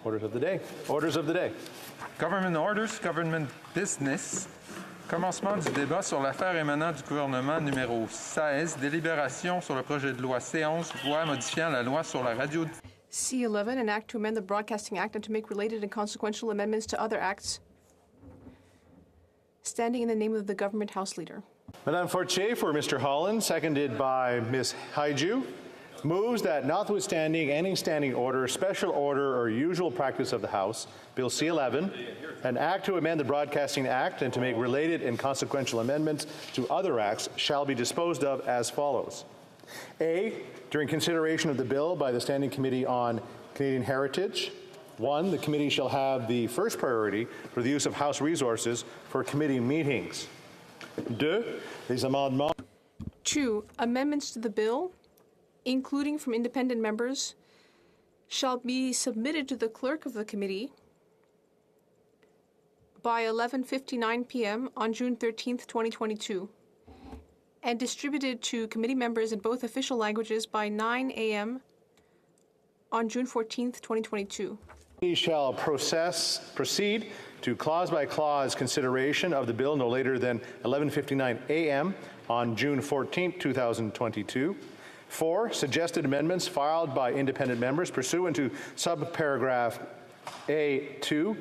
Orders of the day. Orders of the day. Government orders, government business. Commencement du débat sur l'affaire émanant du gouvernement numéro 16, délibération sur le projet de loi C11, loi modifiant la loi sur la radio. C11, an act to amend the Broadcasting Act and to make related and consequential amendments to other acts. Standing in the name of the government House Leader. Madame Fortier for Mr. Holland, seconded by Ms. Haiju, moves that notwithstanding any standing order, special order, or usual practice of the House, Bill C11, an act to amend the Broadcasting Act and to make related and consequential amendments to other acts shall be disposed of as follows. A, during consideration of the bill by the Standing Committee on Canadian Heritage, 1, the committee shall have the first priority for the use of House resources for committee meetings. 2, les amendements. 2, amendments to the bill, including from independent members, shall be submitted to the clerk of the committee by 11:59 p.m. on June 13th, 2022, and distributed to committee members in both official languages by 9 a.m. on June 14th, 2022. We shall proceed to clause-by-clause consideration of the bill no later than 11:59 a.m. on June 14th, 2022. 4, suggested amendments filed by independent members pursuant to subparagraph A2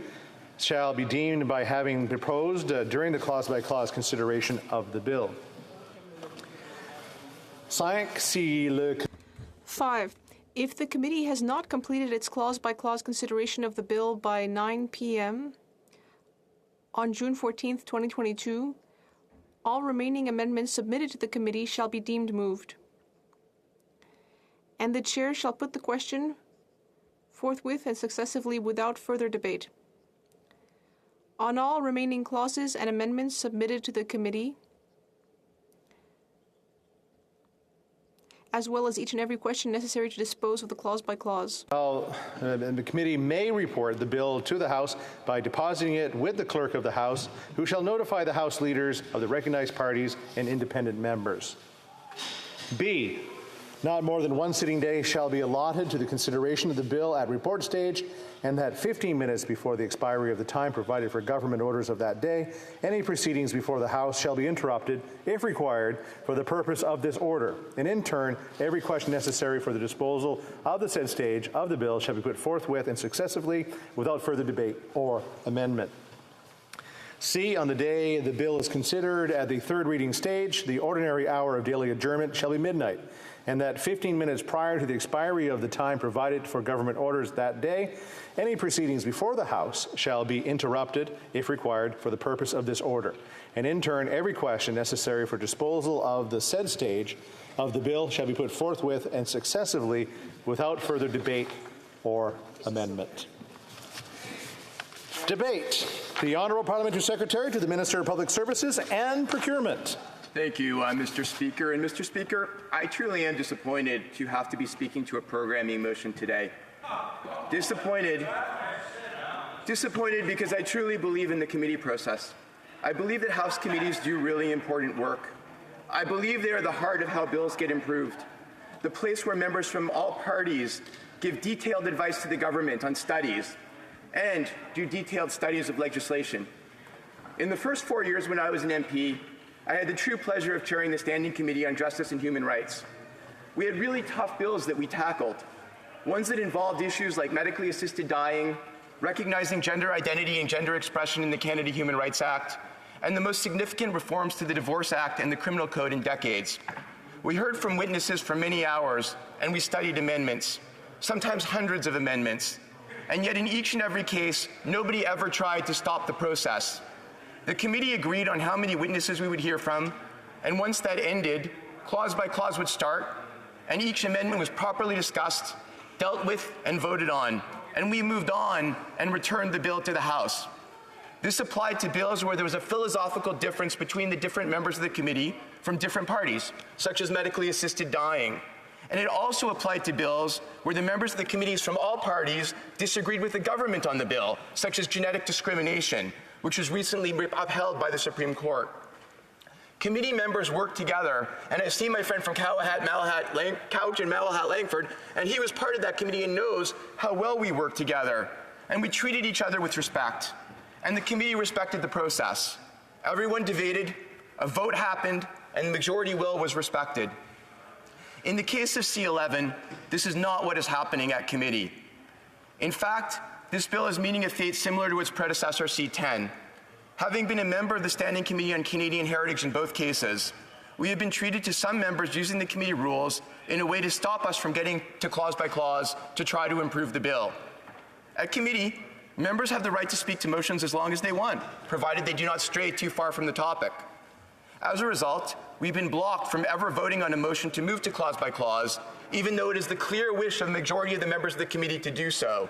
shall be deemed by having proposed during the clause-by-clause consideration of the bill. 5. If the committee has not completed its clause-by-clause consideration of the bill by 9 p.m. on June 14th, 2022, all remaining amendments submitted to the committee shall be deemed moved, and the chair shall put the question forthwith and successively without further debate. On all remaining clauses and amendments submitted to the committee, as well as each and every question necessary to dispose of the clause by clause. The committee may report the bill to the House by depositing it with the clerk of the House, who shall notify the House leaders of the recognized parties and independent members. B, not more than one sitting day shall be allotted to the consideration of the bill at report stage, and that 15 minutes before the expiry of the time provided for government orders of that day, any proceedings before the House shall be interrupted, if required, for the purpose of this order. And in turn, every question necessary for the disposal of the said stage of the bill shall be put forthwith and successively without further debate or amendment. C, on the day the bill is considered at the third reading stage, the ordinary hour of daily adjournment shall be midnight, and that 15 minutes prior to the expiry of the time provided for government orders that day, any proceedings before the House shall be interrupted, if required, for the purpose of this order. And in turn, every question necessary for disposal of the said stage of the bill shall be put forthwith and successively without further debate or amendment. Debate. The Honourable Parliamentary Secretary to the Minister of Public Services and Procurement. Thank you, Mr. Speaker. And Mr. Speaker, I truly am disappointed to have to be speaking to a programming motion today. Disappointed because I truly believe in the committee process. I believe that House committees do really important work. I believe they are the heart of how bills get improved, the place where members from all parties give detailed advice to the government on studies and do detailed studies of legislation. In the first 4 years when I was an MP, I had the true pleasure of chairing the Standing Committee on Justice and Human Rights. We had really tough bills that we tackled, ones that involved issues like medically assisted dying, recognizing gender identity and gender expression in the Canada Human Rights Act, and the most significant reforms to the Divorce Act and the Criminal Code in decades. We heard from witnesses for many hours, and we studied amendments, sometimes hundreds of amendments. And yet in each and every case, nobody ever tried to stop the process. The committee agreed on how many witnesses we would hear from, and once that ended, clause by clause would start, and each amendment was properly discussed, dealt with, and voted on. And we moved on and returned the bill to the House. This applied to bills where there was a philosophical difference between the different members of the committee from different parties, such as medically assisted dying. And it also applied to bills where the members of the committees from all parties disagreed with the government on the bill, such as genetic discrimination, which was recently upheld by the Supreme Court. Committee members worked together, and I've seen my friend from Couch and Malahat Langford, and he was part of that committee and knows how well we worked together. and we treated each other with respect, and the committee respected the process. Everyone debated, a vote happened, and the majority will was respected. In the case of C11, this is not what is happening at committee. In fact, this bill is meeting a fate similar to its predecessor, C10. Having been a member of the Standing Committee on Canadian Heritage in both cases, we have been treated to some members using the committee rules in a way to stop us from getting to clause by clause to try to improve the bill. At committee, members have the right to speak to motions as long as they want, provided they do not stray too far from the topic. As a result, we've been blocked from ever voting on a motion to move to clause by clause, even though it is the clear wish of the majority of the members of the committee to do so.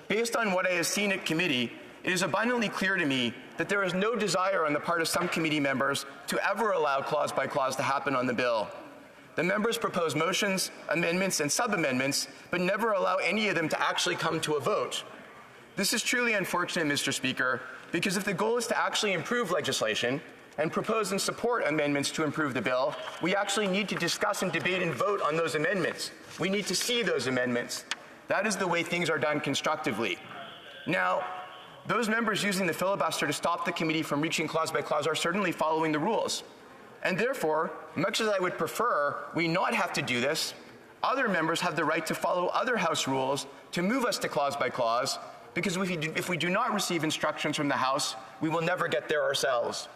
Based on what I have seen at committee, it is abundantly clear to me that there is no desire on the part of some committee members to ever allow clause by clause to happen on the bill. The members propose motions, amendments, and sub-amendments, but never allow any of them to actually come to a vote. This is truly unfortunate, Mr. Speaker, because if the goal is to actually improve legislation and propose and support amendments to improve the bill, we actually need to discuss and debate and vote on those amendments. We need to see those amendments. That is the way things are done constructively. Now, those members using the filibuster to stop the committee from reaching clause by clause are certainly following the rules. And therefore, much as I would prefer we not have to do this, other members have the right to follow other House rules to move us to clause by clause, because if we do not receive instructions from the House, we will never get there ourselves.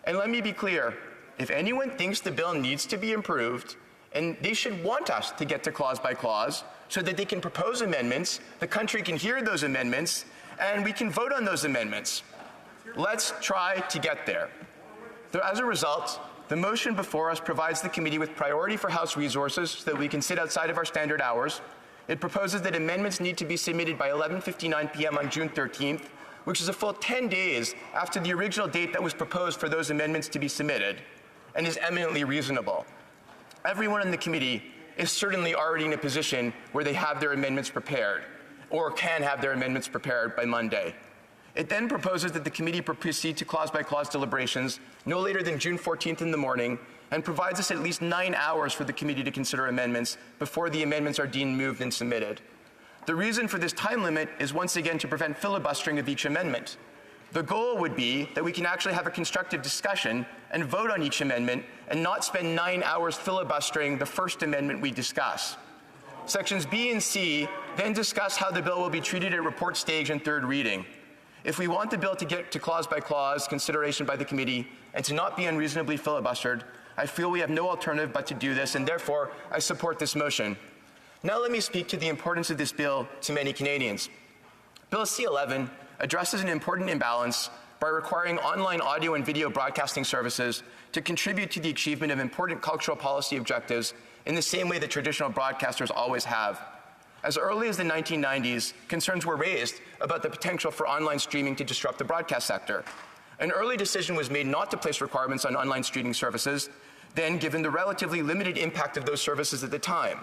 And let me be clear, if anyone thinks the bill needs to be improved, and they should want us to get to clause by clause so that they can propose amendments, the country can hear those amendments, and we can vote on those amendments. Let's try to get there. As a result, the motion before us provides the committee with priority for House resources so that we can sit outside of our standard hours. It proposes that amendments need to be submitted by 11:59 p.m. on June 13th, which is a full 10 days after the original date that was proposed for those amendments to be submitted, and is eminently reasonable. Everyone in the committee is certainly already in a position where they have their amendments prepared, or can have their amendments prepared by Monday. It then proposes that the committee proceed to clause-by-clause deliberations no later than June 14th in the morning, and provides us at least 9 hours for the committee to consider amendments before the amendments are deemed moved and submitted. The reason for this time limit is once again to prevent filibustering of each amendment. The goal would be that we can actually have a constructive discussion and vote on each amendment and not spend 9 hours filibustering the first amendment we discuss. Sections B and C then discuss how the bill will be treated at report stage and third reading. If we want the bill to get to clause-by-clause consideration by the committee and to not be unreasonably filibustered, I feel we have no alternative but to do this, and therefore I support this motion. Now let me speak to the importance of this bill to many Canadians. Bill C-11 addresses an important imbalance by requiring online audio and video broadcasting services to contribute to the achievement of important cultural policy objectives in the same way that traditional broadcasters always have. As early as the 1990s, concerns were raised about the potential for online streaming to disrupt the broadcast sector. An early decision was made not to place requirements on online streaming services, then given the relatively limited impact of those services at the time.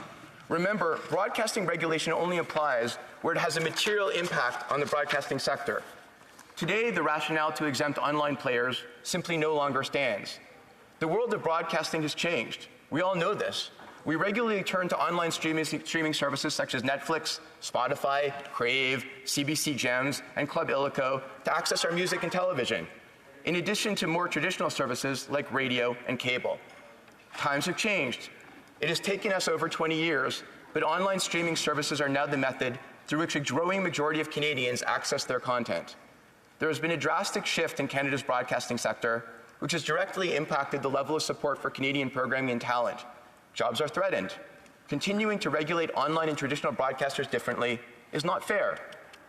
Remember, broadcasting regulation only applies where it has a material impact on the broadcasting sector. Today, the rationale to exempt online players simply no longer stands. The world of broadcasting has changed. We all know this. We regularly turn to online streaming services such as Netflix, Spotify, Crave, CBC Gems, and Club Illico to access our music and television, in addition to more traditional services like radio and cable. Times have changed. It has taken us over 20 years, but online streaming services are now the method through which a growing majority of Canadians access their content. There has been a drastic shift in Canada's broadcasting sector, which has directly impacted the level of support for Canadian programming and talent. Jobs are threatened. Continuing to regulate online and traditional broadcasters differently is not fair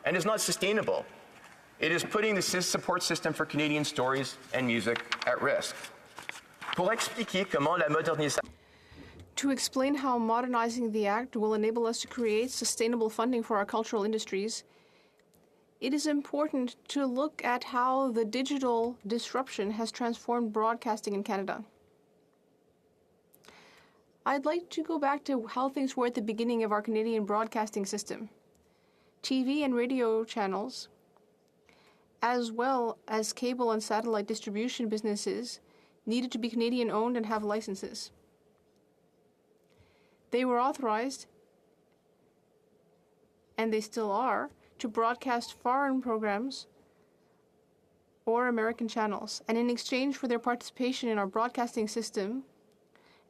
and is not sustainable. It is putting the support system for Canadian stories and music at risk. Pour expliquer comment la modernisation To explain how modernizing the Act will enable us to create sustainable funding for our cultural industries, it is important to look at how the digital disruption has transformed broadcasting in Canada. I'd like to go back to how things were at the beginning of our Canadian broadcasting system. TV and radio channels, as well as cable and satellite distribution businesses, needed to be Canadian-owned and have licenses. They were authorized, and they still are, to broadcast foreign programs or American channels, and in exchange for their participation in our broadcasting system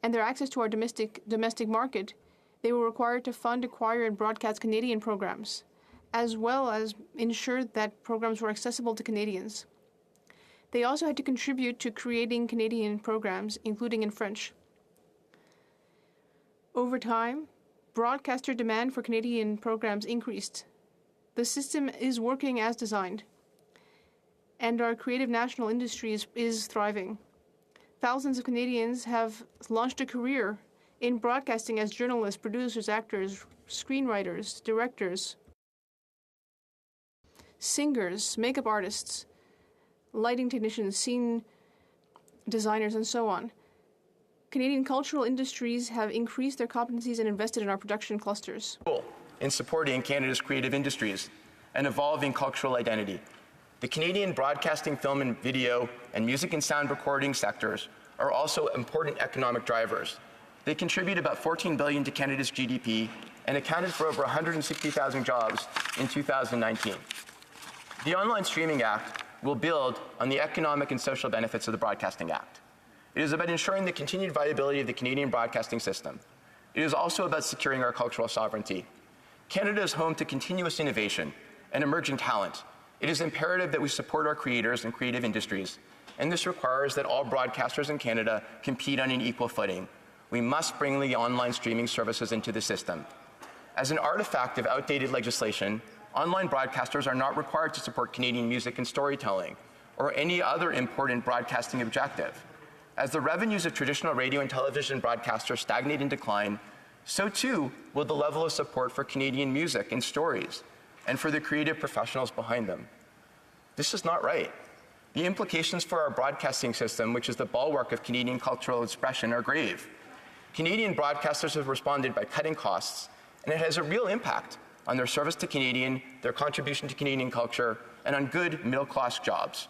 and their access to our domestic market, they were required to fund, acquire, and broadcast Canadian programs, as well as ensure that programs were accessible to Canadians. They also had to contribute to creating Canadian programs, including in French. Over time, broadcaster demand for Canadian programs increased. The system is working as designed, and our creative national industry is thriving. Thousands of Canadians have launched a career in broadcasting as journalists, producers, actors, screenwriters, directors, singers, makeup artists, lighting technicians, scene designers, and so on. Canadian cultural industries have increased their competencies and invested in our production clusters. In supporting Canada's creative industries and evolving cultural identity. The Canadian broadcasting, film and video, and music and sound recording sectors are also important economic drivers. They contribute about $14 billion to Canada's GDP and accounted for over 160,000 jobs in 2019. The Online Streaming Act will build on the economic and social benefits of the Broadcasting Act. It is about ensuring the continued viability of the Canadian broadcasting system. It is also about securing our cultural sovereignty. Canada is home to continuous innovation and emerging talent. It is imperative that we support our creators and creative industries, and this requires that all broadcasters in Canada compete on an equal footing. We must bring the online streaming services into the system. As an artifact of outdated legislation, online broadcasters are not required to support Canadian music and storytelling or any other important broadcasting objective. As the revenues of traditional radio and television broadcasters stagnate and decline, so too will the level of support for Canadian music and stories and for the creative professionals behind them. This is not right. The implications for our broadcasting system, which is the bulwark of Canadian cultural expression, are grave. Canadian broadcasters have responded by cutting costs, and it has a real impact on their service to Canadian, their contribution to Canadian culture, and on good middle-class jobs.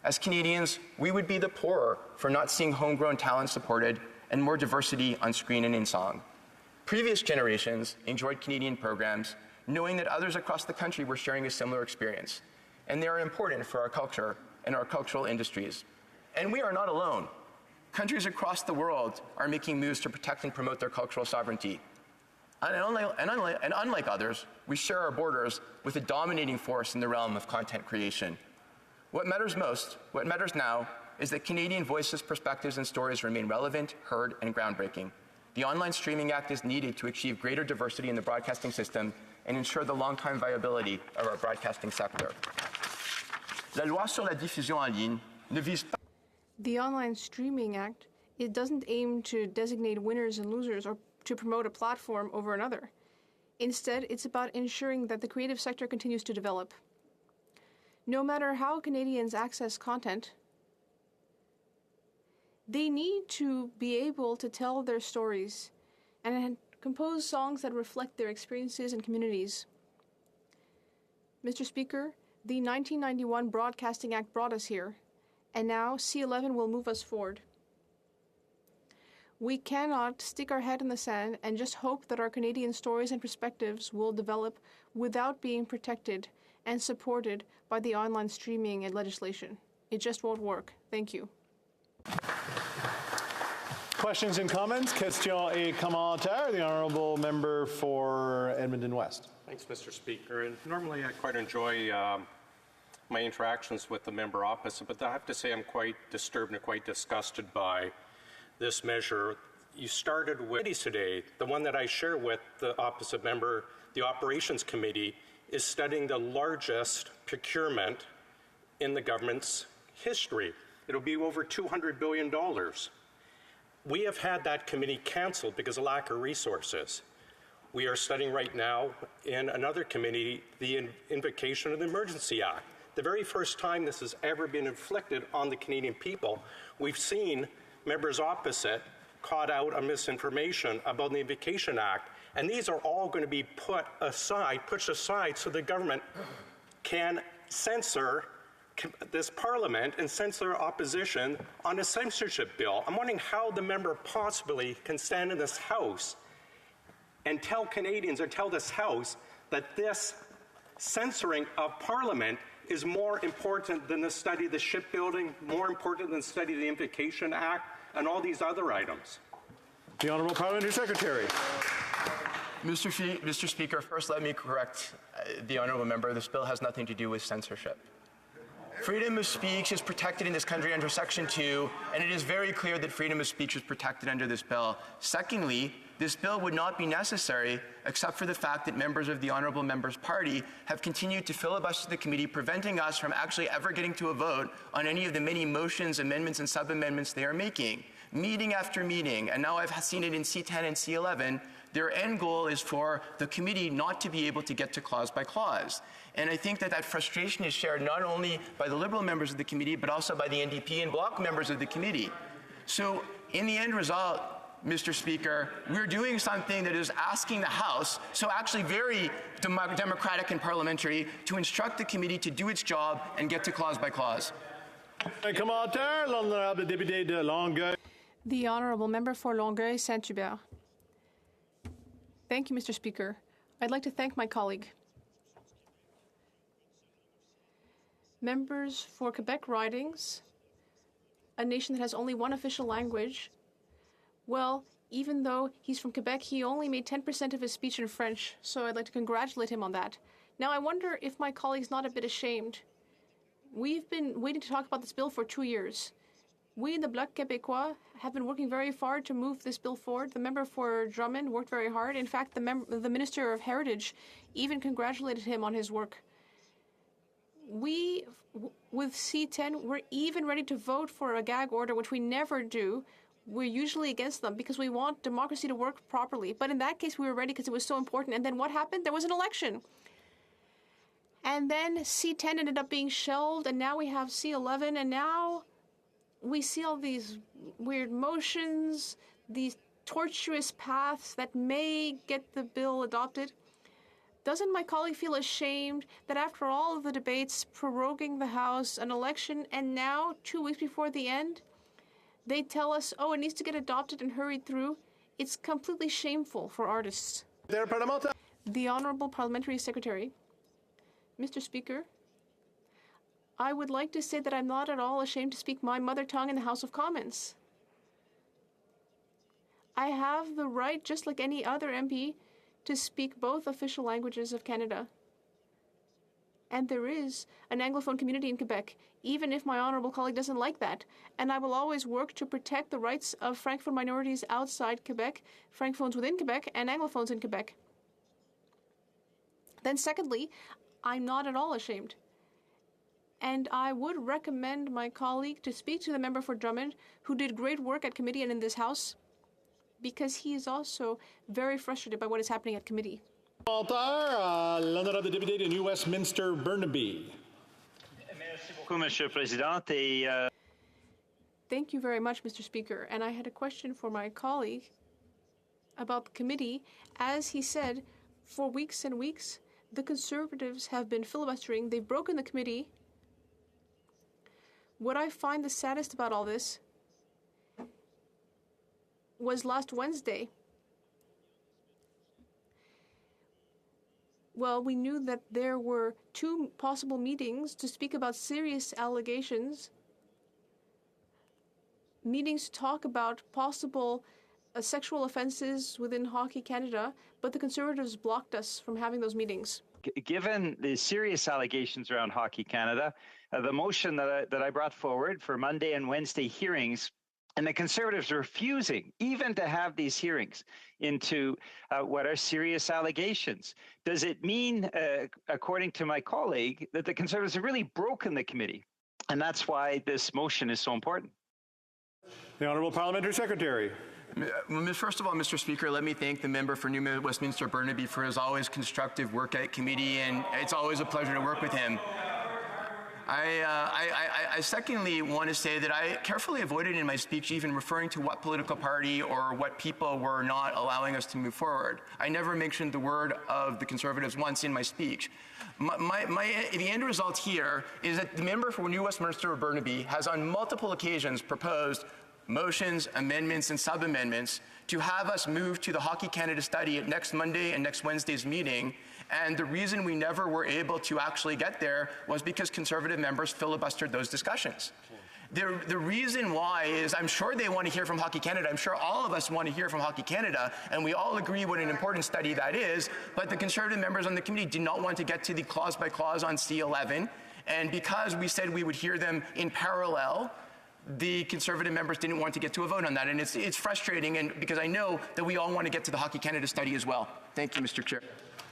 As Canadians, we would be the poorer for not seeing homegrown talent supported and more diversity on screen and in song. Previous generations enjoyed Canadian programs, knowing that others across the country were sharing a similar experience, and they are important for our culture and our cultural industries. And we are not alone. Countries across the world are making moves to protect and promote their cultural sovereignty. And unlike others, we share our borders with a dominating force in the realm of content creation. What matters now, is that Canadian voices, perspectives, and stories remain relevant, heard, and groundbreaking. The Online Streaming Act is needed to achieve greater diversity in the broadcasting system and ensure the long-time viability of our broadcasting sector. La loi sur la diffusion en ligne ne vise pas. The Online Streaming Act, it doesn't aim to designate winners and losers or to promote a platform over another. Instead, it's about ensuring that the creative sector continues to develop. No matter how Canadians access content, they need to be able to tell their stories and compose songs that reflect their experiences and communities. Mr. Speaker, the 1991 Broadcasting Act brought us here, and now C11 will move us forward. We cannot stick our head in the sand and just hope that our Canadian stories and perspectives will develop without being protected and supported by the online streaming and legislation. It just won't work. Thank you. Questions and comments? Question et commentaire. The honourable member for Edmonton West. Thanks, Mr. Speaker. And normally I quite enjoy my interactions with the member opposite, but I have to say I'm quite disturbed and quite disgusted by this measure. You started with today, the one that I share with the opposite member, the Operations Committee, is studying the largest procurement in the government's history. It'll be over $200 billion. We have had that committee canceled because of lack of resources. We are studying right now in another committee the invocation of the Emergency Act. The very first time this has ever been inflicted on the Canadian people, we've seen members opposite caught out on misinformation about the Invocation Act, and these are all going to be pushed aside so the government can censor this Parliament and censor opposition on a censorship bill. I'm wondering how the member possibly can stand in this House and tell Canadians or tell this House that this censoring of Parliament is more important than the study of the shipbuilding, more important than the study of the Invocation Act, and all these other items. The Honourable Parliamentary Secretary. Mr. Speaker, first let me correct the honourable member. This bill has nothing to do with censorship. Freedom of speech is protected in this country under Section 2, and it is very clear that freedom of speech is protected under this bill. Secondly, this bill would not be necessary except for the fact that members of the honourable member's party have continued to filibuster the committee, preventing us from actually ever getting to a vote on any of the many motions, amendments, and sub-amendments they are making. Meeting after meeting, and now I've seen it in C10 and C11, their end goal is for the committee not to be able to get to clause by clause. And I think that that frustration is shared not only by the Liberal members of the committee, but also by the NDP and Bloc members of the committee. So in the end result, Mr. Speaker, we're doing something that is asking the House, so actually very democratic and parliamentary, to instruct the committee to do its job and get to clause by clause. Commentaire, l'honorable député de Longueuil. The Honourable Member for Longueuil Saint-Hubert. Thank you, Mr. Speaker. I'd like to thank my colleague. Members for Quebec Ridings, a nation that has only one official language, well, even though he's from Quebec, he only made 10% of his speech in French, so I'd like to congratulate him on that. Now, I wonder if my colleague's not a bit ashamed. We've been waiting to talk about this bill for 2 years. We in the Bloc Québécois have been working very hard to move this bill forward. The member for Drummond worked very hard. In fact, the Minister of Heritage even congratulated him on his work. We, with C10, we're even ready to vote for a gag order, which we never do. We're usually against them because we want democracy to work properly. But in that case, we were ready because it was so important. And then what happened? There was an election. And then C10 ended up being shelved, and now we have C11, and now we see all these weird motions, these tortuous paths that may get the bill adopted. Doesn't my colleague feel ashamed that after all of the debates, proroguing the House, an election, and now, 2 weeks before the end, they tell us, oh, it needs to get adopted and hurried through? It's completely shameful for artists. The Honourable Parliamentary Secretary. Mr. Speaker, I would like to say that I'm not at all ashamed to speak my mother tongue in the House of Commons. I have the right, just like any other MP, to speak both official languages of Canada. And there is an Anglophone community in Quebec, even if my honourable colleague doesn't like that. And I will always work to protect the rights of Francophone minorities outside Quebec, Francophones within Quebec, and Anglophones in Quebec. Then secondly, I'm not at all ashamed. And I would recommend my colleague to speak to the member for Drummond, who did great work at committee and in this House, because he is also very frustrated by what is happening at committee. L'honorable député de New Westminster Burnaby. Merci beaucoup, Monsieur le Président. Et, Thank you very much, Mr. Speaker. And I had a question for my colleague about the committee. As he said, for weeks and weeks, the Conservatives have been filibustering. They've broken the committee. What I find the saddest about all this was last Wednesday. Well, we knew that there were 2 possible meetings to speak about serious allegations, meetings to talk about possible sexual offenses within Hockey Canada, but the Conservatives blocked us from having those meetings. given the serious allegations around Hockey Canada, the motion that I brought forward for Monday and Wednesday hearings, and the Conservatives refusing even to have these hearings into what are serious allegations. Does it mean, according to my colleague, that the Conservatives have really broken the committee? And that's why this motion is so important. The Honourable Parliamentary Secretary. First of all, Mr. Speaker, let me thank the member for New Westminster Burnaby for his always constructive work at committee, and it's always a pleasure to work with him. I secondly want to say that I carefully avoided in my speech even referring to what political party or what people were not allowing us to move forward. I never mentioned the word of the Conservatives once in my speech. The end result here is that the member for New Westminster Burnaby has on multiple occasions proposed motions, amendments, and sub-amendments to have us move to the Hockey Canada study at next Monday and next Wednesday's meeting. And the reason we never were able to actually get there was because Conservative members filibustered those discussions. The reason why is I'm sure they want to hear from Hockey Canada. I'm sure all of us want to hear from Hockey Canada, and we all agree what an important study that is, but the Conservative members on the committee did not want to get to the clause by clause on C11, and because we said we would hear them in parallel, the Conservative members didn't want to get to a vote on that, and it's frustrating, and because I know that we all want to get to the Hockey Canada study as well. Thank you, Mr. Chair.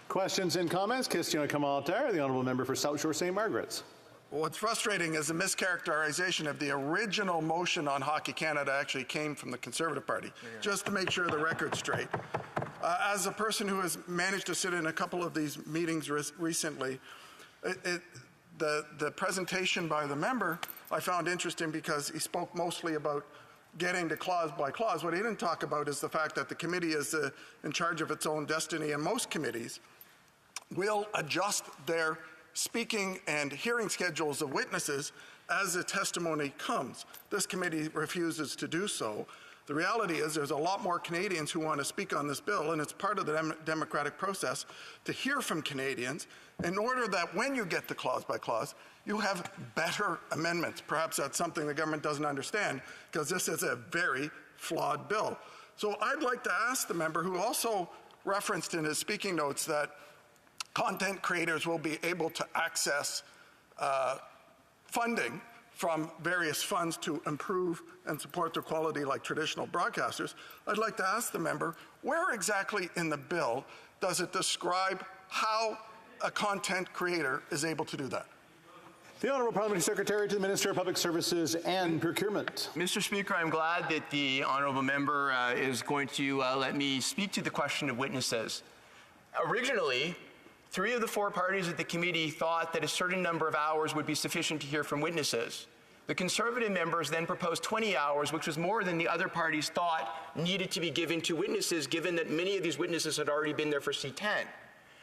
Questions and comments? Question commentaire, the Honourable Member for South Shore St. Margaret's. What's frustrating is the mischaracterization of the original motion on Hockey Canada actually came from the Conservative Party. Just to make sure the record's straight. As a person who has managed to sit in a couple of these meetings recently, the presentation by the member I found interesting because he spoke mostly about getting to clause by clause. What he didn't talk about is the fact that the committee is in charge of its own destiny, and most committees will adjust their speaking and hearing schedules of witnesses as the testimony comes. This committee refuses to do so. The reality is there's a lot more Canadians who want to speak on this bill, and it's part of the democratic process to hear from Canadians in order that when you get to clause by clause, you have better amendments. Perhaps that's something the government doesn't understand, because this is a very flawed bill. So I'd like to ask the member, who also referenced in his speaking notes that content creators will be able to access funding from various funds to improve and support their quality like traditional broadcasters. I'd like to ask the member, where exactly in the bill does it describe how a content creator is able to do that? The Honourable Parliamentary Secretary to the Minister of Public Services and Procurement. Mr. Speaker, I'm glad that the honourable member is going to let me speak to the question of witnesses. Originally, 3 of the 4 parties at the committee thought that a certain number of hours would be sufficient to hear from witnesses. The Conservative members then proposed 20 hours, which was more than the other parties thought needed to be given to witnesses, given that many of these witnesses had already been there for C10.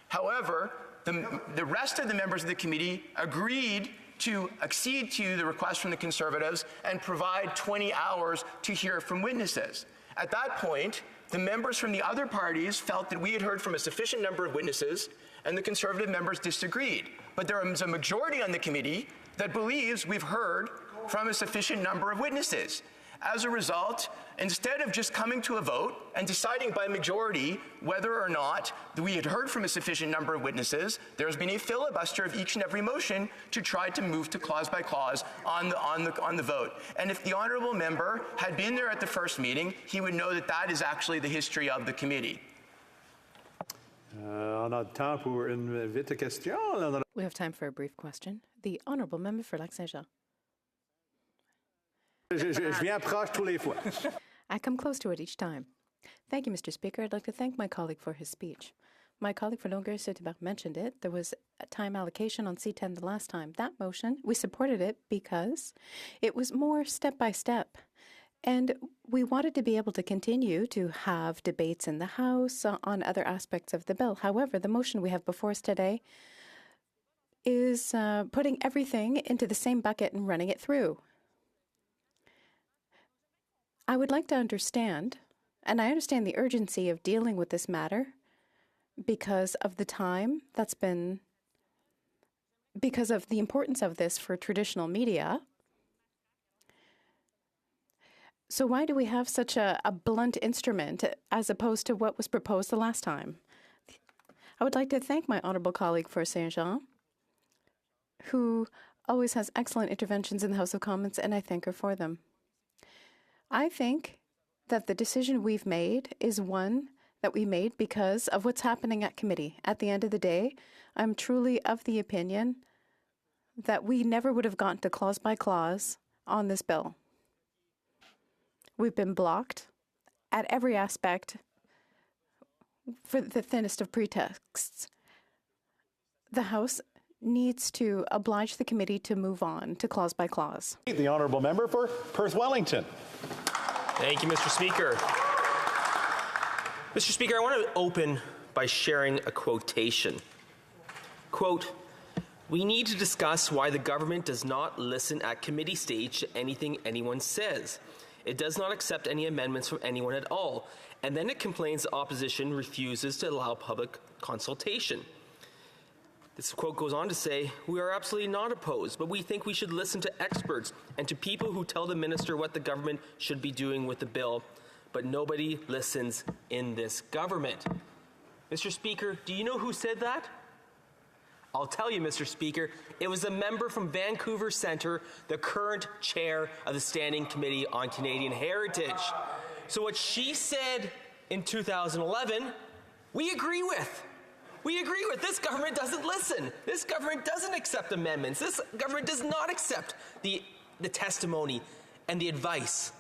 However, the rest of the members of the committee agreed to accede to the request from the Conservatives and provide 20 hours to hear from witnesses. At that point, the members from the other parties felt that we had heard from a sufficient number of witnesses, and the Conservative members disagreed. But there is a majority on the committee that believes we've heard from a sufficient number of witnesses. As a result, instead of just coming to a vote and deciding by majority whether or not we had heard from a sufficient number of witnesses, there has been a filibuster of each and every motion to try to move to clause by clause on the vote. And if the honourable member had been there at the first meeting, he would know that that is actually the history of the committee. We have time for a brief question. The honourable member for Lac-Saint-Jean. I come close to it each time. Thank you, Mr. Speaker. I'd like to thank my colleague for his speech. My colleague for Longueuil-Saint-Hubert mentioned it. There was a time allocation on C10 the last time. That motion, we supported it because it was more step by step. And we wanted to be able to continue to have debates in the House on other aspects of the bill. However, the motion we have before us today is putting everything into the same bucket and running it through. I would like to understand, and I understand the urgency of dealing with this matter because of the time that's been, because of the importance of this for traditional media. So why do we have such a blunt instrument as opposed to what was proposed the last time? I would like to thank my honourable colleague for Saint-Jean, who always has excellent interventions in the House of Commons, and I thank her for them. I think that the decision we've made is one that we made because of what's happening at committee. At the end of the day, I'm truly of the opinion that we never would have gotten to clause by clause on this bill. We've been blocked at every aspect for the thinnest of pretexts. The House needs to oblige the committee to move on to clause by clause. The honourable member for Perth Wellington. Thank you, Mr. Speaker. Mr. Speaker, I want to open by sharing a quotation. Quote, "We need to discuss why the government does not listen at committee stage to anything anyone says. It does not accept any amendments from anyone at all, and then it complains the opposition refuses to allow public consultation. This quote goes on to say, "We are absolutely not opposed, but we think we should listen to experts and to people who tell the minister what the government should be doing with the bill, but nobody listens in this government." Mr. Speaker, do you know who said that? I'll tell you, Mr. Speaker, it was a member from Vancouver Centre, the current chair of the Standing Committee on Canadian Heritage. So what she said in 2011, we agree with. We agree with. This government doesn't listen. This government doesn't accept amendments. This government does not accept the testimony and the advice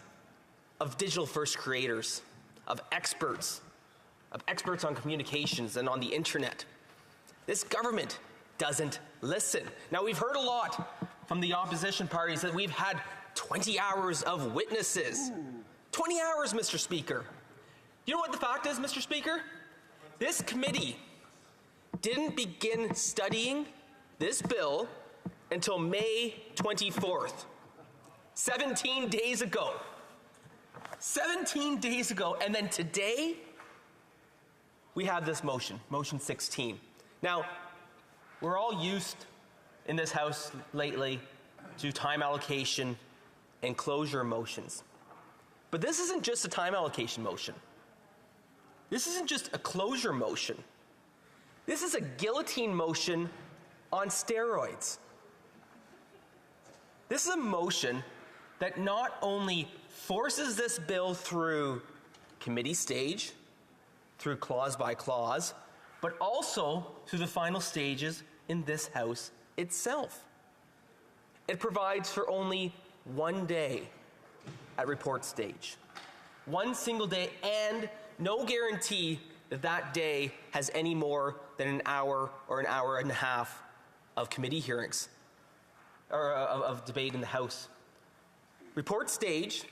of digital-first creators, of experts on communications and on the internet. This government doesn't listen. Now, we've heard a lot from the opposition parties that we've had 20 hours of witnesses. 20 hours, Mr. Speaker. You know what the fact is, Mr. Speaker? This committee didn't begin studying this bill until May 24th, 17 days ago. 17 days ago, and then today, we have this motion, Motion 16. Now, we're all used in this House lately to time allocation and closure motions. But this isn't just a time allocation motion. This isn't just a closure motion. This is a guillotine motion on steroids. This is a motion that not only forces this bill through committee stage, through clause by clause, but also through the final stages in this House itself. It provides for only one day at report stage. One single day, and no guarantee that that day has any more than an hour or an hour and a half of committee hearings, or of debate in the House. Report stage,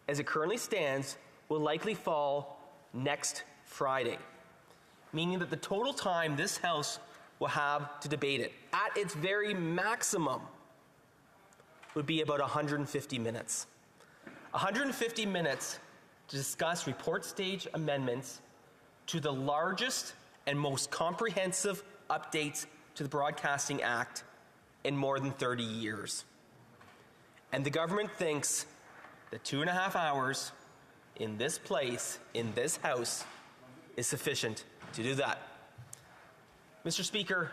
as it currently stands, will likely fall next Friday, meaning that the total time this House will have to debate it, at its very maximum, would be about 150 minutes. 150 minutes to discuss report stage amendments to the largest and most comprehensive updates to the Broadcasting Act in more than 30 years. And the government thinks that 2.5 hours in this place, in this House, is sufficient to do that. Mr. Speaker,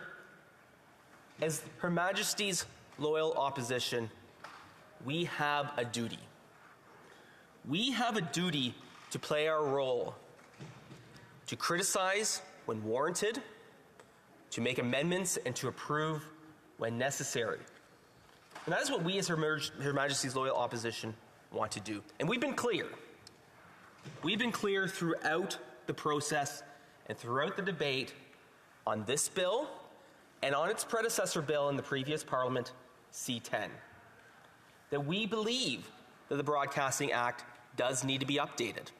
as Her Majesty's loyal opposition, we have a duty. We have a duty to play our role, to criticize when warranted, to make amendments, and to approve when necessary. And that is what we as Her Majesty's loyal opposition want to do. And we've been clear. We've been clear throughout the process and throughout the debate on this bill and on its predecessor bill in the previous Parliament, C-10, that we believe that the Broadcasting Act does need to be updated.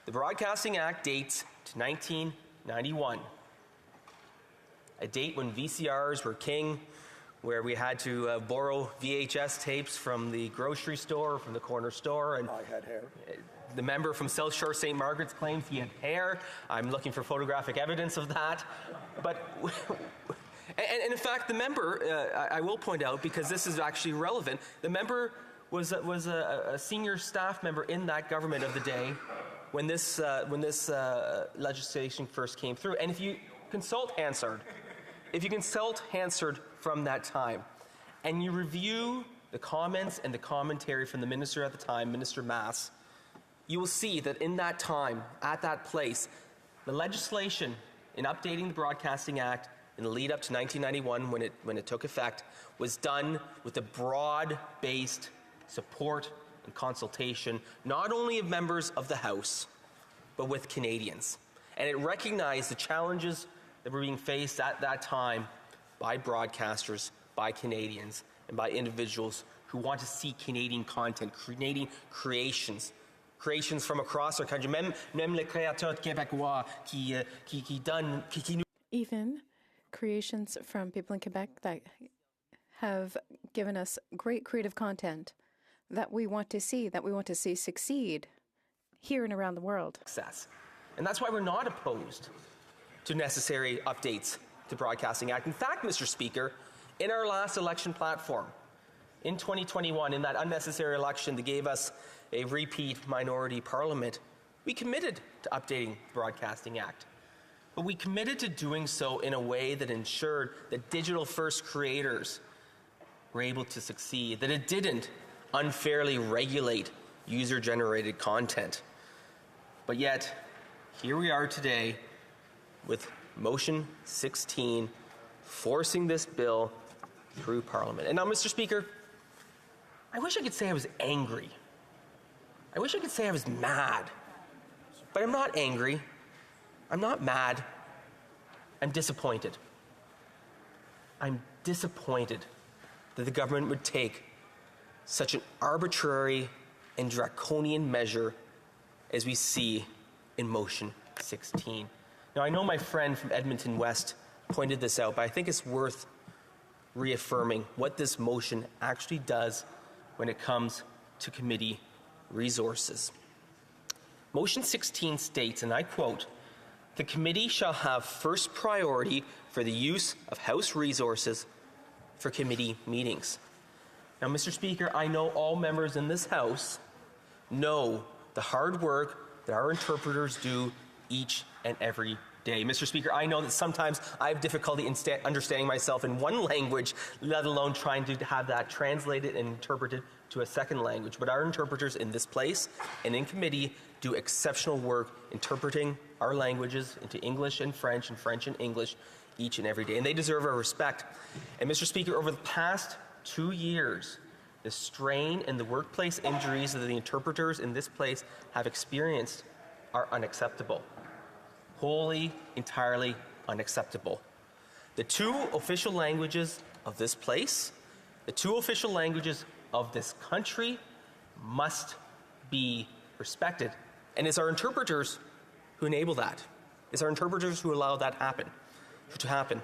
The Broadcasting Act dates to 1991, a date when VCRs were king, where we had to borrow VHS tapes from the grocery store, from the corner store. And I had hair. The member from South Shore St. Margaret's claims he had hair. I'm looking for photographic evidence of that. But, and in fact, the member, I will point out, because this is actually relevant, the member was a senior staff member in that government of the day when this legislation first came through. And if you consult Hansard from that time, and you review the comments and the commentary from the minister at the time, Minister Mass, you will see that in that time, at that place, the legislation in updating the Broadcasting Act in the lead up to 1991, when it took effect, was done with a broad-based support and consultation, not only of members of the House, but with Canadians. And it recognized the challenges that were being faced at that time by broadcasters, by Canadians, and by individuals who want to see Canadian content, Canadian creations from across our country, même les créateurs québécois qui nous... Even creations from people in Quebec that have given us great creative content that we want to see succeed here and around the world. Success. And that's why we're not opposed to necessary updates the Broadcasting Act. In fact, Mr. Speaker, in our last election platform, in 2021, in that unnecessary election that gave us a repeat minority parliament, we committed to updating the Broadcasting Act. But we committed to doing so in a way that ensured that digital-first creators were able to succeed, that it didn't unfairly regulate user-generated content. But yet, here we are today with Motion 16 forcing this bill through Parliament. And now, Mr. Speaker, I wish I could say I was angry. I wish I could say I was mad. But I'm not angry. I'm not mad. I'm disappointed. I'm disappointed that the government would take such an arbitrary and draconian measure as we see in Motion 16. Now, I know my friend from Edmonton West pointed this out, but I think it's worth reaffirming what this motion actually does when it comes to committee resources. Motion 16 states, and I quote, "The committee shall have first priority for the use of House resources for committee meetings." Now, Mr. Speaker, I know all members in this House know the hard work that our interpreters do each and every day. Mr. Speaker, I know that sometimes I have difficulty in understanding myself in one language, let alone trying to have that translated and interpreted to a second language. But our interpreters in this place and in committee do exceptional work interpreting our languages into English and French and English each and every day. And they deserve our respect. And Mr. Speaker, over the past 2 years, the strain and the workplace injuries that the interpreters in this place have experienced are unacceptable. Wholly, entirely unacceptable. The two official languages of this place, the two official languages of this country must be respected. And it's our interpreters who enable that. It's our interpreters who allow that to happen.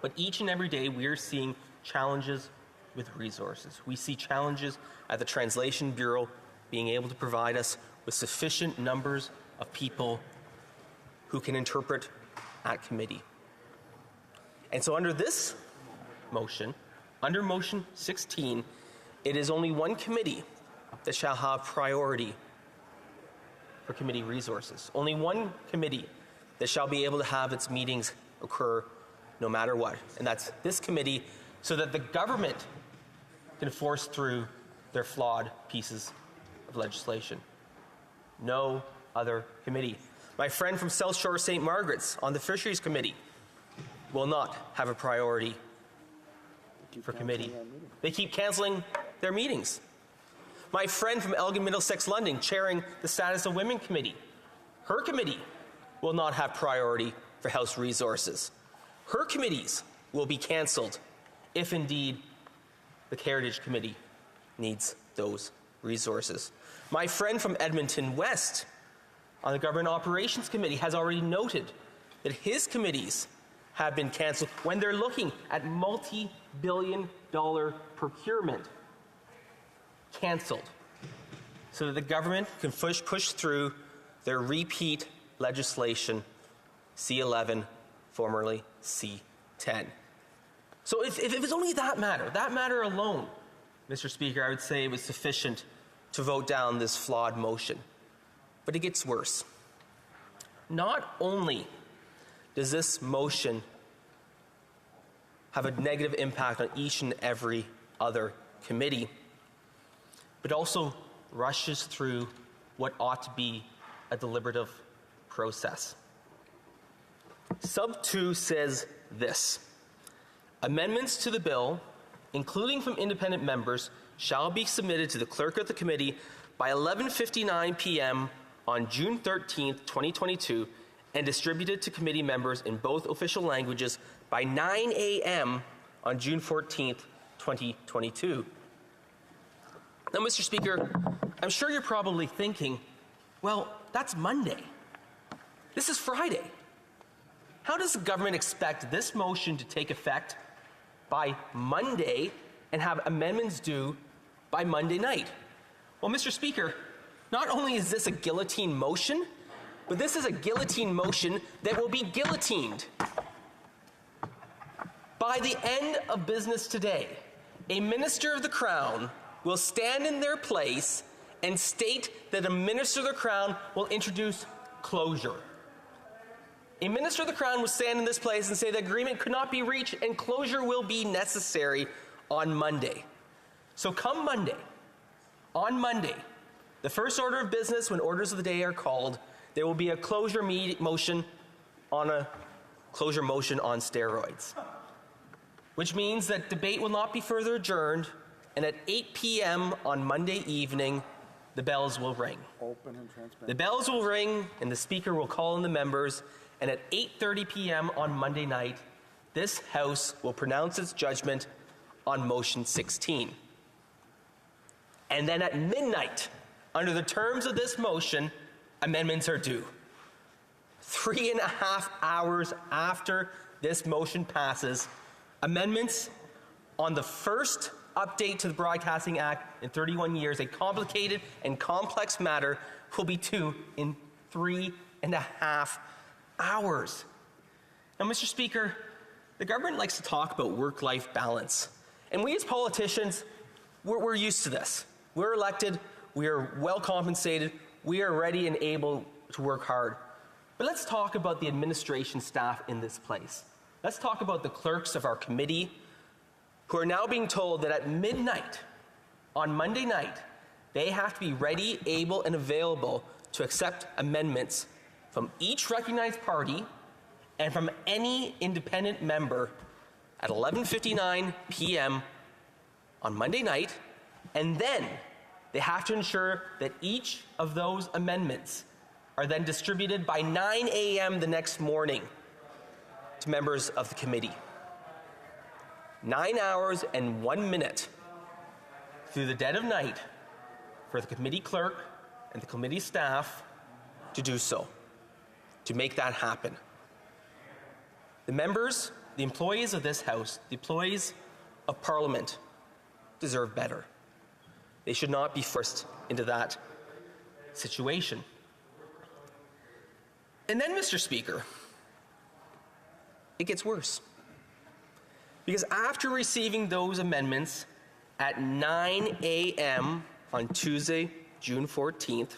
But each and every day we are seeing challenges with resources. We see challenges at the Translation Bureau being able to provide us with sufficient numbers of people who can interpret at committee. And so under this motion, under Motion 16, it is only one committee that shall have priority for committee resources. Only one committee that shall be able to have its meetings occur no matter what. And that's this committee, so that the government can force through their flawed pieces of legislation. No other committee. My friend from South Shore St. Margaret's on the Fisheries Committee will not have a priority for committee. They keep cancelling their meetings. My friend from Elgin Middlesex London, chairing the Status of Women Committee, her committee will not have priority for House resources. Her committees will be cancelled if indeed the Heritage Committee needs those resources. My friend from Edmonton West on the Government Operations Committee has already noted that his committees have been cancelled when they're looking at multi-billion-dollar procurement. Cancelled. So that the government can push through their repeat legislation, C11, formerly C10. So if it was only that matter alone, Mr. Speaker, I would say it was sufficient to vote down this flawed motion. But it gets worse. Not only does this motion have a negative impact on each and every other committee, but also rushes through what ought to be a deliberative process. Sub 2 says this: amendments to the bill, including from independent members, shall be submitted to the clerk of the committee by 11:59 p.m. on June 13th, 2022, and distributed to committee members in both official languages by 9 a.m. on June 14th, 2022. Now, Mr. Speaker, I'm sure you're probably thinking, well, that's Monday. This is Friday. How does the government expect this motion to take effect by Monday and have amendments due by Monday night? Well, Mr. Speaker, not only is this a guillotine motion, but this is a guillotine motion that will be guillotined. By the end of business today, a minister of the Crown will stand in their place and state that a minister of the Crown will introduce closure. A minister of the Crown will stand in this place and say the agreement could not be reached and closure will be necessary on Monday. So come Monday, on Monday, the first order of business when orders of the day are called, there will be a closure motion on steroids, which means that debate will not be further adjourned, and at 8 p.m. on Monday evening, the bells will ring. Open and transparent. The bells will ring, and the Speaker will call in the members, and at 8:30 p.m. on Monday night, this House will pronounce its judgment on Motion 16. And then at midnight, under the terms of this motion, amendments are due. 3.5 hours after this motion passes, amendments on the first update to the Broadcasting Act in 31 years, a complicated and complex matter, will be due in 3.5 hours. Now, Mr. Speaker, the government likes to talk about work-life balance. And we as politicians, we're used to this. We're elected, we are well compensated, we are ready and able to work hard. But let's talk about the administration staff in this place. Let's talk about the clerks of our committee who are now being told that at midnight on Monday night, they have to be ready, able, and available to accept amendments from each recognized party and from any independent member at 11:59 p.m. on Monday night, and then they have to ensure that each of those amendments are then distributed by 9 a.m. the next morning to members of the committee. 9 hours and 1 minute through the dead of night for the committee clerk and the committee staff to do so, to make that happen. The members, the employees of this House, the employees of Parliament deserve better. They should not be forced into that situation. And then, Mr. Speaker, it gets worse. Because after receiving those amendments at 9 a.m. on Tuesday, June 14th,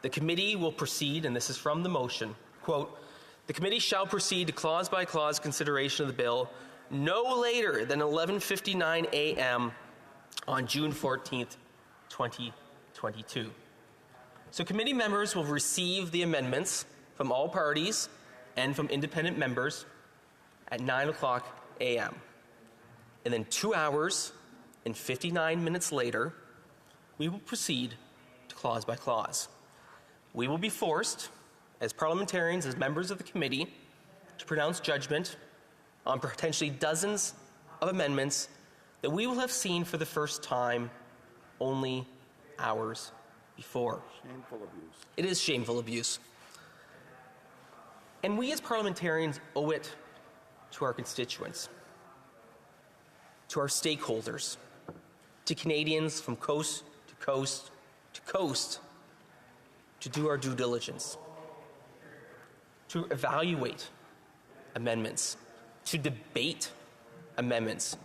the committee will proceed, and this is from the motion, quote, "The committee shall proceed to clause-by-clause consideration of the bill no later than 11:59 a.m. on June 14th, 2022. So committee members will receive the amendments from all parties and from independent members at 9 o'clock a.m. And then 2 hours and 59 minutes later, we will proceed to clause by clause. We will be forced, as parliamentarians, as members of the committee, to pronounce judgment on potentially dozens of amendments that we will have seen for the first time only hours before. Shameful abuse. It is shameful abuse. And we as parliamentarians owe it to our constituents, to our stakeholders, to Canadians from coast to coast to coast, to do our due diligence, to evaluate amendments, to debate amendments,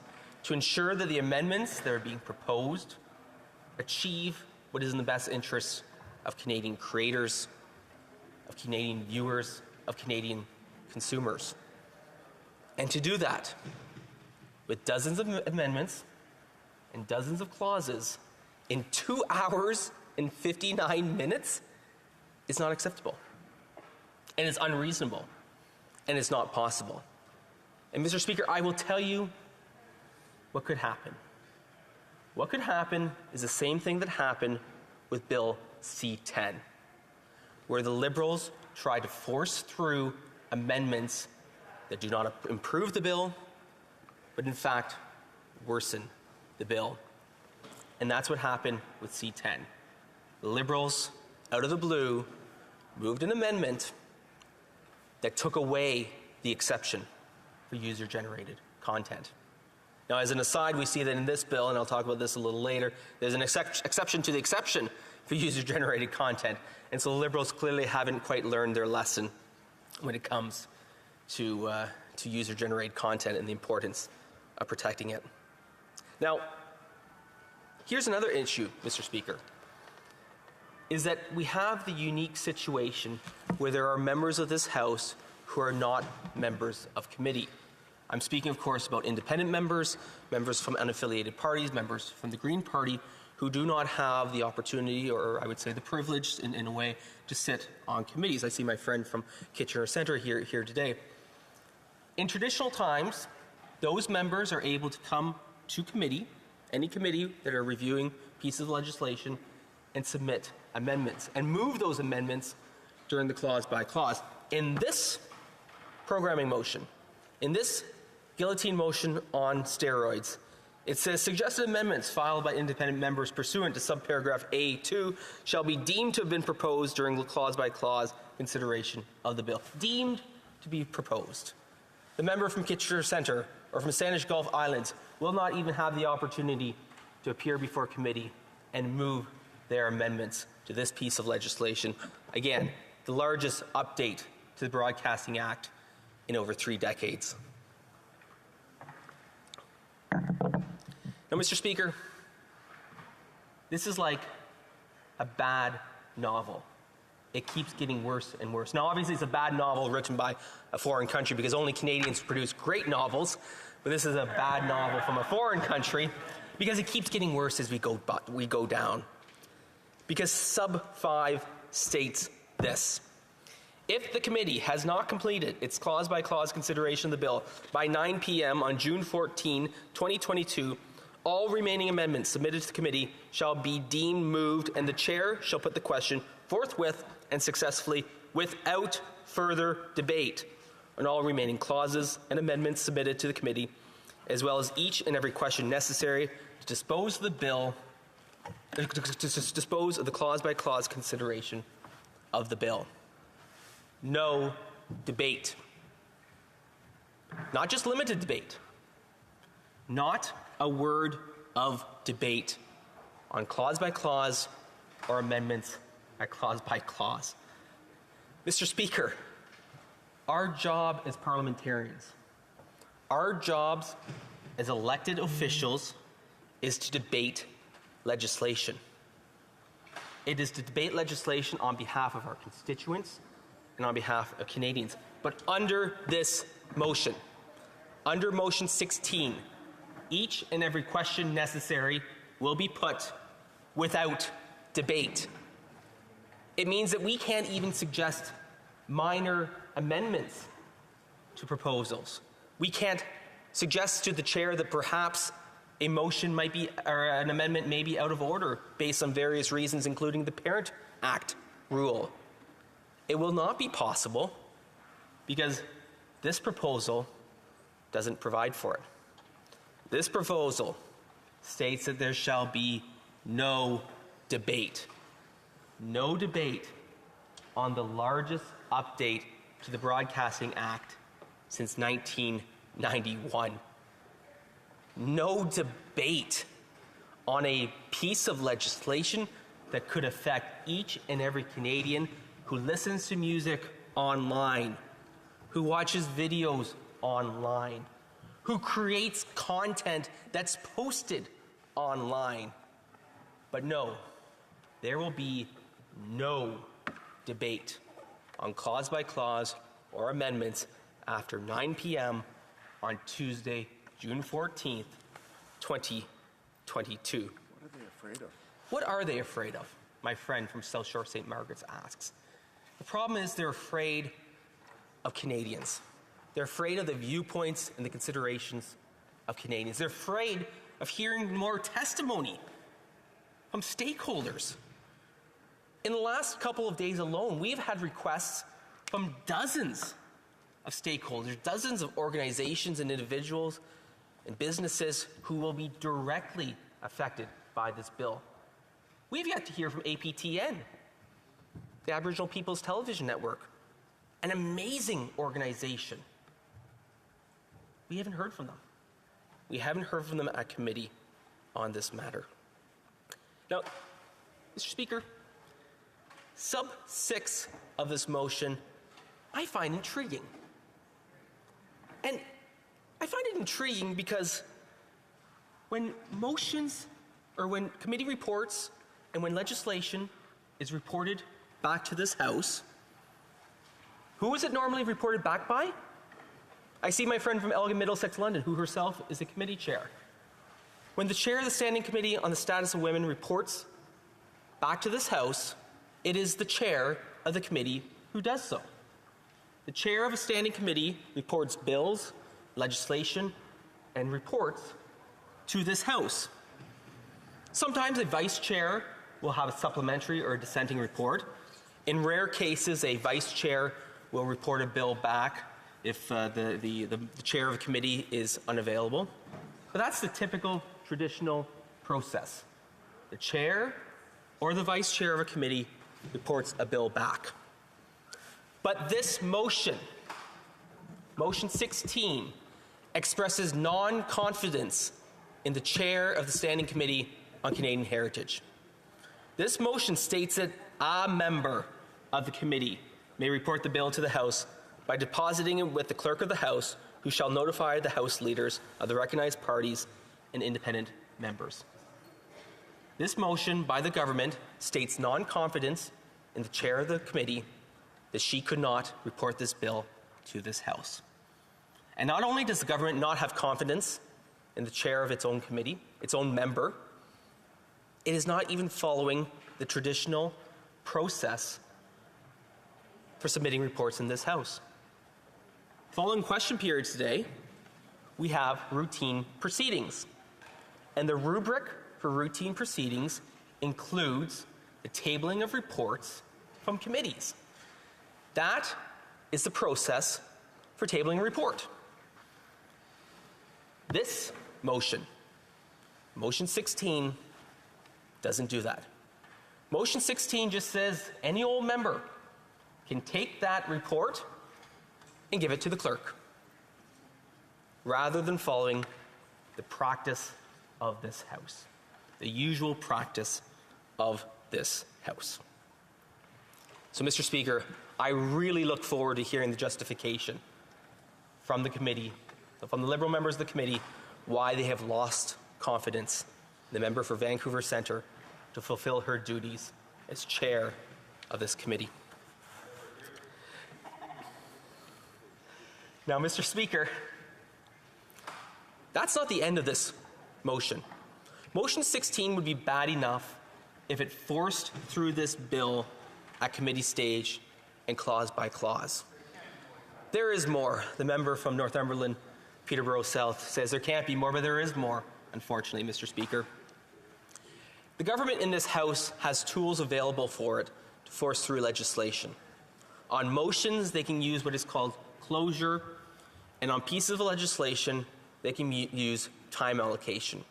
to ensure that the amendments that are being proposed achieve what is in the best interests of Canadian creators, of Canadian viewers, of Canadian consumers. And to do that with dozens of amendments and dozens of clauses in 2 hours and 59 minutes is not acceptable. And it's unreasonable. And it's not possible. And Mr. Speaker, I will tell you what could happen. What could happen is the same thing that happened with Bill C-10, where the Liberals tried to force through amendments that do not improve the bill, but in fact worsen the bill. And that's what happened with C-10. The Liberals, out of the blue, moved an amendment that took away the exception for user-generated content. Now, as an aside, we see that in this bill, and I'll talk about this a little later, there's an exception to the exception for user-generated content. And so the Liberals clearly haven't quite learned their lesson when it comes to to user-generated content and the importance of protecting it. Now, here's another issue, Mr. Speaker, is that we have the unique situation where there are members of this House who are not members of committee. I'm speaking, of course, about independent members, members from unaffiliated parties, members from the Green Party, who do not have the opportunity, or I would say the privilege in a way, to sit on committees. I see my friend from Kitchener Centre here today. In traditional times, those members are able to come to committee, any committee that are reviewing pieces of legislation, and submit amendments, and move those amendments during the clause by clause. In this programming motion, in this guillotine motion on steroids, it says suggested amendments filed by independent members pursuant to subparagraph A2 shall be deemed to have been proposed during the clause by clause consideration of the bill. Deemed to be proposed. The member from Kitchener Centre or from Saanich Gulf Islands will not even have the opportunity to appear before committee and move their amendments to this piece of legislation. Again, the largest update to the Broadcasting Act in over 3 decades. Now, Mr. Speaker, this is like a bad novel. It keeps getting worse and worse. Now, obviously, it's a bad novel written by a foreign country because only Canadians produce great novels, but this is a bad novel from a foreign country because it keeps getting worse as we go down. Because sub 5 states this: if the committee has not completed its clause-by-clause consideration of the bill by 9 p.m. on June 14, 2022, all remaining amendments submitted to the committee shall be deemed moved, and the chair shall put the question forthwith and successfully without further debate on all remaining clauses and amendments submitted to the committee, as well as each and every question necessary to dispose of the bill, to dispose of the clause-by-clause consideration of the bill. No debate. Not just limited debate. Not a word of debate on clause by clause or amendments at clause by clause. Mr. Speaker, our job as parliamentarians, our jobs as elected officials is to debate legislation. It is to debate legislation on behalf of our constituents and on behalf of Canadians. But under this motion, under motion 16, each and every question necessary will be put without debate. It means that we can't even suggest minor amendments to proposals. We can't suggest to the chair that perhaps a motion might be, or an amendment may be out of order based on various reasons, including the Parent Act rule. It will not be possible because this proposal doesn't provide for it. This proposal states that there shall be no debate. No debate on the largest update to the Broadcasting Act since 1991. No debate on a piece of legislation that could affect each and every Canadian who listens to music online, who watches videos online, who creates content that's posted online. But no, there will be no debate on clause by clause or amendments after 9 p.m. on Tuesday, June 14th, 2022. What are they afraid of? What are they afraid of? My friend from South Shore St. Margaret's asks. The problem is they're afraid of Canadians. They're afraid of the viewpoints and the considerations of Canadians. They're afraid of hearing more testimony from stakeholders. In the last couple of days alone, we've had requests from dozens of stakeholders, dozens of organizations and individuals and businesses who will be directly affected by this bill. We've yet to hear from APTN, the Aboriginal People's Television Network, an amazing organization. We haven't heard from them. We haven't heard from them at committee on this matter. Now, Mr. Speaker, sub 6 of this motion I find intriguing. And I find it intriguing because when motions or when committee reports and when legislation is reported back to this House, who is it normally reported back by? I see my friend from Elgin Middlesex London, who herself is a committee chair. When the chair of the Standing Committee on the Status of Women reports back to this House, it is the chair of the committee who does so. The chair of a standing committee reports bills, legislation, and reports to this House. Sometimes a vice chair will have a supplementary or a dissenting report. In rare cases, a vice chair will report a bill back if the chair of a committee is unavailable. But that's the typical traditional process. The chair or the vice chair of a committee reports a bill back. But this motion, motion 16, expresses non-confidence in the chair of the Standing Committee on Canadian Heritage. This motion states that a member of the committee may report the bill to the House by depositing it with the clerk of the House, who shall notify the House leaders of the recognized parties and independent members. This motion by the government states non-confidence in the chair of the committee that she could not report this bill to this House. And not only does the government not have confidence in the chair of its own committee, its own member, it is not even following the traditional process for submitting reports in this House. Following question periods today, we have routine proceedings. And the rubric for routine proceedings includes the tabling of reports from committees. That is the process for tabling a report. This motion, motion 16, doesn't do that. Motion 16 just says any old member can take that report and give it to the clerk, rather than following the practice of this House, the usual practice of this House. So, Mr. Speaker, I really look forward to hearing the justification from the committee, from the Liberal members of the committee, why they have lost confidence in the member for Vancouver Centre to fulfill her duties as chair of this committee. Now, Mr. Speaker, that's not the end of this motion. Motion 16 would be bad enough if it forced through this bill at committee stage and clause by clause. There is more. The member from Northumberland, Peterborough South, says there can't be more, but there is more, unfortunately, Mr. Speaker. The government in this House has tools available for it to force through legislation. On motions, they can use what is called closure, and on pieces of legislation, they can use time allocation.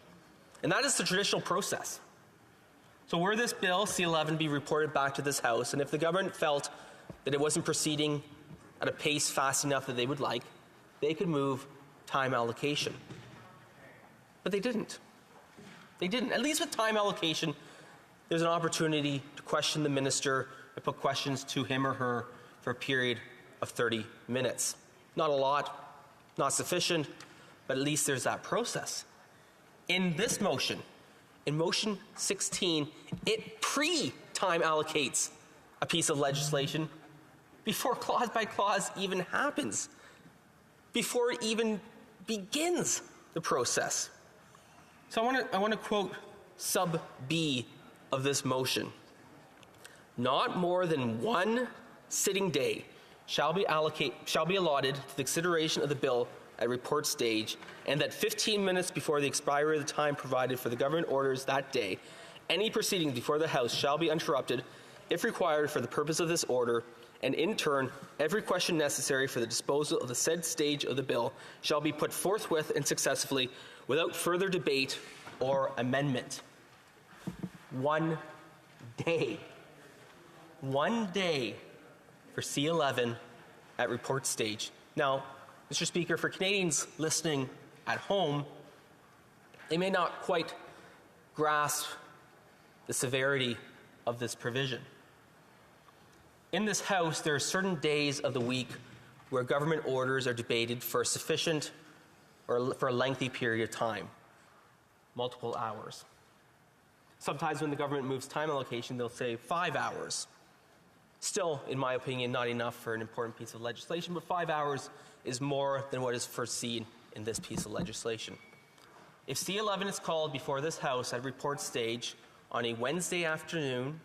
And that is the traditional process. So were this bill, C-11, be reported back to this House, and if the government felt that it wasn't proceeding at a pace fast enough that they would like, they could move time allocation. But they didn't. They didn't. At least with time allocation, there's an opportunity to question the minister and put questions to him or her for a period of 30 minutes. Not a lot, not sufficient, but at least there's that process. In this motion, in motion 16, it pre-time allocates a piece of legislation before clause by clause even happens, before it even begins the process. So I want to quote sub B of this motion. Not more than one sitting day shall be allotted to the consideration of the bill at report stage, and that 15 minutes before the expiry of the time provided for the government orders that day, any proceedings before the House shall be interrupted if required for the purpose of this order, and in turn, every question necessary for the disposal of the said stage of the bill shall be put forthwith and successively without further debate or amendment. 1 day. 1 day for C-11 at report stage. Now, Mr. Speaker, for Canadians listening at home, they may not quite grasp the severity of this provision. In this House, there are certain days of the week where government orders are debated for a sufficient or for a lengthy period of time, multiple hours. Sometimes when the government moves time allocation, they'll say 5 hours. Still, in my opinion, not enough for an important piece of legislation, but 5 hours is more than what is foreseen in this piece of legislation. If C11 is called before this House at report stage on a Wednesday afternoon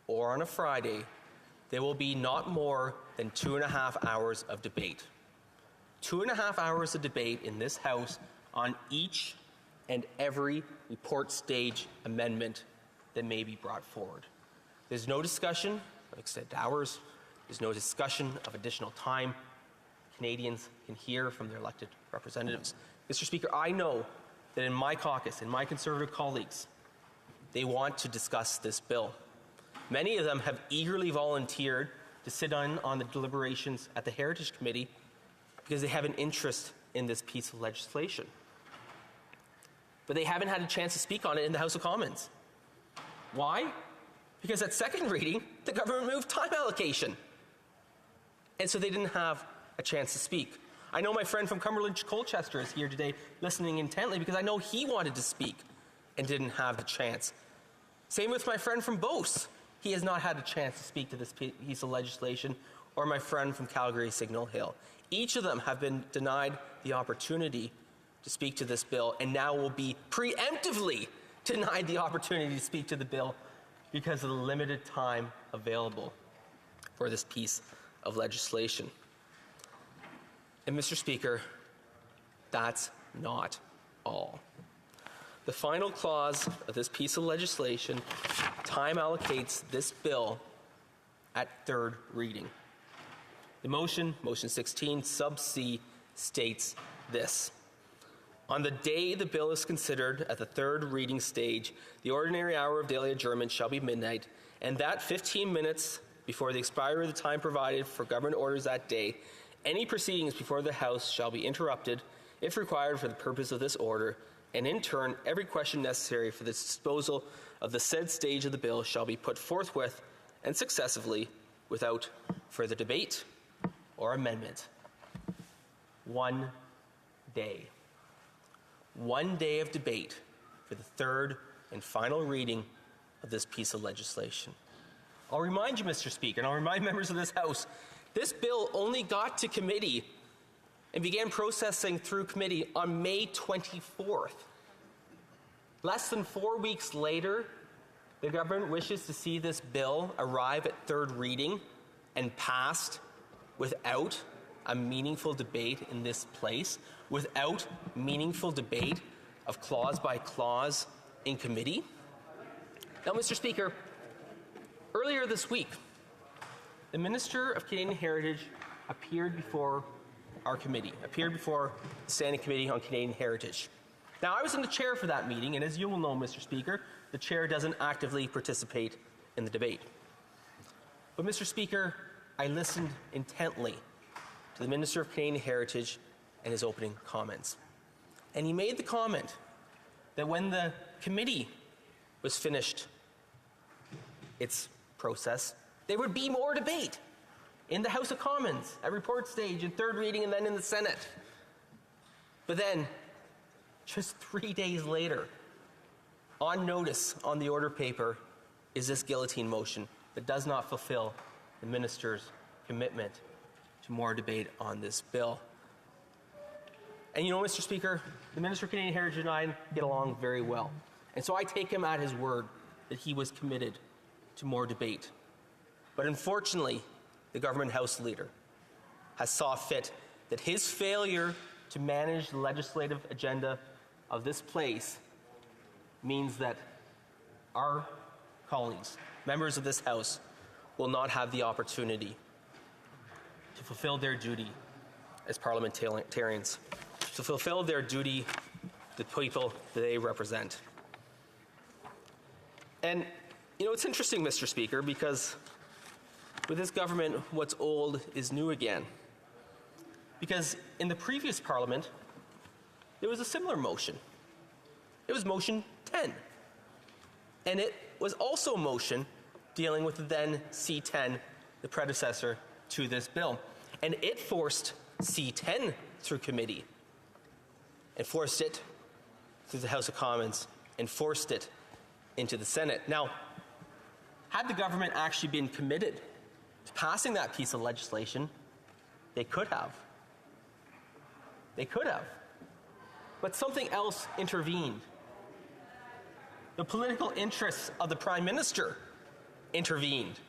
or on a Friday, there will be not more than 2.5 hours of debate. 2.5 hours of debate in this House on each and every report stage amendment that may be brought forward. There's no discussion of extended hours. There's no discussion of additional time Canadians can hear from their elected representatives. Mr. Speaker, I know that in my caucus, in my Conservative colleagues, they want to discuss this bill. Many of them have eagerly volunteered to sit on the deliberations at the Heritage Committee because they have an interest in this piece of legislation. But they haven't had a chance to speak on it in the House of Commons. Why? Because at second reading, the government moved time allocation. And so they didn't have a chance to speak. I know my friend from Cumberland Colchester is here today listening intently because I know he wanted to speak and didn't have the chance. Same with my friend from Beauce. He has not had a chance to speak to this piece of legislation, or my friend from Calgary Signal Hill. Each of them have been denied the opportunity to speak to this bill and now will be preemptively denied the opportunity to speak to the bill because of the limited time available for this piece of legislation. And Mr. Speaker, that's not all. The final clause of this piece of legislation time allocates this bill at third reading. The motion 16, sub C, states this. On the day the bill is considered at the third reading stage, the ordinary hour of daily adjournment shall be midnight, and that 15 minutes before the expiry of the time provided for government orders that day, any proceedings before the House shall be interrupted, if required for the purpose of this order, and in turn, every question necessary for the disposal of the said stage of the bill shall be put forthwith and successively without further debate or amendment. 1 day. 1 day of debate for the third and final reading of this piece of legislation. I'll remind you, Mr. Speaker, and I'll remind members of this House, this bill only got to committee and began processing through committee on May 24th. Less than 4 weeks later, the government wishes to see this bill arrive at third reading and passed without a meaningful debate in this place, without meaningful debate of clause by clause in committee. Now, Mr. Speaker, earlier this week, the Minister of Canadian Heritage appeared before our committee, appeared before the Standing Committee on Canadian Heritage. Now, I was in the chair for that meeting, and as you will know, Mr. Speaker, the chair doesn't actively participate in the debate. But, Mr. Speaker, I listened intently to the Minister of Canadian Heritage and his opening comments. And he made the comment that when the committee was finished its process, there would be more debate in the House of Commons at report stage, in third reading, and then in the Senate. But then, just 3 days later, on notice on the order paper is this guillotine motion that does not fulfill the minister's commitment to more debate on this bill. And you know, Mr. Speaker, the Minister of Canadian Heritage and I get along very well. And so I take him at his word that he was committed to more debate. But unfortunately, the government House leader has saw fit that his failure to manage the legislative agenda of this place means that our colleagues, members of this House, will not have the opportunity to fulfill their duty as parliamentarians, to fulfill their duty to the people that they represent. And, you know, it's interesting, Mr. Speaker, because with this government, what's old is new again. Because in the previous Parliament, there was a similar motion. It was motion 10. And it was also a motion dealing with the then C10, the predecessor to this bill. and it forced C10 through committee, and forced it through the House of Commons, and forced it into the Senate. Now, had the government actually been committed to passing that piece of legislation, they could have. They could have. But something else intervened. The political interests of the Prime Minister intervened.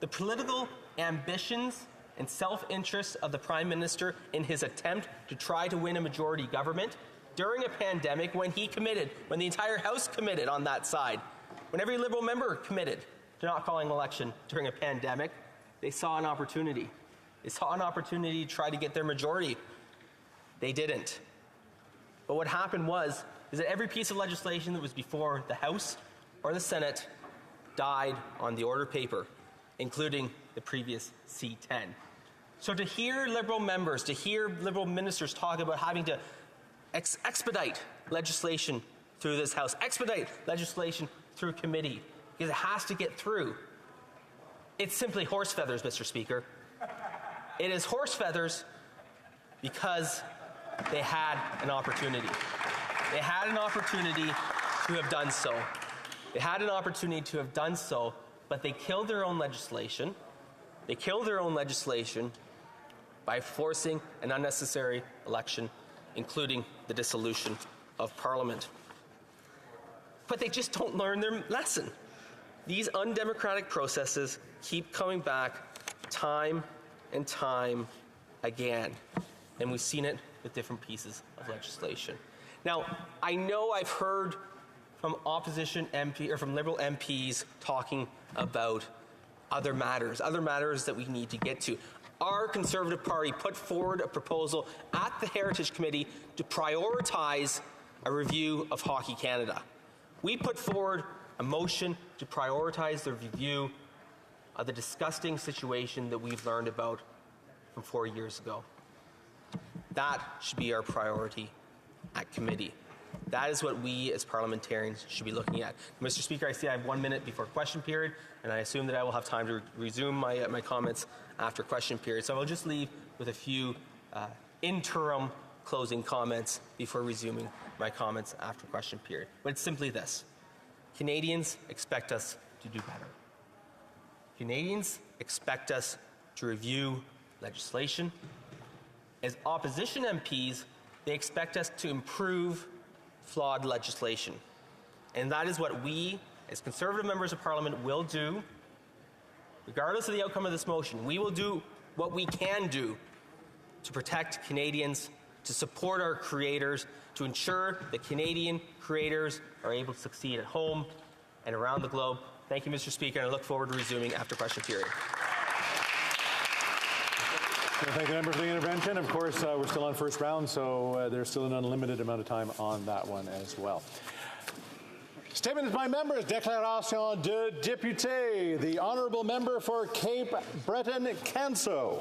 The political ambitions and self-interest of the Prime Minister in his attempt to try to win a majority government during a pandemic, when he committed, when the entire House committed on that side, when every Liberal member committed to not calling an election during a pandemic, they saw an opportunity. They saw an opportunity to try to get their majority. They didn't. But what happened is that every piece of legislation that was before the House or the Senate died on the order paper, including the previous C10. So to hear Liberal members, to hear Liberal ministers talk about having to expedite legislation through this House, expedite legislation through committee, because it has to get through, it's simply horse feathers, Mr. Speaker. It is horse feathers because they had an opportunity. They had an opportunity to have done so. They had an opportunity to have done so, but they killed their own legislation. They killed their own legislation by forcing an unnecessary election, including the dissolution of Parliament. But they just don't learn their lesson. These undemocratic processes keep coming back time and time again. And we've seen it with different pieces of legislation. Now, I know I've heard from opposition MP or from Liberal MPs talking about other matters that we need to get to. Our Conservative Party put forward a proposal at the Heritage Committee to prioritize a review of Hockey Canada. We put forward a motion to prioritize the review of the disgusting situation that we've learned about from 4 years ago. That should be our priority at committee. That is what we as parliamentarians should be looking at. Mr. Speaker, I see I have 1 minute before question period, and I assume that I will have time to resume my comments after question period. So I will just leave with a few interim closing comments before resuming my comments after question period. But it's simply this. Canadians expect us to do better. Canadians expect us to review legislation. As opposition MPs, they expect us to improve flawed legislation. And that is what we, as Conservative members of Parliament, will do. Regardless of the outcome of this motion, we will do what we can do to protect Canadians, to support our creators, to ensure that Canadian creators are able to succeed at home and around the globe. Thank you, Mr. Speaker, and I look forward to resuming after question period. Thank the member for the intervention. Of course, we're still on first round, so there's still an unlimited amount of time on that one as well. Statement by members. Déclaration de député. The honourable member for Cape Breton-Canso.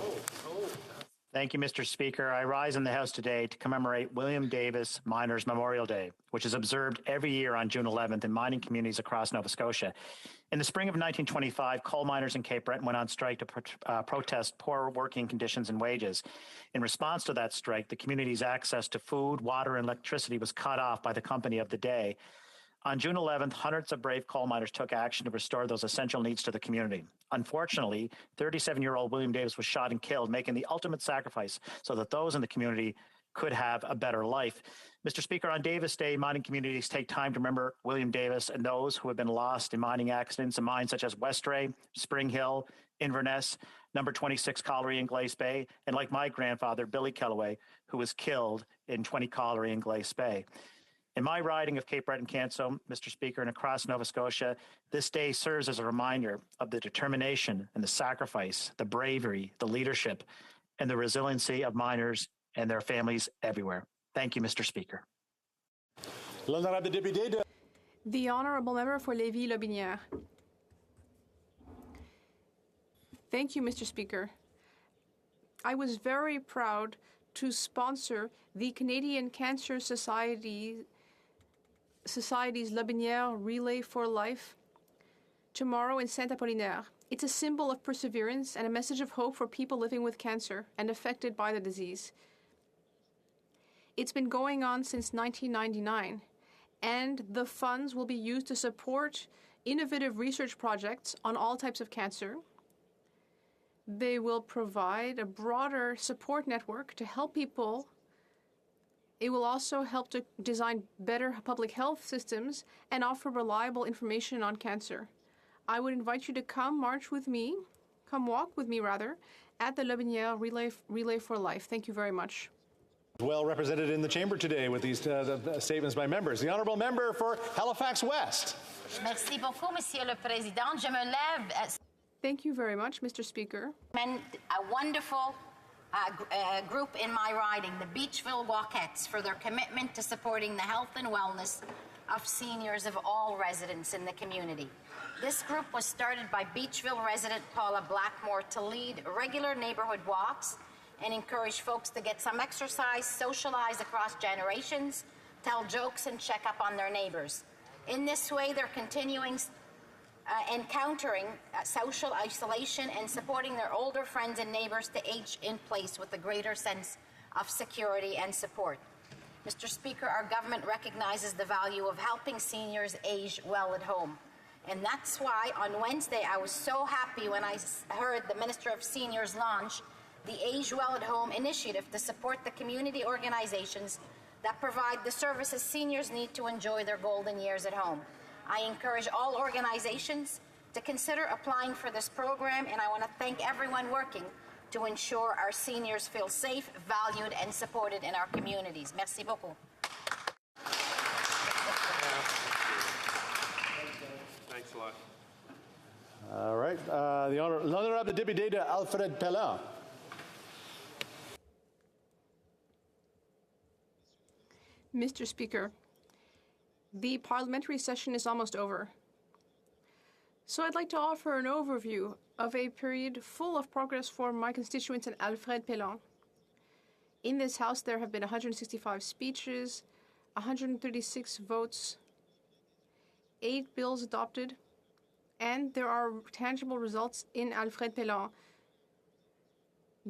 Thank you, Mr. Speaker. I rise in the House today to commemorate William Davis Miners Memorial Day, which is observed every year on June 11th in mining communities across Nova Scotia. In the spring of 1925, coal miners in Cape Breton went on strike to protest poor working conditions and wages. In response to that strike, the community's access to food, water, and electricity was cut off by the company of the day. On June 11th, hundreds of brave coal miners took action to restore those essential needs to the community. Unfortunately, 37-year-old William Davis was shot and killed, making the ultimate sacrifice so that those in the community could have a better life. Mr. Speaker, on Davis Day, mining communities take time to remember William Davis and those who have been lost in mining accidents in mines such as Westray, Spring Hill, Inverness, number 26 Colliery in Glace Bay, and like my grandfather, Billy Kellaway, who was killed in 20 Colliery in Glace Bay. In my riding of Cape Breton-Canso, Mr. Speaker, and across Nova Scotia, this day serves as a reminder of the determination and the sacrifice, the bravery, the leadership, and the resiliency of miners and their families everywhere. Thank you, Mr. Speaker. The honourable member for Lévis-Lotbinière. Thank you, Mr. Speaker. I was very proud to sponsor the Canadian Cancer Society's Lotbinière Relay for Life tomorrow in Saint-Apollinaire. It's a symbol of perseverance and a message of hope for people living with cancer and affected by the disease. It's been going on since 1999, and the funds will be used to support innovative research projects on all types of cancer. They will provide a broader support network to help people. It will also help to design better public health systems and offer reliable information on cancer. I would invite you to come walk with me, at the Lobinière Relay for Life. Thank you very much. Well represented in the chamber today with these statements by members. The honourable member for Halifax West. Merci beaucoup, Monsieur le Président. Je me lève. Thank you very much, Mr. Speaker. A wonderful group in my riding, the Beachville Walkettes, for their commitment to supporting the health and wellness of seniors of all residents in the community. This group was started by Beachville resident Paula Blackmore to lead regular neighborhood walks and encourage folks to get some exercise, socialize across generations, tell jokes, and check up on their neighbors. In this way, they're continuing encountering social isolation and supporting their older friends and neighbors to age in place with a greater sense of security and support. Mr. Speaker, our government recognizes the value of helping seniors age well at home. And that's why on Wednesday I was so happy when I heard the Minister of Seniors launch the Age Well at Home initiative to support the community organizations that provide the services seniors need to enjoy their golden years at home. I encourage all organizations to consider applying for this program, and I want to thank everyone working to ensure our seniors feel safe, valued, and supported in our communities. Merci beaucoup. Thanks a lot. All right. The Honourable Député Alfred Pellan. Mr. Speaker, the parliamentary session is almost over. So I'd like to offer an overview of a period full of progress for my constituents in Alfred Pellan. In this House, there have been 165 speeches, 136 votes, 8 bills adopted, and there are tangible results in Alfred Pellan.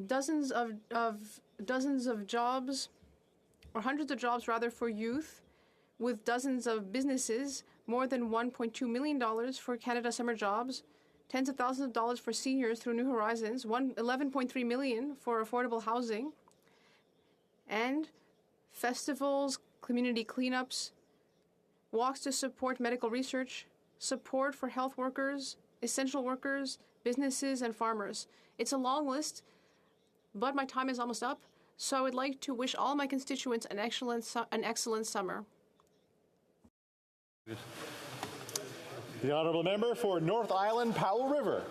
Dozens of jobs, or hundreds of jobs rather, for youth, with dozens of businesses, more than $1.2 million for Canada Summer Jobs, tens of thousands of dollars for seniors through New Horizons, $11.3 million for affordable housing, and festivals, community cleanups, walks to support medical research, support for health workers, essential workers, businesses, and farmers. It's a long list, but my time is almost up, so I would like to wish all my constituents an excellent summer. The honourable member for North Island, Powell River.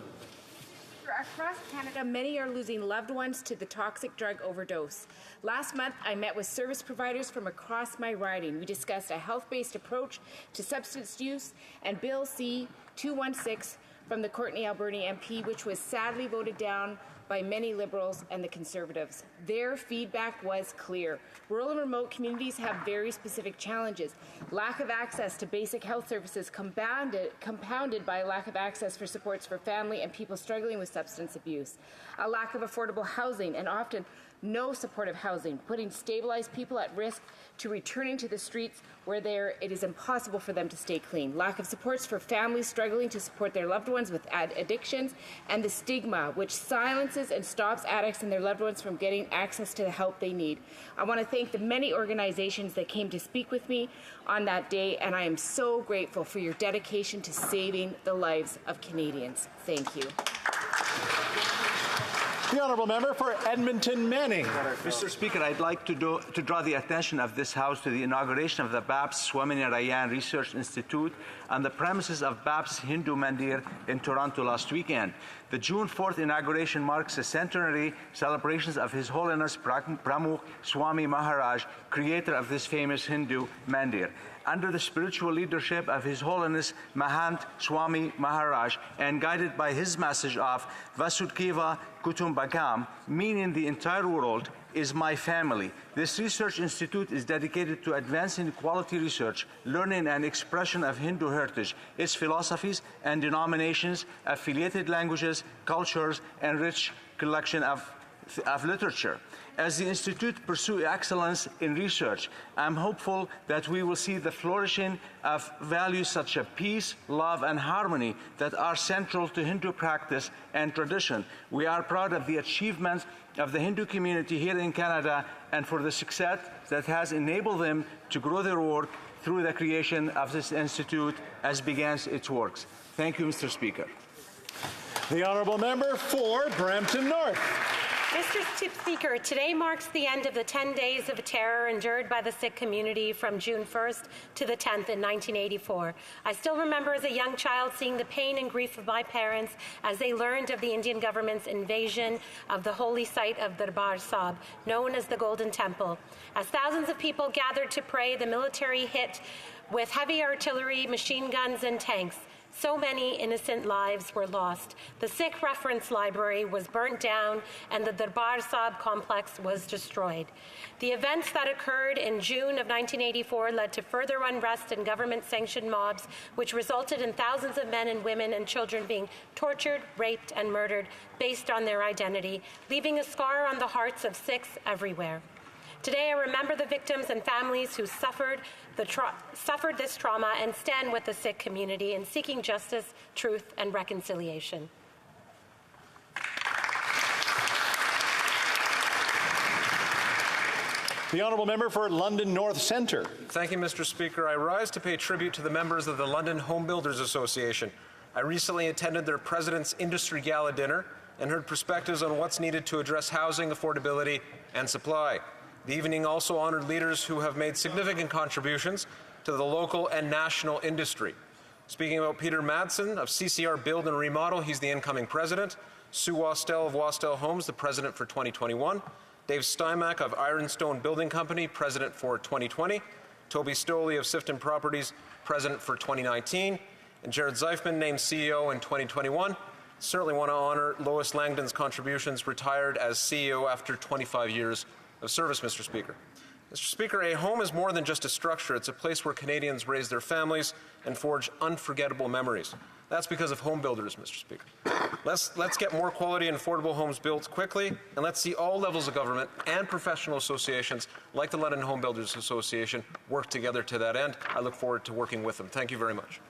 Across Canada, many are losing loved ones to the toxic drug overdose. Last month, I met with service providers from across my riding. We discussed a health-based approach to substance use and Bill C-216 from the Courtney Alberni MP, which was sadly voted down by many Liberals and the Conservatives. Their feedback was clear. Rural and remote communities have very specific challenges. Lack of access to basic health services compounded by a lack of access for supports for family and people struggling with substance abuse. A lack of affordable housing and often no supportive housing, putting stabilized people at risk to returning to the streets where it is impossible for them to stay clean. Lack of supports for families struggling to support their loved ones with addictions, and the stigma which silences and stops addicts and their loved ones from getting access to the help they need. I want to thank the many organizations that came to speak with me on that day, and I am so grateful for your dedication to saving the lives of Canadians. Thank you. The honourable member for Edmonton Manning. Mr. Speaker, I'd like to draw the attention of this House to the inauguration of the BAPS Swaminarayan Research Institute on the premises of BAPS Hindu Mandir in Toronto last weekend. The June 4th inauguration marks the centenary celebrations of His Holiness Pramukh Swami Maharaj, creator of this famous Hindu Mandir. Under the spiritual leadership of His Holiness Mahant Swami Maharaj and guided by his message of Vasudhaiva Kutumbakam, meaning the entire world, is my family. This research institute is dedicated to advancing quality research, learning, and expression of Hindu heritage, its philosophies and denominations, affiliated languages, cultures, and rich collection of literature. As the Institute pursues excellence in research, I'm hopeful that we will see the flourishing of values such as peace, love, and harmony that are central to Hindu practice and tradition. We are proud of the achievements of the Hindu community here in Canada and for the success that has enabled them to grow their work through the creation of this institute as begins its works. Thank you, Mr. Speaker. The honourable member for Brampton North. Mr. Speaker, today marks the end of the 10 days of terror endured by the Sikh community from June 1st to the 10th in 1984. I still remember as a young child seeing the pain and grief of my parents as they learned of the Indian government's invasion of the holy site of Darbar Sahib, known as the Golden Temple. As thousands of people gathered to pray, the military hit with heavy artillery, machine guns, and tanks. So many innocent lives were lost. The Sikh reference library was burnt down and the Darbar Sahib complex was destroyed. The events that occurred in June of 1984 led to further unrest and government-sanctioned mobs, which resulted in thousands of men and women and children being tortured, raped, and murdered based on their identity, leaving a scar on the hearts of Sikhs everywhere. Today, I remember the victims and families who suffered this trauma and stand with the Sikh community in seeking justice, truth, and reconciliation. The honourable member for London North Centre. Thank you, Mr. Speaker. I rise to pay tribute to the members of the London Home Builders Association. I recently attended their President's Industry Gala dinner and heard perspectives on what's needed to address housing affordability and supply. The evening also honored leaders who have made significant contributions to the local and national industry. Speaking about Peter Madsen of CCR Build and Remodel, he's the incoming president. Sue Wastel of Wastel Homes, the president for 2021. Dave Steinmack of Ironstone Building Company, president for 2020. Toby Stoley of Sifton Properties, president for 2019. And Jared Zeifman named CEO in 2021. Certainly want to honor Lois Langdon's contributions, retired as CEO after 25 years of service, Mr. Speaker. Mr. Speaker, a home is more than just a structure. It's a place where Canadians raise their families and forge unforgettable memories. That's because of home builders, Mr. Speaker. Let's get more quality and affordable homes built quickly, and let's see all levels of government and professional associations like the London Home Builders Association work together to that end. I look forward to working with them. Thank you very much.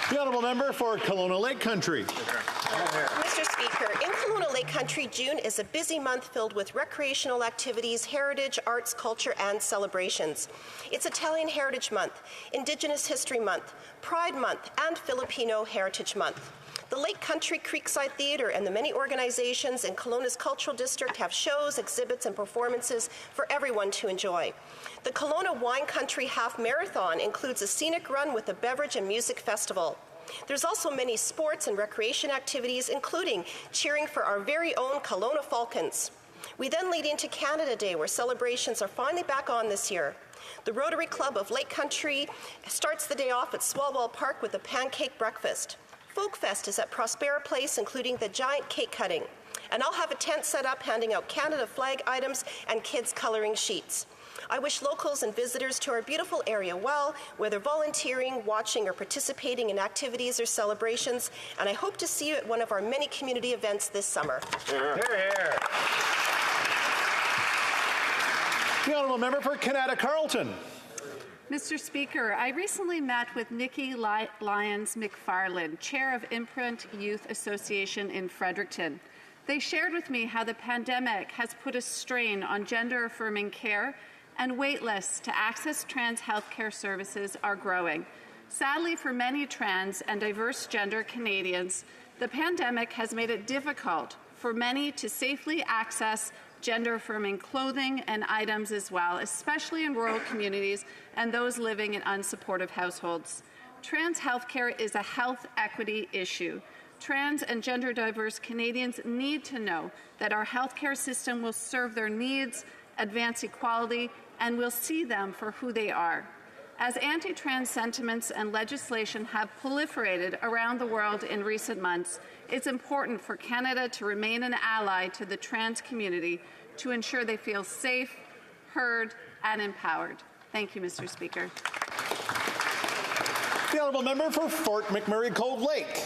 The honourable member for Kelowna Lake Country. Mr. Speaker, in Kelowna Lake Country, June is a busy month filled with recreational activities, heritage, arts, culture, and celebrations. It's Italian Heritage Month, Indigenous History Month, Pride Month, and Filipino Heritage Month. The Lake Country Creekside Theatre and the many organizations in Kelowna's Cultural District have shows, exhibits, and performances for everyone to enjoy. The Kelowna Wine Country Half Marathon includes a scenic run with a beverage and music festival. There's also many sports and recreation activities, including cheering for our very own Kelowna Falcons. We then lead into Canada Day, where celebrations are finally back on this year. The Rotary Club of Lake Country starts the day off at Swalwell Park with a pancake breakfast. Folkfest is at Prospera Place, including the giant cake cutting. And I'll have a tent set up handing out Canada flag items and kids' coloring sheets. I wish locals and visitors to our beautiful area well, whether volunteering, watching, or participating in activities or celebrations, and I hope to see you at one of our many community events this summer. Hear, hear. The honourable member for Canada Carleton. Mr. Speaker, I recently met with Nikki Lyons McFarland, Chair of Imprint Youth Association in Fredericton. They shared with me how the pandemic has put a strain on gender-affirming care, and wait lists to access trans healthcare services are growing. Sadly, for many trans and diverse gender Canadians, the pandemic has made it difficult for many to safely access gender-affirming clothing and items as well, especially in rural communities and those living in unsupportive households. Trans healthcare is a health equity issue. Trans and gender diverse Canadians need to know that our healthcare system will serve their needs, advance equality, and will see them for who they are. As anti-trans sentiments and legislation have proliferated around the world in recent months, it's important for Canada to remain an ally to the trans community to ensure they feel safe, heard, and empowered. Thank you, Mr. Speaker. The honourable member for Fort McMurray Cold Lake.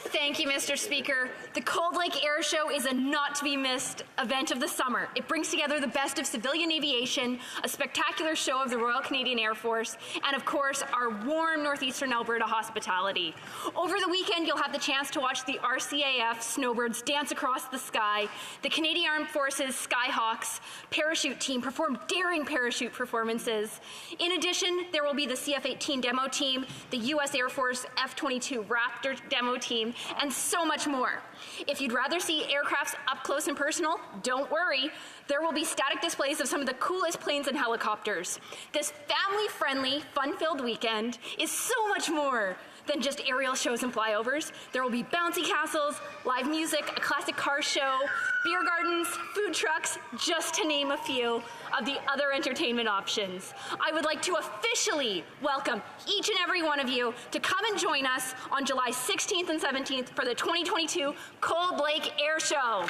Thank you, Mr. Speaker. The Cold Lake Air Show is a not-to-be-missed event of the summer. It brings together the best of civilian aviation, a spectacular show of the Royal Canadian Air Force, and of course, our warm northeastern Alberta hospitality. Over the weekend, you'll have the chance to watch the RCAF snowbirds dance across the sky, the Canadian Armed Forces Skyhawks parachute team perform daring parachute performances. In addition, there will be the CF-18 demo team, the U.S. Air Force F-22 Raptor demo team, and so much more. If you'd rather see aircrafts up close and personal, don't worry. There will be static displays of some of the coolest planes and helicopters. This family-friendly, fun-filled weekend is so much more than just aerial shows and flyovers. There will be bouncy castles, live music, a classic car show, beer gardens, food trucks, just to name a few of the other entertainment options. I would like to officially welcome each and every one of you to come and join us on July 16th and 17th for the 2022 Cold Lake Air Show.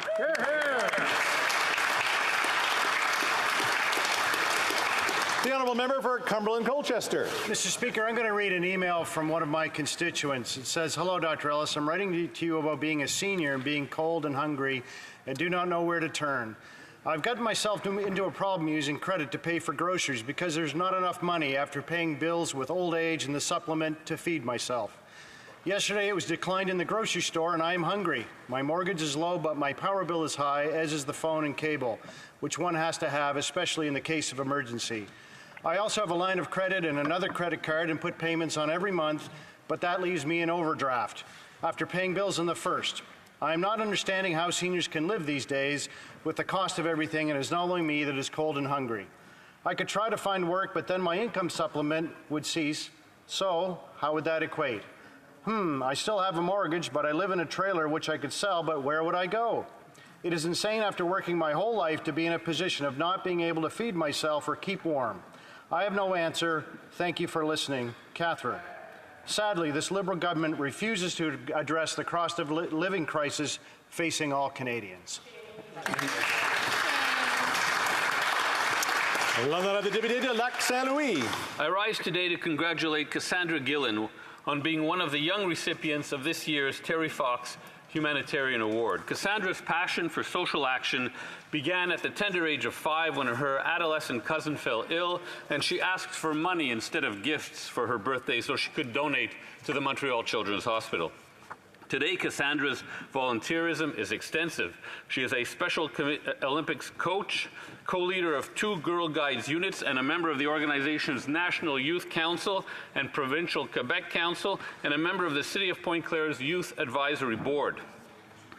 The honourable member for Cumberland Colchester. Mr. Speaker, I'm going to read an email from one of my constituents. It says, "Hello, Dr. Ellis. I'm writing to you about being a senior and being cold and hungry and do not know where to turn. I've gotten myself into a problem using credit to pay for groceries because there's not enough money after paying bills with old age and the supplement to feed myself. Yesterday it was declined in the grocery store and I am hungry. My mortgage is low, but my power bill is high, as is the phone and cable, which one has to have, especially in the case of emergency. I also have a line of credit and another credit card and put payments on every month, but that leaves me in overdraft after paying bills on the first. I am not understanding how seniors can live these days with the cost of everything, and it's not only me that is cold and hungry. I could try to find work, but then my income supplement would cease. So, how would that equate? I still have a mortgage, but I live in a trailer which I could sell, but where would I go? It is insane after working my whole life to be in a position of not being able to feed myself or keep warm. I have no answer. Thank you for listening. Catherine." Sadly, this Liberal government refuses to address the cost of living crisis facing all Canadians. L'honorable député de Lac Saint-Louis. I rise today to congratulate Cassandra Gillen on being one of the young recipients of this year's Terry Fox Humanitarian Award. Cassandra's passion for social action began at the tender age of 5 when her adolescent cousin fell ill, and she asked for money instead of gifts for her birthday so she could donate to the Montreal Children's Hospital. Today, Cassandra's volunteerism is extensive. She is a Special Olympics coach, co-leader of 2 Girl Guides units, and a member of the organization's National Youth Council and Provincial Quebec Council, and a member of the City of Pointe-Claire's Youth Advisory Board.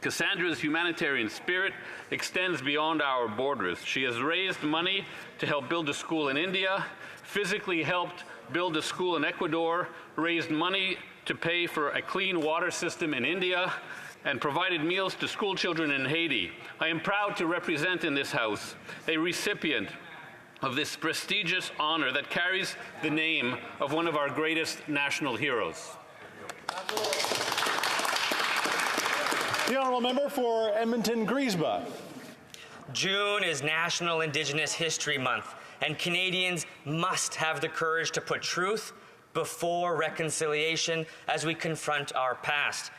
Cassandra's humanitarian spirit extends beyond our borders. She has raised money to help build a school in India, physically helped build a school in Ecuador, raised money to pay for a clean water system in India, and provided meals to school children in Haiti. I am proud to represent in this House a recipient of this prestigious honor that carries the name of one of our greatest national heroes. The honourable member for Edmonton-Griesbach. June is National Indigenous History Month, and Canadians must have the courage to put truth before reconciliation as we confront our past.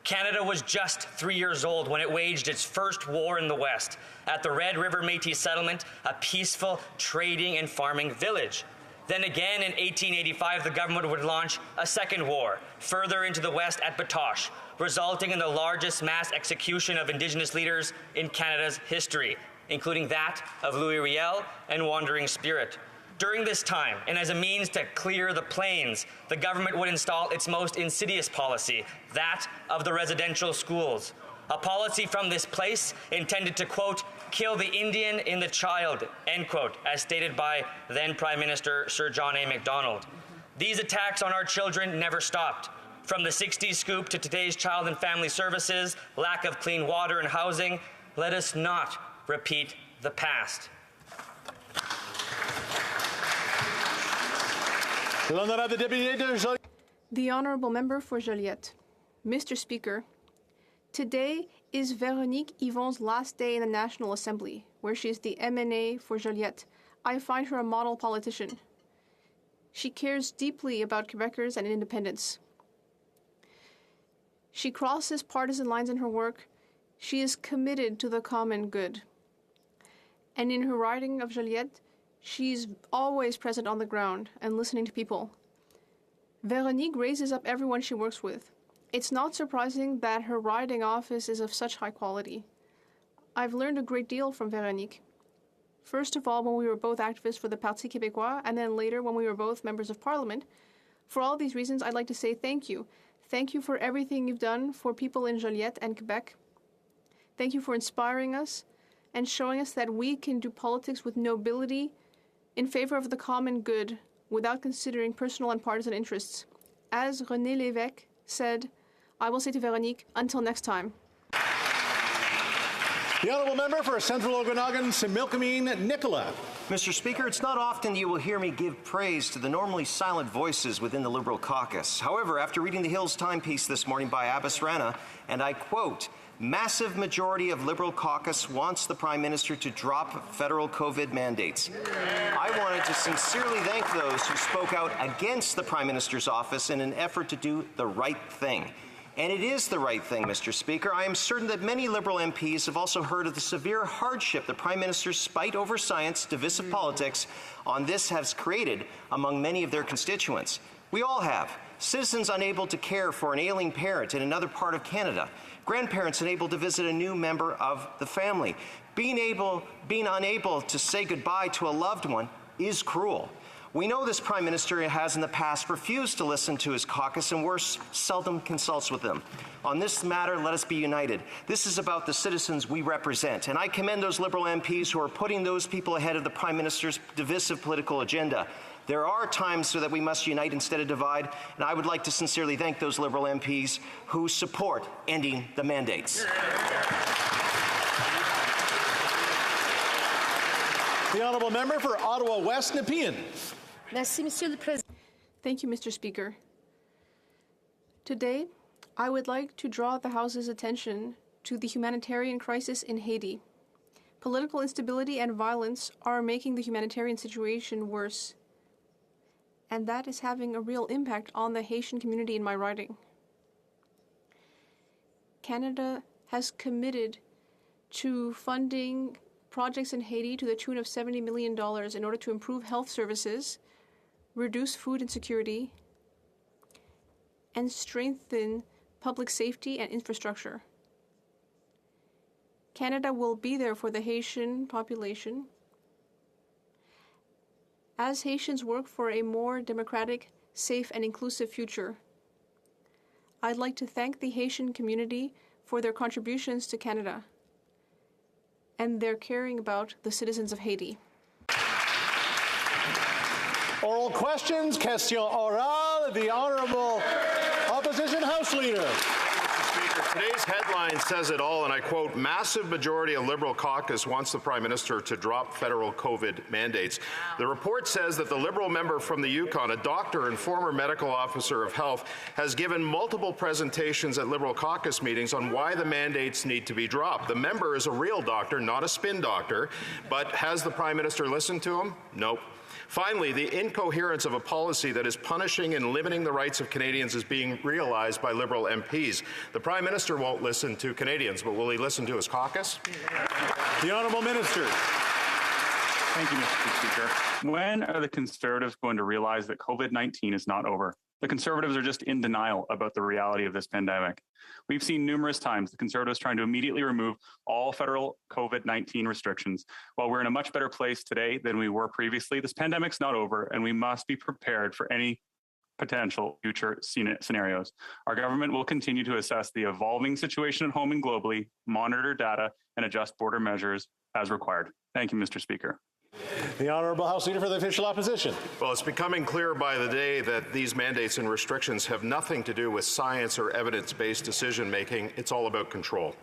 Canada was just 3 years old when it waged its first war in the West at the Red River Métis settlement, a peaceful trading and farming village. Then again in 1885, the government would launch a second war, further into the West at Batoche, resulting in the largest mass execution of Indigenous leaders in Canada's history, including that of Louis Riel and Wandering Spirit. During this time, and as a means to clear the plains, the government would install its most insidious policy, that of the residential schools. A policy from this place intended to, quote, kill the Indian in the child, end quote, as stated by then Prime Minister Sir John A. Macdonald. These attacks on our children never stopped. From the 60s scoop to today's child and family services, lack of clean water and housing, let us not repeat the past. The Honourable Member for Joliette. Mr. Speaker, today is Véronique Yvon's last day in the National Assembly, where she is the MNA for Joliette. I find her a model politician. She cares deeply about Quebecers and independence. She crosses partisan lines in her work. She is committed to the common good. And in her riding of Joliette, she's always present on the ground and listening to people. Véronique raises up everyone she works with. It's not surprising that her riding office is of such high quality. I've learned a great deal from Véronique. First of all, when we were both activists for the Parti Québécois, and then later when we were both members of Parliament. For all these reasons, I'd like to say thank you. Thank you for everything you've done for people in Joliette and Quebec. Thank you for inspiring us and showing us that we can do politics with nobility in favor of the common good without considering personal and partisan interests. As René Lévesque said, I will say to Véronique, until next time. The Honourable Member for Central Okanagan, Similkameen, Nicola. Mr. Speaker, it's not often you will hear me give praise to the normally silent voices within the Liberal caucus. However, after reading the Hills timepiece this morning by Abbas Rana, and I quote, "Massive majority of Liberal caucus wants the Prime Minister to drop federal COVID mandates." I wanted to sincerely thank those who spoke out against the Prime Minister's office in an effort to do the right thing. And it is the right thing, Mr. Speaker. I am certain that many Liberal MPs have also heard of the severe hardship the Prime Minister's spite over science, divisive politics on this has created among many of their constituents. We all have. Citizens unable to care for an ailing parent in another part of Canada. Grandparents unable to visit a new member of the family. Being unable to say goodbye to a loved one is cruel. We know this Prime Minister has in the past refused to listen to his caucus and worse, seldom consults with them. On this matter, let us be united. This is about the citizens we represent, and I commend those Liberal MPs who are putting those people ahead of the Prime Minister's divisive political agenda. There are times so that we must unite instead of divide, and I would like to sincerely thank those Liberal MPs who support ending the mandates. The Honourable Member for Ottawa West, Nepean. Thank you, Mr. Speaker. Today, I would like to draw the House's attention to the humanitarian crisis in Haiti. Political instability and violence are making the humanitarian situation worse, and that is having a real impact on the Haitian community in my riding. Canada has committed to funding projects in Haiti to the tune of $70 million in order to improve health services, reduce food insecurity, and strengthen public safety and infrastructure. Canada will be there for the Haitian population as Haitians work for a more democratic, safe, and inclusive future. I'd like to thank the Haitian community for their contributions to Canada and their caring about the citizens of Haiti. Oral questions, question orale, the Honourable Opposition House Leader. Mr. Speaker, today's headline says it all, and I quote, "Massive majority of Liberal caucus wants the Prime Minister to drop federal COVID mandates." The report says that the Liberal member from the Yukon, a doctor and former medical officer of health, has given multiple presentations at Liberal caucus meetings on why the mandates need to be dropped. The member is a real doctor, not a spin doctor, but has the Prime Minister listened to him? Nope. Finally, the incoherence of a policy that is punishing and limiting the rights of Canadians is being realized by Liberal MPs. The Prime Minister won't listen to Canadians, but will he listen to his caucus? The Honourable Minister. Thank you, Mr. Speaker. When are the Conservatives going to realize that COVID-19 is not over? The Conservatives are just in denial about the reality of this pandemic. We've seen numerous times the Conservatives trying to immediately remove all federal COVID-19 restrictions. While we're in a much better place today than we were previously, this pandemic's not over, and we must be prepared for any potential future scenarios. Our government will continue to assess the evolving situation at home and globally, monitor data, and adjust border measures as required. Thank you, Mr. Speaker. The Honourable House Leader for the Official Opposition. Well, it's becoming clear by the day that these mandates and restrictions have nothing to do with science or evidence-based decision-making. It's all about control.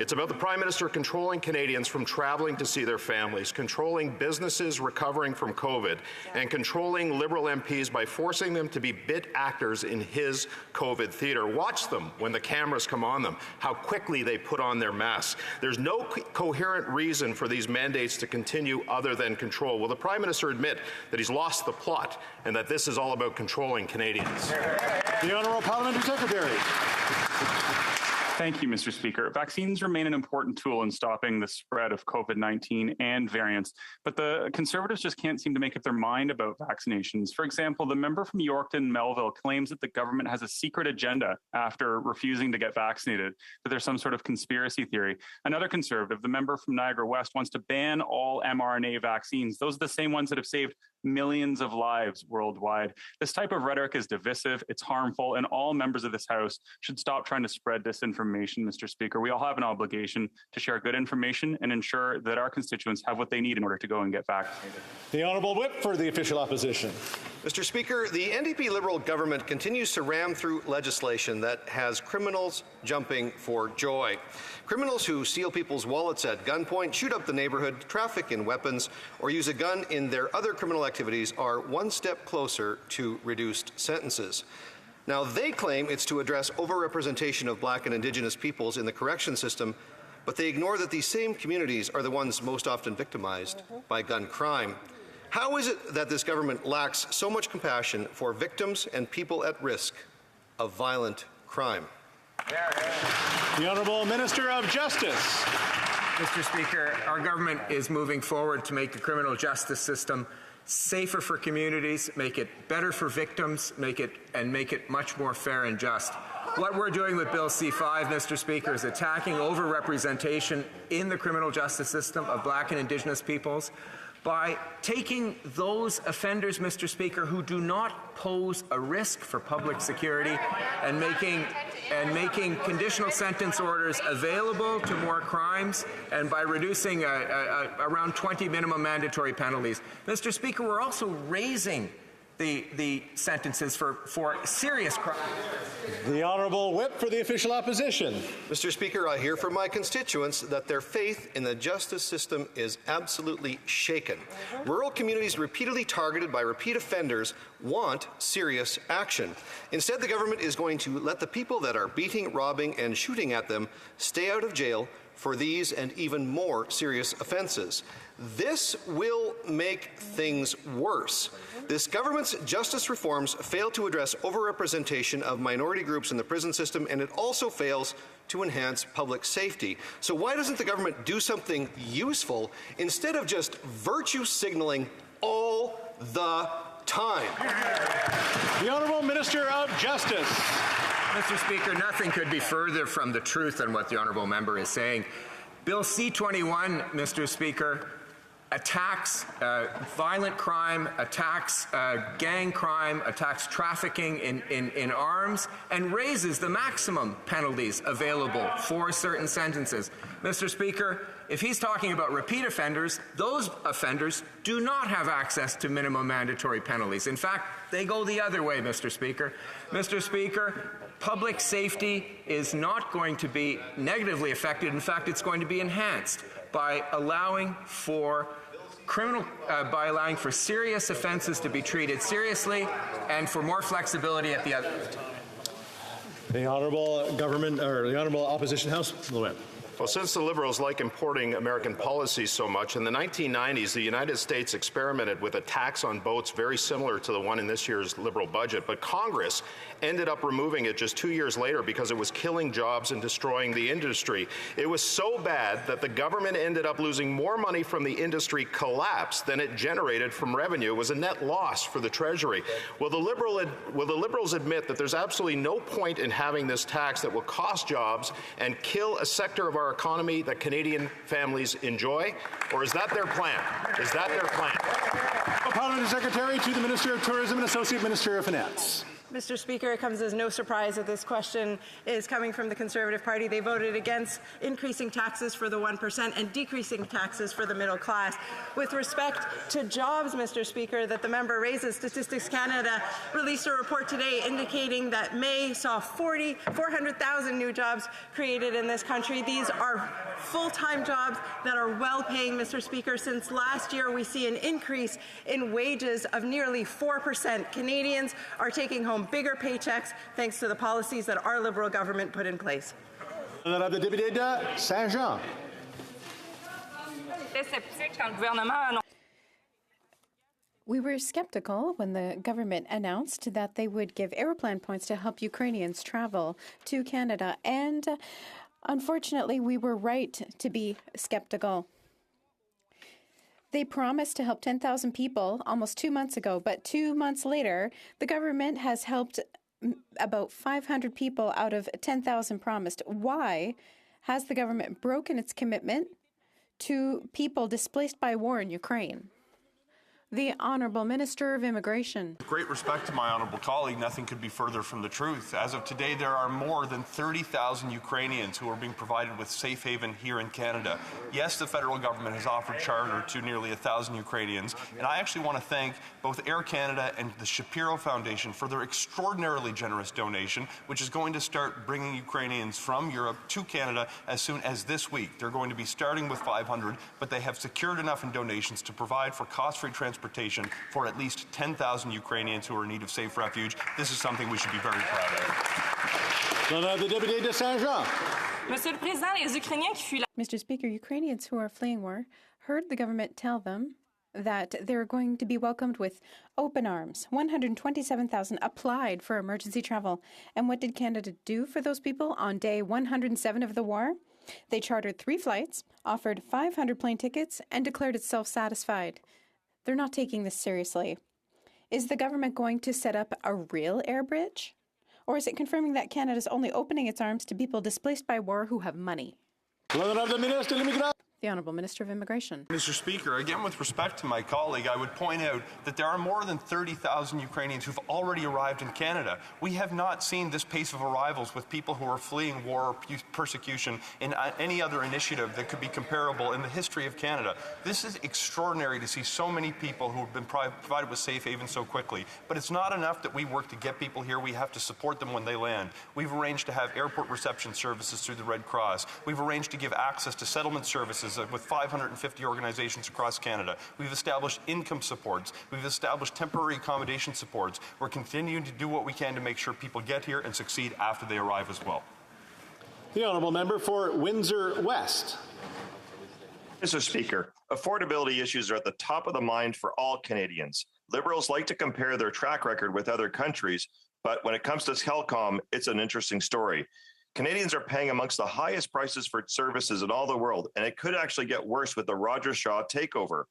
It's about the Prime Minister controlling Canadians from traveling to see their families, controlling businesses recovering from COVID, and controlling Liberal MPs by forcing them to be bit actors in his COVID theatre. Watch them when the cameras come on them, how quickly they put on their masks. There's no coherent reason for these mandates to continue other than control. Will the Prime Minister admit that he's lost the plot and that this is all about controlling Canadians? The Honourable Parliamentary Secretary. Thank you, Mr. Speaker. Vaccines remain an important tool in stopping the spread of COVID-19 and variants, but the Conservatives just can't seem to make up their mind about vaccinations. For example, the member from Yorkton Melville claims that the government has a secret agenda after refusing to get vaccinated, that there's some sort of conspiracy theory. Another Conservative, the member from Niagara West, wants to ban all mRNA vaccines. Those are the same ones that have saved millions of lives worldwide. This type of rhetoric is divisive, it's harmful, and all members of this House should stop trying to spread disinformation, Mr. Speaker. We all have an obligation to share good information and ensure that our constituents have what they need in order to go and get vaccinated. The Honourable Whip for the official opposition. Mr. Speaker, the NDP Liberal government continues to ram through legislation that has criminals jumping for joy. Criminals who steal people's wallets at gunpoint, shoot up the neighborhood, traffic in weapons, or use a gun in their other criminal activities are one step closer to reduced sentences. Now, they claim it's to address overrepresentation of Black and Indigenous peoples in the correction system, but they ignore that these same communities are the ones most often victimized by gun crime. How is it that this government lacks so much compassion for victims and people at risk of violent crime? The Honourable Minister of Justice. Mr. Speaker, our government is moving forward to make the criminal justice system safer for communities, make it better for victims, make it much more fair and just. What we're doing with Bill C-5, Mr. Speaker, is attacking overrepresentation in the criminal justice system of Black and Indigenous peoples by taking those offenders, Mr. Speaker, who do not pose a risk for public security and making conditional sentence orders available to more crimes, and by reducing around 20 minimum mandatory penalties. Mr. Speaker, we're also raising the sentences for serious crimes. The Honourable Whip for the official opposition. Mr. Speaker, I hear from my constituents that their faith in the justice system is absolutely shaken. Rural communities repeatedly targeted by repeat offenders want serious action. Instead, the government is going to let the people that are beating, robbing, and shooting at them stay out of jail for these and even more serious offenses. This will make things worse. This government's justice reforms fail to address overrepresentation of minority groups in the prison system, and it also fails to enhance public safety. So why doesn't the government do something useful instead of just virtue signaling all the time? The Honourable Minister of Justice. Mr. Speaker, nothing could be further from the truth than what the honourable member is saying. Bill C-21, Mr. Speaker, attacks violent crime, attacks gang crime, attacks trafficking in arms, and raises the maximum penalties available for certain sentences. Mr. Speaker, if he's talking about repeat offenders, those offenders do not have access to minimum mandatory penalties. In fact, they go the other way, Mr. Speaker. Mr. Speaker, public safety is not going to be negatively affected. In fact, it's going to be enhanced by allowing for serious offenses to be treated seriously and for more flexibility at the other. The Honourable Opposition House, the Whip. Well, since the Liberals like importing American policies so much, in the 1990s, the United States experimented with a tax on boats very similar to the one in this year's Liberal budget, but Congress ended up removing it just 2 years later because it was killing jobs and destroying the industry. It was so bad that the government ended up losing more money from the industry collapse than it generated from revenue. It was a net loss for the Treasury. Will the Liberals admit that there's absolutely no point in having this tax that will cost jobs and kill a sector of our economy that Canadian families enjoy? Or is that their plan? Is that their plan? Parliamentary Secretary to the Minister of Tourism and Associate Minister of Finance. Mr. Speaker, it comes as no surprise that this question is coming from the Conservative Party. They voted against increasing taxes for the 1% and decreasing taxes for the middle class. With respect to jobs, Mr. Speaker, that the member raises, Statistics Canada released a report today indicating that May saw 400,000 new jobs created in this country. These are full-time jobs that are well-paying, Mr. Speaker. Since last year, we see an increase in wages of nearly 4%. Canadians are taking home bigger paychecks thanks to the policies that our Liberal government put in place. Honorable député de Saint-Jean. We were skeptical when the government announced that they would give airplane points to help Ukrainians travel to Canada, and unfortunately, we were right to be skeptical. They promised to help 10,000 people almost 2 months ago, but 2 months later, the government has helped about 500 people out of 10,000 promised. Why has the government broken its commitment to people displaced by war in Ukraine? The Honourable Minister of Immigration. With great respect to my honourable colleague, nothing could be further from the truth. As of today, there are more than 30,000 Ukrainians who are being provided with safe haven here in Canada. Yes, the federal government has offered charter to nearly 1,000 Ukrainians, and I actually want to thank both Air Canada and the Shapiro Foundation for their extraordinarily generous donation, which is going to start bringing Ukrainians from Europe to Canada as soon as this week. They're going to be starting with 500, but they have secured enough in donations to provide for cost-free transportation for at least 10,000 Ukrainians who are in need of safe refuge. This is something we should be very proud of. Mr. Speaker, Ukrainians who are fleeing war heard the government tell them that they're going to be welcomed with open arms. 127,000 applied for emergency travel. And what did Canada do for those people on day 107 of the war? They chartered 3 flights, offered 500 plane tickets, and declared itself satisfied. They're not taking this seriously. Is the government going to set up a real air bridge? Or is it confirming that Canada is only opening its arms to people displaced by war who have money? The Honourable Minister of Immigration. Mr. Speaker, again, with respect to my colleague, I would point out that there are more than 30,000 Ukrainians who've already arrived in Canada. We have not seen this pace of arrivals with people who are fleeing war or persecution in any other initiative that could be comparable in the history of Canada. This is extraordinary to see so many people who have been provided with safe haven so quickly. But it's not enough that we work to get people here. We have to support them when they land. We've arranged to have airport reception services through the Red Cross. We've arranged to give access to settlement services with 550 organizations across Canada. We've established income supports. We've established temporary accommodation supports. We're continuing to do what we can to make sure people get here and succeed after they arrive as well. The Honourable Member for Windsor West. Mr. Speaker, affordability issues are at the top of the mind for all Canadians. Liberals like to compare their track record with other countries, but when it comes to Telcom, it's an interesting story. Canadians are paying amongst the highest prices for services in all the world, and it could actually get worse with the Rogers-Shaw takeover.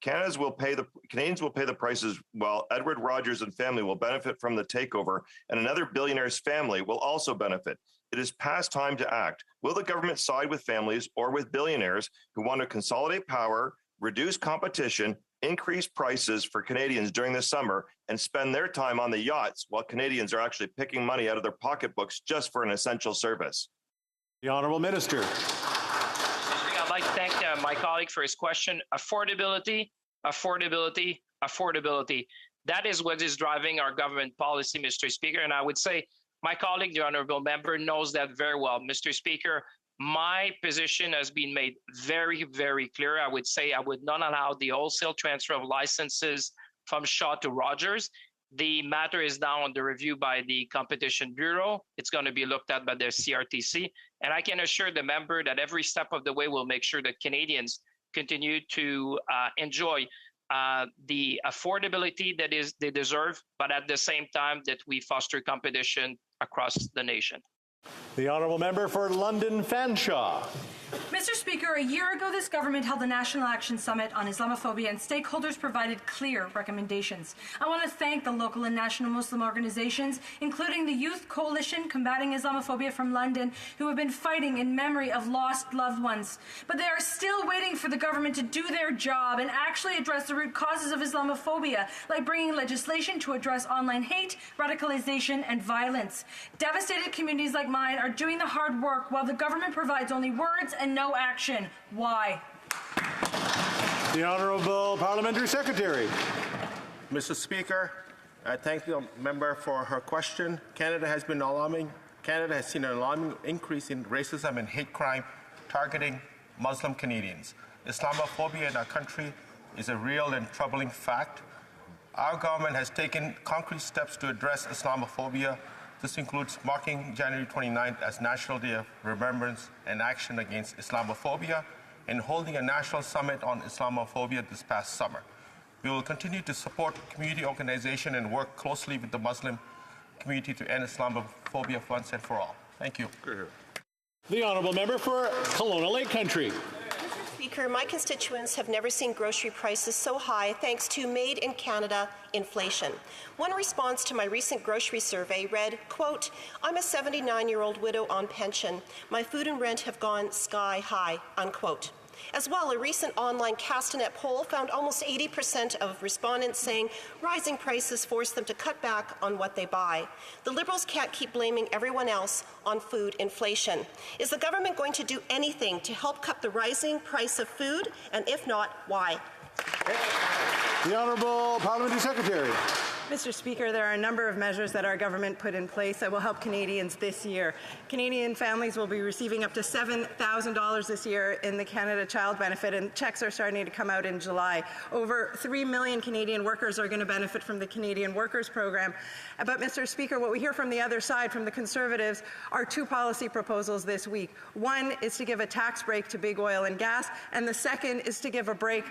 Canadians will pay the prices, while Edward Rogers and family will benefit from the takeover, and another billionaire's family will also benefit. It is past time to act. Will the government side with families or with billionaires who want to consolidate power, reduce competition, increase prices for Canadians during the summer, and spend their time on the yachts while Canadians are actually picking money out of their pocketbooks just for an essential service? The Honourable Minister. I'd like to thank my colleague for his question. Affordability, affordability, affordability. That is what is driving our government policy, Mr. Speaker. And I would say my colleague, the Honourable Member, knows that very well. Mr. Speaker, my position has been made very, very clear. I would say I would not allow the wholesale transfer of licenses from Shaw to Rogers. The matter is now under review by the Competition Bureau. It's going to be looked at by the CRTC. And I can assure the member that every step of the way we'll make sure that Canadians continue to enjoy the affordability that they deserve, but at the same time that we foster competition across the nation. The Honourable Member for London Fanshawe. Mr. Speaker, a year ago, this government held a National Action Summit on Islamophobia, and stakeholders provided clear recommendations. I want to thank the local and national Muslim organizations, including the Youth Coalition Combating Islamophobia from London, who have been fighting in memory of lost loved ones. But they are still waiting for the government to do their job and actually address the root causes of Islamophobia, like bringing legislation to address online hate, radicalization, and violence. Devastated communities like mine are doing the hard work while the government provides only words and no action. Why? The Honourable Parliamentary Secretary. Mr. Speaker, I thank the member for her question. Canada has seen an alarming increase in racism and hate crime targeting Muslim Canadians. Islamophobia in our country is a real and troubling fact. Our government has taken concrete steps to address Islamophobia. This includes marking January 29th as National Day of Remembrance and Action Against Islamophobia and holding a national summit on Islamophobia this past summer. We will continue to support community organization and work closely with the Muslim community to end Islamophobia once and for all. Thank you. The Honourable Member for Kelowna Lake Country. Speaker, my constituents have never seen grocery prices so high thanks to Made in Canada inflation. One response to my recent grocery survey read, quote, I'm a 79-year-old widow on pension. My food and rent have gone sky high, unquote. As well, a recent online Castanet poll found almost 80% of respondents saying rising prices force them to cut back on what they buy. The Liberals can't keep blaming everyone else on food inflation. Is the government going to do anything to help cut the rising price of food? And if not, why? The Honourable Parliamentary Secretary. Mr. Speaker, there are a number of measures that our government put in place that will help Canadians this year. Canadian families will be receiving up to $7,000 this year in the Canada Child Benefit, and checks are starting to come out in July. Over 3 million Canadian workers are going to benefit from the Canadian Workers Program. But, Mr. Speaker, what we hear from the other side, from the Conservatives, are two policy proposals this week. One is to give a tax break to big oil and gas, and the second is to give a break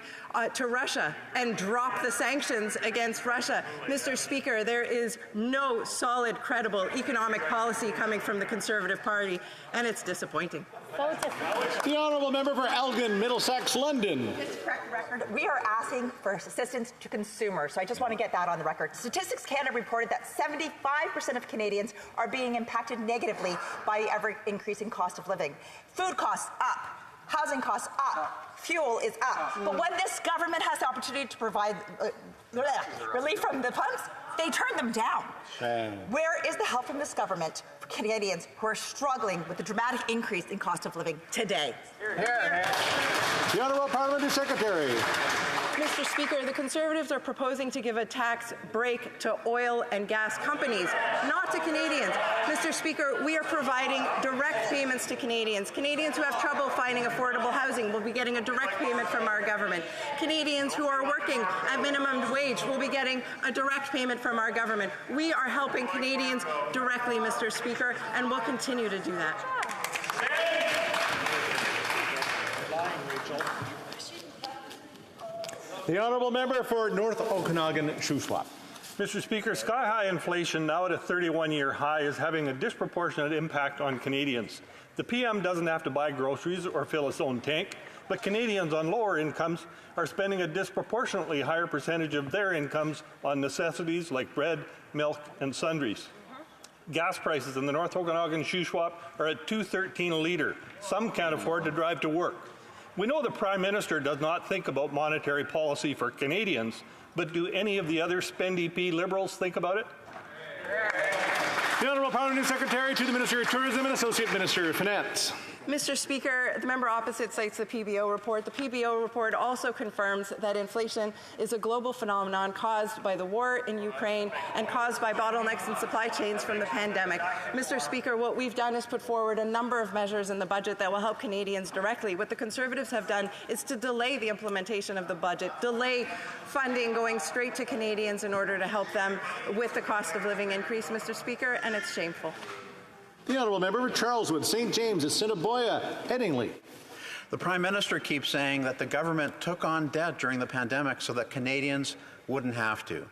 to Russia and drop the sanctions against Russia. Mr. Speaker, there is no solid, credible economic policy coming from the Conservative Party, and it's disappointing. The Honourable Member for Elgin, Middlesex, London. Just to correct the record, we are asking for assistance to consumers, so I just want to get that on the record. Statistics Canada reported that 75% of Canadians are being impacted negatively by the ever-increasing cost of living. Food costs up. Housing costs up. Fuel is up. But when this government has the opportunity to provide relief from the pumps, they turn them down. Where is the help from this government for Canadians who are struggling with the dramatic increase in cost of living today? The Honourable Parliamentary Secretary. Mr. Speaker, the Conservatives are proposing to give a tax break to oil and gas companies, not to Canadians. Mr. Speaker, we are providing direct payments to Canadians. Canadians who have trouble finding affordable housing will be getting a direct payment from our government. Canadians who are working at minimum wage will be getting a direct payment from our government. We are helping Canadians directly, Mr. Speaker, and we'll continue to do that. The Honourable Member for North Okanagan, Shuswap. Mr. Speaker, sky-high inflation, now at a 31-year high, is having a disproportionate impact on Canadians. The PM doesn't have to buy groceries or fill his own tank, but Canadians on lower incomes are spending a disproportionately higher percentage of their incomes on necessities like bread, milk, and sundries. Gas prices in the North Okanagan Shuswap are at $2.13 a litre. Some can't afford to drive to work. We know the Prime Minister does not think about monetary policy for Canadians, but do any of the other spend-EP Liberals think about it? The Honourable Parliamentary Secretary to the Minister of Tourism and Associate Minister of Finance. Mr. Speaker, the member opposite cites the PBO report. The PBO report also confirms that inflation is a global phenomenon caused by the war in Ukraine and caused by bottlenecks in supply chains from the pandemic. Mr. Speaker, what we've done is put forward a number of measures in the budget that will help Canadians directly. What the Conservatives have done is to delay the implementation of the budget, delay funding going straight to Canadians in order to help them with the cost of living increase, Mr. Speaker, and it's shameful. The Honourable Member for Charleswood, St. James, Assiniboia, Headingley. The Prime Minister keeps saying that the government took on debt during the pandemic so that Canadians wouldn't have to.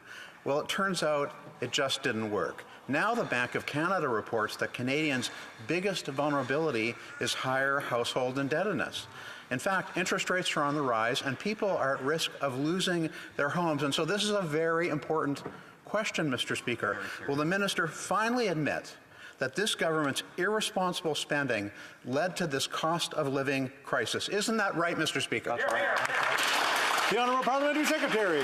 Well, it turns out it just didn't work. Now the Bank of Canada reports that Canadians' biggest vulnerability is higher household indebtedness. In fact, interest rates are on the rise and people are at risk of losing their homes. And so this is a very important question, Mr. Speaker. Will the minister finally admit that this government's irresponsible spending led to this cost of living crisis? Isn't that right, Mr. Speaker? That's right. The Honourable Parliamentary Secretary.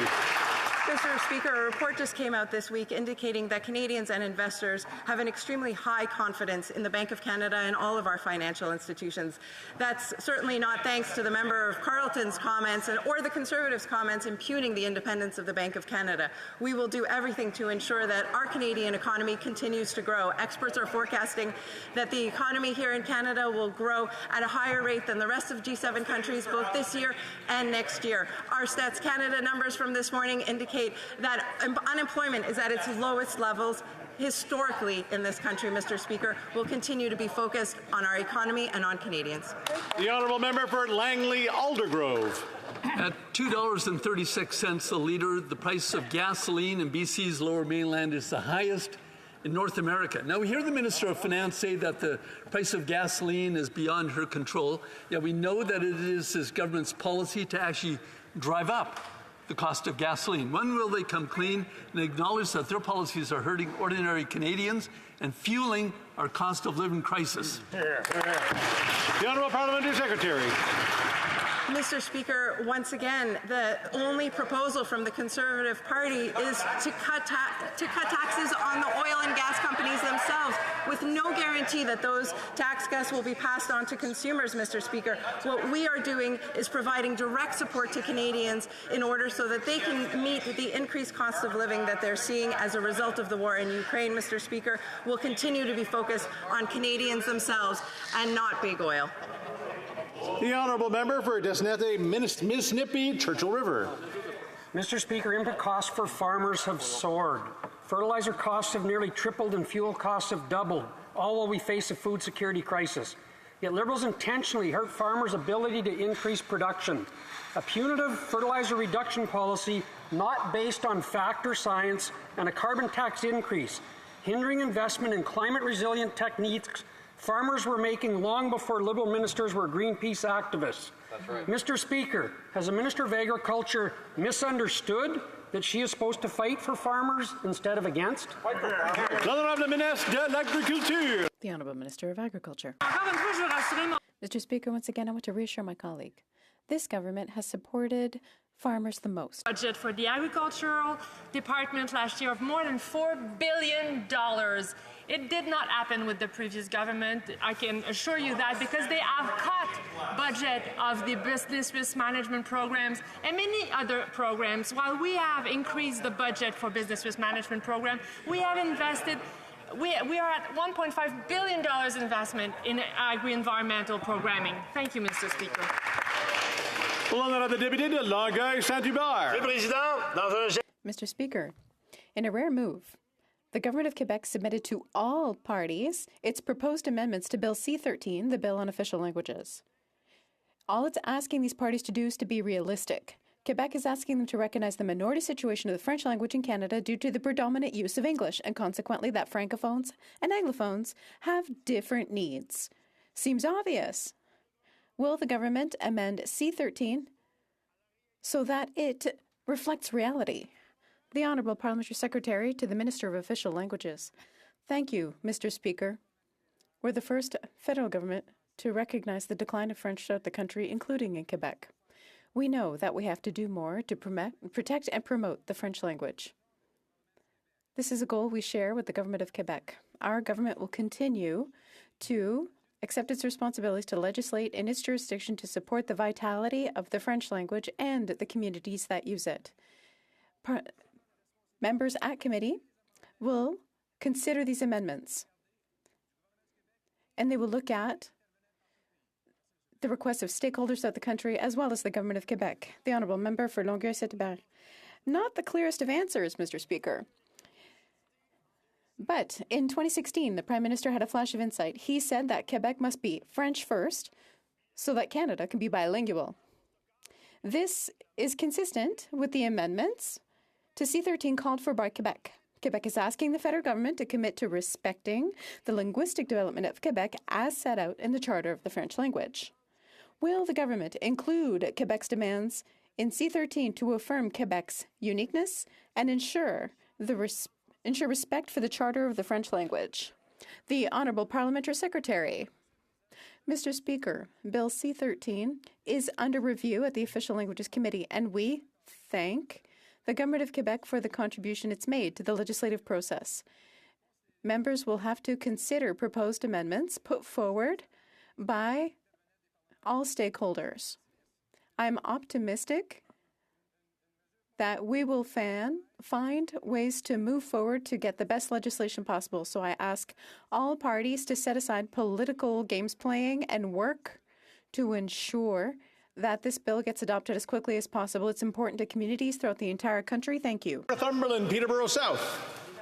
Mr. Speaker, a report just came out this week indicating that Canadians and investors have an extremely high confidence in the Bank of Canada and all of our financial institutions. That's certainly not thanks to the member of Carleton's comments or the Conservatives' comments impugning the independence of the Bank of Canada. We will do everything to ensure that our Canadian economy continues to grow. Experts are forecasting that the economy here in Canada will grow at a higher rate than the rest of G7 countries both this year and next year. Our Stats Canada numbers from this morning indicate that unemployment is at its lowest levels historically in this country, Mr. Speaker. We'll continue to be focused on our economy and on Canadians. The Honourable Member for Langley Aldergrove. At $2.36 a litre, the price of gasoline in BC's Lower Mainland is the highest in North America. Now, we hear the Minister of Finance say that the price of gasoline is beyond her control. Yet we know that it is this government's policy to actually drive up the cost of gasoline. When will they come clean and acknowledge that their policies are hurting ordinary Canadians and fueling our cost of living crisis? The Honourable Parliamentary Secretary. Mr. Speaker, once again, the only proposal from the Conservative Party is to cut taxes on the oil and gas companies themselves, with no guarantee that those tax cuts will be passed on to consumers, Mr. Speaker. What we are doing is providing direct support to Canadians in order so that they can meet the increased cost of living that they're seeing as a result of the war in Ukraine, Mr. Speaker. We'll continue to be focused on Canadians themselves and not big oil. The Honourable Member for Desnette, Mississippi, Churchill River. Mr. Speaker, input costs for farmers have soared. Fertilizer costs have nearly tripled and fuel costs have doubled, all while we face a food security crisis. Yet Liberals intentionally hurt farmers' ability to increase production. A punitive fertilizer reduction policy not based on fact or science and a carbon tax increase, hindering investment in climate-resilient techniques farmers were making long before Liberal ministers were Greenpeace activists. That's right. Mr. Speaker, has the Minister of Agriculture misunderstood that she is supposed to fight for farmers instead of against? The Honourable Minister of Agriculture. Mr. Speaker, once again, I want to reassure my colleague. This government has supported farmers the most. Budget for the Agricultural Department last year of more than $4 billion. It did not happen with the previous government. I can assure you that, because they have cut budget of the business risk management programs and many other programs. While we have increased the budget for business risk management program, we have invested. We are at $1.5 billion investment in agri-environmental programming. Thank you, Mr. Speaker. Mr. Speaker, in a rare move, the Government of Quebec submitted to all parties its proposed amendments to Bill C-13, the Bill on Official Languages. All it's asking these parties to do is to be realistic. Quebec is asking them to recognize the minority situation of the French language in Canada due to the predominant use of English, and consequently that Francophones and Anglophones have different needs. Seems obvious. Will the government amend C-13 so that it reflects reality? The Honourable Parliamentary Secretary to the Minister of Official Languages. Thank you, Mr. Speaker. We're the first federal government to recognize the decline of French throughout the country, including in Quebec. We know that we have to do more to protect and promote the French language. This is a goal we share with the Government of Quebec. Our government will continue to accept its responsibilities to legislate in its jurisdiction to support the vitality of the French language and the communities that use it. Members at committee will consider these amendments, and they will look at the requests of stakeholders throughout the country as well as the Government of Quebec. The Honourable Member for Longueuil-Saint-Hubert. Not the clearest of answers, Mr. Speaker. But in 2016, the Prime Minister had a flash of insight. He said that Quebec must be French first so that Canada can be bilingual. This is consistent with the amendments to C-13 called for by Quebec. Quebec is asking the federal government to commit to respecting the linguistic development of Quebec as set out in the Charter of the French language. Will the government include Quebec's demands in C13 to affirm Quebec's uniqueness and ensure respect for the Charter of the French language? The Honourable Parliamentary Secretary. Mr. Speaker, Bill C13 is under review at the Official Languages Committee, and we thank the Government of Quebec for the contribution it's made to the legislative process. Members will have to consider proposed amendments put forward by all stakeholders. I'm optimistic that we will find ways to move forward to get the best legislation possible. So I ask all parties to set aside political games playing and work to ensure that this bill gets adopted as quickly as possible. It's important to communities throughout the entire country. Thank you. Northumberland, Peterborough South.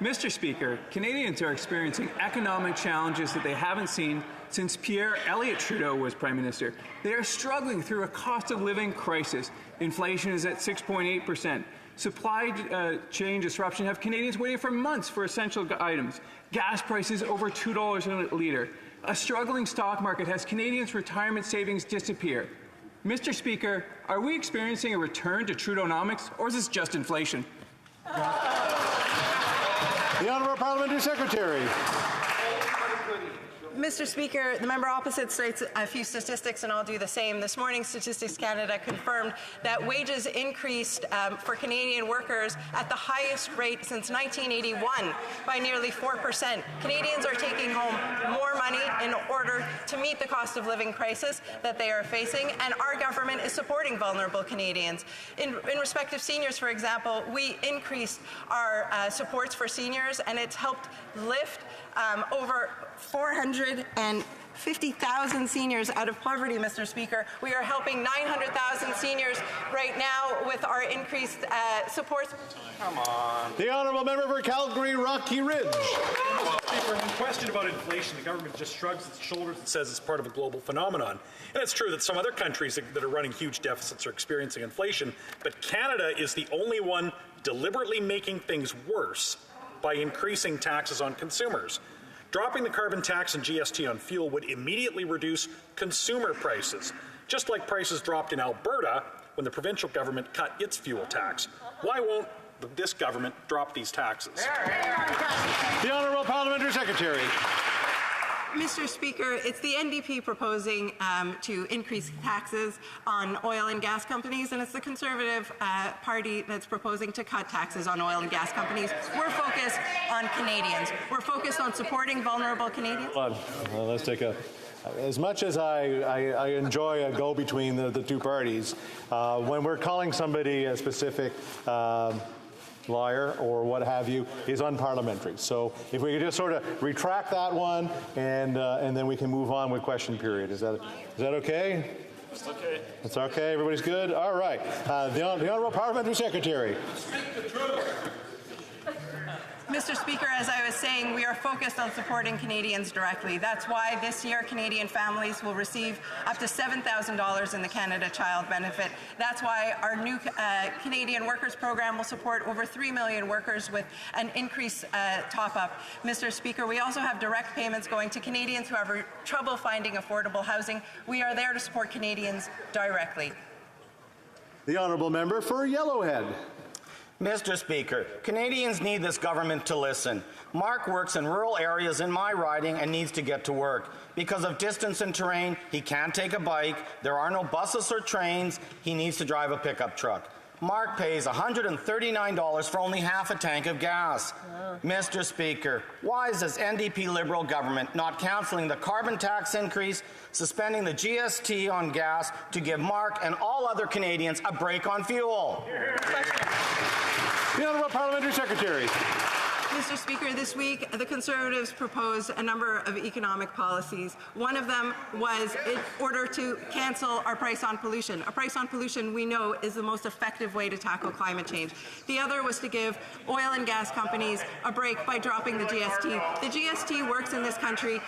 Mr. Speaker, Canadians are experiencing economic challenges that they haven't seen since Pierre Elliott Trudeau was Prime Minister. They are struggling through a cost of living crisis. Inflation is at 6.8%. Supply chain disruption have Canadians waiting for months for essential items. Gas prices over $2 a litre. A struggling stock market has Canadians' retirement savings disappear. Mr. Speaker, are we experiencing a return to Trudeaunomics, or is this just inflation? The Honourable Parliamentary Secretary. Mr. Speaker, the member opposite cites a few statistics, and I'll do the same. This morning, Statistics Canada confirmed that wages increased for Canadian workers at the highest rate since 1981 by nearly 4%. Canadians are taking home more money in order to meet the cost of living crisis that they are facing, and our government is supporting vulnerable Canadians. In respect of seniors, for example, we increased our supports for seniors, and it's helped lift over 450,000 seniors out of poverty, Mr. Speaker. We are helping 900,000 seniors right now with our increased supports. Come on. The Honourable Member for Calgary, Rocky Ridge. Speaker, when questioned about inflation, the government just shrugs its shoulders and says it's part of a global phenomenon. And it's true that some other countries that are running huge deficits are experiencing inflation, but Canada is the only one deliberately making things worse by increasing taxes on consumers. Dropping the carbon tax and GST on fuel would immediately reduce consumer prices, just like prices dropped in Alberta when the provincial government cut its fuel tax. Why won't this government drop these taxes? The Honourable Parliamentary Secretary. Mr. Speaker, it's the NDP proposing to increase taxes on oil and gas companies, and it's the Conservative Party that's proposing to cut taxes on oil and gas companies. We're focused on Canadians. We're focused on supporting vulnerable Canadians. Well, let's take a... As much as I enjoy a go between the two parties, when we're calling somebody a specific liar or what have you is unparliamentary. So if we could just sort of retract that one and then we can move on with question period. Is that okay? It's okay. It's okay. Everybody's good? All right. The Honourable Parliamentary Secretary. Mr. Speaker, as I was saying, we are focused on supporting Canadians directly. That's why this year Canadian families will receive up to $7,000 in the Canada Child Benefit. That's why our new Canadian Workers Program will support over 3 million workers with an increased top-up. Mr. Speaker, we also have direct payments going to Canadians who have trouble finding affordable housing. We are there to support Canadians directly. The Honourable Member for Yellowhead. Mr. Speaker, Canadians need this government to listen. Mark works in rural areas in my riding and needs to get to work. Because of distance and terrain, he can't take a bike, there are no buses or trains, he needs to drive a pickup truck. Mark pays $139 for only half a tank of gas. Mr. Speaker, why is this NDP Liberal government not cancelling the carbon tax increase, suspending the GST on gas to give Mark and all other Canadians a break on fuel? The Honourable Parliamentary Secretary. Mr. Speaker, this week the Conservatives proposed a number of economic policies. One of them was in order to cancel our price on pollution. A price on pollution, we know, is the most effective way to tackle climate change. The other was to give oil and gas companies a break by dropping the GST. The GST works in this country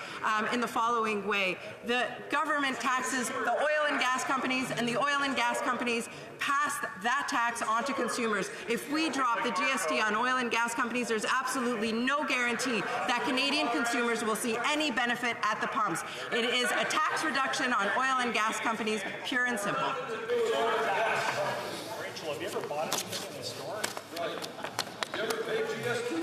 in the following way. The government taxes the oil and gas companies, and the oil and gas companies pass that tax on to consumers. If we drop the GST on oil and gas companies, there's absolutely no guarantee that Canadian consumers will see any benefit at the pumps. It is a tax reduction on oil and gas companies, pure and simple. Rachel, have you ever bought anything in the store? You ever paid GST?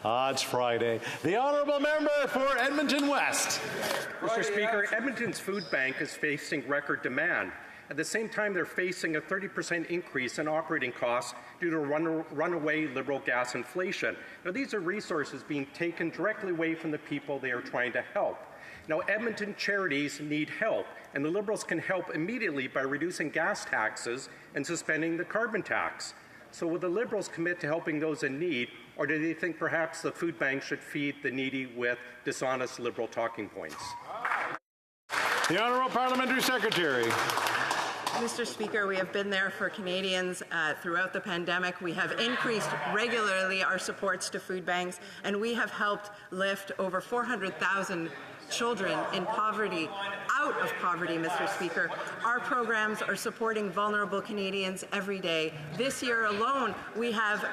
It's Friday. The honourable member for Edmonton West. Mr. Speaker, Edmonton's food bank is facing record demand. At the same time, they're facing a 30% increase in operating costs due to runaway Liberal gas inflation. Now, these are resources being taken directly away from the people they are trying to help. Now, Edmonton charities need help, and the Liberals can help immediately by reducing gas taxes and suspending the carbon tax. So will the Liberals commit to helping those in need, or do they think perhaps the food bank should feed the needy with dishonest Liberal talking points? The Honourable Parliamentary Secretary. Mr. Speaker, we have been there for Canadians throughout the pandemic. We have increased regularly our supports to food banks, and we have helped lift over 400,000 children in poverty out of poverty, Mr. Speaker. Our programs are supporting vulnerable Canadians every day. This year alone, we have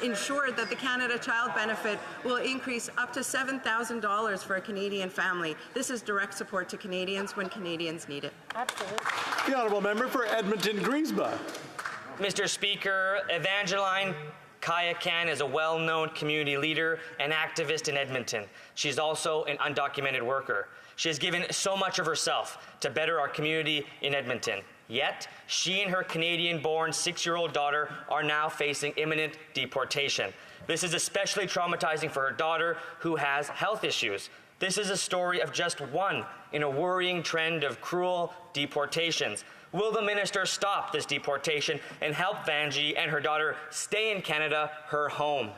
ensured that the Canada Child Benefit will increase up to $7,000 for a Canadian family. This is direct support to Canadians when Canadians need it. Absolutely. The honourable member for Edmonton Griesbach. Mr. Speaker, Evangeline Kayakan is a well-known community leader and activist in Edmonton. She's also an undocumented worker. She has given so much of herself to better our community in Edmonton. Yet, she and her Canadian-born 6-year-old daughter are now facing imminent deportation. This is especially traumatizing for her daughter, who has health issues. This is a story of just one in a worrying trend of cruel deportations. Will the minister stop this deportation and help Vanjie and her daughter stay in Canada, her home?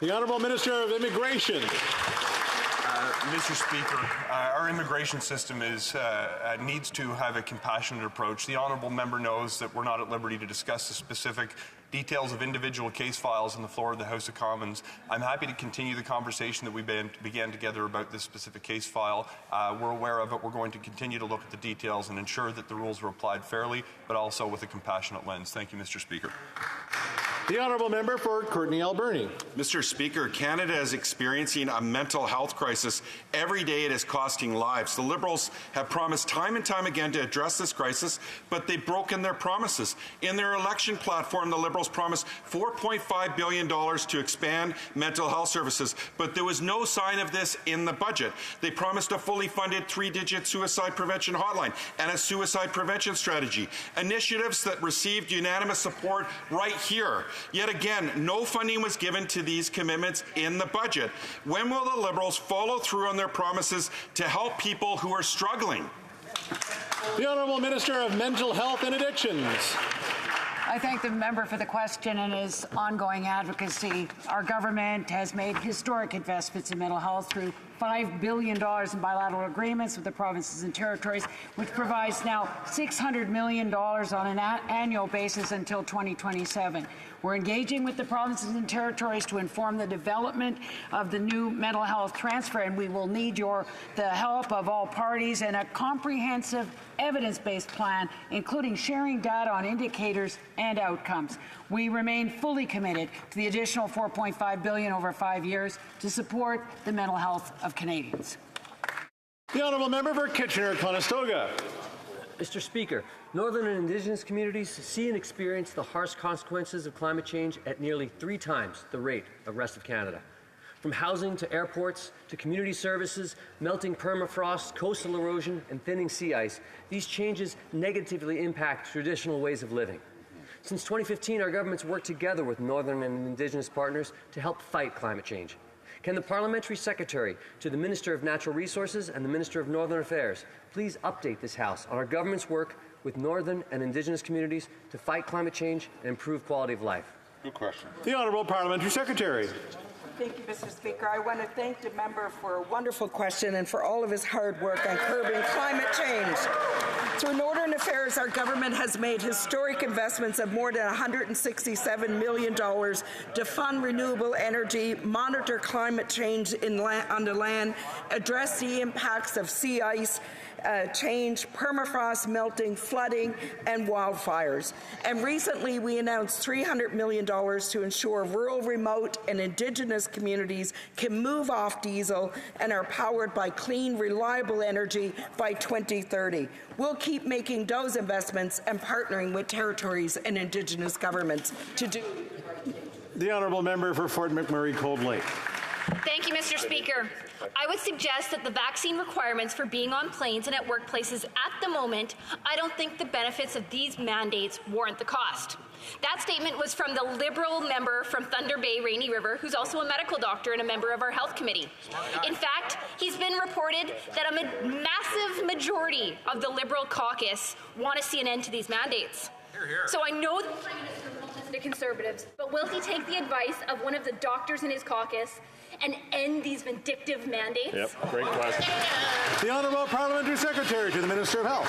The Honourable Minister of Immigration. Mr. Speaker, our immigration system needs to have a compassionate approach. The honourable member knows that we're not at liberty to discuss the specific details of individual case files on the floor of the House of Commons. I'm happy to continue the conversation that we began together about this specific case file. We're aware of it. We're going to continue to look at the details and ensure that the rules are applied fairly, but also with a compassionate lens. Thank you, Mr. Speaker. The honourable member for Courtenay Alberni. Mr. Speaker, Canada is experiencing a mental health crisis. Every day it is costing lives. The Liberals have promised time and time again to address this crisis, but they've broken their promises. In their election platform, the Liberals promised $4.5 billion to expand mental health services, but there was no sign of this in the budget. They promised a fully funded 3-digit suicide prevention hotline and a suicide prevention strategy, initiatives that received unanimous support right here. Yet again, no funding was given to these commitments in the budget. When will the Liberals follow through on their promises to help people who are struggling? The Honourable Minister of Mental Health and Addictions. I thank the member for the question and his ongoing advocacy. Our government has made historic investments in mental health through $5 billion in bilateral agreements with the provinces and territories, which provides now $600 million on an annual basis until 2027. We're engaging with the provinces and territories to inform the development of the new mental health transfer, and we will need the help of all parties and a comprehensive evidence-based plan, including sharing data on indicators and outcomes. We remain fully committed to the additional $4.5 billion over 5 years to support the mental health of Canadians. The honourable member for Kitchener-Conestoga. Mr. Speaker, Northern and Indigenous communities see and experience the harsh consequences of climate change at nearly 3 times the rate of the rest of Canada. From housing to airports to community services, melting permafrost, coastal erosion, and thinning sea ice, these changes negatively impact traditional ways of living. Since 2015, our government's worked together with Northern and Indigenous partners to help fight climate change. Can the Parliamentary Secretary to the Minister of Natural Resources and the Minister of Northern Affairs please update this House on our government's work with Northern and Indigenous communities to fight climate change and improve quality of life? Good question. The Honourable Parliamentary Secretary. Thank you, Mr. Speaker. I want to thank the member for a wonderful question and for all of his hard work on curbing climate change. Through Northern Affairs, our government has made historic investments of more than $167 million to fund renewable energy, monitor climate change on the land, address the impacts of sea ice change, permafrost melting, flooding, and wildfires. And recently, we announced $300 million to ensure rural, remote, and Indigenous communities can move off diesel and are powered by clean, reliable energy by 2030. We'll keep making those investments and partnering with territories and Indigenous governments to do. The honourable member for Fort McMurray Cold Lake. Thank you, Mr. Speaker. I would suggest that the vaccine requirements for being on planes and at workplaces at the moment, I don't think the benefits of these mandates warrant the cost. That statement was from the Liberal member from Thunder Bay, Rainy River, who's also a medical doctor and a member of our health committee. In fact, he's been reported that a massive majority of the Liberal caucus want to see an end to these mandates. So I know the Prime Minister won't listen to Conservatives, but will he take the advice of one of the doctors in his caucus and end these vindictive mandates? Yep, great question. The Honourable Parliamentary Secretary to the Minister of Health.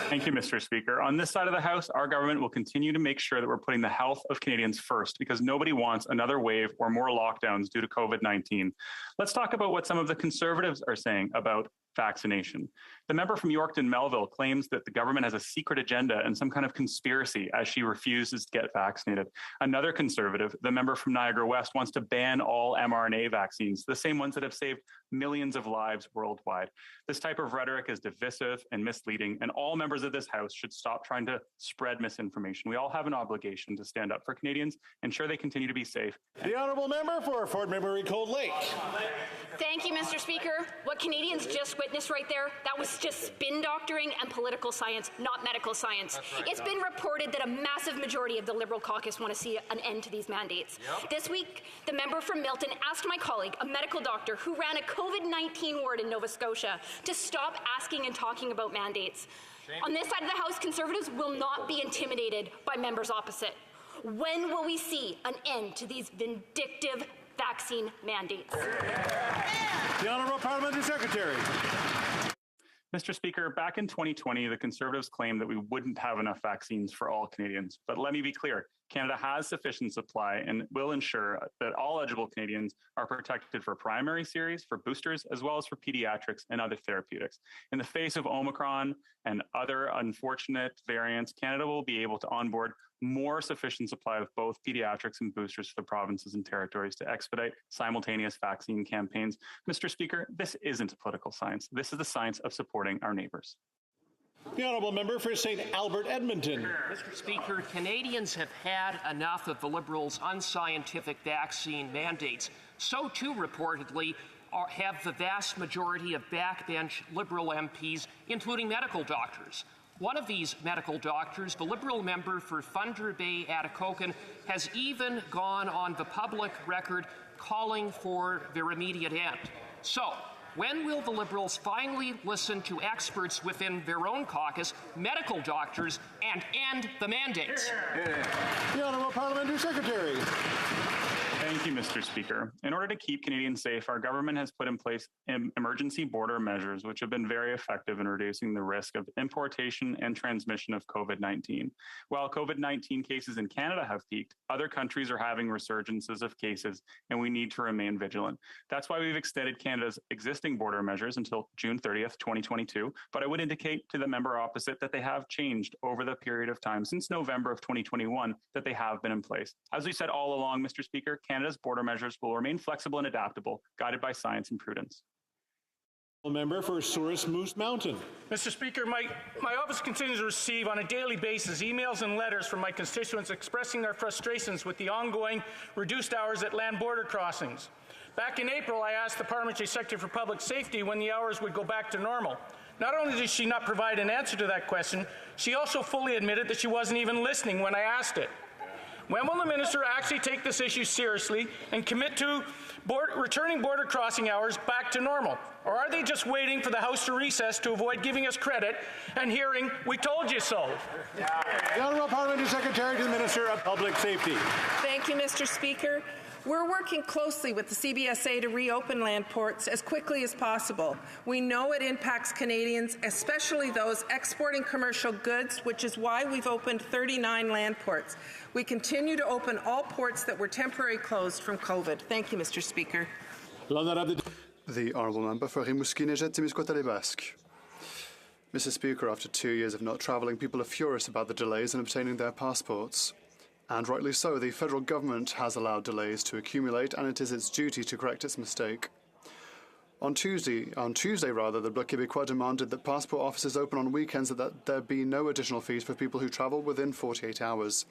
Thank you, Mr. Speaker. On this side of the House, our government will continue to make sure that we're putting the health of Canadians first, because nobody wants another wave or more lockdowns due to COVID-19. Let's talk about what some of the Conservatives are saying about vaccination. The member from Yorkton Melville claims that the government has a secret agenda and some kind of conspiracy as she refuses to get vaccinated. Another Conservative, the member from Niagara West, wants to ban all mRNA vaccines, the same ones that have saved millions of lives worldwide. This type of rhetoric is divisive and misleading, and all members of this House should stop trying to spread misinformation. We all have an obligation to stand up for Canadians, ensure they continue to be safe. The honourable member for Fort McMurray Cold Lake. Thank you, Mr. Speaker. What Canadians just witnessed right there, that was just spin doctoring and political science, not medical science. It's been reported that a massive majority of the Liberal caucus want to see an end to these mandates. This week, the member from Milton asked my colleague, a medical doctor who ran a COVID-19 ward in Nova Scotia, to stop asking and talking about mandates. On this side of the House, Conservatives will not be intimidated by members opposite. When will we see an end to these vindictive vaccine mandates? The Honourable Parliamentary Secretary. Mr. Speaker, back in 2020, the Conservatives claimed that we wouldn't have enough vaccines for all Canadians. But let me be clear, Canada has sufficient supply and will ensure that all eligible Canadians are protected for primary series, for boosters, as well as for pediatrics and other therapeutics. In the face of Omicron and other unfortunate variants, Canada will be able to onboard more sufficient supply of both pediatrics and boosters for the provinces and territories to expedite simultaneous vaccine campaigns. Mr. Speaker, this isn't political science. This is the science of supporting our neighbours. The honourable member for St. Albert, Edmonton. Mr. Speaker, Canadians have had enough of the Liberals' unscientific vaccine mandates. So too, reportedly, have the vast majority of backbench Liberal MPs, including medical doctors. One of these medical doctors, the Liberal member for Thunder Bay, Atikokan, has even gone on the public record calling for their immediate end. So, when will the Liberals finally listen to experts within their own caucus, medical doctors, and end the mandates? The Honourable Parliamentary Secretary. Thank you, Mr. Speaker. In order to keep Canadians safe, our government has put in place emergency border measures, which have been very effective in reducing the risk of importation and transmission of COVID-19. While COVID-19 cases in Canada have peaked, other countries are having resurgences of cases, and we need to remain vigilant. That's why we've extended Canada's existing border measures until June 30th, 2022. But I would indicate to the member opposite that they have changed over the period of time since November of 2021 that they have been in place. As we said all along, Mr. Speaker, Canada's border measures will remain flexible and adaptable, guided by science and prudence. Member for Souris Moose Mountain. Mr. Speaker, my office continues to receive on a daily basis emails and letters from my constituents expressing their frustrations with the ongoing reduced hours at land border crossings. Back in April, I asked the Parliamentary Secretary for Public Safety when the hours would go back to normal. Not only did she not provide an answer to that question, she also fully admitted that she wasn't even listening when I asked it. When will the minister actually take this issue seriously and commit to returning border crossing hours back to normal? Or are they just waiting for the House to recess to avoid giving us credit and hearing, "We told you so"? The Honourable Parliamentary Secretary to the Minister of Public Safety. Thank you, Mr. Speaker. We're working closely with the CBSA to reopen land ports as quickly as possible. We know it impacts Canadians, especially those exporting commercial goods, which is why we've opened 39 land ports. We continue to open all ports that were temporarily closed from COVID. Thank you, Mr. Speaker. The Honourable Member for Rimouski-Nejet-Témiscouata Basque. Mr. Speaker, after 2 years of not travelling, people are furious about the delays in obtaining their passports. And rightly so, the federal government has allowed delays to accumulate, and it is its duty to correct its mistake. On Tuesday, the Bloc Québécois demanded that passport offices open on weekends and that there be no additional fees for people who travel within 48 hours.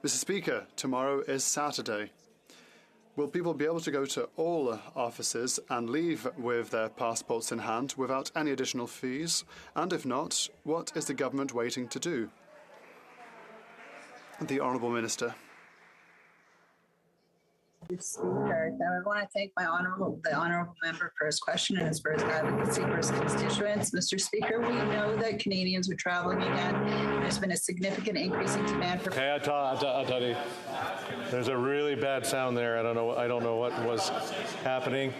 Mr. Speaker, tomorrow is Saturday. Will people be able to go to all offices and leave with their passports in hand without any additional fees? And if not, what is the government waiting to do? The Honourable Minister. Mr. Speaker, I want to thank the honourable member for his question and for his advocacy for his constituents. Mr. Speaker, we know that Canadians are travelling again. There's been a significant increase in demand for. Okay, I'll tell you. There's a really bad sound there. I don't know what was happening.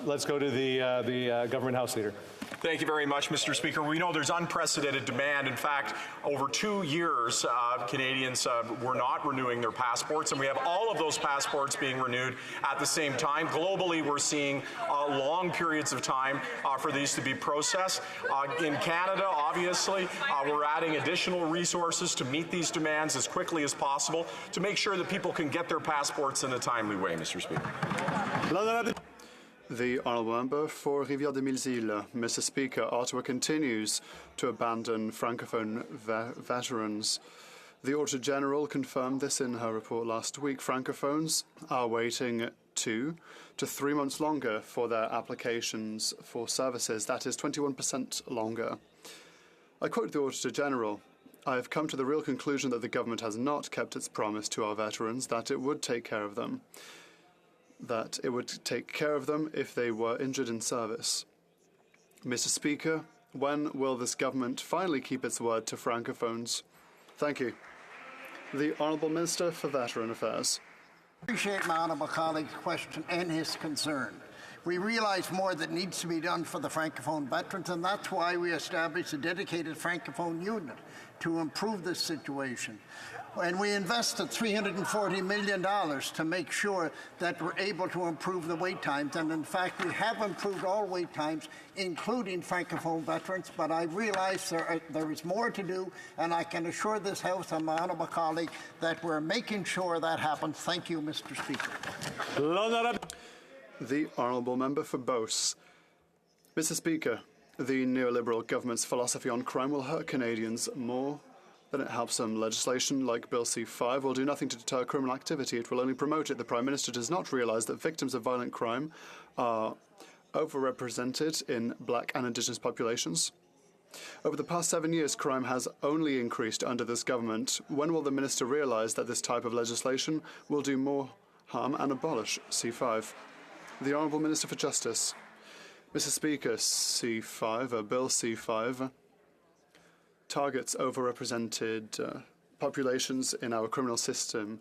Let's go to the government House Leader. Thank you very much, Mr. Speaker. We know there's unprecedented demand. In fact, over 2 years, Canadians were not renewing their passports, and we have all of those passports being renewed at the same time. Globally, we're seeing long periods of time for these to be processed. In Canada, obviously, we're adding additional resources to meet these demands as quickly as possible to make sure that people can get their passports in a timely way, Mr. Speaker. The Honourable Member for Rivière-des-Mille-Îles. Mr. Speaker, Ottawa continues to abandon Francophone veterans. The Auditor General confirmed this in her report last week. Francophones are waiting 2 to 3 months longer for their applications for services. That is 21% longer. I quote the Auditor General. I have come to the real conclusion that the government has not kept its promise to our veterans that it would take care of them. That it would take care of them if they were injured in service. Mr. Speaker, when will this government finally keep its word to Francophones? Thank you. The Honourable Minister for Veteran Affairs. I appreciate my honourable colleague's question and his concern. We realise more that needs to be done for the Francophone veterans, and that's why we established a dedicated Francophone unit to improve this situation. And we invested $340 million to make sure that we're able to improve the wait times. And in fact, we have improved all wait times, including Francophone veterans. But I realize there is more to do, and I can assure this House and my honourable colleague that we're making sure that happens. Thank you, Mr. Speaker. The Honourable Member for Beauce. Mr. Speaker, the neoliberal government's philosophy on crime will hurt Canadians more than it helps them. Legislation like Bill C-5 will do nothing to deter criminal activity. It will only promote it. The Prime Minister does not realise that victims of violent crime are overrepresented in Black and Indigenous populations. Over the past 7 years, crime has only increased under this government. When will the Minister realise that this type of legislation will do more harm and abolish C-5? The Honourable Minister for Justice. Mr. Speaker, C-5, Bill C-5, targets overrepresented populations in our criminal system,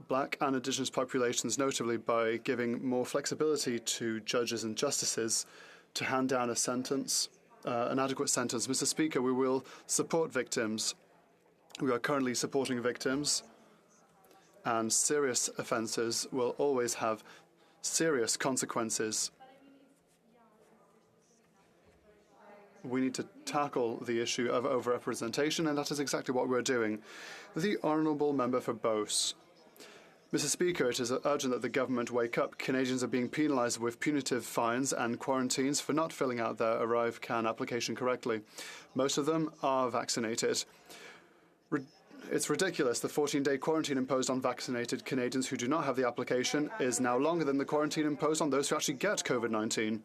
Black and Indigenous populations notably, by giving more flexibility to judges and justices to hand down a sentence, an adequate sentence. Mr. Speaker, we will support victims. We are currently supporting victims, and serious offences will always have serious consequences. We need to tackle the issue of overrepresentation, and that is exactly what we're doing. The Honourable Member for Beauce. Mr. Speaker, it is urgent that the government wake up. Canadians are being penalised with punitive fines and quarantines for not filling out their ArriveCAN application correctly. Most of them are vaccinated. It's ridiculous. The 14-day quarantine imposed on vaccinated Canadians who do not have the application is now longer than the quarantine imposed on those who actually get COVID-19.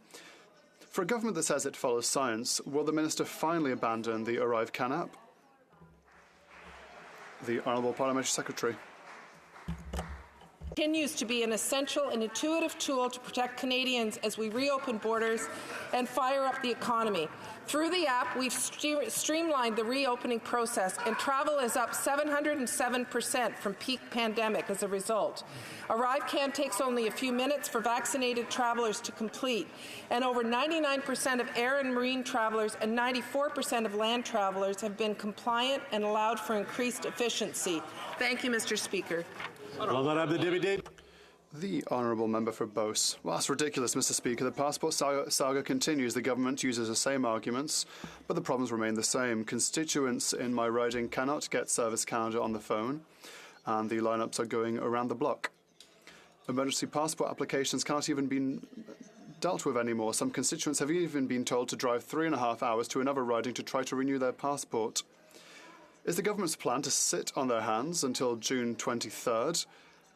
For a government that says it follows science, will the Minister finally abandon the ArriveCAN app? The Honourable Parliamentary Secretary. Continues to be an essential and intuitive tool to protect Canadians as we reopen borders and fire up the economy. Through the app, we've streamlined the reopening process, and travel is up 707% from peak pandemic as a result. ArriveCan takes only a few minutes for vaccinated travelers to complete, and over 99% of air and marine travelers and 94% of land travelers have been compliant and allowed for increased efficiency. Thank you, Mr. Speaker. The Honourable Member for Beauce. Well, that's ridiculous, Mr. Speaker. The passport saga continues. The government uses the same arguments, but the problems remain the same. Constituents in my riding cannot get Service Canada on the phone, and the lineups are going around the block. Emergency passport applications cannot even be dealt with anymore. Some constituents have even been told to drive 3.5 hours to another riding to try to renew their passport. Is the government's plan to sit on their hands until June 23rd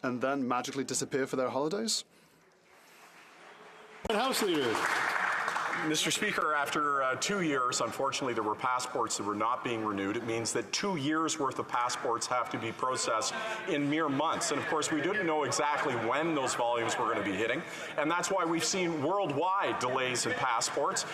and then magically disappear for their holidays? House Leader. Mr. Speaker, after 2 years, unfortunately, there were passports that were not being renewed. It means that 2 years' worth of passports have to be processed in mere months. And of course, we didn't know exactly when those volumes were going to be hitting. And that's why we've seen worldwide delays in passports,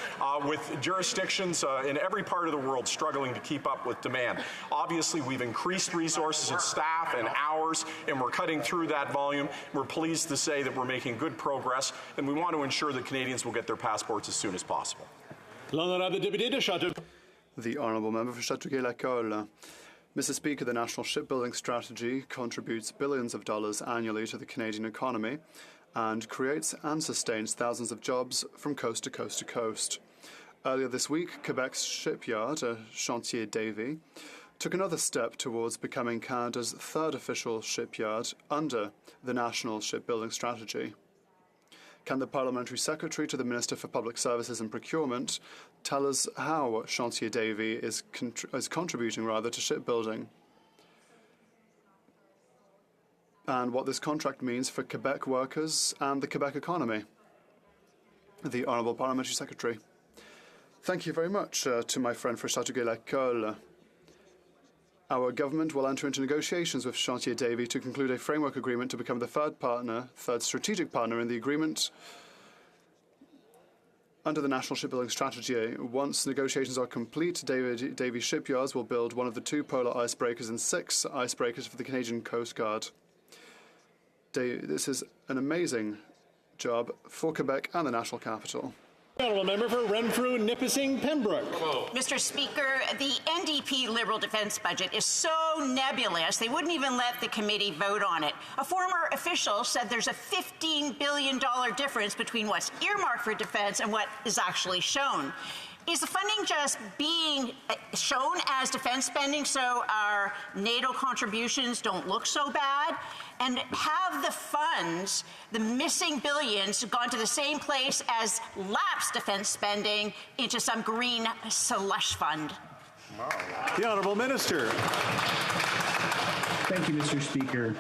with jurisdictions in every part of the world struggling to keep up with demand. Obviously, we've increased resources and staff and hours, and we're cutting through that volume. We're pleased to say that we're making good progress, and we want to ensure that Canadians will get their passports as soon as possible. The Honourable Member for Châteauguay-Lacolle. Mr. Speaker, the National Shipbuilding Strategy contributes billions of dollars annually to the Canadian economy and creates and sustains thousands of jobs from coast to coast to coast. Earlier this week, Quebec's shipyard, Chantier Davy, took another step towards becoming Canada's third official shipyard under the National Shipbuilding Strategy. Can the Parliamentary Secretary to the Minister for Public Services and Procurement tell us how Chantier Davy is contributing to shipbuilding, and what this contract means for Quebec workers and the Quebec economy? The Honourable Parliamentary Secretary. Thank you very much to my friend for Châteauguay-Lacolle. Our government will enter into negotiations with Chantier Davy to conclude a framework agreement to become the third strategic partner in the agreement under the National Shipbuilding Strategy. Once negotiations are complete, Davy Shipyards will build one of the 2 polar icebreakers and 6 icebreakers for the Canadian Coast Guard. This is an amazing job for Quebec and the national capital. Honourable Member for Renfrew, Nipissing, Pembroke. Mr. Speaker, the NDP Liberal defence budget is so nebulous they wouldn't even let the committee vote on it. A former official said there's a $15 billion difference between what's earmarked for defence and what is actually shown. Is the funding just being shown as defense spending so our NATO contributions don't look so bad? And have the funds, the missing billions, gone to the same place as lapsed defense spending into some green slush fund? The Honourable Minister. Thank you, Mr. Speaker.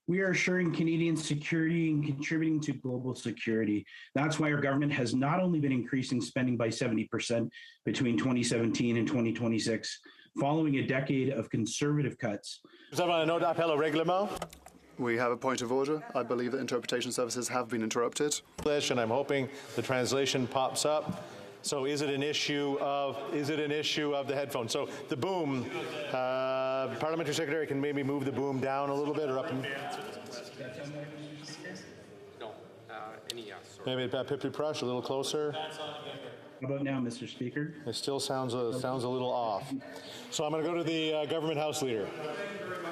We are assuring Canadians security and contributing to global security. That's why our government has not only been increasing spending by 70% between 2017 and 2026, following a decade of conservative cuts. We have a point of order. I believe that interpretation services have been interrupted. And I'm hoping the translation pops up. So is it an issue of the headphones? So the boom, Parliamentary Secretary can maybe move the boom down a little bit or up. Maybe Pippi Prush a little closer. How about now, Mr. Speaker? It still sounds a little off. So I'm going to go to the Government House Leader.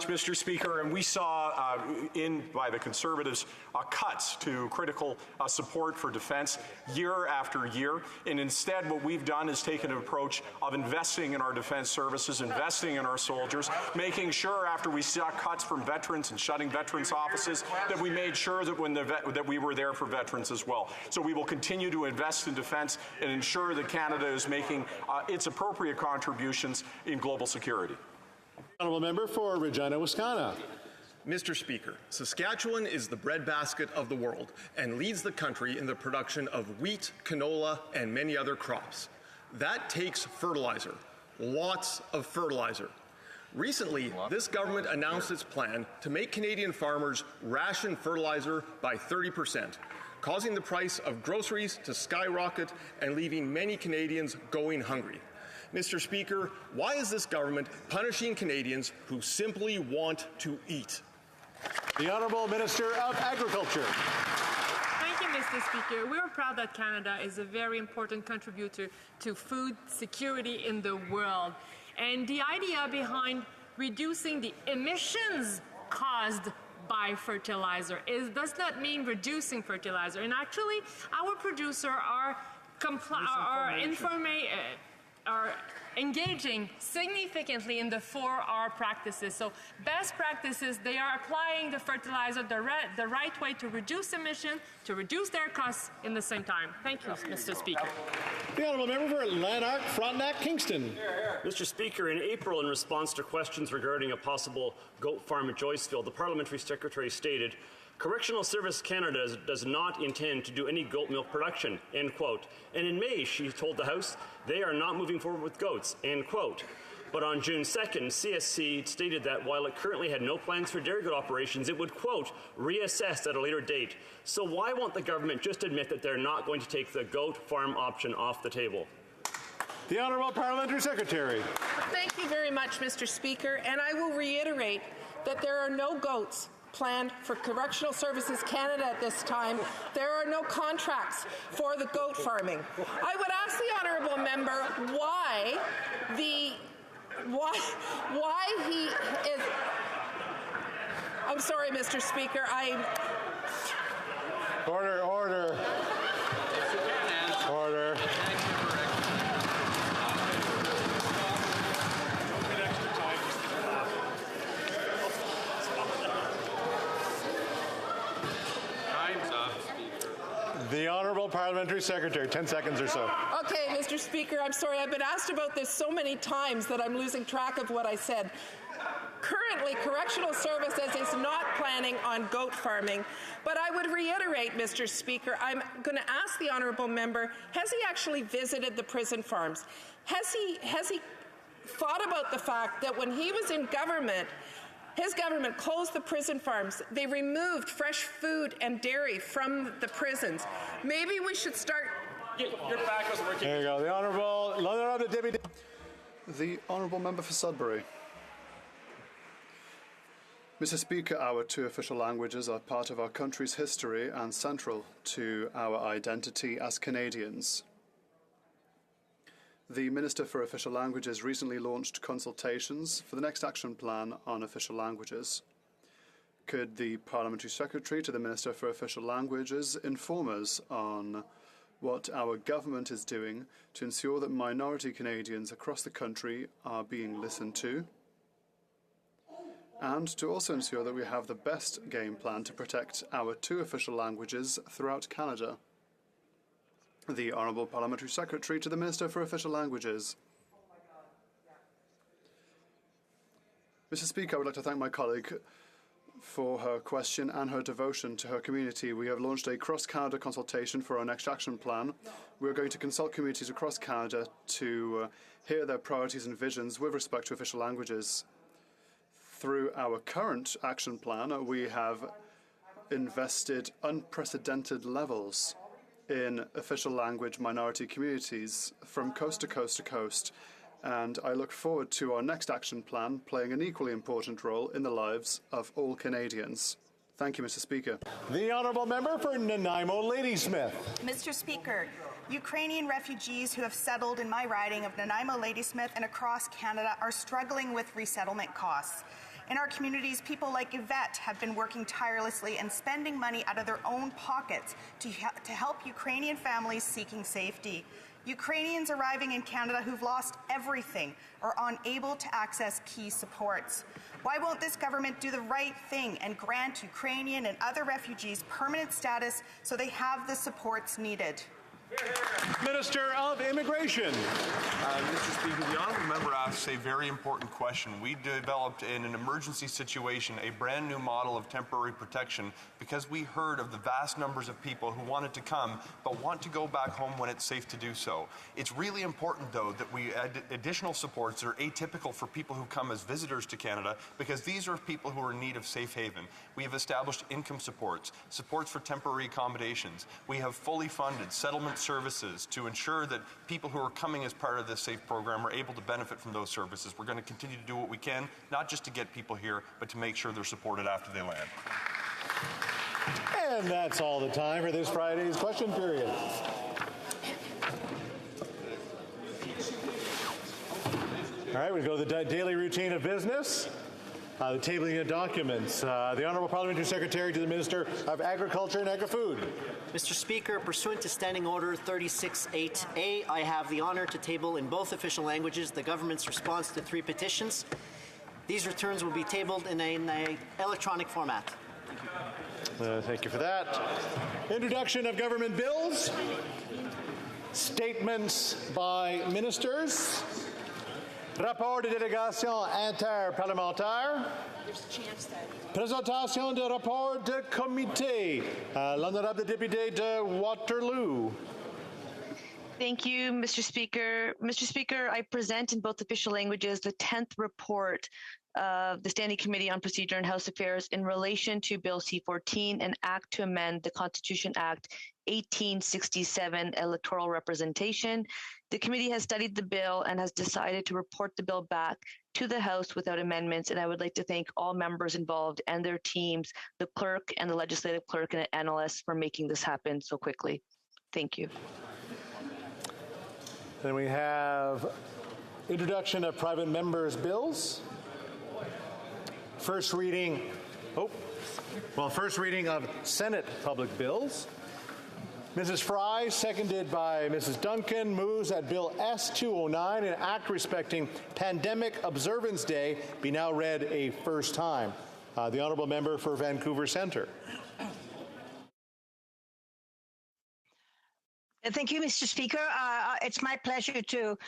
Mr. Speaker, and we saw by the Conservatives cuts to critical support for defence year after year. And instead, what we've done is taken an approach of investing in our defence services, investing in our soldiers, making sure after we saw cuts from veterans and shutting veterans' offices that we made sure that that we were there for veterans as well. So we will continue to invest in defence and ensure that Canada is making its appropriate contributions in global security. Honourable Member for Regina, Wisconsin. Mr. Speaker, Saskatchewan is the breadbasket of the world and leads the country in the production of wheat, canola, and many other crops. That takes fertilizer, lots of fertilizer. Recently, this government announced its plan to make Canadian farmers ration fertilizer by 30%, causing the price of groceries to skyrocket and leaving many Canadians going hungry. Mr. Speaker, why is this government punishing Canadians who simply want to eat? The Honourable Minister of Agriculture. Thank you, Mr. Speaker. We are proud that Canada is a very important contributor to food security in the world. And the idea behind reducing the emissions caused by fertilizer does not mean reducing fertilizer. And actually, our producers are engaging significantly in the 4R practices. So best practices, they are applying the fertilizer the right way to reduce emission, to reduce their costs in the same time. Thank you, Mr. Speaker. The Honourable Member for Lanark, Frontenac, Kingston. Mr. Speaker, in April, in response to questions regarding a possible goat farm at Joycefield, the Parliamentary Secretary stated, "Correctional Service Canada does not intend to do any goat milk production," end quote. And in May, she told the House they are not moving forward with goats, end quote. But on June 2nd, CSC stated that while it currently had no plans for dairy goat operations, it would, quote, reassess at a later date. So why won't the government just admit that they're not going to take the goat farm option off the table? The Honourable Parliamentary Secretary. Thank you very much, Mr. Speaker. And I will reiterate that there are no goats planned for Correctional Services Canada at this time. There are no contracts for the goat farming. I would ask the honourable member why he is. I'm sorry, Mr. Speaker. Order. Order. The Honourable Parliamentary Secretary, 10 seconds or so. Okay, Mr. Speaker, I'm sorry. I've been asked about this so many times that I'm losing track of what I said. Currently, Correctional Services is not planning on goat farming, but I would reiterate, Mr. Speaker, I'm going to ask the honourable member, has he actually visited the prison farms? Has he thought about the fact that when he was in government, his government closed the prison farms. They removed fresh food and dairy from the prisons. Maybe we should start. Your back was working. There you go. The Honourable The Honourable Member for Sudbury. Mr. Speaker, our two official languages are part of our country's history and central to our identity as Canadians. The Minister for Official Languages recently launched consultations for the next action plan on official languages. Could the Parliamentary Secretary to the Minister for Official Languages inform us on what our government is doing to ensure that minority Canadians across the country are being listened to, and to also ensure that we have the best game plan to protect our two official languages throughout Canada? The Honourable Parliamentary Secretary to the Minister for Official Languages. Mr. Speaker, I would like to thank my colleague for her question and her devotion to her community. We have launched a cross-Canada consultation for our next action plan. We are going to consult communities across Canada to hear their priorities and visions with respect to official languages. Through our current action plan, we have invested unprecedented levels in official language minority communities from coast to coast to coast, and I look forward to our next action plan playing an equally important role in the lives of all Canadians. Thank you, Mr. Speaker. The Honourable Member for Nanaimo Ladysmith. Mr. Speaker, Ukrainian refugees who have settled in my riding of Nanaimo Ladysmith and across Canada are struggling with resettlement costs. In our communities, people like Yvette have been working tirelessly and spending money out of their own pockets to help Ukrainian families seeking safety. Ukrainians arriving in Canada who've lost everything are unable to access key supports. Why won't this government do the right thing and grant Ukrainian and other refugees permanent status so they have the supports needed? Minister of Immigration. Mr. Speaker, the honourable member asks a very important question. We developed in an emergency situation a brand new model of temporary protection because we heard of the vast numbers of people who wanted to come but want to go back home when it's safe to do so. It's really important, though, that we add additional supports that are atypical for people who come as visitors to Canada because these are people who are in need of safe haven. We have established income supports, supports for temporary accommodations. We have fully funded settlement services to ensure that people who are coming as part of this SAFE program are able to benefit from those services. We're going to continue to do what we can, not just to get people here, but to make sure they're supported after they land. And that's all the time for this Friday's question period. All right, we go to the daily routine of business. The tabling of documents. The Honourable Parliamentary Secretary to the Minister of Agriculture and Agri-Food. Mr. Speaker, pursuant to Standing Order 36.8a, I have the honour to table in both official languages the government's response to 3 petitions. These returns will be tabled in an electronic format. Thank you for that. Introduction of government bills. Statements by ministers. Rapport de délégation interparlementaire. Présentation de rapport de comité. L'honorable député de Waterloo. Thank you, Mr. Speaker. Mr. Speaker, I present in both official languages the 10th report of the Standing Committee on Procedure and House Affairs in relation to Bill C-14, an act to amend the Constitution Act 1867 electoral representation. The committee has studied the bill and has decided to report the bill back to the House without amendments, and I would like to thank all members involved and their teams, the clerk and the legislative clerk and analysts for making this happen so quickly. Thank you. Then we have introduction of private members' bills. First reading of Senate public bills. Mrs. Fry, seconded by Mrs. Duncan, moves that Bill S-209, an act respecting Pandemic Observance Day, be now read a first time. The honourable member for Vancouver Centre. Thank you, Mr. Speaker. It's my pleasure to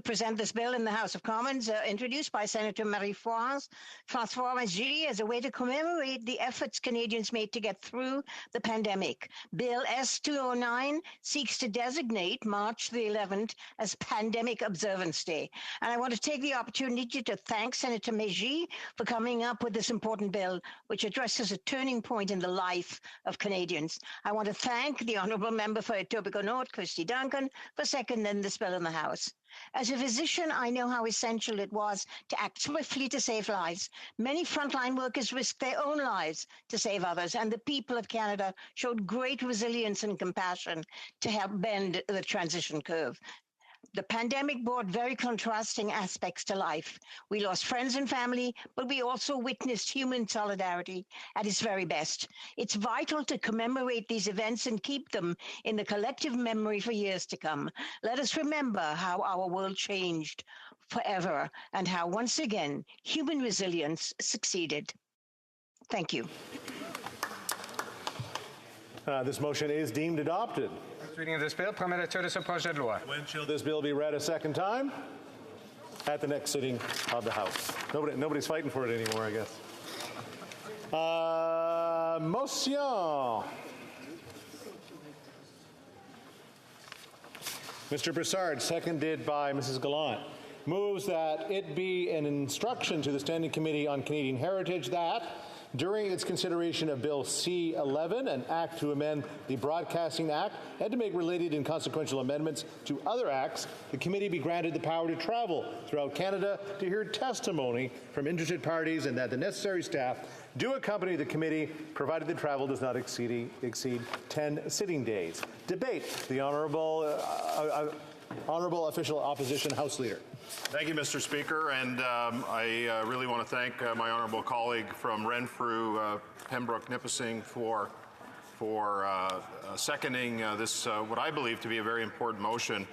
present this bill in the House of Commons, introduced by Senator Marie-France Masgie as a way to commemorate the efforts Canadians made to get through the pandemic. Bill S-209 seeks to designate March the 11th as Pandemic Observance Day. And I want to take the opportunity to thank Senator Masgie for coming up with this important bill, which addresses a turning point in the life of Canadians. I want to thank the Honourable Member for Etobicoke North, Christy Duncan, for seconding this bill in the House. As a physician, I know how essential it was to act swiftly to save lives. Many frontline workers risked their own lives to save others, and the people of Canada showed great resilience and compassion to help bend the transition curve. The pandemic brought very contrasting aspects to life. We lost friends and family, but we also witnessed human solidarity at its very best. It's vital to commemorate these events and keep them in the collective memory for years to come. Let us remember how our world changed forever and how, once again, human resilience succeeded. Thank you. This motion is deemed adopted. Reading of this bill, premier lecture de ce projet de loi. When shall this bill be read a second time? At the next sitting of the House. Nobody's fighting for it anymore, I guess. Motion. Mr. Broussard, seconded by Mrs. Gallant, moves that it be an instruction to the Standing Committee on Canadian Heritage that, during its consideration of Bill C-11, an act to amend the Broadcasting Act and to make related and consequential amendments to other acts, the committee be granted the power to travel throughout Canada to hear testimony from interested parties and that the necessary staff do accompany the committee, provided the travel does not exceed 10 sitting days. Debate. The Honourable Official Opposition House Leader. Thank you, Mr. Speaker, and I really want to thank my honourable colleague from Renfrew, Pembroke Nipissing, for seconding this, what I believe to be a very important motion.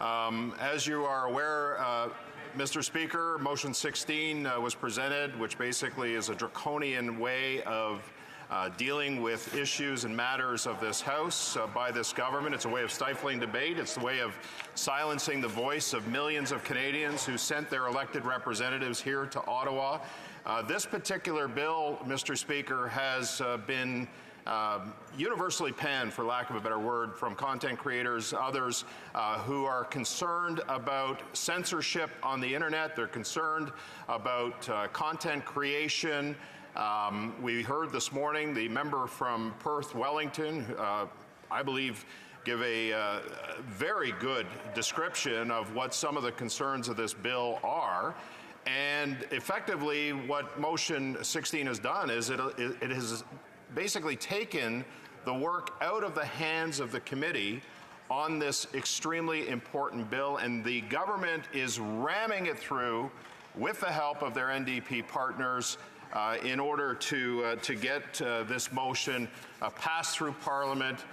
As you are aware, Mr. Speaker, motion 16 was presented, which basically is a draconian way of dealing with issues and matters of this House by this government. It's a way of stifling debate. It's a way of silencing the voice of millions of Canadians who sent their elected representatives here to Ottawa. This particular bill, Mr. Speaker, has been universally panned, for lack of a better word, from content creators, others who are concerned about censorship on the internet. They're concerned about content creation. We heard this morning the member from Perth Wellington, I believe, give a very good description of what some of the concerns of this bill are. And effectively, what Motion 16 has done is it has basically taken the work out of the hands of the committee on this extremely important bill, and the government is ramming it through with the help of their NDP partners in order to get this motion passed through Parliament,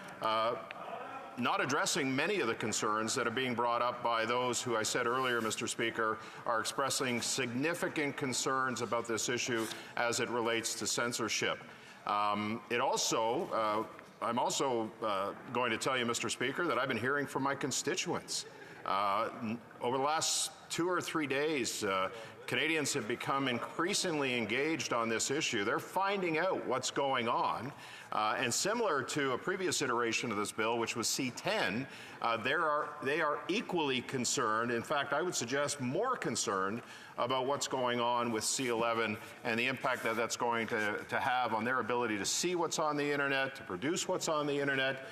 not addressing many of the concerns that are being brought up by those who I said earlier, Mr. Speaker, are expressing significant concerns about this issue as it relates to censorship. I'm also going to tell you, Mr. Speaker, that I've been hearing from my constituents. Over the last 2 or 3 days, Canadians have become increasingly engaged on this issue. They're finding out what's going on. And similar to a previous iteration of this bill, which was C-10, they are equally concerned, in fact, I would suggest more concerned, about what's going on with C-11 and the impact that that's going to have on their ability to see what's on the internet, to produce what's on the internet.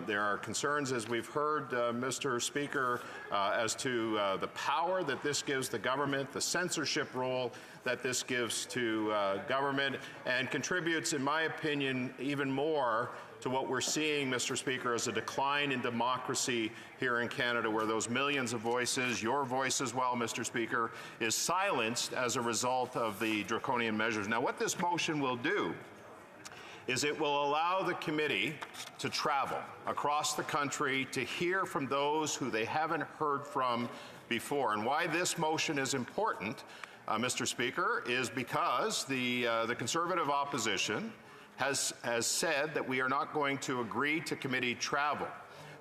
There are concerns, as we've heard, Mr. Speaker, as to the power that this gives the government, the censorship role that this gives to government, and contributes, in my opinion, even more to what we're seeing, Mr. Speaker, as a decline in democracy here in Canada, where those millions of voices, your voice as well, Mr. Speaker, is silenced as a result of the draconian measures. Now, what this motion will do is it will allow the committee to travel across the country to hear from those who they haven't heard from before. And why this motion is important, Mr. Speaker, is because the Conservative opposition has said that we are not going to agree to committee travel.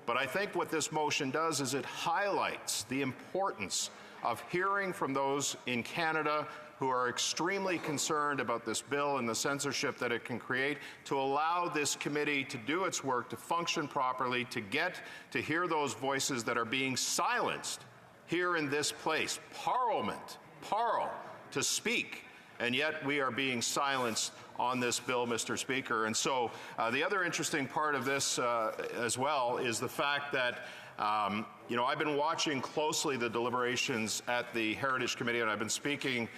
But I think what this motion does is it highlights the importance of hearing from those in Canada who are extremely concerned about this bill and the censorship that it can create, to allow this committee to do its work, to function properly, to get to hear those voices that are being silenced here in this place, Parliament, to speak, and yet we are being silenced on this bill, Mr. Speaker. And so the other interesting part of this as well is the fact that I've been watching closely the deliberations at the Heritage Committee, and I've been speaking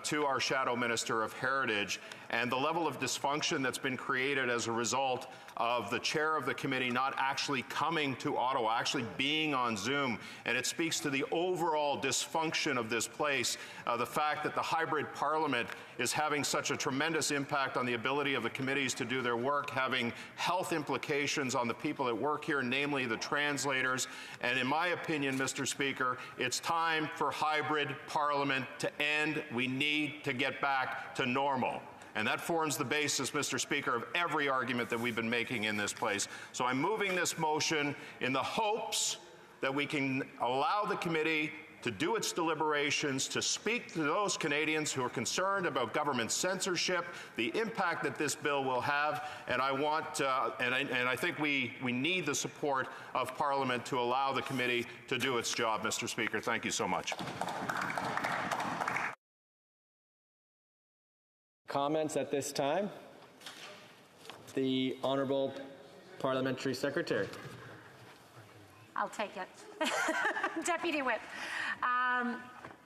to our Shadow Minister of Heritage, and the level of dysfunction that's been created as a result of the chair of the committee not actually coming to Ottawa, actually being on Zoom. And it speaks to the overall dysfunction of this place, the fact that the hybrid parliament is having such a tremendous impact on the ability of the committees to do their work, having health implications on the people that work here, namely the translators. And in my opinion, Mr. Speaker, it's time for hybrid parliament to end. We need to get back to normal. And that forms the basis, Mr. Speaker, of every argument that we've been making in this place. So I'm moving this motion in the hopes that we can allow the committee to do its deliberations, to speak to those Canadians who are concerned about government censorship, the impact that this bill will have, and I want, and I think we need the support of Parliament to allow the committee to do its job, Mr. Speaker. Thank you so much. Comments at this time? The Honourable Parliamentary Secretary. I'll take it. Deputy Whip.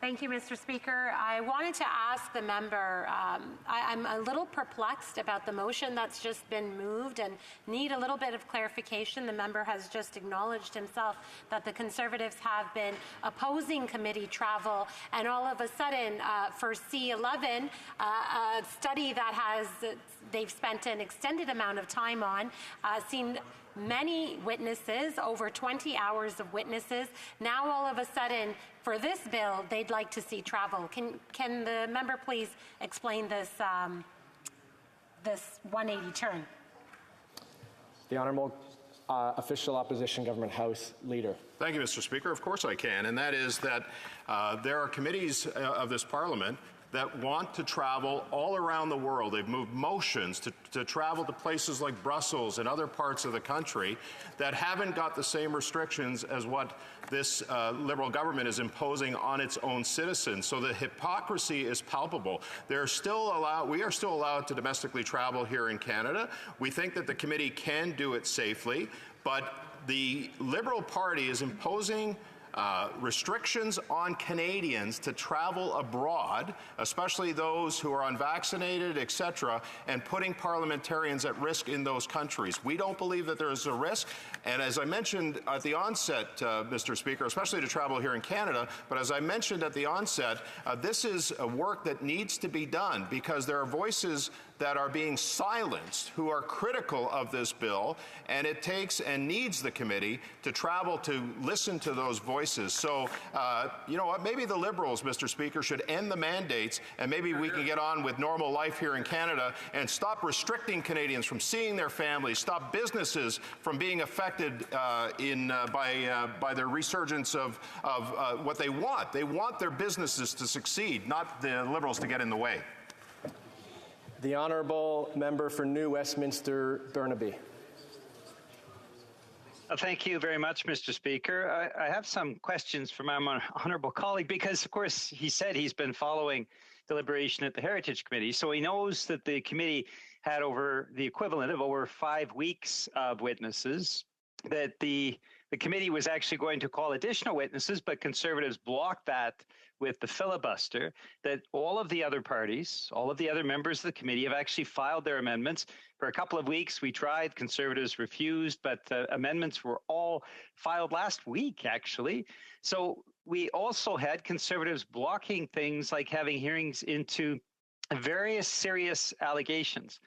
Thank you, Mr. Speaker. I wanted to ask the member, I'm a little perplexed about the motion that's just been moved and need a little bit of clarification. The member has just acknowledged himself that the Conservatives have been opposing committee travel, and all of a sudden, for C-11, a study that they've spent an extended amount of time on, seen many witnesses, over 20 hours of witnesses. Now, all of a sudden, for this bill, they'd like to see travel. Can the member please explain this this 180 turn? The Honourable Official Opposition Government House Leader. Thank you, Mr. Speaker. Of course I can, and that is that there are committees of this Parliament that want to travel all around the world. They've moved motions to travel to places like Brussels and other parts of the country that haven't got the same restrictions as what this Liberal government is imposing on its own citizens. So the hypocrisy is palpable. We are still allowed to domestically travel here in Canada. We think that the committee can do it safely, but the Liberal Party is imposing restrictions on Canadians to travel abroad, especially those who are unvaccinated, etc., and putting parliamentarians at risk in those countries. We don't believe that there is a risk, and as I mentioned at the onset, Mr. Speaker, especially to travel here in Canada, but as I mentioned at the onset, this is a work that needs to be done because there are voices that are being silenced who are critical of this bill, and it takes and needs the committee to travel to listen to those voices. So, you know what, maybe the Liberals, Mr. Speaker, should end the mandates, and maybe we can get on with normal life here in Canada and stop restricting Canadians from seeing their families, stop businesses from being affected by their resurgence of what they want. They want their businesses to succeed, not the Liberals to get in the way. The Honourable Member for New Westminster Burnaby. Thank you very much, Mr. Speaker. I have some questions for my honourable colleague because, of course, he said he's been following deliberation at the Heritage Committee, so he knows that the committee had over the equivalent of over 5 weeks of witnesses, that the committee was actually going to call additional witnesses, but Conservatives blocked that with the filibuster, that all of the other parties, all of the other members of the committee have actually filed their amendments. For a couple of weeks, we tried, Conservatives refused, but amendments were all filed last week, actually. So we also had Conservatives blocking things like having hearings into various serious allegations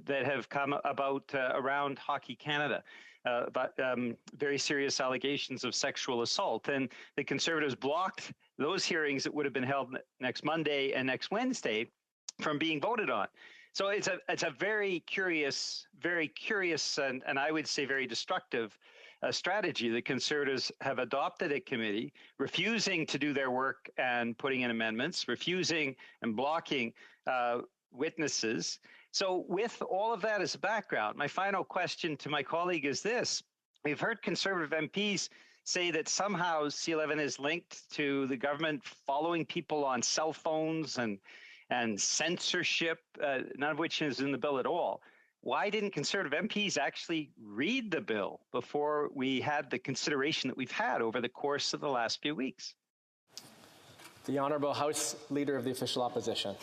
that have come about around Hockey Canada. But very serious allegations of sexual assault. And the Conservatives blocked those hearings that would have been held next Monday and next Wednesday from being voted on. So it's a very curious and I would say very destructive strategy that Conservatives have adopted at committee, refusing to do their work and putting in amendments, refusing and blocking witnesses. So with all of that as a background, my final question to my colleague is this. We've heard Conservative MPs say that somehow C11 is linked to the government following people on cell phones and censorship, none of which is in the bill at all. Why didn't Conservative MPs actually read the bill before we had the consideration that we've had over the course of the last few weeks? The Honourable House Leader of the Official Opposition.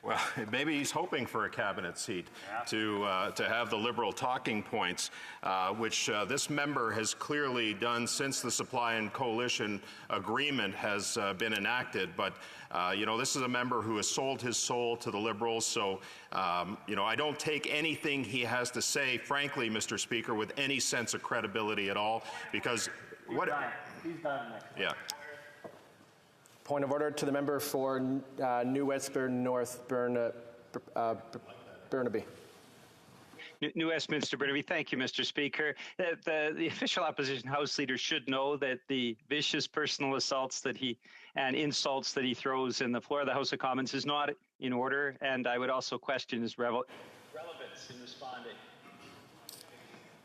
Well, maybe he's hoping for a cabinet seat to have the Liberal talking points, which this member has clearly done since the Supply and Coalition Agreement has been enacted. But, you know, this is a member who has sold his soul to the Liberals. So, you know, I don't take anything he has to say, frankly, Mr. Speaker, with any sense of credibility at all, because what... He's done. Yeah. Point of order to the member for New Westminster North Burnaby. New Westminster Burnaby. Thank you, Mr. Speaker. The official opposition House Leader should know that the vicious personal assaults and insults that he throws in the floor of the House of Commons is not in order, and I would also question his relevance in responding.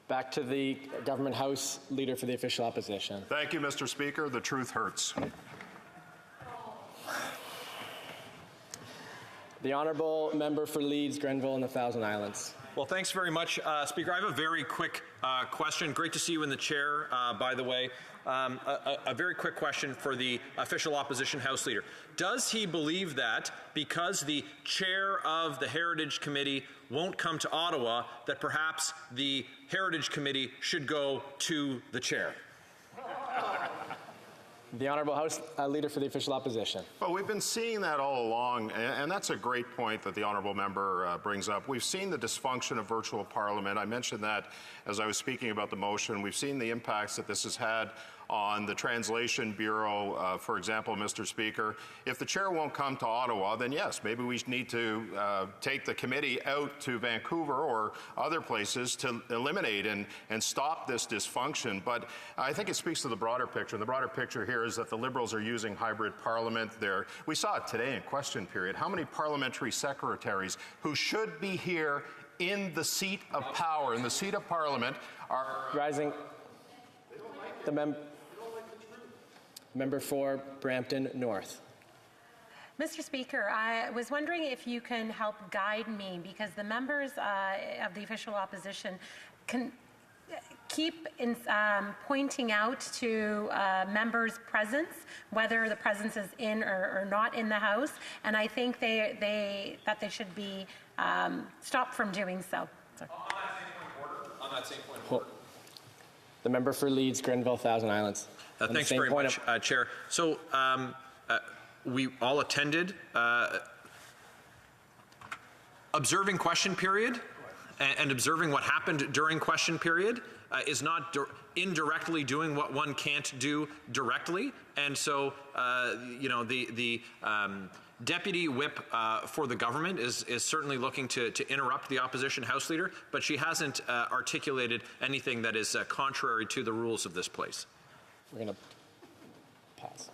Back to the Government House Leader for the Official Opposition. Thank you, Mr. Speaker. The truth hurts. The Honourable Member for Leeds, Grenville and the Thousand Islands. Well, thanks very much, Speaker. I have a very quick question. Great to see you in the chair, by the way. A very quick question for the official opposition House Leader. Does he believe that because the chair of the Heritage Committee won't come to Ottawa, that perhaps the Heritage Committee should go to the chair? The Honourable House Leader for the Official Opposition. Well, we've been seeing that all along, and that's a great point that the Honourable Member brings up. We've seen the dysfunction of virtual Parliament. I mentioned that as I was speaking about the motion. We've seen the impacts that this has had on the Translation Bureau, for example, Mr. Speaker. If the chair won't come to Ottawa, then yes, maybe we need to take the committee out to Vancouver or other places to eliminate and stop this dysfunction. But I think it speaks to the broader picture. And the broader picture here is that the Liberals are using hybrid parliament. We saw it today in question period. How many parliamentary secretaries who should be here in the seat of power, in the seat of parliament, are rising? The member for Brampton North. Mr. Speaker, I was wondering if you can help guide me, because the members of the official opposition can keep pointing out to members' presence, whether the presence is in or not in the House, and I think that they should be stopped from doing so. Sorry. On that same point of order. The member for Leeds, Grenville, Thousand Islands. Thanks very much, Chair. So we all attended observing question period and observing what happened during question period is not indirectly doing what one can't do directly. And so, the Deputy Whip for the government is certainly looking to interrupt the opposition House Leader, but she hasn't articulated anything that is contrary to the rules of this place. We're going to pause.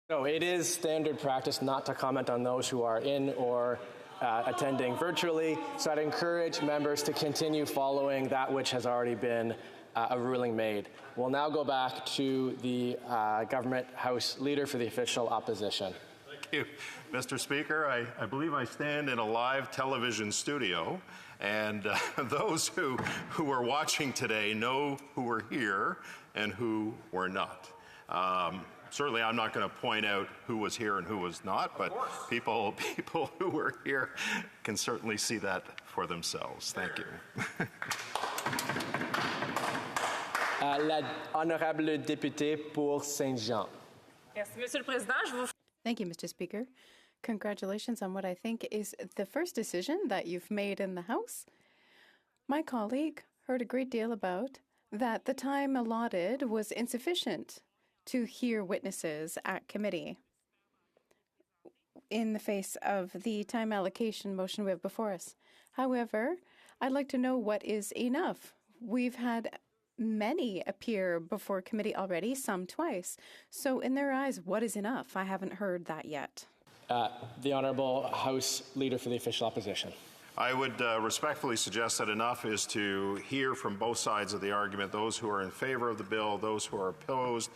No, it is standard practice not to comment on those who are in or attending virtually, so I'd encourage members to continue following that which has already been a ruling made. We'll now go back to the Government House Leader for the official opposition. Thank you, Mr. Speaker. I believe I stand in a live television studio, and those who were watching today know who were here and who were not. Certainly, I'm not going to point out who was here and who was not, but people who were here can certainly see that for themselves. Thank you. La honorable députée pour Saint-Jean. Monsieur le Président, Thank you, Mr. Speaker. Congratulations on what I think is the first decision that you've made in the House. My colleague heard a great deal about that the time allotted was insufficient to hear witnesses at committee in the face of the time allocation motion we have before us. However, I'd like to know what is enough. We've had many appear before committee already, some twice. So in their eyes, what is enough? I haven't heard that yet. The Honourable House Leader for the official opposition. I would respectfully suggest that enough is to hear from both sides of the argument, those who are in favor of the bill, those who are opposed,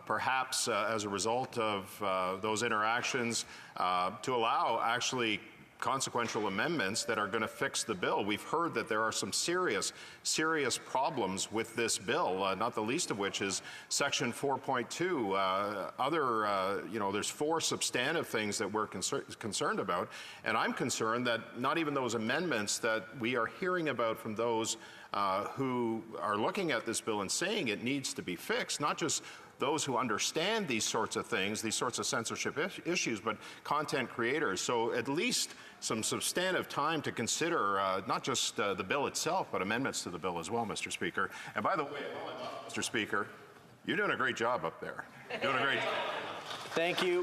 perhaps as a result of those interactions, to allow actually consequential amendments that are going to fix the bill. We've heard that there are some serious problems with this bill, not the least of which is Section 4.2. There's 4 substantive things that we're concerned about, and I'm concerned that not even those amendments that we are hearing about from those who are looking at this bill and saying it needs to be fixed, not just those who understand these sorts of things, these sorts of censorship issues, but content creators. So at least some substantive time to consider not just the bill itself, but amendments to the bill as well, Mr. Speaker. And by the way, Mr. Speaker, you're doing a great job up there. Doing a great job. Thank you.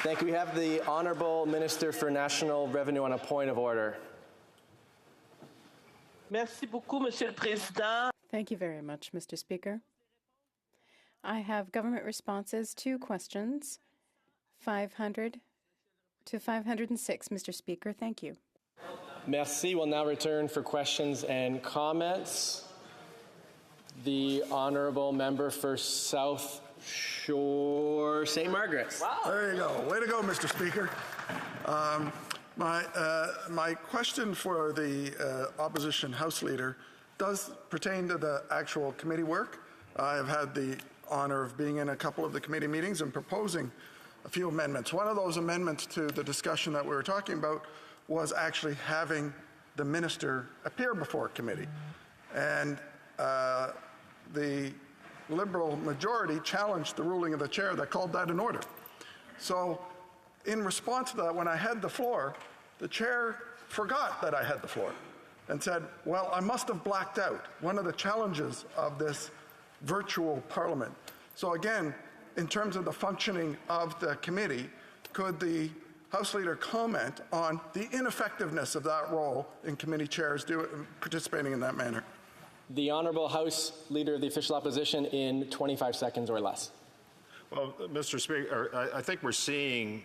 Thank you. We have the Honourable Minister for National Revenue on a point of order. Merci beaucoup, Monsieur le Président. Thank you very much, Mr. Speaker. I have government responses to questions 500 to 506, Mr. Speaker. Thank you. Merci. We'll now return for questions and comments. The Honourable Member for South Shore St. Margaret's. Wow. There you go. Way to go, Mr. Speaker. My question for the opposition House Leader does pertain to the actual committee work. I have had the honor of being in a couple of the committee meetings and proposing a few amendments. One of those amendments to the discussion that we were talking about was actually having the minister appear before committee. And the Liberal majority challenged the ruling of the chair that called that in order. So in response to that, when I had the floor, the chair forgot that I had the floor and said, well, I must have blacked out. One of the challenges of this virtual parliament. So again, in terms of the functioning of the committee, could the House Leader comment on the ineffectiveness of that role in committee chairs participating in that manner? The Honourable House Leader of the Official Opposition in 25 seconds or less. Well, Mr. Speaker, I think we're seeing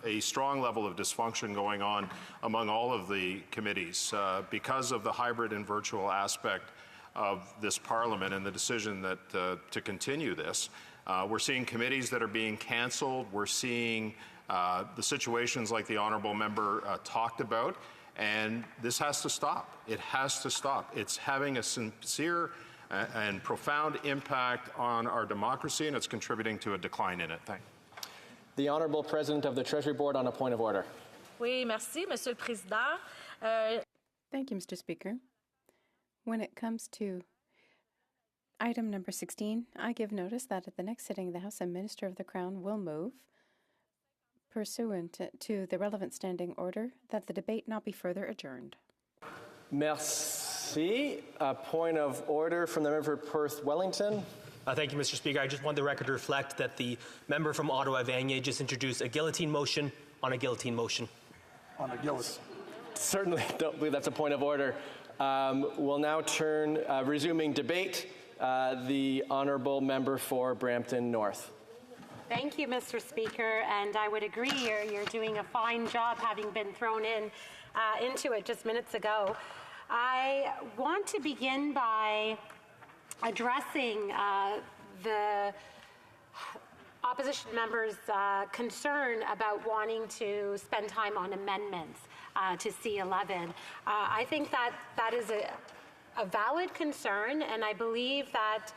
a strong level of dysfunction going on among all of the committees because of the hybrid and virtual aspect of this Parliament and the decision that to continue this. We're seeing committees that are being cancelled. We're seeing the situations like the Honourable Member talked about. And this has to stop. It has to stop. It's having a sincere and profound impact on our democracy, and it's contributing to a decline in it. Thank you. The Honourable President of the Treasury Board on a point of order. Oui, merci, Monsieur le Président. Thank you, Mr. Speaker. When it comes to item number 16, I give notice that at the next sitting of the House, a Minister of the Crown will move, pursuant to the relevant standing order, that the debate not be further adjourned. Merci. A point of order from the member for Perth Wellington. Thank you, Mr. Speaker. I just want the record to reflect that the member from Ottawa-Vanier just introduced a guillotine motion on a guillotine motion. On a guillotine. Certainly don't believe that's a point of order. We'll now turn, resuming debate, the Honourable Member for Brampton North. Thank you, Mr. Speaker, and I would agree you're doing a fine job having been thrown into it just minutes ago. I want to begin by addressing the opposition members' concern about wanting to spend time on amendments to C11. I think that is a valid concern, and I believe that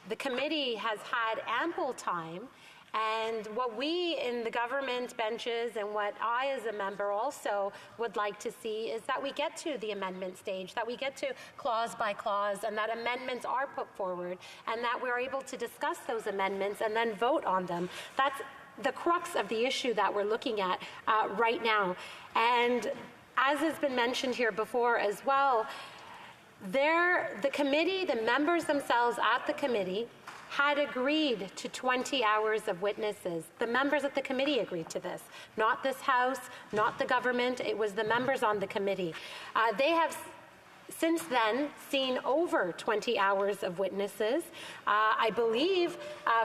the committee has had ample time. And what we in the government benches and what I as a member also would like to see is that we get to the amendment stage, that we get to clause by clause, and that amendments are put forward, and that we're able to discuss those amendments and then vote on them. That's the crux of the issue that we're looking at right now. And as has been mentioned here before as well, the committee, the members themselves at the committee, had agreed to 20 hours of witnesses. The members at the committee agreed to this, not this House, not the government. It was the members on the committee. They have since then seen over 20 hours of witnesses. I believe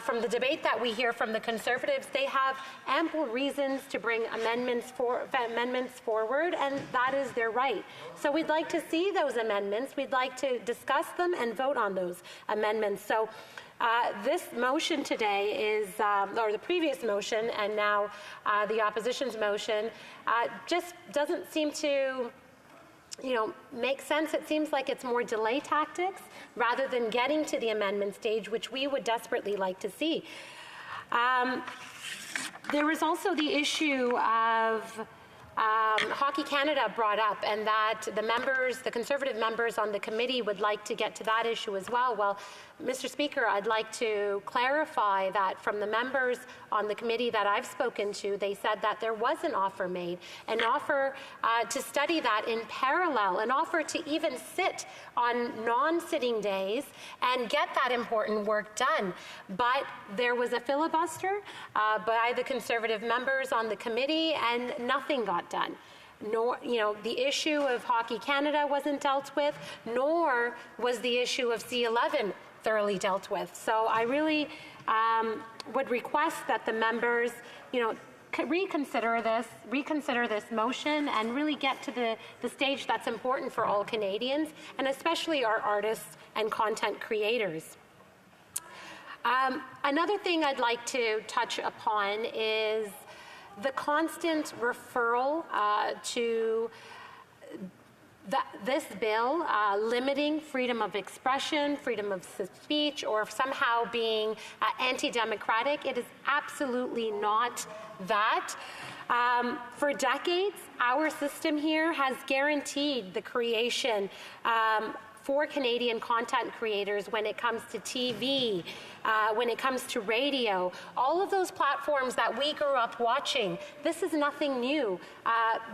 from the debate that we hear from the Conservatives, they have ample reasons to bring amendments forward, and that is their right. So we'd like to see those amendments. We'd like to discuss them and vote on those amendments. So this motion today is, or the previous motion, and now the opposition's motion, just doesn't seem to, make sense. It seems like it's more delay tactics rather than getting to the amendment stage, which we would desperately like to see. There was also the issue of Hockey Canada brought up, and that the Conservative members on the committee would like to get to that issue as well. Well, Mr. Speaker, I'd like to clarify that from the members on the committee that I've spoken to, they said that there was an offer made, an offer to study that in parallel, an offer to even sit on non-sitting days and get that important work done. But there was a filibuster by the Conservative members on the committee, and nothing got done. Nor, the issue of Hockey Canada wasn't dealt with, nor was the issue of C11 thoroughly dealt with. So I really would request that the members, reconsider this motion and really get to the stage that's important for all Canadians, and especially our artists and content creators. Another thing I'd like to touch upon is the constant referral to this bill limiting freedom of expression, freedom of speech, or somehow being anti-democratic. It is absolutely not that. For decades, our system here has guaranteed the creation for Canadian content creators when it comes to TV, when it comes to radio, all of those platforms that we grew up watching. This is nothing new.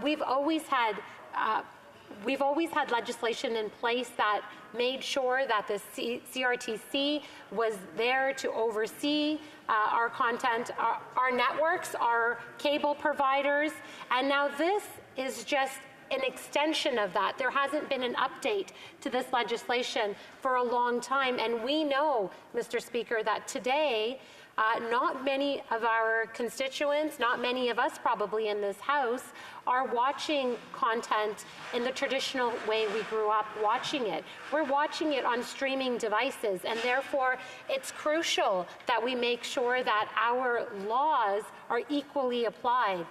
We've always had legislation in place that made sure that the CRTC was there to oversee our content, our networks, our cable providers, and now this is just an extension of that. There hasn't been an update to this legislation for a long time, and we know, Mr. Speaker, that today not many of our constituents, not many of us probably in this House, are watching content in the traditional way we grew up watching it. We're watching it on streaming devices, and therefore it's crucial that we make sure that our laws are equally applied.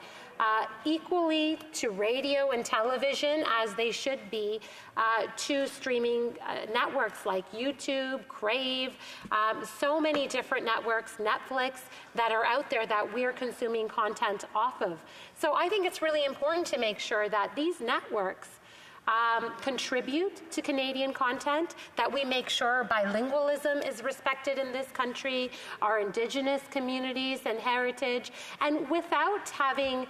Equally to radio and television, as they should be, to streaming networks like YouTube, Crave, so many different networks, Netflix, that are out there that we're consuming content off of. So I think it's really important to make sure that these networks contribute to Canadian content, that we make sure bilingualism is respected in this country, our Indigenous communities and heritage, and without having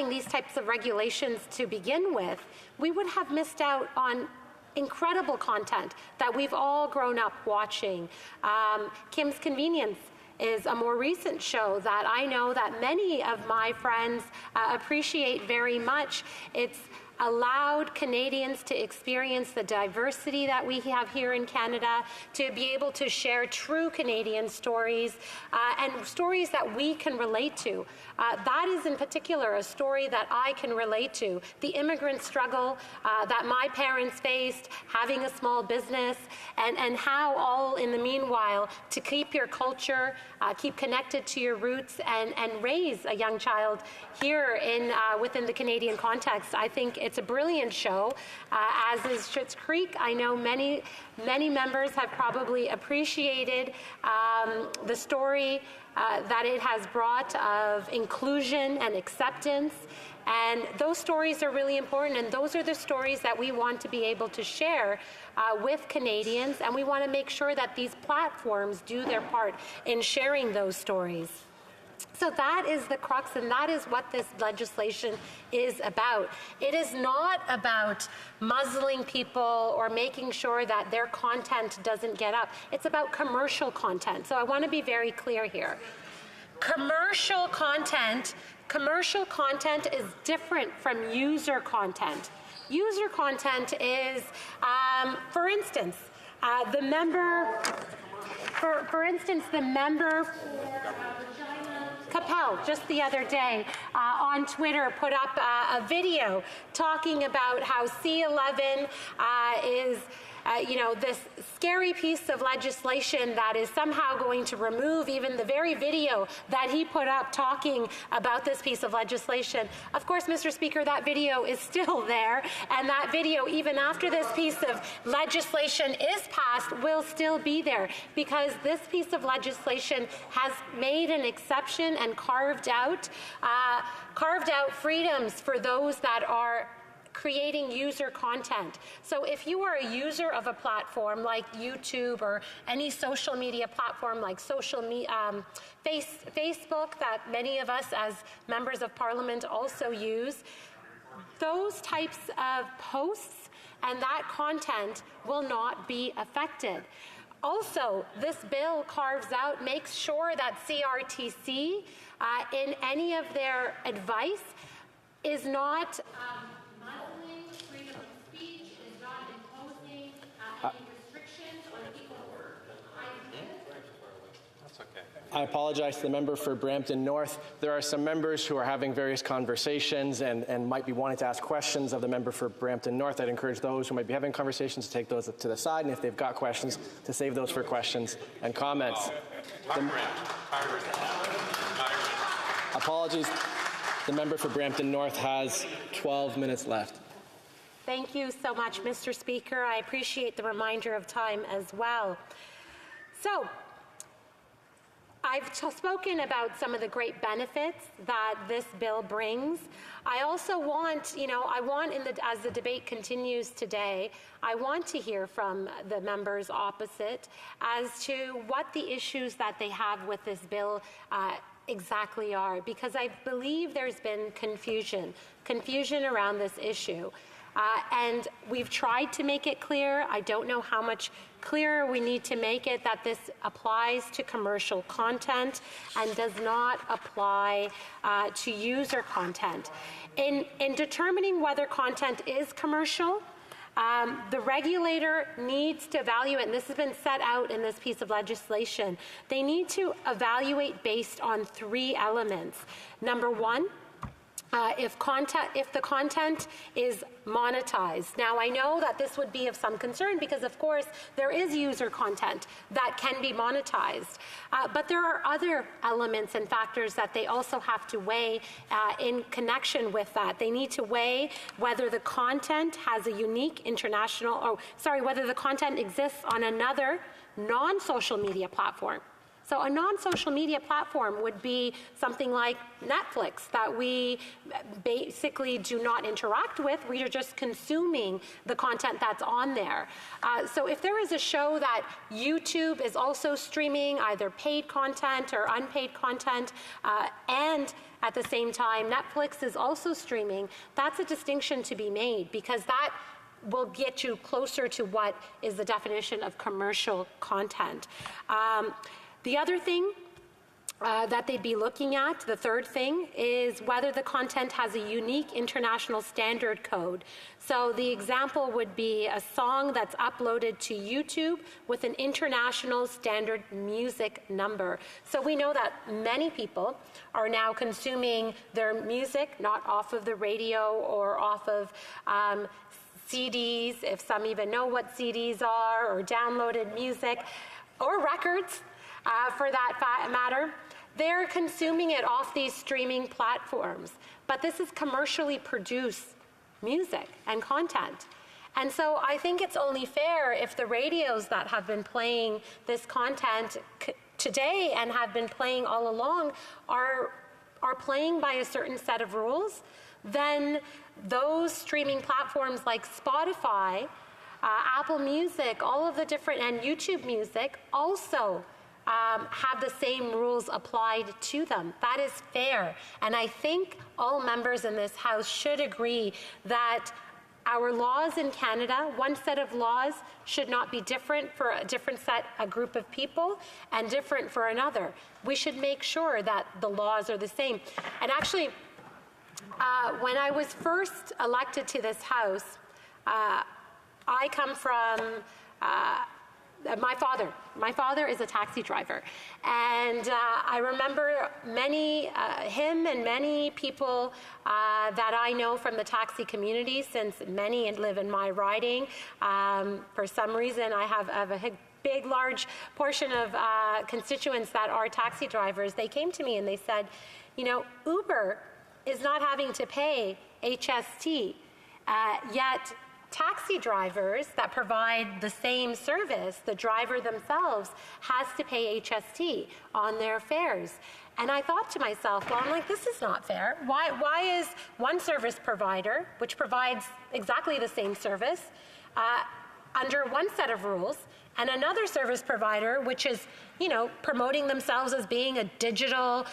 these types of regulations to begin with, we would have missed out on incredible content that we've all grown up watching. Kim's Convenience is a more recent show that I know that many of my friends appreciate very much. It's allowed Canadians to experience the diversity that we have here in Canada, to be able to share true Canadian stories and stories that we can relate to. That is in particular a story that I can relate to. The immigrant struggle that my parents faced, having a small business, and how all in the meanwhile to keep your culture, keep connected to your roots, and raise a young child here in within the Canadian context. I think it's a brilliant show, as is Schitt's Creek. I know many members have probably appreciated the story that it has brought of inclusion and acceptance. And those stories are really important, and those are the stories that we want to be able to share with Canadians, and we want to make sure that these platforms do their part in sharing those stories. So that is the crux, and that is what this legislation is about. It is not about muzzling people or making sure that their content doesn't get up. It's about commercial content. So I want to be very clear here. Commercial content is different from user content. User content is, for instance, the member Capel, just the other day, on Twitter, put up a video talking about how C11 is this scary piece of legislation that is somehow going to remove even the very video that he put up talking about this piece of legislation. Of course, Mr. Speaker, that video is still there, and that video, even after this piece of legislation is passed, will still be there, because this piece of legislation has made an exception and carved out freedoms for those that are creating user content. So if you are a user of a platform like YouTube or any social media platform like Facebook that many of us as members of Parliament also use, those types of posts and that content will not be affected. Also, this bill makes sure that CRTC, in any of their advice, is not freedom of speech, is not imposing any restrictions on people. That's okay. I apologize to the member for Brampton North. There are some members who are having various conversations and might be wanting to ask questions of the member for Brampton North. I'd encourage those who might be having conversations to take those to the side, and if they've got questions, to save those for questions and comments. Apologies. The member for Brampton North has 12 minutes left. Thank you so much, Mr. Speaker. I appreciate the reminder of time as well. So, I've spoken about some of the great benefits that this bill brings. I also want, as the debate continues today, I want to hear from the members opposite as to what the issues that they have with this bill exactly are, because I believe there's been confusion around this issue. And we've tried to make it clear. I don't know how much clearer we need to make it that this applies to commercial content and does not apply to user content. In determining whether content is commercial, the regulator needs to evaluate, and this has been set out in this piece of legislation, they need to evaluate based on 3 elements. Number 1, if the content is monetized. Now, I know that this would be of some concern because, of course, there is user content that can be monetized. But there are other elements and factors that they also have to weigh in connection with that. They need to weigh whether the content has a unique whether the content exists on another non-social media platform. So a non-social media platform would be something like Netflix that we basically do not interact with. We are just consuming the content that's on there. So if there is a show that YouTube is also streaming either paid content or unpaid content, and at the same time Netflix is also streaming, that's a distinction to be made, because that will get you closer to what is the definition of commercial content. The other thing that they'd be looking at, the third thing, is whether the content has a unique international standard code. So the example would be a song that's uploaded to YouTube with an international standard music number. So we know that many people are now consuming their music not off of the radio or off of CDs, if some even know what CDs are, or downloaded music, or records. For that matter, they're consuming it off these streaming platforms. But this is commercially produced music and content. And so I think it's only fair if the radios that have been playing this content today and have been playing all along are playing by a certain set of rules, then those streaming platforms like Spotify, Apple Music, all of the different, and YouTube Music also have the same rules applied to them. That is fair. And I think all members in this House should agree that our laws in Canada, one set of laws should not be different for a group of people and different for another. We should make sure that the laws are the same. And actually, when I was first elected to this House, I come from my father is a taxi driver, and I remember him and many people that I know from the taxi community, since many live in my riding. For some reason, I have a big, large portion of constituents that are taxi drivers. They came to me and they said, Uber is not having to pay HST, yet taxi drivers that provide the same service, the driver themselves has to pay HST on their fares. And I thought to myself, well, I'm like, this is not fair. Why is one service provider, which provides exactly the same service, under one set of rules, and another service provider, which is, promoting themselves as being a digital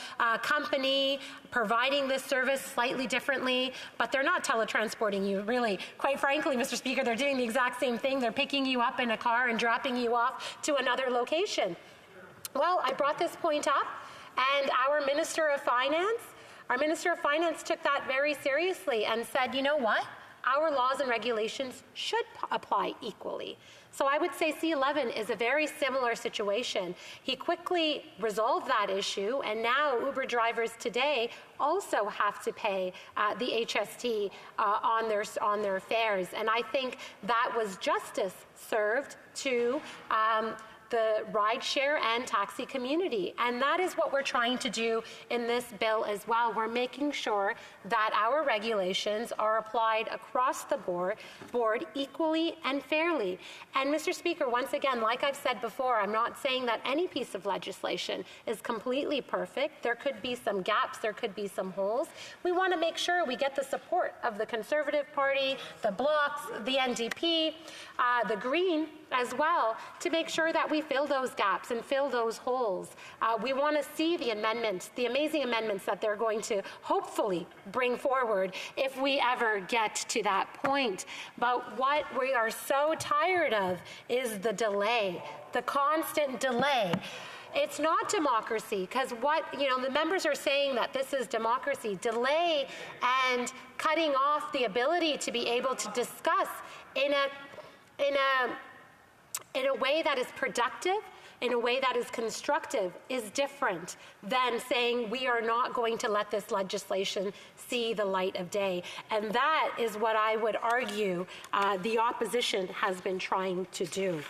company, providing this service slightly differently, but they're not teletransporting you, really. Quite frankly, Mr. Speaker, they're doing the exact same thing. They're picking you up in a car and dropping you off to another location. Well, I brought this point up, and our Minister of Finance took that very seriously and said, you know what? Our laws and regulations should apply equally. So I would say C11 is a very similar situation. He quickly resolved that issue, and now Uber drivers today also have to pay the HST on their fares. And I think that was justice served to the rideshare and taxi community. And that is what we're trying to do in this bill as well. We're making sure that our regulations are applied across the board equally and fairly. And Mr. Speaker, once again, like I've said before, I'm not saying that any piece of legislation is completely perfect. There could be some gaps, there could be some holes. We want to make sure we get the support of the Conservative Party, the Blocs, the NDP, the Green as well, to make sure that we fill those gaps and fill those holes. We want to see the amendments, the amazing amendments that they're going to hopefully bring forward if we ever get to that point. But what we are so tired of is the delay, the constant delay. It's not democracy, because the members are saying that this is democracy. Delay and cutting off the ability to be able to discuss in a way that is productive, in a way that is constructive, is different than saying we are not going to let this legislation see the light of day. And that is what I would argue the opposition has been trying to do.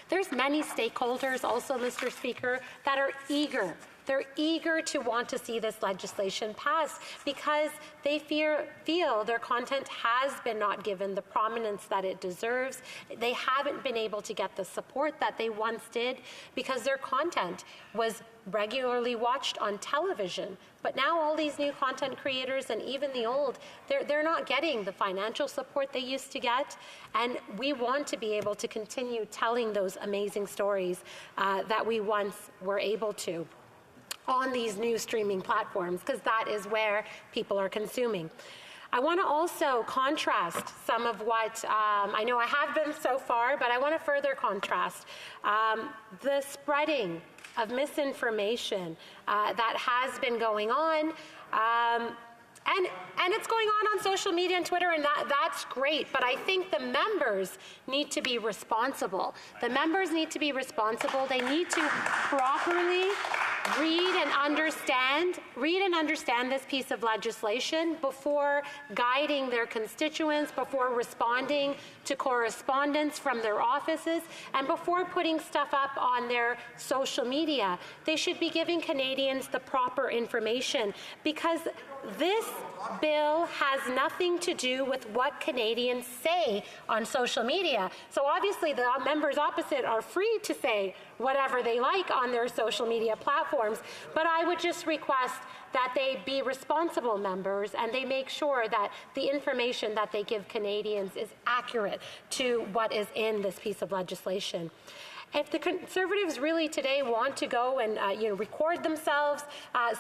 There's many stakeholders also, Mr. Speaker, that are eager. They're eager to want to see this legislation passed because they feel their content has been not given the prominence that it deserves. They haven't been able to get the support that they once did because their content was regularly watched on television. But now all these new content creators and even the old, they're not getting the financial support they used to get. And we want to be able to continue telling those amazing stories that we once were able to on these new streaming platforms, because that is where people are consuming. I want to also contrast some of what I know I have been so far, but I want to further contrast the spreading of misinformation that has been going on. And it's going on social media and Twitter, and that's great. But I think the members need to be responsible. The members need to be responsible. They need to properly read and understand this piece of legislation before guiding their constituents, before responding to correspondence from their offices, and before putting stuff up on their social media. They should be giving Canadians the proper information, because this bill has nothing to do with what Canadians say on social media. So obviously the members opposite are free to say whatever they like on their social media platforms, but I would just request that they be responsible members and they make sure that the information that they give Canadians is accurate to what is in this piece of legislation. If the Conservatives really today want to go and record themselves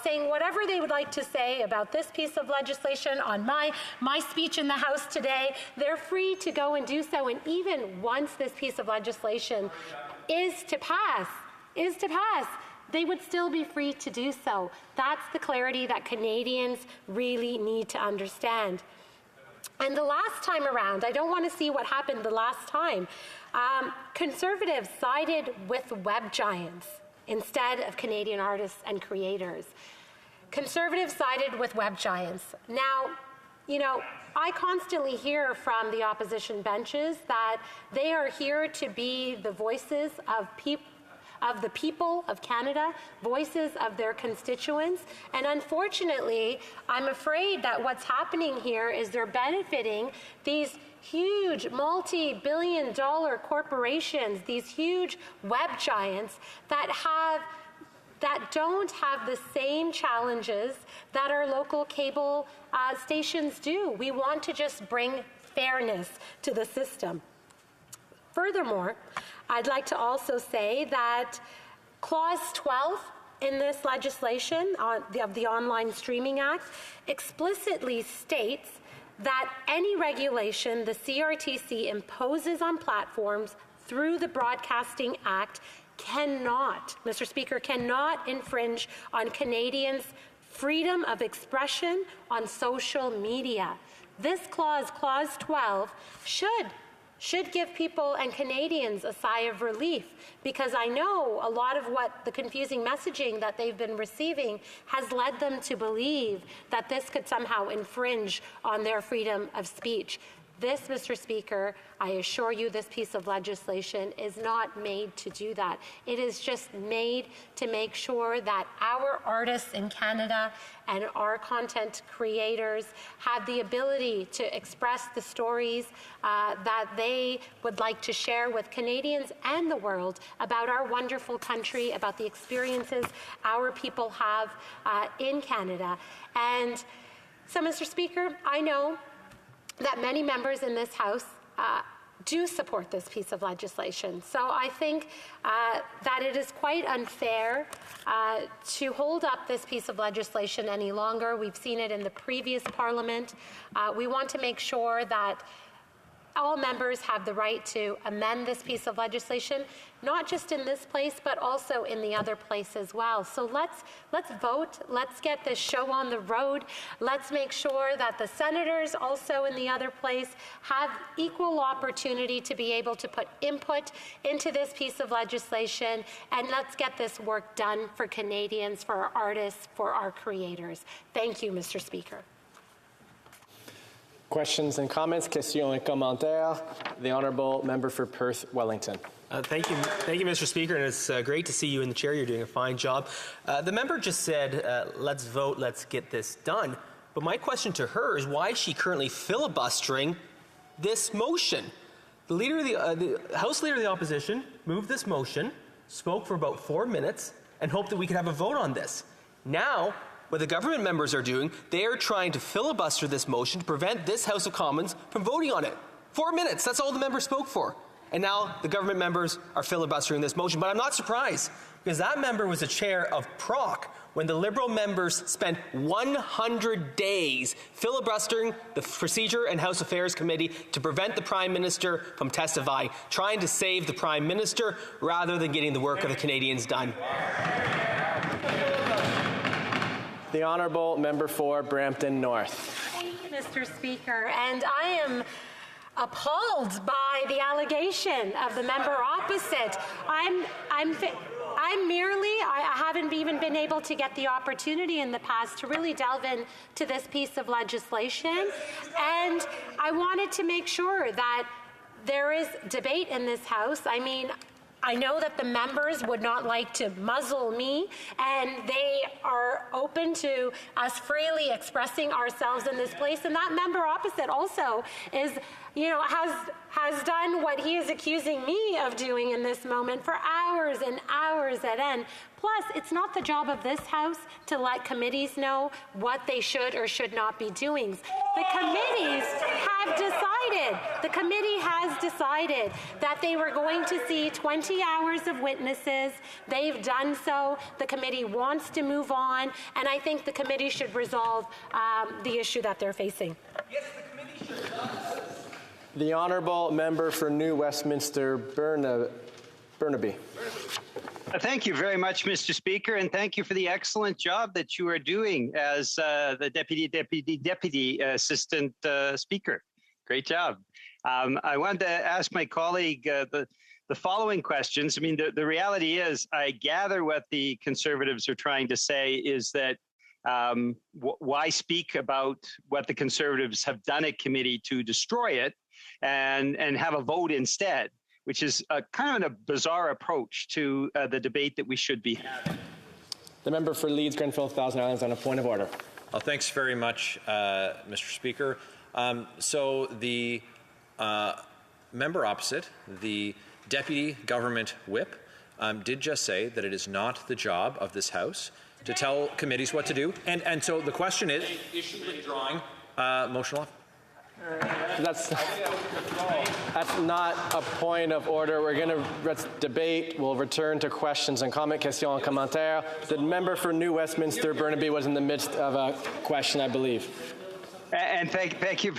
saying whatever they would like to say about this piece of legislation on my speech in the House today, they're free to go and do so. And even once this piece of legislation is to pass, they would still be free to do so. That's the clarity that Canadians really need to understand. And the last time around, I don't want to see what happened the last time. Conservatives sided with web giants instead of Canadian artists and creators. Conservatives sided with web giants. Now, I constantly hear from the opposition benches that they are here to be the voices of the people of Canada, voices of their constituents. And unfortunately, I'm afraid that what's happening here is they're benefiting these huge multi-billion-dollar corporations, these huge web giants that don't have the same challenges that our local cable stations do. We want to just bring fairness to the system. Furthermore, I'd like to also say that Clause 12 in this legislation of the Online Streaming Act explicitly states that any regulation the CRTC imposes on platforms through the Broadcasting Act cannot, Mr. Speaker, cannot infringe on Canadians' freedom of expression on social media. This clause, Clause 12, should give people and Canadians a sigh of relief, because I know a lot of what the confusing messaging that they've been receiving has led them to believe that this could somehow infringe on their freedom of speech. This, Mr. Speaker, I assure you, this piece of legislation is not made to do that. It is just made to make sure that our artists in Canada and our content creators have the ability to express the stories that they would like to share with Canadians and the world about our wonderful country, about the experiences our people have in Canada. And so, Mr. Speaker, I know that many members in this House do support this piece of legislation. So I think that it is quite unfair to hold up this piece of legislation any longer. We've seen it in the previous Parliament. We want to make sure that all members have the right to amend this piece of legislation, not just in this place, but also in the other place as well. So let's vote. Let's get this show on the road. Let's make sure that the senators also in the other place have equal opportunity to be able to put input into this piece of legislation, and let's get this work done for Canadians, for our artists, for our creators. Thank you, Mr. Speaker. Questions and comments, questions et commentaires. The Honourable Member for Perth Wellington. Thank you, Mr. Speaker, and it's great to see you in the chair. You're doing a fine job. The member just said, let's vote, let's get this done. But my question to her is, why is she currently filibustering this motion? The House Leader of the Opposition moved this motion, spoke for about 4 minutes, and hoped that we could have a vote on this. Now, what the government members are doing, they are trying to filibuster this motion to prevent this House of Commons from voting on it. 4 minutes, that's all the members spoke for. And now the government members are filibustering this motion. But I'm not surprised, because that member was the chair of PROC when the Liberal members spent 100 days filibustering the Procedure and House Affairs Committee to prevent the Prime Minister from testifying, trying to save the Prime Minister rather than getting the work of the Canadians done. The Honourable Member for Brampton North. Thank you, Mr. Speaker. And I am appalled by the allegation of the member opposite. I haven't even been able to get the opportunity in the past to really delve into this piece of legislation. And I wanted to make sure that there is debate in this House. I mean, I know that the members would not like to muzzle me, and they are open to us freely expressing ourselves in this place. And that member opposite also is, has done what he is accusing me of doing in this moment for hours and hours at end. Plus, it's not the job of this House to let committees know what they should or should not be doing. The committees have decided, the committee has decided that they were going to see 20 hours of witnesses. They've done so. The committee wants to move on, and I think the committee should resolve the issue that they're facing. Yes, the committee should. The Honourable Member for New Westminster Burnaby. Thank you very much, Mr. Speaker, and thank you for the excellent job that you are doing as the Deputy Assistant Speaker. Great job. I wanted to ask my colleague the following questions. I mean, the reality is, I gather what the Conservatives are trying to say is that why speak about what the Conservatives have done at committee to destroy it and have a vote instead, which is kind of a bizarre approach to the debate that we should be having. The member for Leeds, Grenfell, Thousand Islands on a point of order. Well, thanks very much, Mr. Speaker. So the member opposite, the Deputy Government Whip, did just say that it is not the job of this House to tell committees what to do. And so the question is, issue withdrawing motion off. That's not a point of order. We're going to debate. We'll return to questions and comment. Question and commentaire. The member for New Westminster Burnaby was in the midst of a question, I believe. And thank you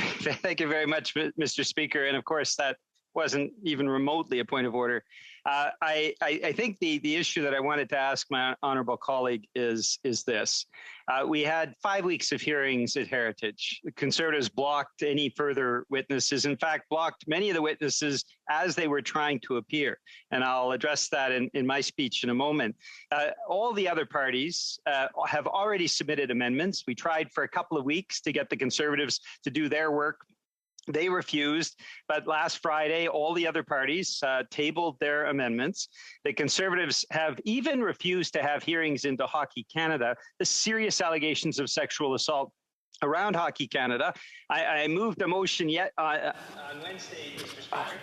very much, Mr. Speaker. And of course, that wasn't even remotely a point of order. I think the issue that I wanted to ask my honourable colleague is this. We had 5 weeks of hearings at Heritage. The Conservatives blocked any further witnesses, in fact, blocked many of the witnesses as they were trying to appear. And I'll address that in my speech in a moment. All the other parties have already submitted amendments. We tried for a couple of weeks to get the Conservatives to do their work They refused, but last Friday, all the other parties tabled their amendments. The Conservatives have even refused to have hearings into Hockey Canada, the serious allegations of sexual assault around Hockey Canada. I moved a motion on Wednesday, Mr. Speaker.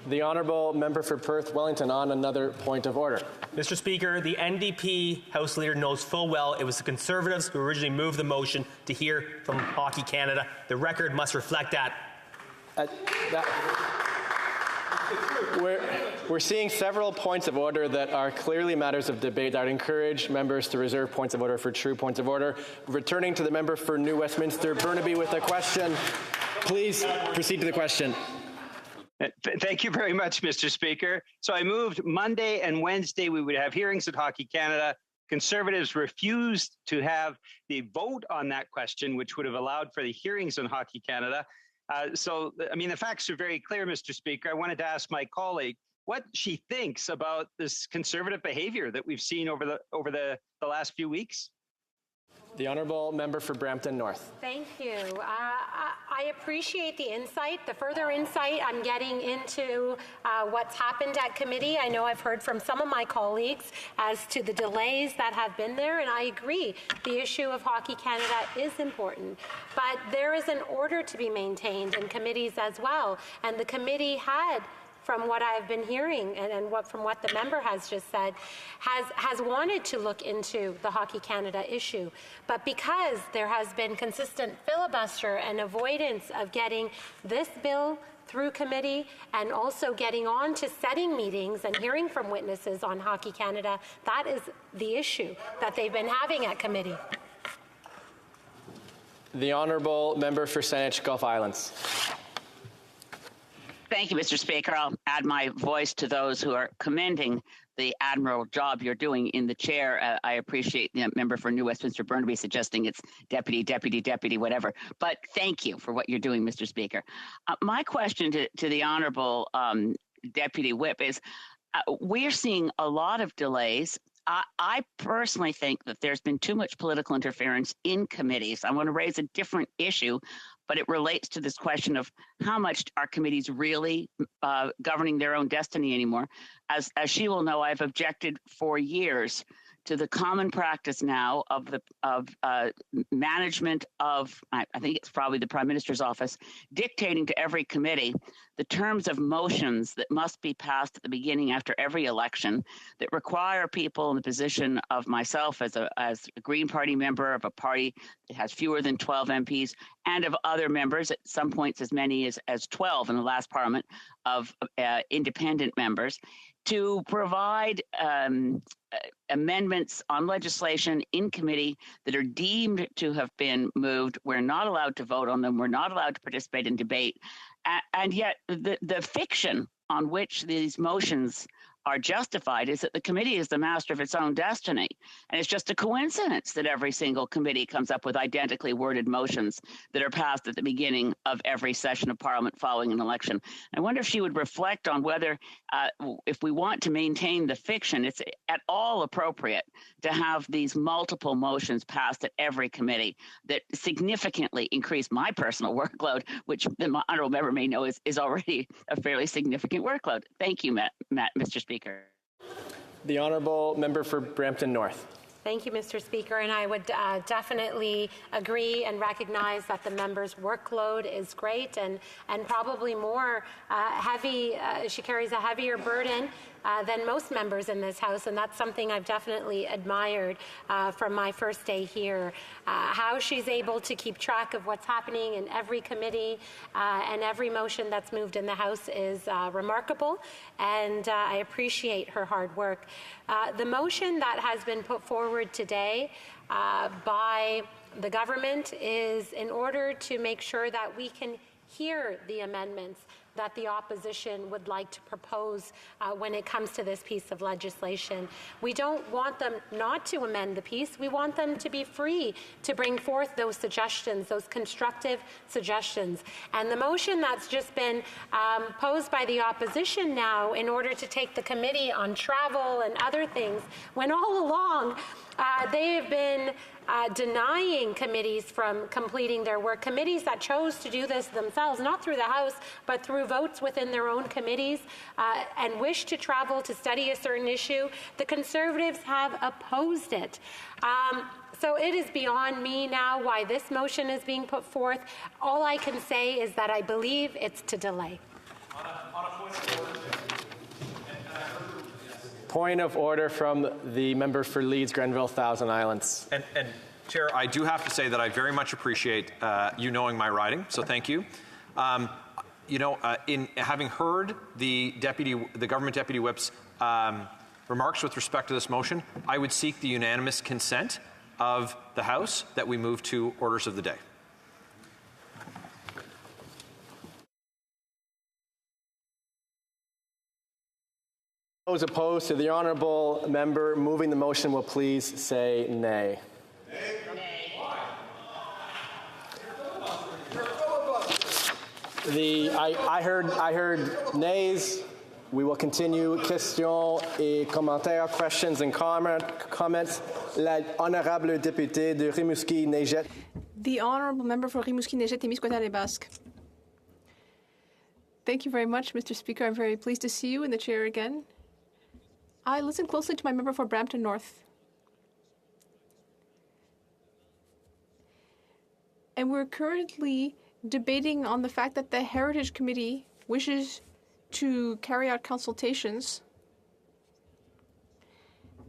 The Honourable Member for Perth Wellington on another point of order. Mr. Speaker, the NDP House Leader knows full well it was the Conservatives who originally moved the motion to hear from Hockey Canada. The record must reflect that. We're seeing several points of order that are clearly matters of debate. I'd encourage members to reserve points of order for true points of order. Returning to the member for New Westminster, Burnaby, with a question. Please proceed to the question. Thank you very much, Mr. Speaker. So I moved Monday and Wednesday we would have hearings at Hockey Canada. Conservatives refused to have the vote on that question, which would have allowed for the hearings on Hockey Canada. The facts are very clear, Mr. Speaker. I wanted to ask my colleague what she thinks about this conservative behavior that we've seen over the last few weeks. The Honourable Member for Brampton North. Thank you. I appreciate the insight, the further insight I'm getting into what's happened at committee. I know I've heard from some of my colleagues as to the delays that have been there, and I agree the issue of Hockey Canada is important. But there is an order to be maintained in committees as well, and the committee had, from what I've been hearing and from what the member has just said, has wanted to look into the Hockey Canada issue. But because there has been consistent filibuster and avoidance of getting this bill through committee and also getting on to setting meetings and hearing from witnesses on Hockey Canada, that is the issue that they've been having at committee. The Honourable Member for Saanich Gulf Islands. Thank you, Mr. Speaker. I'll add my voice to those who are commending the admirable job you're doing in the chair. I appreciate the member for New Westminster Burnaby suggesting it's deputy, whatever. But thank you for what you're doing, Mr. Speaker. My question to the Honourable Deputy Whip is, we're seeing a lot of delays. I personally think that there's been too much political interference in committees. I want to raise a different issue, but it relates to this question of how much are committees really governing their own destiny anymore. As she will know, I've objected for years to the common practice now of management of, I think it's probably the Prime Minister's office, dictating to every committee the terms of motions that must be passed at the beginning after every election that require people in the position of myself as a Green Party member of a party that has fewer than 12 MPs and of other members, at some points as many as 12 in the last Parliament, of independent members, to provide amendments on legislation in committee that are deemed to have been moved. We're not allowed to vote on them. We're not allowed to participate in debate. And yet the fiction on which these motions are justified is that the committee is the master of its own destiny. And it's just a coincidence that every single committee comes up with identically worded motions that are passed at the beginning of every session of Parliament following an election. I wonder if she would reflect on whether, if we want to maintain the fiction, it's at all appropriate to have these multiple motions passed at every committee that significantly increase my personal workload, which the honourable member may know is already a fairly significant workload. Thank you, Mr. Speaker. The Honourable Member for Brampton North. Thank you, Mr. Speaker, and I would definitely agree and recognize that the member's workload is great and probably more heavy. She carries a heavier burden than most members in this House, and that's something I've definitely admired from my first day here. How she's able to keep track of what's happening in every committee and every motion that's moved in the House is remarkable, and I appreciate her hard work. The motion that has been put forward today by the government is in order to make sure that we can hear the amendments that the opposition would like to propose when it comes to this piece of legislation. We don't want them not to amend the piece. We want them to be free to bring forth those suggestions, those constructive suggestions. And the motion that's just been posed by the opposition now in order to take the committee on travel and other things, when all along they have been denying committees from completing their work. Committees that chose to do this themselves, not through the House, but through votes within their own committees, and wish to travel to study a certain issue. The Conservatives have opposed it. So it is beyond me now why this motion is being put forth. All I can say is that I believe it's to delay. Point of order from the member for Leeds, Grenville, Thousand Islands. And Chair, I do have to say that I very much appreciate you knowing my riding, so thank you. In having heard the government deputy whip's remarks with respect to this motion, I would seek the unanimous consent of the House that we move to orders of the day. Those opposed to the honourable member moving the motion will please say nay. I heard nays. We will continue. Questions et commentaires, questions and comments. La honorable députée de Rimouski-Neigette. The honourable member for Rimouski-Neigette et Misquetal-et-Basque. Thank you very much, Mr. Speaker. I'm very pleased to see you in the chair again. I listened closely to my member for Brampton North. And we're currently debating on the fact that the Heritage Committee wishes to carry out consultations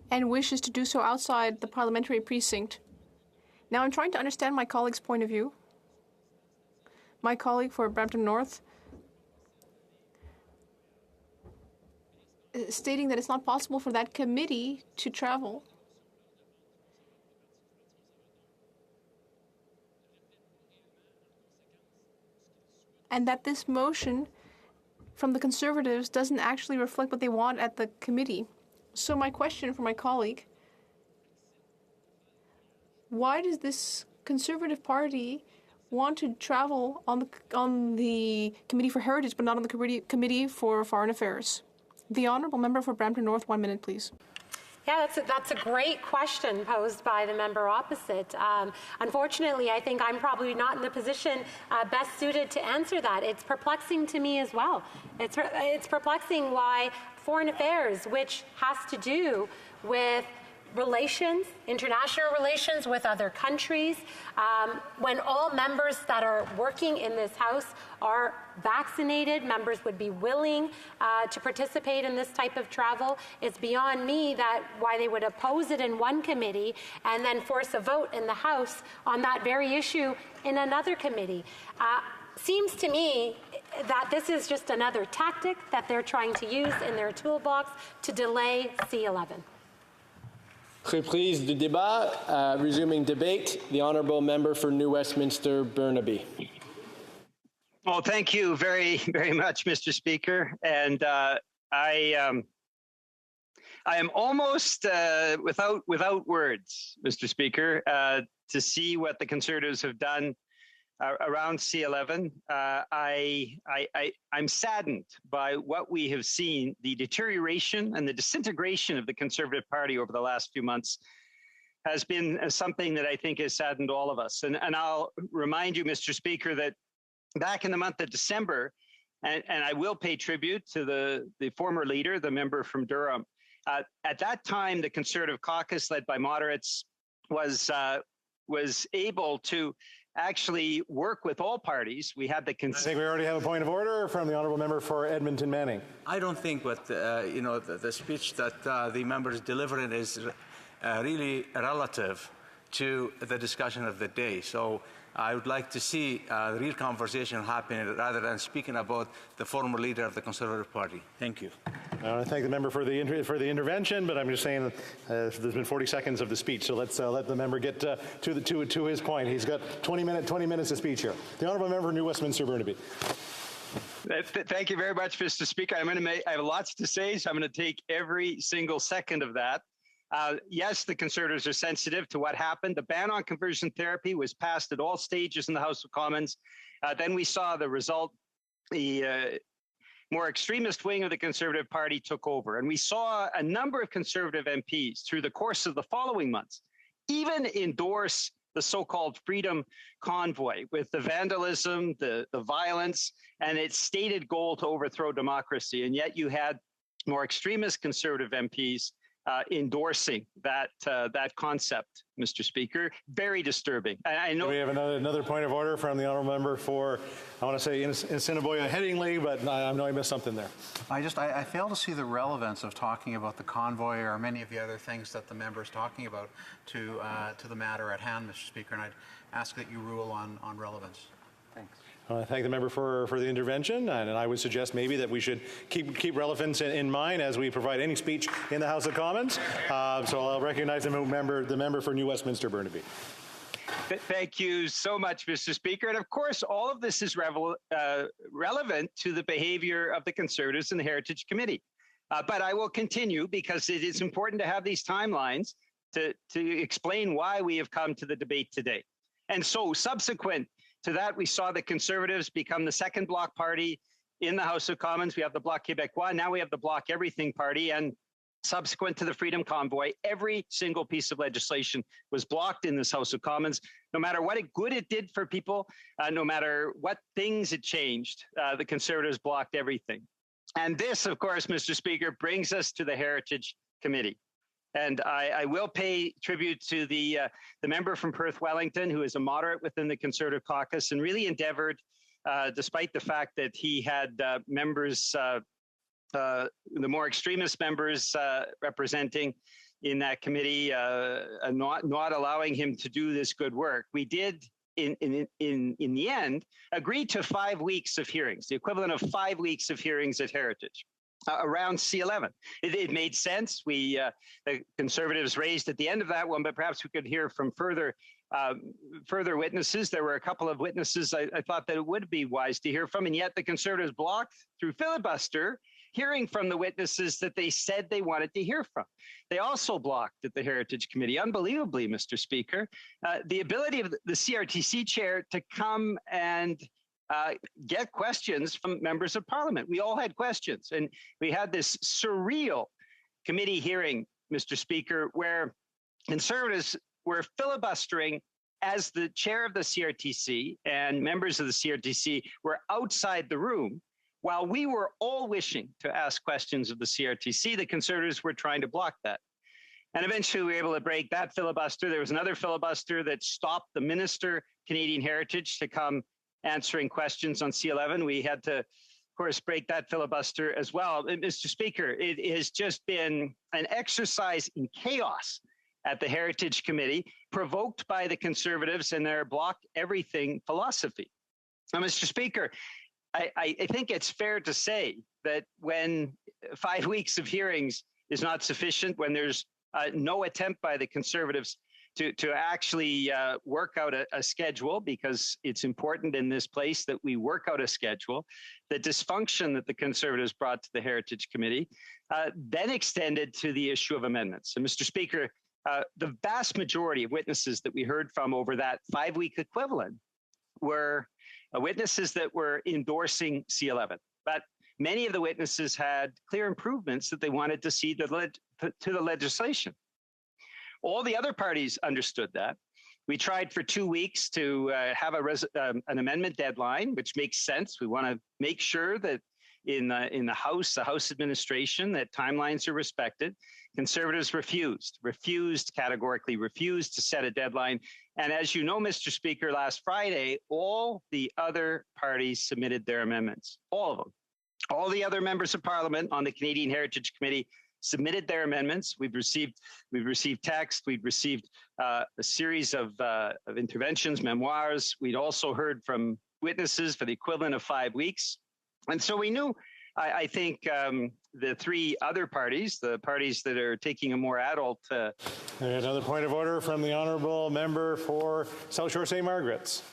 and wishes to do so outside the parliamentary precinct. Now I'm trying to understand my colleague's point of view. My colleague for Brampton North stating that it's not possible for that committee to travel. And that this motion from the Conservatives doesn't actually reflect what they want at the committee. So my question for my colleague, why does this Conservative Party want to travel on the Committee for Heritage but not on the Committee for Foreign Affairs? The honourable member for Brampton North, 1 minute, please. Yeah, that's a great question posed by the member opposite. Unfortunately, I think I'm probably not in the position best suited to answer that. It's perplexing to me as well. It's perplexing why foreign affairs, which has to do with relations, international relations with other countries, when all members that are working in this House are vaccinated, members would be willing to participate in this type of travel. It's beyond me that why they would oppose it in one committee and then force a vote in the House on that very issue in another committee. Seems to me that this is just another tactic that they're trying to use in their toolbox to delay C11. Reprise du débat. Resuming debate. The honourable member for New Westminster, Burnaby. Well, thank you very, very much, Mr. Speaker. And I am almost without words, Mr. Speaker, to see what the Conservatives have done around C11. I'm saddened by what we have seen, the deterioration and the disintegration of the Conservative Party over the last few months has been something that I think has saddened all of us. And I'll remind you, Mr. Speaker, that back in the month of December, and I will pay tribute to the former leader, the member from Durham. At that time, the Conservative caucus, led by moderates, was able to actually work with all parties. We had the I think we already have a point of order from the honourable member for Edmonton Manning. I don't think what the speech that the member is delivering is really relative to the discussion of the day. So I would like to see a real conversation happening rather than speaking about the former leader of the Conservative Party. Thank you. I want to thank the member for the intervention, but I'm just saying there's been 40 seconds of the speech, so let's let the member get to his point. He's got 20 minutes of speech here. The honourable member for New Westminster, Burnaby. Thank you very much, Mr. Speaker. I have lots to say, so I'm going to take every single second of that. Yes, the Conservatives are sensitive to what happened. The ban on conversion therapy was passed at all stages in the House of Commons. Then we saw the result. The more extremist wing of the Conservative Party took over. And we saw a number of Conservative MPs through the course of the following months even endorse the so-called Freedom Convoy with the vandalism, the violence, and its stated goal to overthrow democracy. And yet you had more extremist conservative MPs endorsing that concept, Mr. Speaker. Very disturbing. I know we have another point of order from the honourable member for, I want to say Assiniboia Headingley, but I know I missed something there. I fail to see the relevance of talking about the convoy or many of the other things that the member is talking about to the matter at hand, Mr. Speaker, and I'd ask that you rule on relevance. Thanks. I want to thank the member for the intervention, and I would suggest maybe that we should keep relevance in mind as we provide any speech in the House of Commons. So I'll recognize the member for New Westminster Burnaby. Thank you so much, Mr. Speaker. And of course, all of this is relevant to the behavior of the Conservatives in the Heritage Committee. But I will continue because it is important to have these timelines to explain why we have come to the debate today. And so subsequent to that, we saw the Conservatives become the second Bloc party in the House of Commons. We have the Bloc Québécois. Now we have the Bloc Everything Party. And subsequent to the Freedom Convoy, every single piece of legislation was blocked in this House of Commons. No matter what good it did for people, no matter what things it changed, the Conservatives blocked everything. And this, of course, Mr. Speaker, brings us to the Heritage Committee. And I will pay tribute to the member from Perth Wellington, who is a moderate within the Conservative caucus and really endeavored, despite the fact that he had members, the more extremist members representing in that committee, not allowing him to do this good work. We did, in the end, agree to 5 weeks of hearings, the equivalent of 5 weeks of hearings at Heritage. Around C11. It made sense. The Conservatives raised at the end of that one, but perhaps we could hear from further witnesses. There were a couple of witnesses I thought that it would be wise to hear from, and yet the Conservatives blocked through filibuster hearing from the witnesses that they said they wanted to hear from. They also blocked at the Heritage Committee, unbelievably, Mr. Speaker, the ability of the CRTC chair to come and get questions from members of Parliament. We all had questions, and we had this surreal committee hearing, Mr. Speaker, where Conservatives were filibustering as the chair of the CRTC and members of the CRTC were outside the room. While we were all wishing to ask questions of the CRTC, the Conservatives were trying to block that. And eventually we were able to break that filibuster. There was another filibuster that stopped the Minister, Canadian Heritage, to come answering questions on C11. We had to, of course, break that filibuster as well. Mr. Speaker, it has just been an exercise in chaos at the Heritage Committee, provoked by the Conservatives and their block everything philosophy. Now, Mr. Speaker, I think it's fair to say that when 5 weeks of hearings is not sufficient, when there's no attempt by the Conservatives to actually work out a schedule, because it's important in this place that we work out a schedule, the dysfunction that the Conservatives brought to the Heritage Committee then extended to the issue of amendments. And Mr. Speaker, the vast majority of witnesses that we heard from over that 5 week equivalent were witnesses that were endorsing C11. But many of the witnesses had clear improvements that they wanted to see to the legislation. All the other parties understood that. We tried for 2 weeks to have an amendment deadline, which makes sense. We want to make sure that in the House administration, that timelines are respected. Conservatives categorically refused to set a deadline. And as you know, Mr. Speaker, last Friday, all the other parties submitted their amendments, all of them. All the other members of Parliament on the Canadian Heritage Committee submitted their amendments. We've received text. We've received a series of interventions, memoirs. We'd also heard from witnesses for the equivalent of 5 weeks. And so we knew, I think, the three other parties, the parties that are taking a more adult... Another point of order from the honourable member for South Shore St. Margaret's.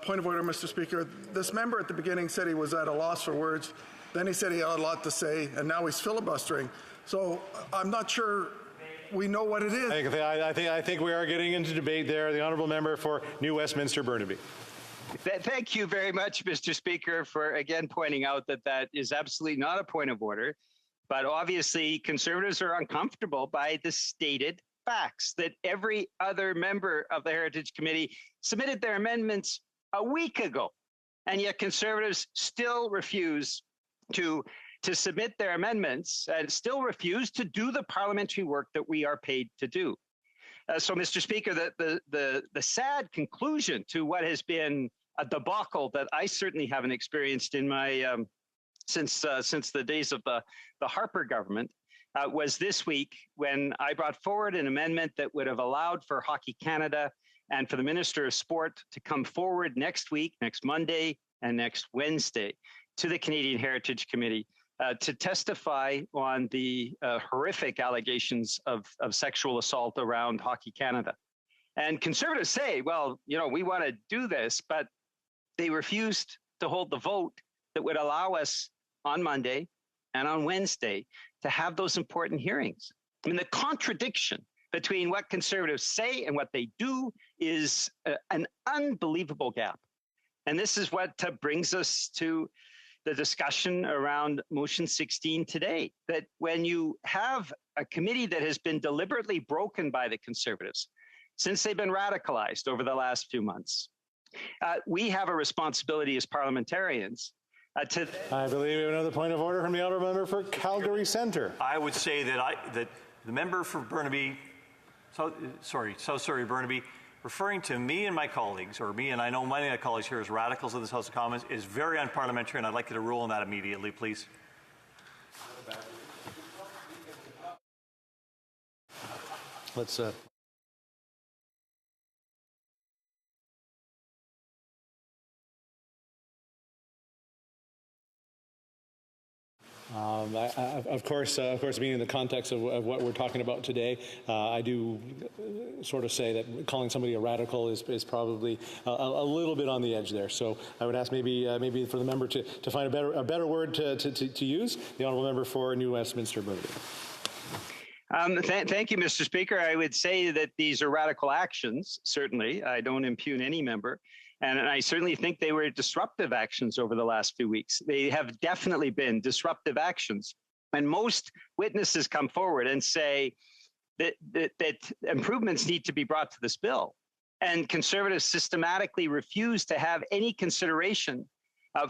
Point of order, Mr. Speaker. This member at the beginning said he was at a loss for words. Then he said he had a lot to say, and now he's filibustering. So I'm not sure we know what it is. I think we are getting into debate there. The honourable member for New Westminster Burnaby. Thank you very much, Mr. Speaker, for again pointing out that that is absolutely not a point of order. But obviously, Conservatives are uncomfortable by the stated facts that every other member of the Heritage Committee submitted their amendments a week ago, and yet Conservatives still refuse to submit their amendments and still refuse to do the parliamentary work that we are paid to do. So, Mr. Speaker, the sad conclusion to what has been a debacle that I certainly haven't experienced in my since the days of the Harper government was this week when I brought forward an amendment that would have allowed for Hockey Canada and for the Minister of Sport to come forward next week, next Monday and next Wednesday, to the Canadian Heritage Committee to testify on the horrific allegations of sexual assault around Hockey Canada. And Conservatives say, well, we want to do this, but they refused to hold the vote that would allow us on Monday and on Wednesday to have those important hearings. I mean, the contradiction between what Conservatives say and what they do is an unbelievable gap. And this is what brings us to the discussion around motion 16 today, that when you have a committee that has been deliberately broken by the Conservatives since they've been radicalized over the last few months, we have a responsibility as parliamentarians I believe we have another point of order from the honourable member for Calgary Centre. I would say that the member for Burnaby, South Surrey Burnaby, referring to me and my colleagues, or me and I know many of my colleagues here as radicals in this House of Commons, is very unparliamentary, and I'd like you to rule on that immediately, please. Let's Of course, being in the context of what we're talking about today, I do sort of say that calling somebody a radical is probably a little bit on the edge there. So I would ask maybe for the member to find a better word to use. The honourable member for New Westminster Burnaby. Thank you, Mr. Speaker. I would say that these are radical actions, certainly. I don't impugn any member. And I certainly think they were disruptive actions over the last few weeks. They have definitely been disruptive actions. And most witnesses come forward and say that improvements need to be brought to this bill. And Conservatives systematically refuse to have any consideration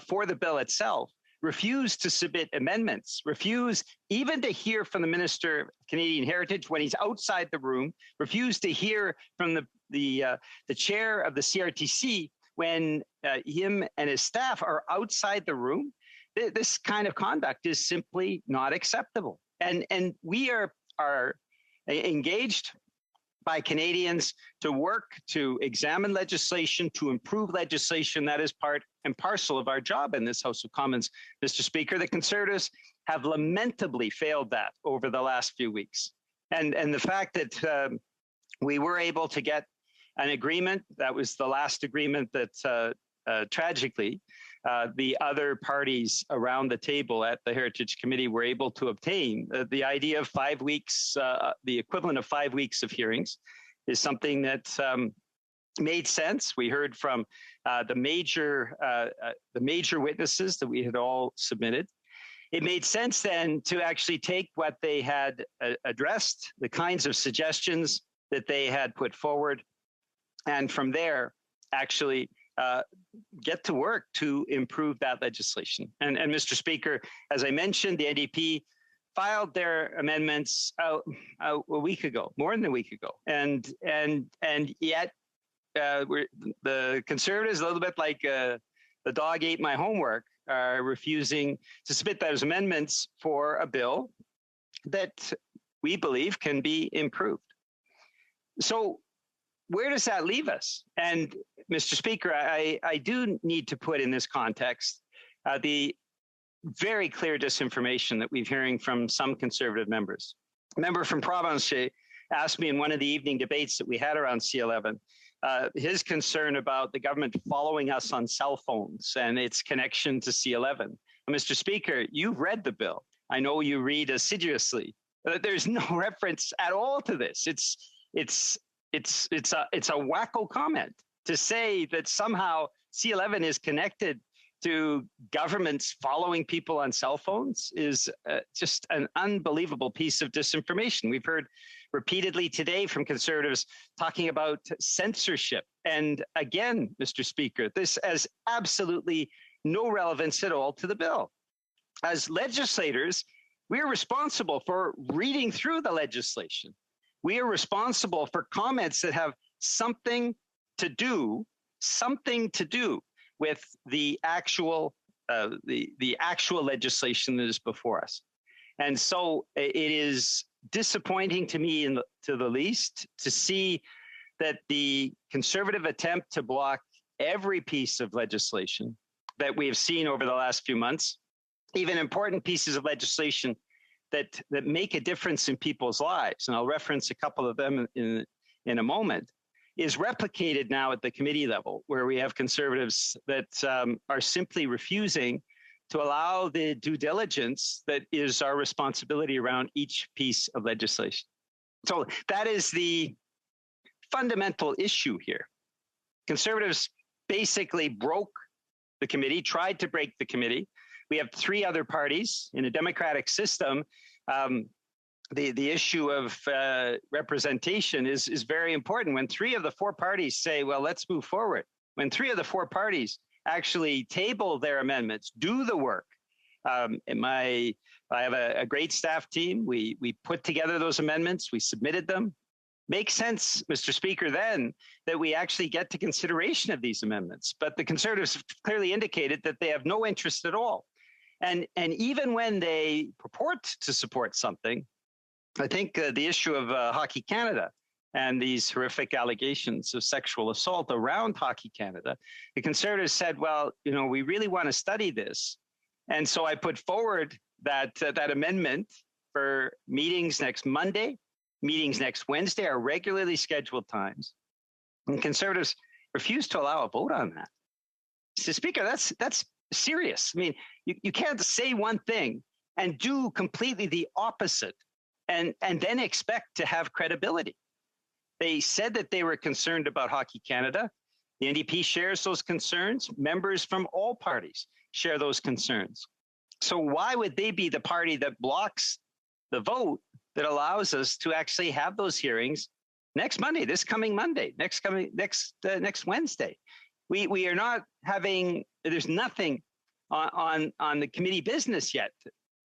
for the bill itself, refuse to submit amendments, refuse even to hear from the Minister of Canadian Heritage when he's outside the room, refuse to hear from the chair of the CRTC when him and his staff are outside the room. This kind of conduct is simply not acceptable. And we are engaged by Canadians to work to examine legislation, to improve legislation. That is part and parcel of our job in this House of Commons, Mr. Speaker. The Conservatives have lamentably failed that over the last few weeks. And the fact that we were able to get an agreement, that was the last agreement that tragically the other parties around the table at the Heritage Committee were able to obtain. The idea of 5 weeks, the equivalent of 5 weeks of hearings, is something that made sense. We heard from the major witnesses that we had all submitted. It made sense then to actually take what they had addressed, the kinds of suggestions that they had put forward, and from there actually get to work to improve that legislation. And Mr. Speaker, as I mentioned, the NDP filed their amendments a week ago, more than a week ago, and yet the Conservatives, a little bit like the dog ate my homework, are refusing to submit those amendments for a bill that we believe can be improved. So where does that leave us? And Mr. Speaker, I do need to put in this context the very clear disinformation that we're hearing from some Conservative members. A member from Provencher asked me in one of the evening debates that we had around C11, his concern about the government following us on cell phones and its connection to C11. And Mr. Speaker, you've read the bill. I know you read assiduously. There's no reference at all to this. It's a wacko comment to say that somehow C11 is connected to governments following people on cell phones is just an unbelievable piece of disinformation. We've heard repeatedly today from Conservatives talking about censorship. And again, Mr. Speaker, this has absolutely no relevance at all to the bill. As legislators, we are responsible for reading through the legislation. We are responsible for comments that have something to do with the actual legislation that is before us. And so it is disappointing to me, to the least, to see that the Conservative attempt to block every piece of legislation that we have seen over the last few months, even important pieces of legislation that make a difference in people's lives, and I'll reference a couple of them in a moment, is replicated now at the committee level, where we have Conservatives that are simply refusing to allow the due diligence that is our responsibility around each piece of legislation. So that is the fundamental issue here. Conservatives basically broke the committee, tried to break the committee. We have three other parties in a democratic system. The issue of representation is very important. When three of the four parties say, well, let's move forward, when three of the four parties actually table their amendments, do the work. I have a great staff team. We put together those amendments. We submitted them. Makes sense, Mr. Speaker, then that we actually get to consideration of these amendments. But the Conservatives have clearly indicated that they have no interest at all. And even when they purport to support something, I think the issue of Hockey Canada and these horrific allegations of sexual assault around Hockey Canada, the Conservatives said, well, we really want to study this. And so I put forward that amendment for meetings next Monday, meetings next Wednesday, our regularly scheduled times. And Conservatives refused to allow a vote on that. So, Speaker, that's serious. I mean, you can't say one thing and do completely the opposite and then expect to have credibility. They said that they were concerned about Hockey Canada. The NDP shares those concerns. Members from all parties share those concerns. So why would they be the party that blocks the vote that allows us to actually have those hearings next Monday, this coming Monday, next Wednesday? We are not having, there's nothing on the committee business yet,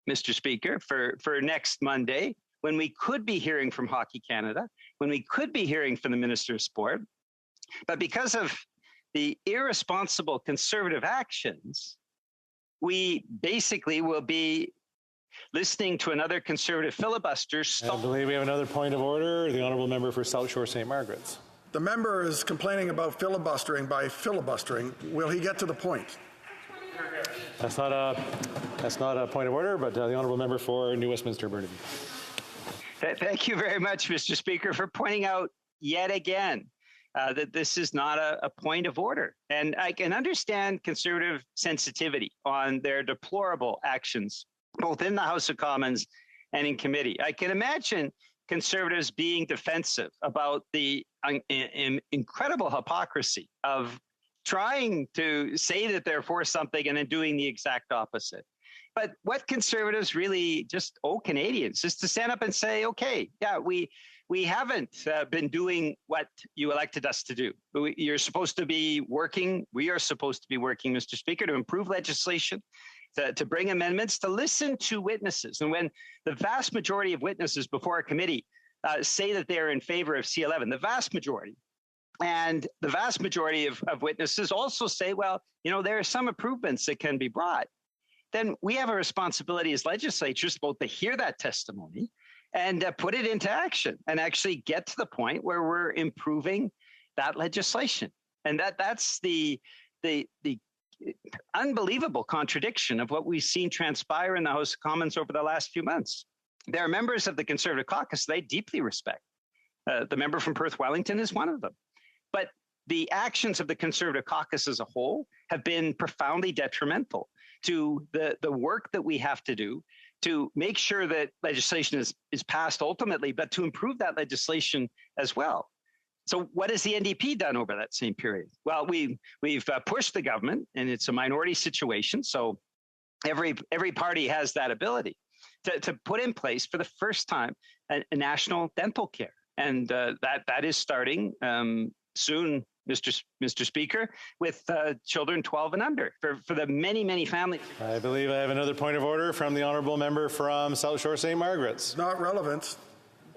Mr. Speaker, for next Monday, when we could be hearing from Hockey Canada, when we could be hearing from the Minister of Sport. But because of the irresponsible Conservative actions, we basically will be listening to another Conservative filibuster. I believe we have another point of order. The Honourable Member for South Shore St. Margaret's. The member is complaining about filibustering by filibustering. Will he get to the point? That's not a point of order, but the Honourable Member for New Westminster Burnaby. Thank you very much, Mr. Speaker, for pointing out yet again that this is not a point of order. And I can understand Conservative sensitivity on their deplorable actions, both in the House of Commons and in committee. I can imagine Conservatives being defensive about the incredible hypocrisy of trying to say that they're for something and then doing the exact opposite. But what Conservatives really just owe Canadians is to stand up and say, okay, yeah, we haven't been doing what you elected us to do. You're supposed to be working. We are supposed to be working, Mr. Speaker, to improve legislation, to bring amendments, to listen to witnesses. And when the vast majority of witnesses before a committee say that they're in favor of C11, the vast majority, and the vast majority of witnesses also say, well, there are some improvements that can be brought, then we have a responsibility as legislatures both to hear that testimony and put it into action and actually get to the point where we're improving that legislation. And that's the unbelievable contradiction of what we've seen transpire in the House of Commons over the last few months. There are members of the Conservative caucus they deeply respect. The member from Perth Wellington is one of them. But the actions of the Conservative caucus as a whole have been profoundly detrimental to the work that we have to do to make sure that legislation is passed ultimately, but to improve that legislation as well. So what has the NDP done over that same period? Well, we've pushed the government, and it's a minority situation. So every party has that ability to put in place for the first time a national dental care, and that is starting soon, Mr. Speaker, with children 12 and under for the many families. I believe I have another point of order from the honourable member from South Shore St. Margaret's. Not relevant.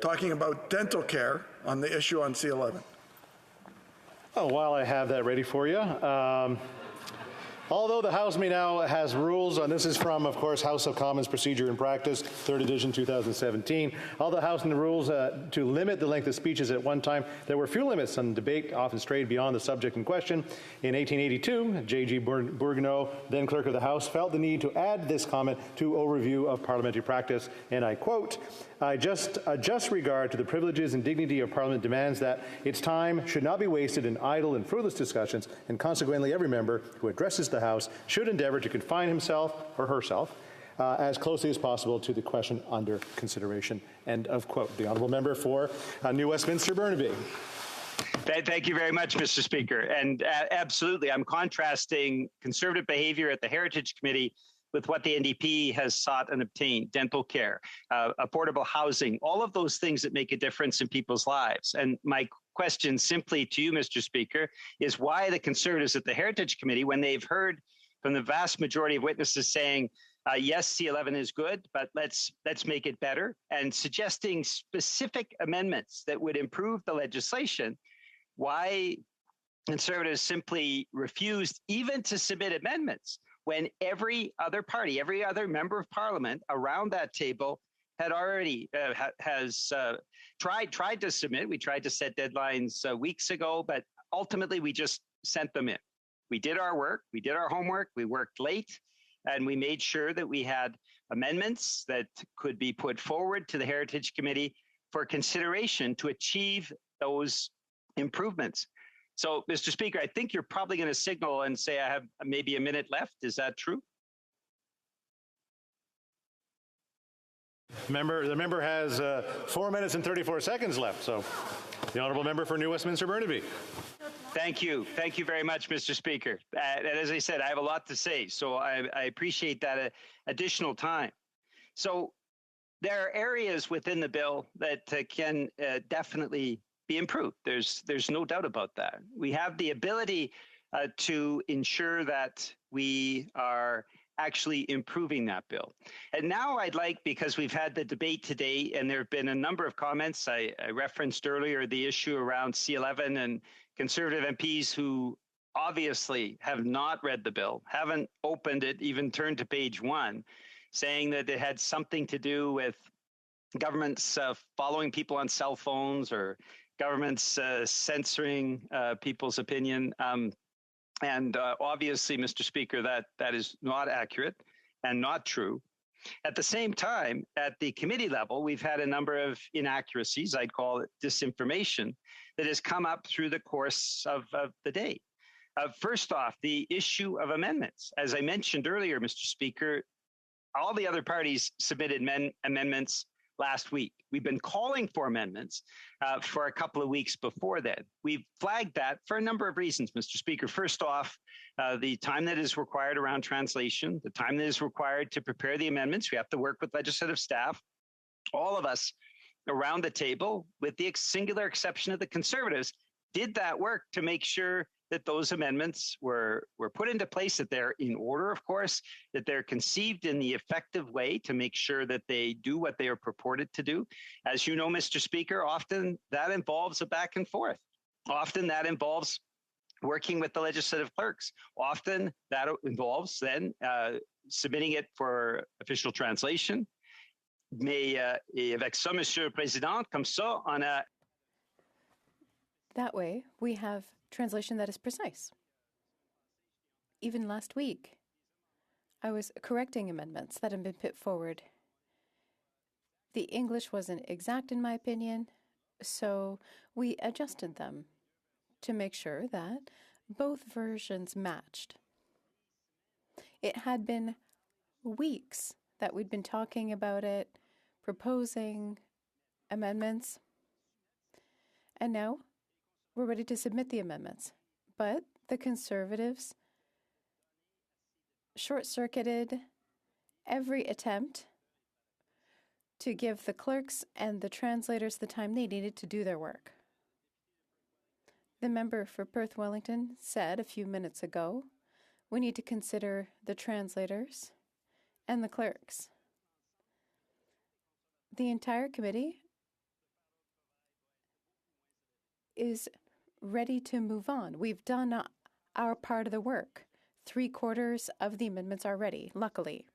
Talking about dental care on the issue on C11. Oh, while I have that ready for you, although the House may now has rules, and this is from, of course, House of Commons Procedure and Practice, 3rd edition, 2017. All the House and the rules to limit the length of speeches at one time, there were few limits on debate, often strayed beyond the subject in question. In 1882, J.G. Bourguignon, then Clerk of the House, felt the need to add this comment to Overview of Parliamentary Practice, and I quote, a just regard to the privileges and dignity of Parliament demands that its time should not be wasted in idle and fruitless discussions, and consequently every member who addresses the House should endeavour to confine himself or herself as closely as possible to the question under consideration. End of quote. The honourable member for New Westminster Burnaby. Thank you very much, Mr. Speaker. And absolutely, I'm contrasting Conservative behaviour at the Heritage Committee with what the NDP has sought and obtained: dental care, affordable housing, all of those things that make a difference in people's lives. And my question simply to you, Mr. Speaker, is why the Conservatives at the Heritage Committee, when they've heard from the vast majority of witnesses saying, yes, C11 is good, but let's make it better, and suggesting specific amendments that would improve the legislation, why Conservatives simply refused even to submit amendments when every other party, every other member of Parliament around that table had already tried to submit. We tried to set deadlines weeks ago, but ultimately we just sent them in. We did our work, we did our homework, we worked late, and we made sure that we had amendments that could be put forward to the Heritage Committee for consideration to achieve those improvements. So, Mr. Speaker, I think you're probably going to signal and say I have maybe a minute left. Is that true? The member has 4 minutes and 34 seconds left. So, the honourable member for New Westminster Burnaby. Thank you. Thank you very much, Mr. Speaker. And as I said, I have a lot to say, so I appreciate that additional time. So there are areas within the bill that can definitely be improved. There's no doubt about that. We have the ability to ensure that we are actually improving that bill. And now I'd like, because we've had the debate today and there have been a number of comments, I referenced earlier the issue around C11 and Conservative MPs who obviously have not read the bill, haven't opened it, even turned to page 1, saying that it had something to do with governments following people on cell phones or governments censoring people's opinion. And obviously, Mr. Speaker, that is not accurate and not true. At the same time, at the committee level, we've had a number of inaccuracies, I'd call it disinformation, that has come up through the course of the day. First off, the issue of amendments. As I mentioned earlier, Mr. Speaker, all the other parties submitted amendments last week. We've been calling for amendments for a couple of weeks before then. We've flagged that for a number of reasons, Mr. Speaker. First off, the time that is required around translation, the time that is required to prepare the amendments. We have to work with legislative staff. All of us around the table, with the singular exception of the Conservatives, did that work to make sure that those amendments were put into place, that they're in order, of course, that they're conceived in the effective way to make sure that they do what they are purported to do. As you know, Mr. Speaker, often that involves a back and forth. Often that involves working with the legislative clerks. Often that involves then submitting it for official translation. Mais avec ça, Monsieur le Président, comme ça, on a... That way, we have translation that is precise. Even last week, I was correcting amendments that had been put forward. The English wasn't exact, in my opinion, so we adjusted them to make sure that both versions matched. It had been weeks that we'd been talking about it, proposing amendments, and now we're ready to submit the amendments. But the Conservatives short-circuited every attempt to give the clerks and the translators the time they needed to do their work. The member for Perth Wellington said a few minutes ago, we need to consider the translators and the clerks. The entire committee is ready to move on. We've done our part of the work. 3/4 of the amendments are ready, luckily.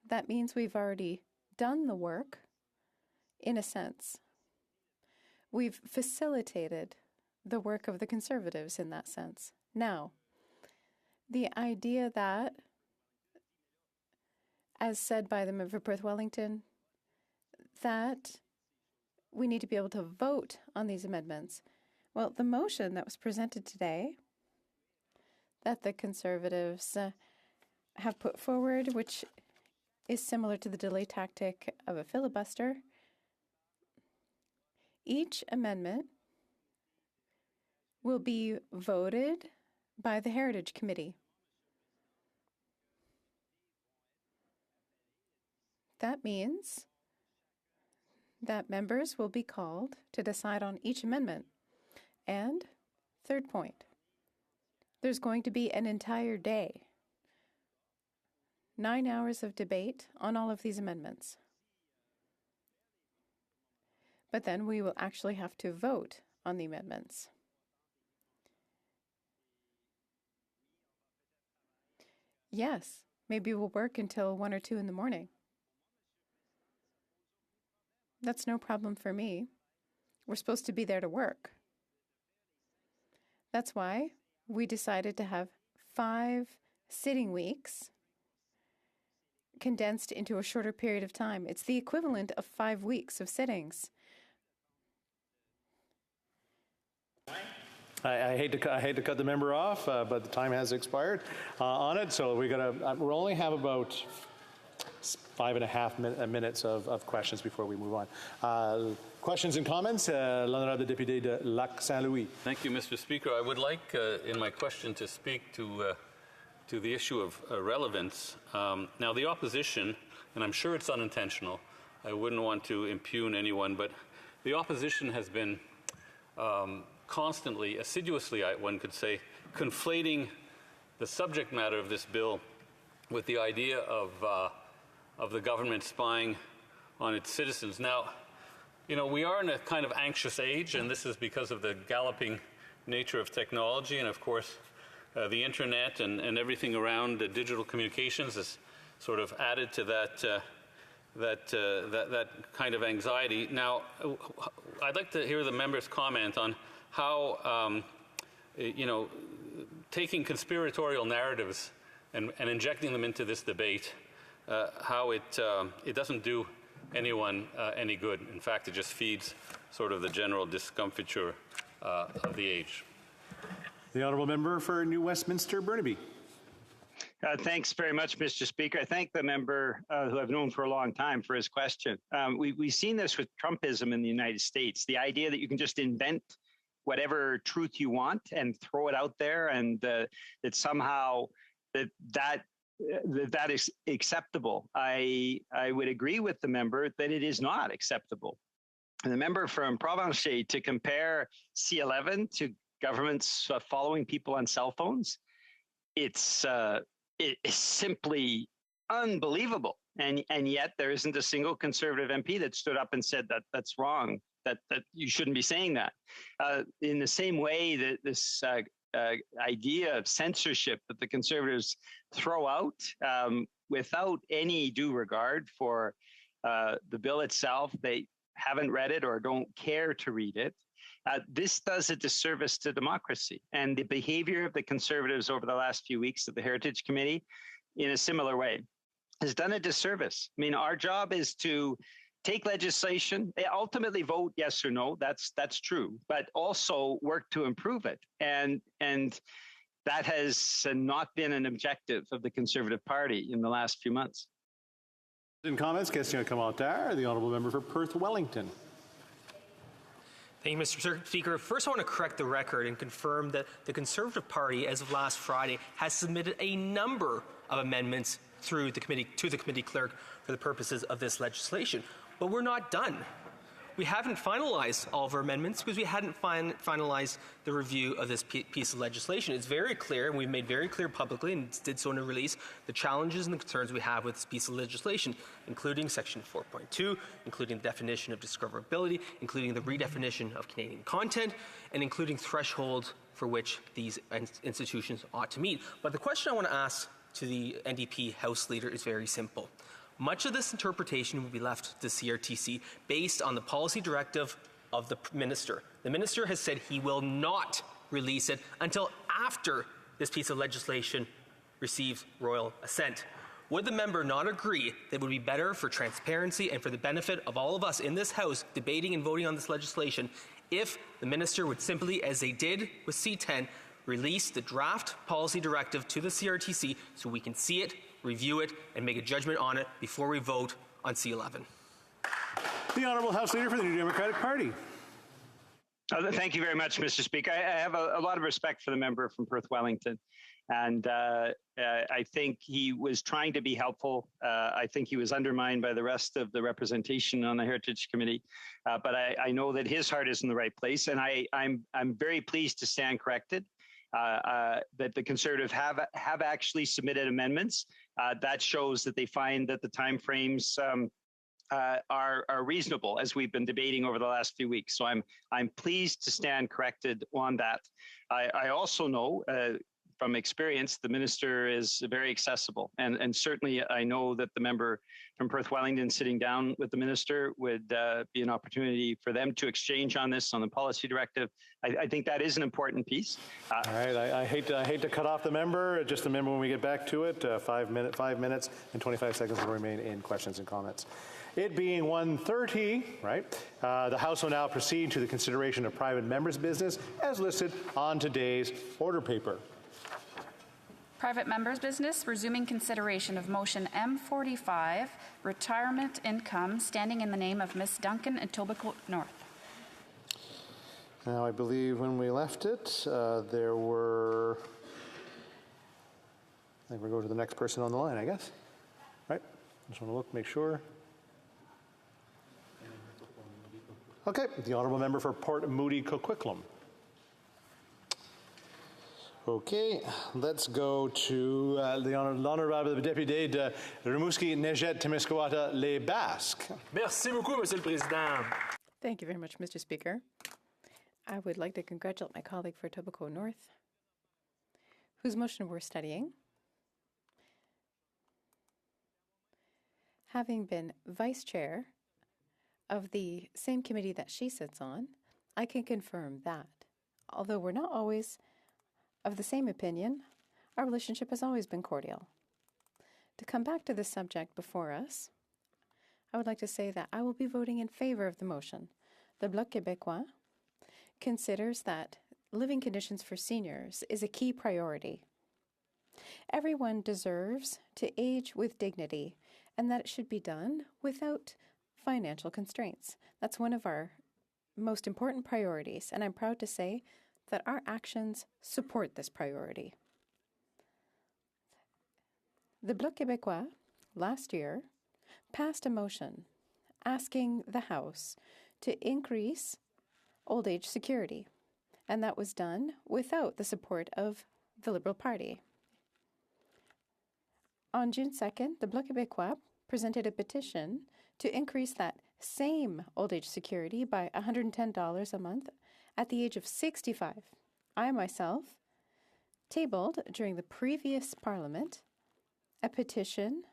That means we've already done the work, in a sense. We've facilitated the work of the Conservatives in that sense. Now, the idea that, as said by the member for Perth Wellington, that we need to be able to vote on these amendments. Well, the motion that was presented today that the Conservatives have put forward, which is similar to the delay tactic of a filibuster, each amendment will be voted by the Heritage Committee. That means that members will be called to decide on each amendment. And third point, there's going to be an entire day, 9 hours of debate on all of these amendments. But then we will actually have to vote on the amendments. Yes, maybe we'll work until 1 or 2 in the morning. That's no problem for me. We're supposed to be there to work. That's why we decided to have 5 sitting weeks condensed into a shorter period of time. It's the equivalent of 5 weeks of sittings. I hate to cut the member off, but the time has expired on it. So we'll only have about 5.5 minutes of questions before we move on. Questions and comments? L'honorable député de Lac-Saint-Louis. Thank you, Mr. Speaker. I would like, in my question, to speak to the issue of relevance. Now, the opposition, and I'm sure it's unintentional, I wouldn't want to impugn anyone, but the opposition has been constantly, assiduously, one could say, conflating the subject matter of this bill with the idea of the government spying on its citizens. Now, you know, we are in a kind of anxious age, and this is because of the galloping nature of technology, and of course, the internet and everything around digital communications has sort of added to that kind of anxiety. Now, I'd like to hear the members comment on how, you know, taking conspiratorial narratives and injecting them into this debate, how it doesn't do anyone any good. In fact, it just feeds sort of the general discomfiture of the age. The honourable member for New Westminster, Burnaby. Thanks very much, Mr. Speaker. I thank the member who I've known for a long time for his question. We've seen this with Trumpism in the United States, the idea that you can just invent whatever truth you want and throw it out there, and that somehow that is acceptable. I would agree with the member that it is not acceptable. And the member from Provencher, to compare C11 to governments following people on cell phones, it is simply unbelievable. And yet there isn't a single Conservative MP that stood up and said that that's wrong, that you shouldn't be saying that. In the same way that this idea of censorship that the Conservatives throw out without any due regard for the bill itself, they haven't read it or don't care to read it. This does a disservice to democracy, and the behavior of the Conservatives over the last few weeks at the Heritage Committee, in a similar way, has done a disservice. I mean, our job is to take legislation, ultimately vote yes or no. That's true, but also work to improve it, and that has not been an objective of the Conservative Party in the last few months. In comments, question commentaire, the honourable member for Perth Wellington. Thank you, Mr. Speaker. First, I want to correct the record and confirm that the Conservative Party, as of last Friday, has submitted a number of amendments through the committee to the committee clerk for the purposes of this legislation. But we're not done. We haven't finalized all of our amendments because we hadn't finalized the review of this piece of legislation. It's very clear, and we've made very clear publicly, and did so in a release, the challenges and the concerns we have with this piece of legislation, including Section 4.2, including the definition of discoverability, including the redefinition of Canadian content, and including thresholds for which these institutions ought to meet. But the question I want to ask to the NDP House Leader is very simple. Much of this interpretation will be left to CRTC based on the policy directive of the Minister. The Minister has said he will not release it until after this piece of legislation receives royal assent. Would the member not agree that it would be better for transparency and for the benefit of all of us in this House debating and voting on this legislation if the Minister would simply, as they did with C10, release the draft policy directive to the CRTC so we can see it, review it, and make a judgment on it before we vote on C11. The Honourable House Leader for the New Democratic Party. Thank you very much, Mr. Speaker. I have a lot of respect for the member from Perth Wellington, and I think he was trying to be helpful. I think he was undermined by the rest of the representation on the Heritage Committee, but I know that his heart is in the right place, and I'm very pleased to stand corrected. That the Conservatives have actually submitted amendments. That shows that they find that the timeframes are reasonable, as we've been debating over the last few weeks. So I'm pleased to stand corrected on that. I also know from experience the Minister is very accessible, and certainly I know that the member from Perth Wellington sitting down with the Minister would be an opportunity for them to exchange on this, on the policy directive. I think that is an important piece. All right, I hate to cut off the member. Just remember when we get back to it, 5 minutes and 25 seconds will remain in questions and comments. It being 1:30, right? The House will now proceed to the consideration of private members' business as listed on today's order paper. Private members' business, resuming consideration of motion M45, retirement income, standing in the name of Ms. Duncan Etobicoke North. Now, I believe when we left it, there were, I think we'll go to the next person on the line, I guess. Right? Just want to look, make sure. Okay, the Honourable Member for Port Moody Coquitlam. Okay, let's go to the Honourable Député de Rimouski, Nejet, Témiscouata, Les Basques. Merci beaucoup, Monsieur le Président. Thank you very much, Mr. Speaker. I would like to congratulate my colleague for Etobicoke North, whose motion we're studying. Having been vice chair of the same committee that she sits on, I can confirm that, although we're not always of the same opinion, our relationship has always been cordial. To come back to the subject before us, I would like to say that I will be voting in favor of the motion. The Bloc Québécois considers that living conditions for seniors is a key priority. Everyone deserves to age with dignity, and that it should be done without financial constraints. That's one of our most important priorities, and I'm proud to say that our actions support this priority. The Bloc Québécois last year passed a motion asking the House to increase old age security, and that was done without the support of the Liberal Party. On June 2nd, the Bloc Québécois presented a petition to increase that same old age security by $110 a month at the age of 65. I myself tabled during the previous Parliament a petition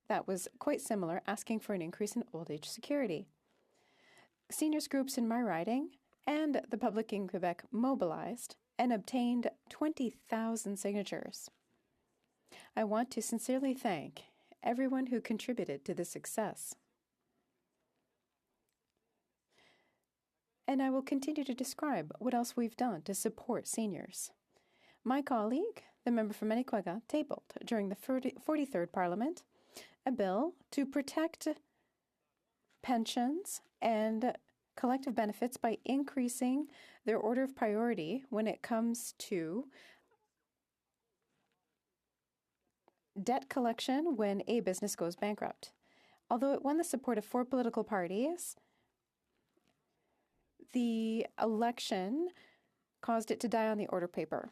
that was quite similar, asking for an increase in old age security. Seniors groups in my riding and the public in Quebec mobilized and obtained 20,000 signatures. I want to sincerely thank everyone who contributed to this success. And I will continue to describe what else we've done to support seniors. My colleague, the member from Manicouagan, tabled during the 43rd Parliament a bill to protect pensions and collective benefits by increasing their order of priority when it comes to debt collection when a business goes bankrupt. Although it won the support of 4 political parties, the election caused it to die on the order paper.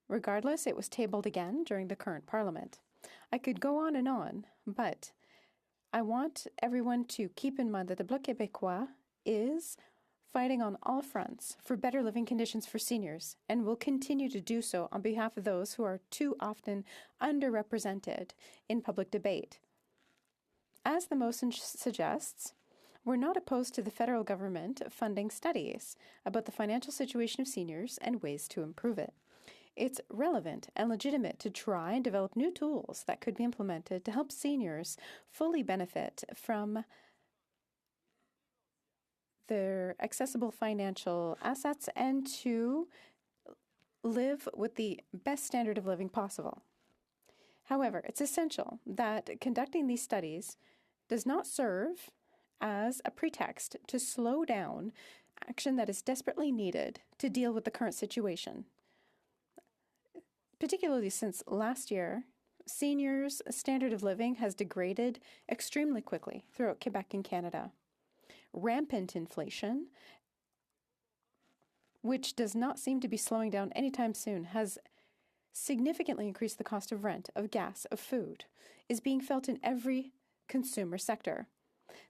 Regardless, it was tabled again during the current parliament. I could go on, but I want everyone to keep in mind that the Bloc Québécois is fighting on all fronts for better living conditions for seniors and will continue to do so on behalf of those who are too often underrepresented in public debate. As the motion suggests, we're not opposed to the federal government funding studies about the financial situation of seniors and ways to improve it. It's relevant and legitimate to try and develop new tools that could be implemented to help seniors fully benefit from their accessible financial assets and to live with the best standard of living possible. However, it's essential that conducting these studies does not serve as a pretext to slow down action that is desperately needed to deal with the current situation. Particularly since last year, seniors' standard of living has degraded extremely quickly throughout Quebec and Canada. Rampant inflation, which does not seem to be slowing down anytime soon, has significantly increased the cost of rent, of gas, of food, is being felt in every consumer sector.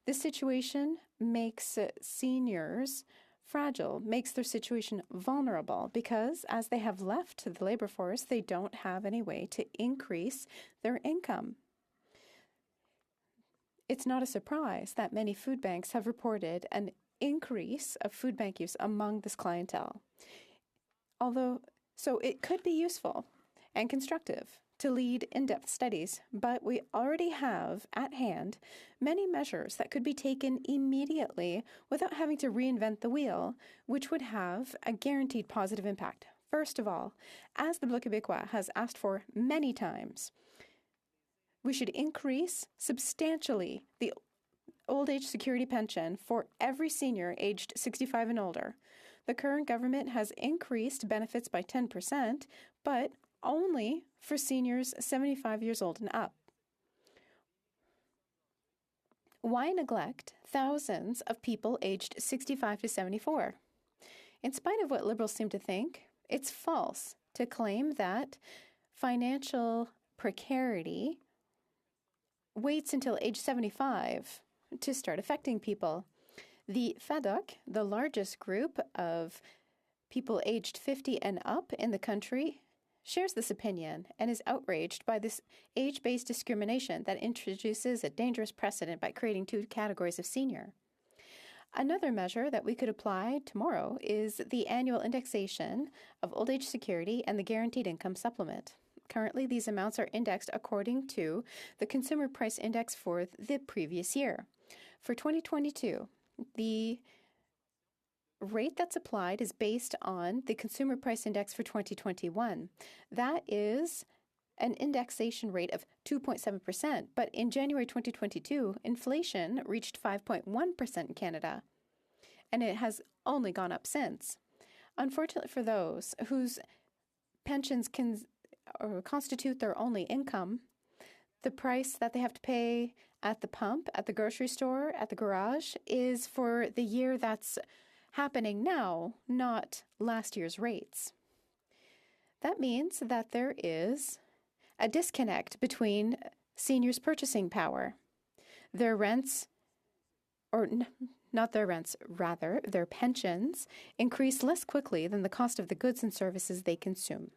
This situation makes seniors fragile, makes their situation vulnerable because as they have left the labor force, they don't have any way to increase their income. It's not a surprise that many food banks have reported an increase of food bank use among this clientele. So it could be useful and constructive to lead in-depth studies, but we already have at hand many measures that could be taken immediately without having to reinvent the wheel, which would have a guaranteed positive impact. First of all, as the Bloc Québécois has asked for many times, we should increase substantially the old age security pension for every senior aged 65 and older. The current government has increased benefits by 10%, but only for seniors 75 years old and up. Why neglect thousands of people aged 65 to 74? In spite of what Liberals seem to think, it's false to claim that financial precarity waits until age 75 to start affecting people. The FADOC, the largest group of people aged 50 and up in the country, shares this opinion and is outraged by this age-based discrimination that introduces a dangerous precedent by creating 2 categories of senior. Another measure that we could apply tomorrow is the annual indexation of old age security and the guaranteed income supplement. Currently, these amounts are indexed according to the Consumer Price Index for the previous year. For 2022, the rate that's applied is based on the Consumer Price Index for 2021. That is an indexation rate of 2.7%, but in January 2022, inflation reached 5.1% in Canada, and it has only gone up since. Unfortunately for those whose pensions constitute their only income, the price that they have to pay at the pump, at the grocery store, at the garage is for the year that's happening now, not last year's rates. That means that there is a disconnect between seniors' purchasing power. Their rents, or not their rents, rather, their pensions increase less quickly than the cost of the goods and services they consume.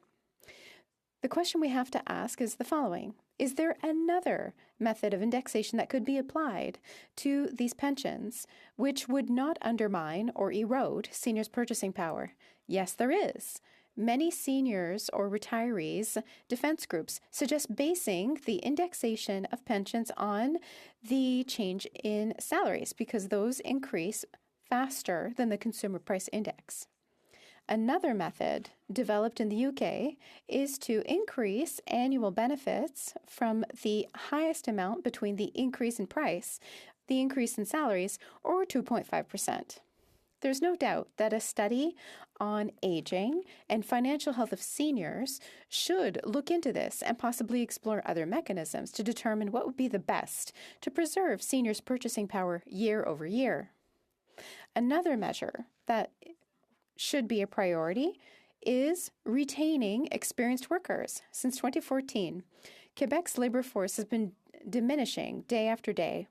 The question we have to ask is the following. Is there another method of indexation that could be applied to these pensions which would not undermine or erode seniors' purchasing power? Yes, there is. Many seniors or retirees defense groups suggest basing the indexation of pensions on the change in salaries because those increase faster than the Consumer Price Index. Another method developed in the UK is to increase annual benefits from the highest amount between the increase in price the increase in salaries, or 2.5%. There's no doubt that a study on aging and financial health of seniors should look into this and possibly explore other mechanisms to determine what would be the best to preserve seniors' purchasing power year over year. Another measure that should be a priority is retaining experienced workers. Since 2014, Quebec's labor force has been diminishing day after day.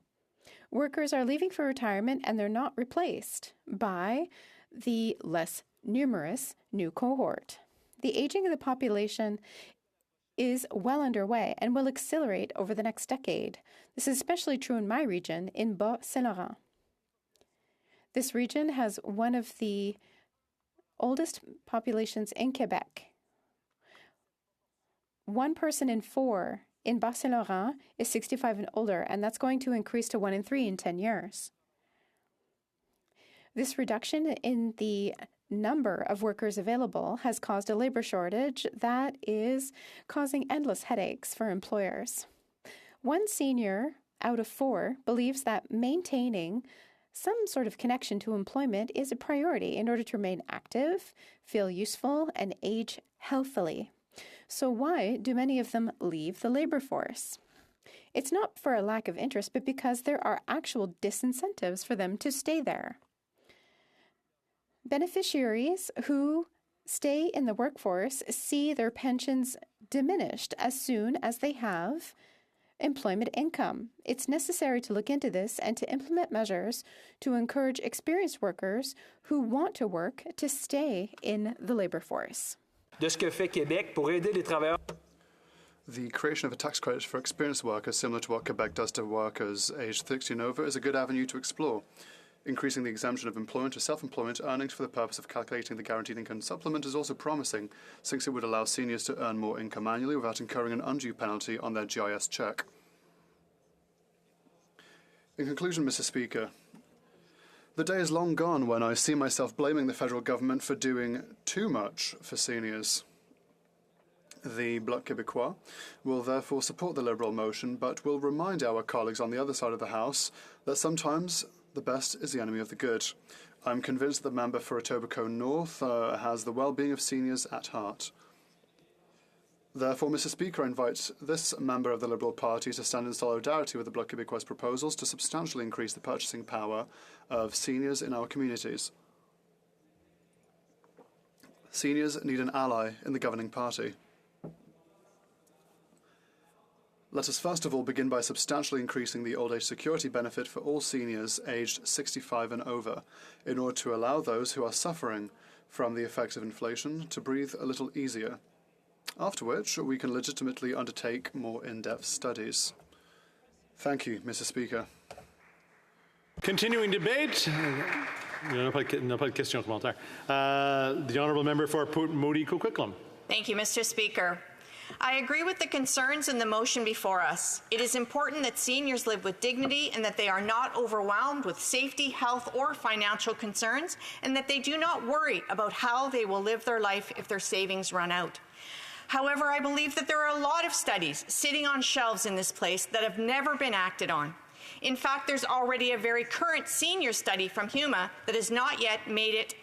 Workers are leaving for retirement and they're not replaced by the less numerous new cohort. The aging of the population is well underway and will accelerate over the next decade. This is especially true in my region, in Bas-Saint-Laurent. This region has one of the oldest populations in Quebec. 1 person in 4 in Bas-Saint-Laurent is 65 and older, and that's going to increase to 1 in 3 in 10 years. This reduction in the number of workers available has caused a labor shortage that is causing endless headaches for employers. 1 senior out of 4 believes that maintaining some sort of connection to employment is a priority in order to remain active, feel useful, and age healthily. So why do many of them leave the labor force? It's not for a lack of interest, but because there are actual disincentives for them to stay there. Beneficiaries who stay in the workforce see their pensions diminished as soon as they have employment income. It's necessary to look into this and to implement measures to encourage experienced workers who want to work to stay in the labor force. De ce que fait Québec pour aider les travailleurs. The creation of a tax credit for experienced workers, similar to what Quebec does to workers aged 60 and over, is a good avenue to explore. Increasing the exemption of employment to self-employment earnings for the purpose of calculating the guaranteed income supplement is also promising, since it would allow seniors to earn more income annually without incurring an undue penalty on their GIS check. In conclusion, Mr. Speaker, the day is long gone when I see myself blaming the federal government for doing too much for seniors. The Bloc Québécois will therefore support the Liberal motion, but will remind our colleagues on the other side of the House that sometimes the best is the enemy of the good. I'm convinced the member for Etobicoke North has the well-being of seniors at heart. Therefore, Mr. Speaker, I invite this member of the Liberal Party to stand in solidarity with the Bloc Québécois' proposals to substantially increase the purchasing power of seniors in our communities. Seniors need an ally in the governing party. Let us first of all begin by substantially increasing the old age security benefit for all seniors aged 65 and over, in order to allow those who are suffering from the effects of inflation to breathe a little easier. After which, we can legitimately undertake more in-depth studies. Thank you, Mr. Speaker. Continuing debate. The honourable member for Moody Coquitlam. Thank you, Mr. Speaker. I agree with the concerns in the motion before us. It is important that seniors live with dignity and that they are not overwhelmed with safety, health, or financial concerns, and that they do not worry about how they will live their life if their savings run out. However, I believe that there are a lot of studies sitting on shelves in this place that have never been acted on. In fact, there's already a very current senior study from HUMA that has not yet made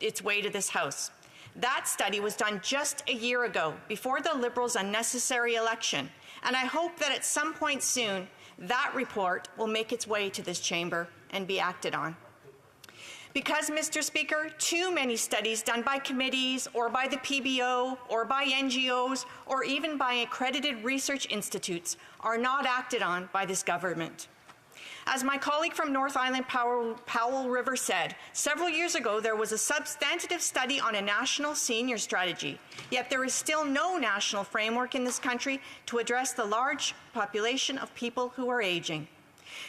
its way to this House. That study was done just a year ago, before the Liberals' unnecessary election, and I hope that at some point soon, that report will make its way to this chamber and be acted on. Because, Mr. Speaker, too many studies done by committees or by the PBO or by NGOs or even by accredited research institutes are not acted on by this government. As my colleague from North Island, Powell River, said, several years ago there was a substantive study on a national senior strategy, yet there is still no national framework in this country to address the large population of people who are aging.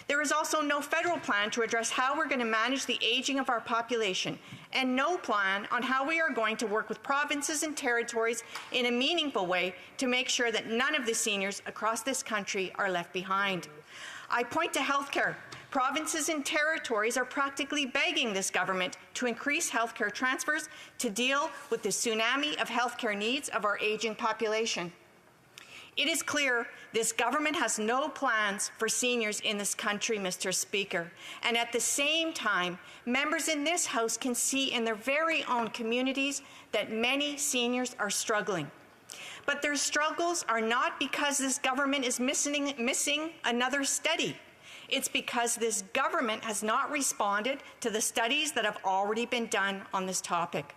There is also no federal plan to address how we're going to manage the aging of our population, and no plan on how we are going to work with provinces and territories in a meaningful way to make sure that none of the seniors across this country are left behind. I point to healthcare. Provinces and territories are practically begging this government to increase healthcare transfers to deal with the tsunami of healthcare needs of our aging population. It is clear this government has no plans for seniors in this country, Mr. Speaker. And at the same time, members in this House can see in their very own communities that many seniors are struggling. But their struggles are not because this government is missing another study. It's because this government has not responded to the studies that have already been done on this topic.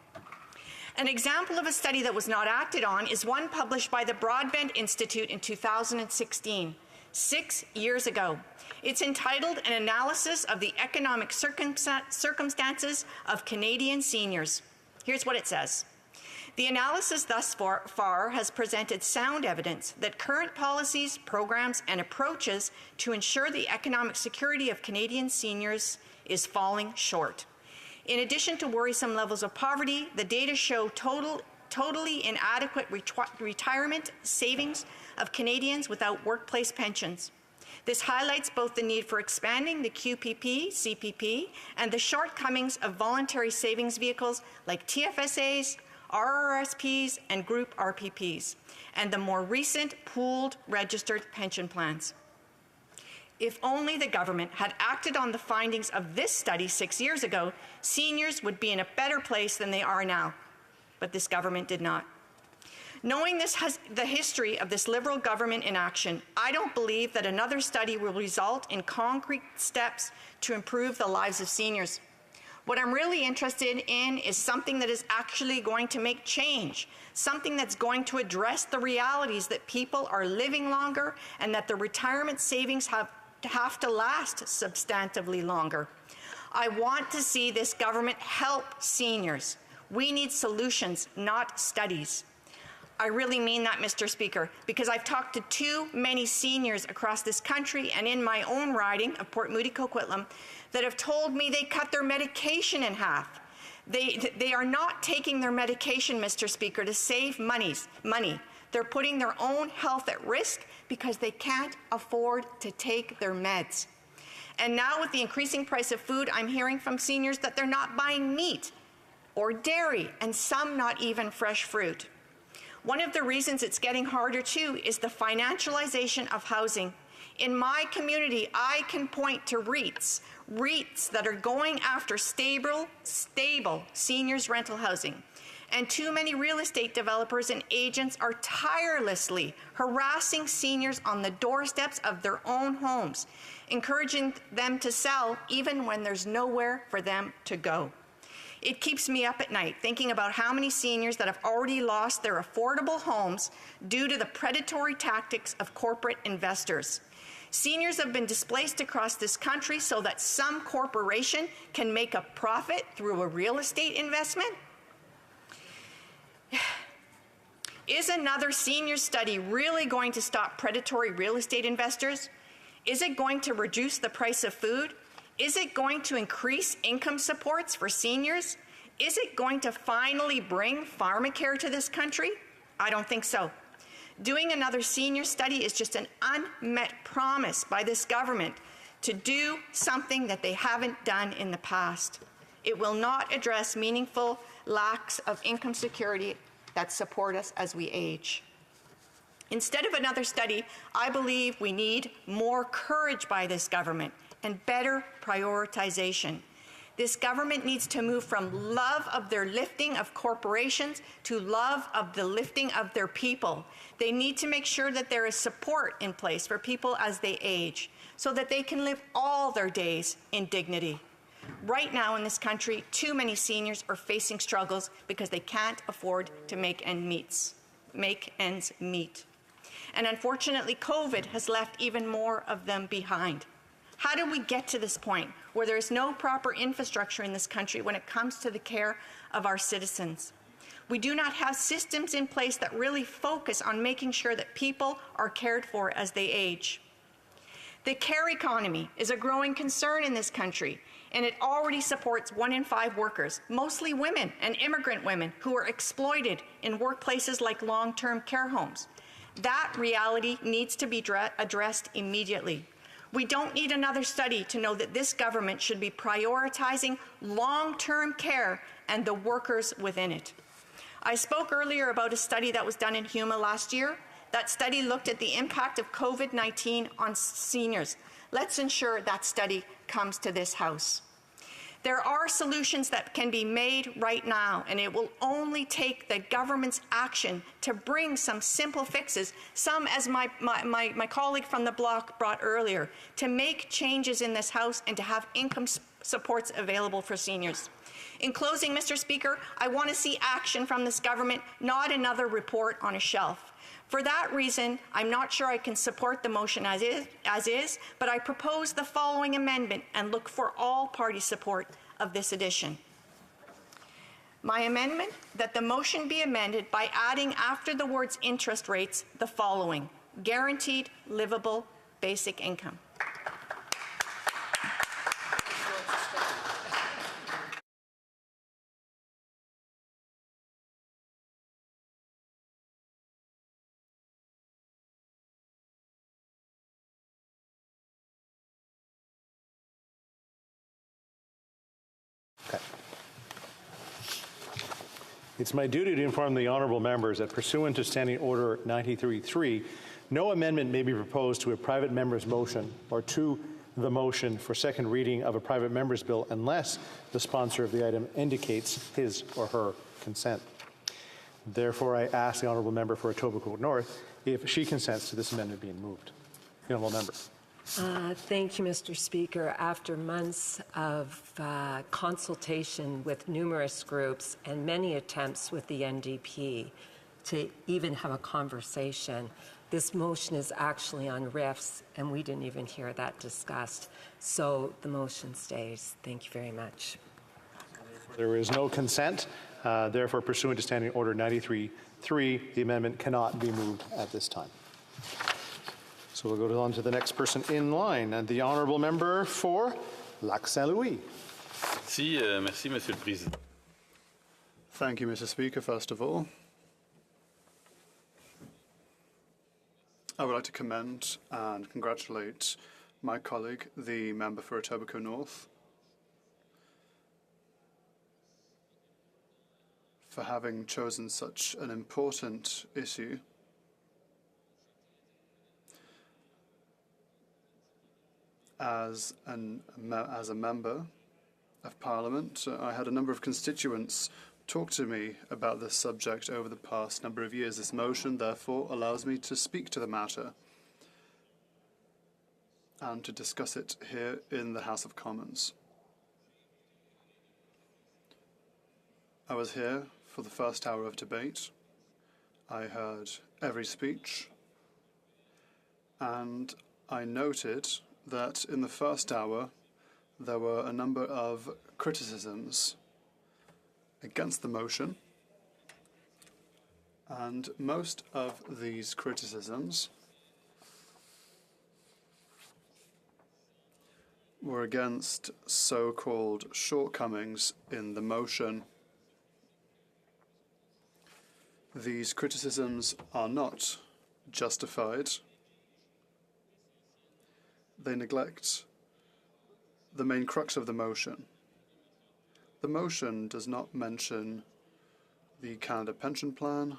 An example of a study that was not acted on is one published by the Broadbent Institute in 2016, 6 years ago. It's entitled An Analysis of the Economic Circumstances of Canadian Seniors. Here's what it says. The analysis thus far has presented sound evidence that current policies, programs, and approaches to ensure the economic security of Canadian seniors is falling short. In addition to worrisome levels of poverty, the data show totally inadequate retirement savings of Canadians without workplace pensions. This highlights both the need for expanding the QPP, CPP, and the shortcomings of voluntary savings vehicles like TFSAs, RRSPs, and group RPPs, and the more recent pooled registered pension plans. If only the government had acted on the findings of this study 6 years ago, seniors would be in a better place than they are now. But this government did not. Knowing the history of this Liberal government in action, I don't believe that another study will result in concrete steps to improve the lives of seniors. What I'm really interested in is something that is actually going to make change, something that's going to address the realities that people are living longer and that the retirement savings have to last substantively longer. I want to see this government help seniors. We need solutions, not studies. I really mean that, Mr. Speaker, because I've talked to too many seniors across this country and in my own riding of Port Moody Coquitlam that have told me they cut their medication in half. They are not taking their medication, Mr. Speaker, to save money. They're putting their own health at risk because they can't afford to take their meds. And now with the increasing price of food, I'm hearing from seniors that they're not buying meat or dairy, and some not even fresh fruit. One of the reasons it's getting harder too is the financialization of housing. In my community, I can point to REITs that are going after stable seniors rental housing. And too many real estate developers and agents are tirelessly harassing seniors on the doorsteps of their own homes, encouraging them to sell even when there's nowhere for them to go. It keeps me up at night thinking about how many seniors that have already lost their affordable homes due to the predatory tactics of corporate investors. Seniors have been displaced across this country so that some corporation can make a profit through a real estate investment. Is another senior study really going to stop predatory real estate investors? Is it going to reduce the price of food? Is it going to increase income supports for seniors? Is it going to finally bring pharmacare to this country? I don't think so. Doing another senior study is just an unmet promise by this government to do something that they haven't done in the past. It will not address meaningful lacks of income security that support us as we age. Instead of another study, I believe we need more courage by this government and better prioritization. This government needs to move from love of their lifting of corporations to love of the lifting of their people. They need to make sure that there is support in place for people as they age so that they can live all their days in dignity. Right now in this country, too many seniors are facing struggles because they can't afford to make ends meet. And unfortunately, COVID has left even more of them behind. How did we get to this point where there is no proper infrastructure in this country when it comes to the care of our citizens? We do not have systems in place that really focus on making sure that people are cared for as they age. The care economy is a growing concern in this country, and it already supports 1 in 5 workers, mostly women and immigrant women, who are exploited in workplaces like long-term care homes. That reality needs to be addressed immediately. We don't need another study to know that this government should be prioritizing long-term care and the workers within it. I spoke earlier about a study that was done in Huma last year. That study looked at the impact of COVID-19 on seniors. Let's ensure that study comes to this House. There are solutions that can be made right now, and it will only take the government's action to bring some simple fixes, some as my colleague from the bloc brought earlier, to make changes in this House and to have income supports available for seniors. In closing, Mr. Speaker, I want to see action from this government, not another report on a shelf. For that reason, I'm not sure I can support the motion as is, but I propose the following amendment and look for all party support of this addition. My amendment, that the motion be amended by adding after the words interest rates the following: guaranteed livable basic income. It's my duty to inform the honourable members that pursuant to Standing Order 93.3, no amendment may be proposed to a private member's motion or to the motion for second reading of a private member's bill unless the sponsor of the item indicates his or her consent. Therefore, I ask the honourable member for Etobicoke North if she consents to this amendment being moved. The honourable member. Thank you, Mr. Speaker. After months of consultation with numerous groups and many attempts with the NDP to even have a conversation, this motion is actually on RIFs, and we didn't even hear that discussed. So the motion stays. Thank you very much. There is no consent. Therefore, pursuant to Standing Order 93.3, the amendment cannot be moved at this time. So we'll go on to the next person in line, and the honourable member for Lac Saint-Louis. Merci, Monsieur le Président. Thank you, Mr. Speaker, first of all. I would like to commend and congratulate my colleague, the member for Etobicoke North, for having chosen such an important issue. As a member of Parliament, I had a number of constituents talk to me about this subject over the past number of years. This motion, therefore, allows me to speak to the matter and to discuss it here in the House of Commons. I was here for the first hour of debate. I heard every speech, and I noted that in the first hour there were a number of criticisms against the motion, and most of these criticisms were against so-called shortcomings in the motion. These criticisms are not justified. They neglect the main crux of the motion. The motion does not mention the Canada Pension Plan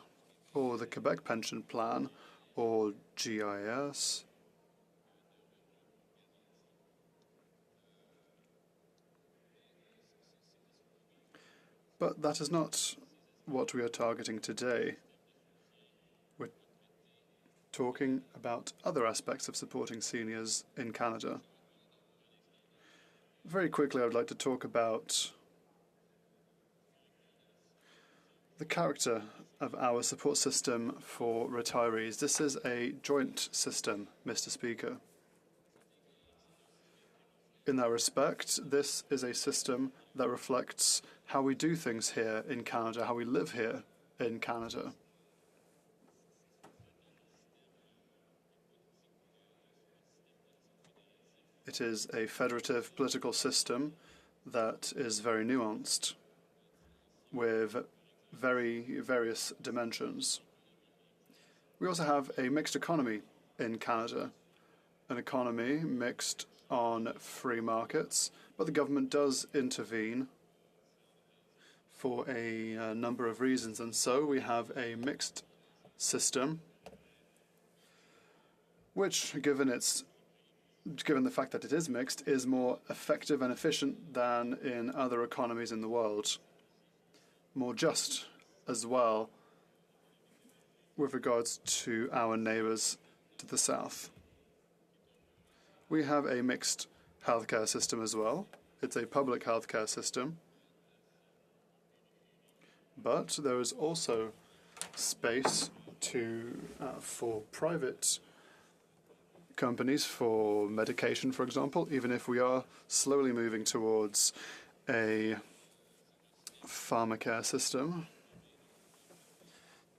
or the Quebec Pension Plan or GIS. But that is not what we are targeting today. We're talking about other aspects of supporting seniors in Canada. Very quickly, I would like to talk about the character of our support system for retirees. This is a joint system, Mr. Speaker. In that respect, this is a system that reflects how we do things here in Canada, how we live here in Canada. It is a federative political system that is very nuanced, with various dimensions. We also have a mixed economy in Canada, an economy mixed on free markets, but the government does intervene for a number of reasons, and so we have a mixed system which, given the fact that it is mixed, is more effective and efficient than in other economies in the world. More just as well with regards to our neighbours to the south. We have a mixed healthcare system as well. It's a public healthcare system. But there is also space for private companies for medication, for example, even if we are slowly moving towards a pharmacare system.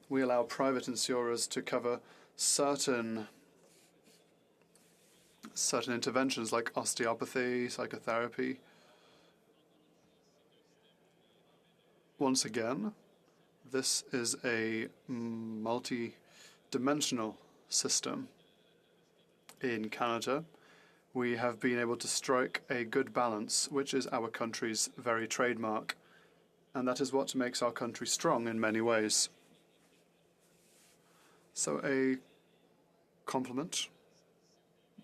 We allow private insurers to cover certain interventions like osteopathy, psychotherapy. Once again, this is a multi-dimensional system. In Canada, we have been able to strike a good balance, which is our country's very trademark, and that is what makes our country strong in many ways. So a compliment,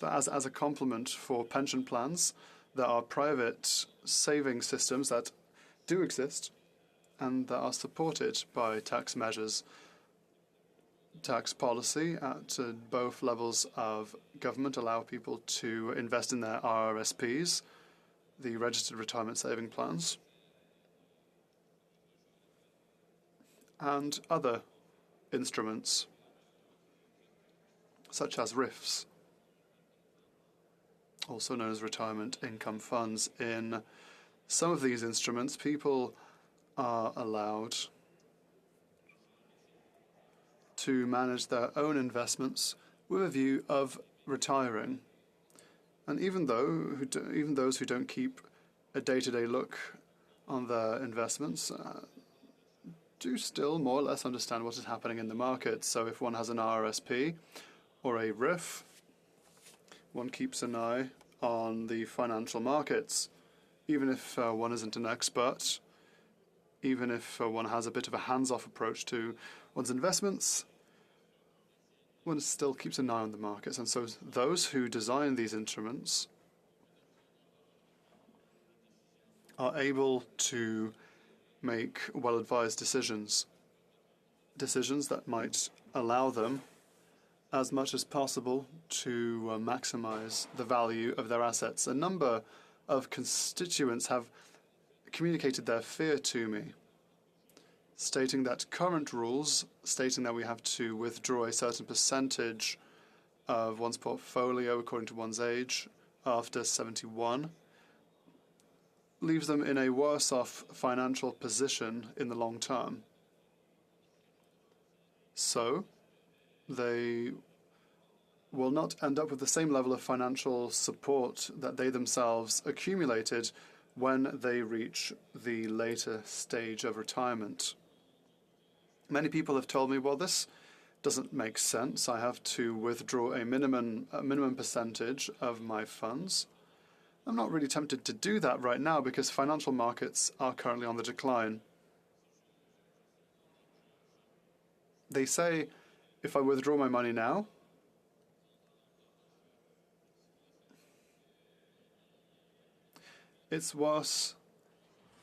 as a compliment for pension plans, there are private saving systems that do exist and that are supported by tax measures. Tax policy at both levels of government allow people to invest in their RRSPs, the registered retirement saving plans, and other instruments, such as RIFs, also known as retirement income funds. In some of these instruments, people are allowed to manage their own investments with a view of retiring. And even those who don't keep a day-to-day look on their investments do still more or less understand what is happening in the market. So if one has an RRSP or a RIF, one keeps an eye on the financial markets. Even if one isn't an expert, even if one has a bit of a hands-off approach to one's investments, one still keeps an eye on the markets. And so those who design these instruments are able to make well-advised decisions that might allow them as much as possible to maximize the value of their assets. A number of constituents have communicated their fear to me, stating that current rules, stating that we have to withdraw a certain percentage of one's portfolio according to one's age after 71, leaves them in a worse off financial position in the long term. So they will not end up with the same level of financial support that they themselves accumulated when they reach the later stage of retirement. Many people have told me, well, this doesn't make sense. I have to withdraw a minimum percentage of my funds. I'm not really tempted to do that right now because financial markets are currently on the decline. They say if I withdraw my money now, it's worse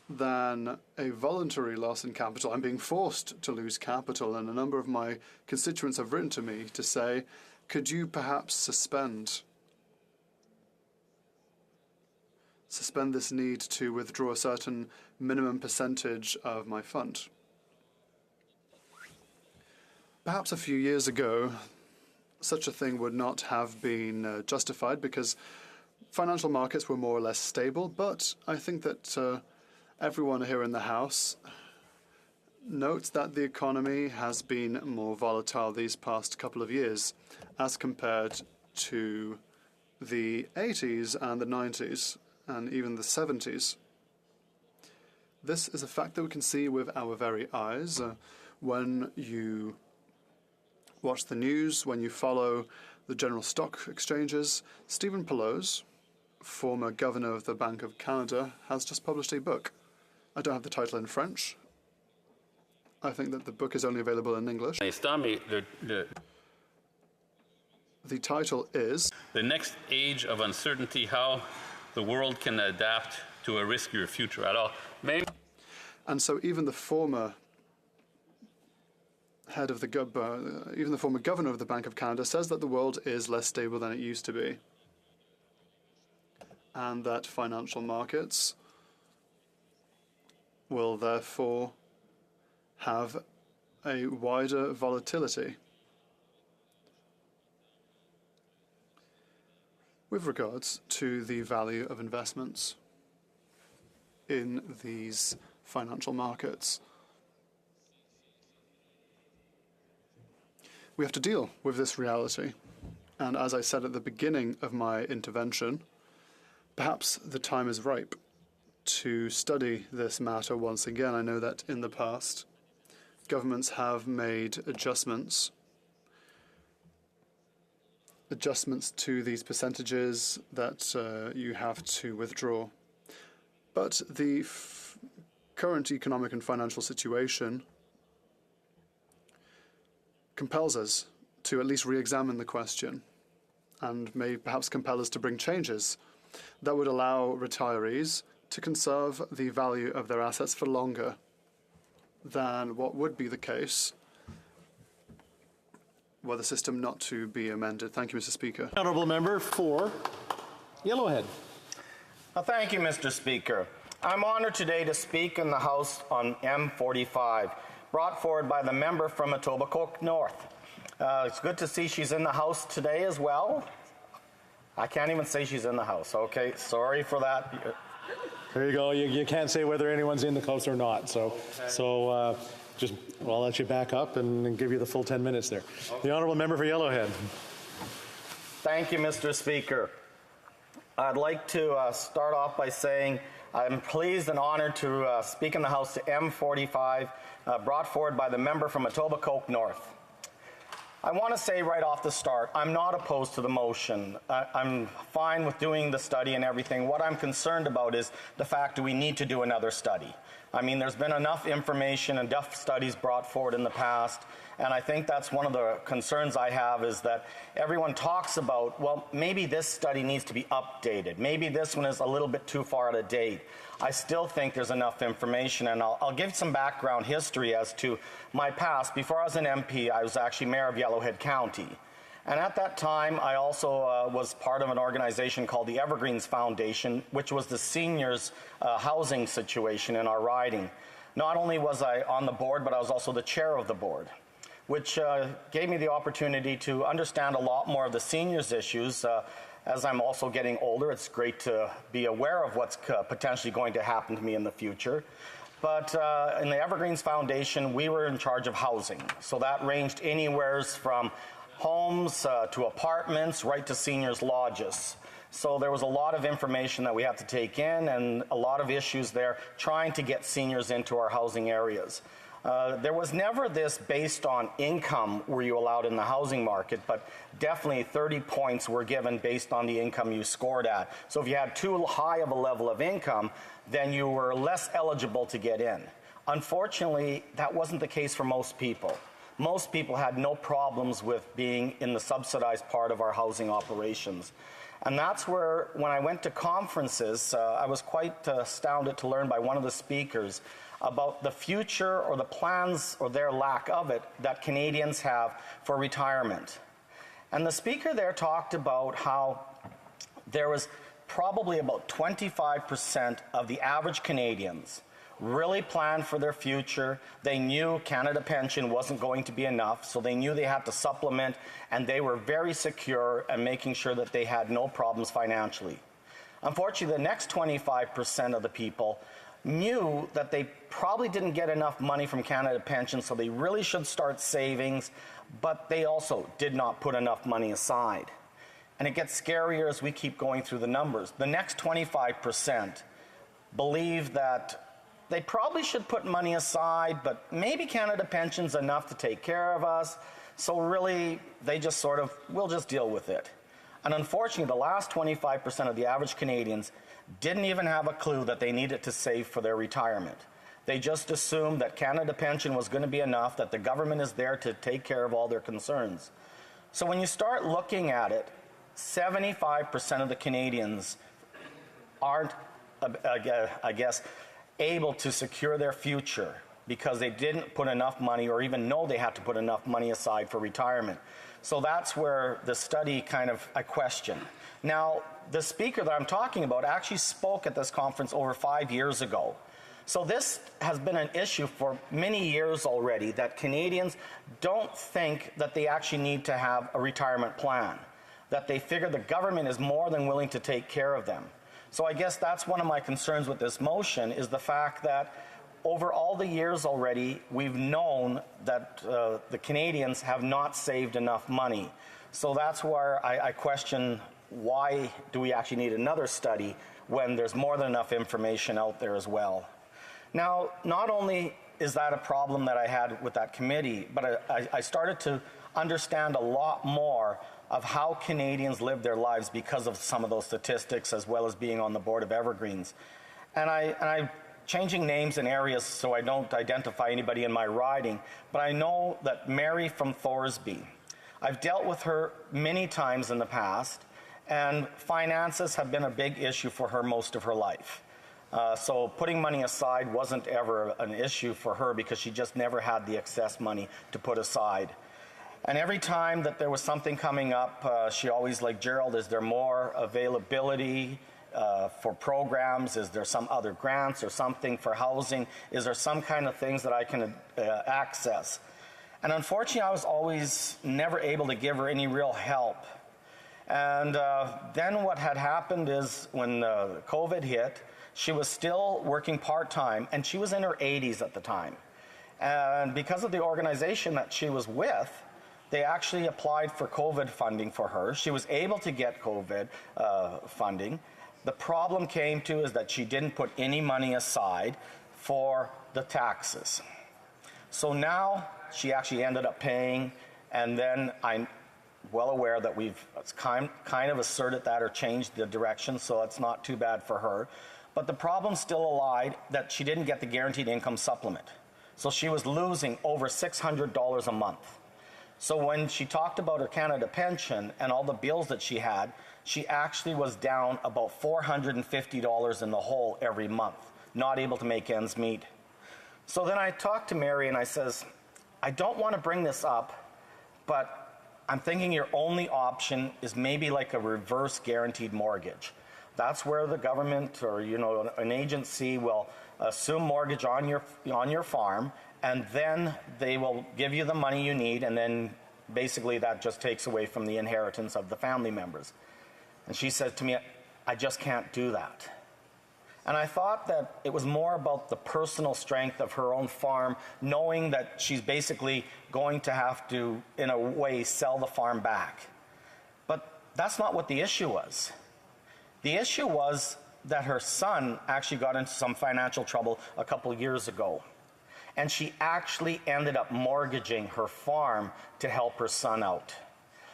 than a voluntary loss in capital. I'm being forced to lose capital, and a number of my constituents have written to me to say, could you perhaps suspend this need to withdraw a certain minimum percentage of my fund? Perhaps a few years ago, such a thing would not have been justified because financial markets were more or less stable, but I think that everyone here in the House notes that the economy has been more volatile these past couple of years as compared to the 80s and the 90s and even the 70s. This is a fact that we can see with our very eyes when you watch the news, when you follow the general stock exchanges. Stephen Poloz, former governor of the Bank of Canada, has just published a book. I don't have the title in French. I think that the book is only available in English. The title is The Next Age of Uncertainty, How the World Can Adapt to a Riskier Future. And so even the former even the former governor of the Bank of Canada says that the world is less stable than it used to be, and that financial markets will therefore have a wider volatility. With regards to the value of investments in these financial markets, we have to deal with this reality. And as I said at the beginning of my intervention, perhaps the time is ripe to study this matter once again. I know that in the past, governments have made adjustments to these percentages that you have to withdraw. But the current economic and financial situation compels us to at least re-examine the question and may perhaps compel us to bring changes that would allow retirees to conserve the value of their assets for longer than what would be the case were the system not to be amended. Thank you, Mr. Speaker. Honourable member for Yellowhead. Thank you, Mr. Speaker. I'm honored today to speak in the House on M45, brought forward by the member from Etobicoke North. It's good to see she's in the House today as well. I can't even say she's in the House. Okay, sorry for that. There you go. You can't say whether anyone's in the House or not. So I'll let you back up and give you the full 10 minutes there. The honourable member for Yellowhead. Thank you, Mr. Speaker. I'd like to start off by saying I'm pleased and honored to speak in the House to M45, brought forward by the member from Etobicoke North. I want to say right off the start, I'm not opposed to the motion. I'm fine with doing the study and everything. What I'm concerned about is the fact that we need to do another study. I mean, there's been enough information and enough studies brought forward in the past, and I think that's one of the concerns I have is that everyone talks about, well, maybe this study needs to be updated. Maybe this one is a little bit too far out of date. I still think there's enough information, and I'll give some background history as to my past. Before I was an MP, I was actually mayor of Yellowhead County. And at that time, I also was part of an organization called the Evergreens Foundation, which was the seniors' housing situation in our riding. Not only was I on the board, but I was also the chair of the board, which gave me the opportunity to understand a lot more of the seniors' issues. As I'm also getting older, it's great to be aware of what's potentially going to happen to me in the future. But in the Evergreens Foundation, we were in charge of housing. So that ranged anywhere from homes to apartments, right to seniors' lodges. So there was a lot of information that we had to take in and a lot of issues there trying to get seniors into our housing areas. There was never this based on income were you allowed in the housing market, but definitely 30 points were given based on the income you scored at. So if you had too high of a level of income, then you were less eligible to get in. Unfortunately, that wasn't the case for most people. Most people had no problems with being in the subsidized part of our housing operations. And that's where, when I went to conferences, I was quite astounded to learn by one of the speakers about the future or the plans or their lack of it that Canadians have for retirement. And the speaker there talked about how there was probably about 25% of the average Canadians really planned for their future. They knew Canada Pension wasn't going to be enough, so they knew they had to supplement, and they were very secure in making sure that they had no problems financially. Unfortunately, the next 25% of the people knew that they probably didn't get enough money from Canada Pension, so they really should start savings, but they also did not put enough money aside. And it gets scarier as we keep going through the numbers. The next 25% believe that they probably should put money aside, but maybe Canada Pension's enough to take care of us, so really they just sort of, we'll just deal with it. And unfortunately, the last 25% of the average Canadians didn't even have a clue that they needed to save for their retirement. They just assumed that Canada Pension was going to be enough, that the government is there to take care of all their concerns. So when you start looking at it, 75% of the Canadians aren't, I guess, able to secure their future because they didn't put enough money or even know they had to put enough money aside for retirement. So that's where the study I question. Now, the speaker that I'm talking about actually spoke at this conference over 5 years ago. So this has been an issue for many years already, that Canadians don't think that they actually need to have a retirement plan, that they figure the government is more than willing to take care of them. So I guess that's one of my concerns with this motion, is the fact that over all the years already, we've known that the Canadians have not saved enough money. So that's where I question, why do we actually need another study when there's more than enough information out there as well? Now, not only is that a problem that I had with that committee, but I started to understand a lot more of how Canadians live their lives because of some of those statistics, as well as being on the board of Evergreens. And I'm changing names and areas so I don't identify anybody in my riding, but I know that Mary from Thorsby, I've dealt with her many times in the past, and finances have been a big issue for her most of her life. So putting money aside wasn't ever an issue for her because she just never had the excess money to put aside. And every time that there was something coming up, she always, like, Gerald, is there more availability for programs? Is there some other grants or something for housing? Is there some kind of things that I can access? And unfortunately, I was always never able to give her any real help. And then what had happened is when COVID hit, she was still working part-time, and she was in her 80s at the time. And because of the organization that she was with, they actually applied for COVID funding for her. She was able to get COVID funding. The problem came to is that she didn't put any money aside for the taxes. So now she actually ended up paying, and then I'm well aware that we've kind of asserted that or changed the direction, so it's not too bad for her. But the problem still lied that she didn't get the guaranteed income supplement. So she was losing over $600 a month. So when she talked about her Canada pension and all the bills that she had, she actually was down about $450 in the hole every month, not able to make ends meet. So then I talked to Mary and I says, I don't want to bring this up, but I'm thinking your only option is maybe like a reverse guaranteed mortgage. That's where the government or, an agency will assume mortgage on your farm, and then they will give you the money you need, and then basically that just takes away from the inheritance of the family members. And she said to me, I just can't do that. And I thought that it was more about the personal strength of her own farm, knowing that she's basically going to have to, in a way, sell the farm back. But that's not what the issue was. The issue was that her son actually got into some financial trouble a couple years ago. And she actually ended up mortgaging her farm to help her son out.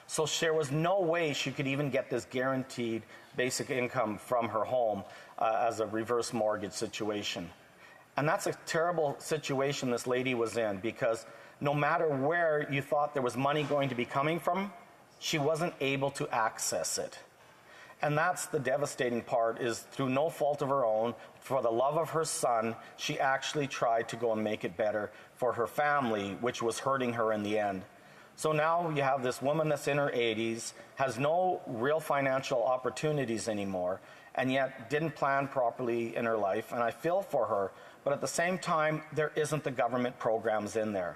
So there was no way she could even get this guaranteed basic income from her home as a reverse mortgage situation. And that's a terrible situation this lady was in, because no matter where you thought there was money going to be coming from, she wasn't able to access it. And that's the devastating part, is through no fault of her own, for the love of her son, she actually tried to go and make it better for her family, which was hurting her in the end. So now you have this woman that's in her 80s, has no real financial opportunities anymore, and yet didn't plan properly in her life, and I feel for her, but at the same time, there isn't the government programs in there.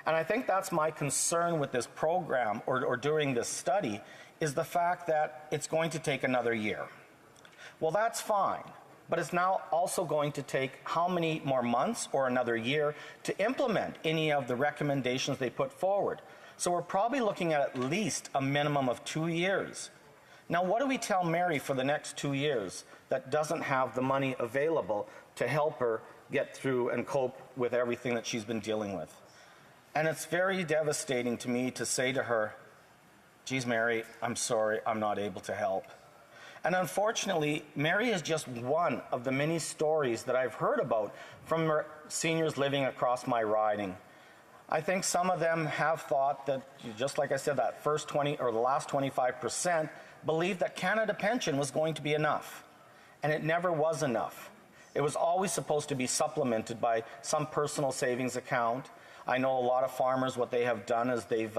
And I think that's my concern with this program, or doing this study, is the fact that it's going to take another year. Well, that's fine, but it's now also going to take how many more months or another year to implement any of the recommendations they put forward. So we're probably looking at least a minimum of 2 years. Now, what do we tell Mary for the next 2 years that doesn't have the money available to help her get through and cope with everything that she's been dealing with? And it's very devastating to me to say to her, geez, Mary, I'm sorry, I'm not able to help. And unfortunately, Mary is just one of the many stories that I've heard about from seniors living across my riding. I think some of them have thought that, just like I said, that first 20 or the last 25% believed that Canada Pension was going to be enough, and it never was enough. It was always supposed to be supplemented by some personal savings account. I know a lot of farmers, what they have done is they've,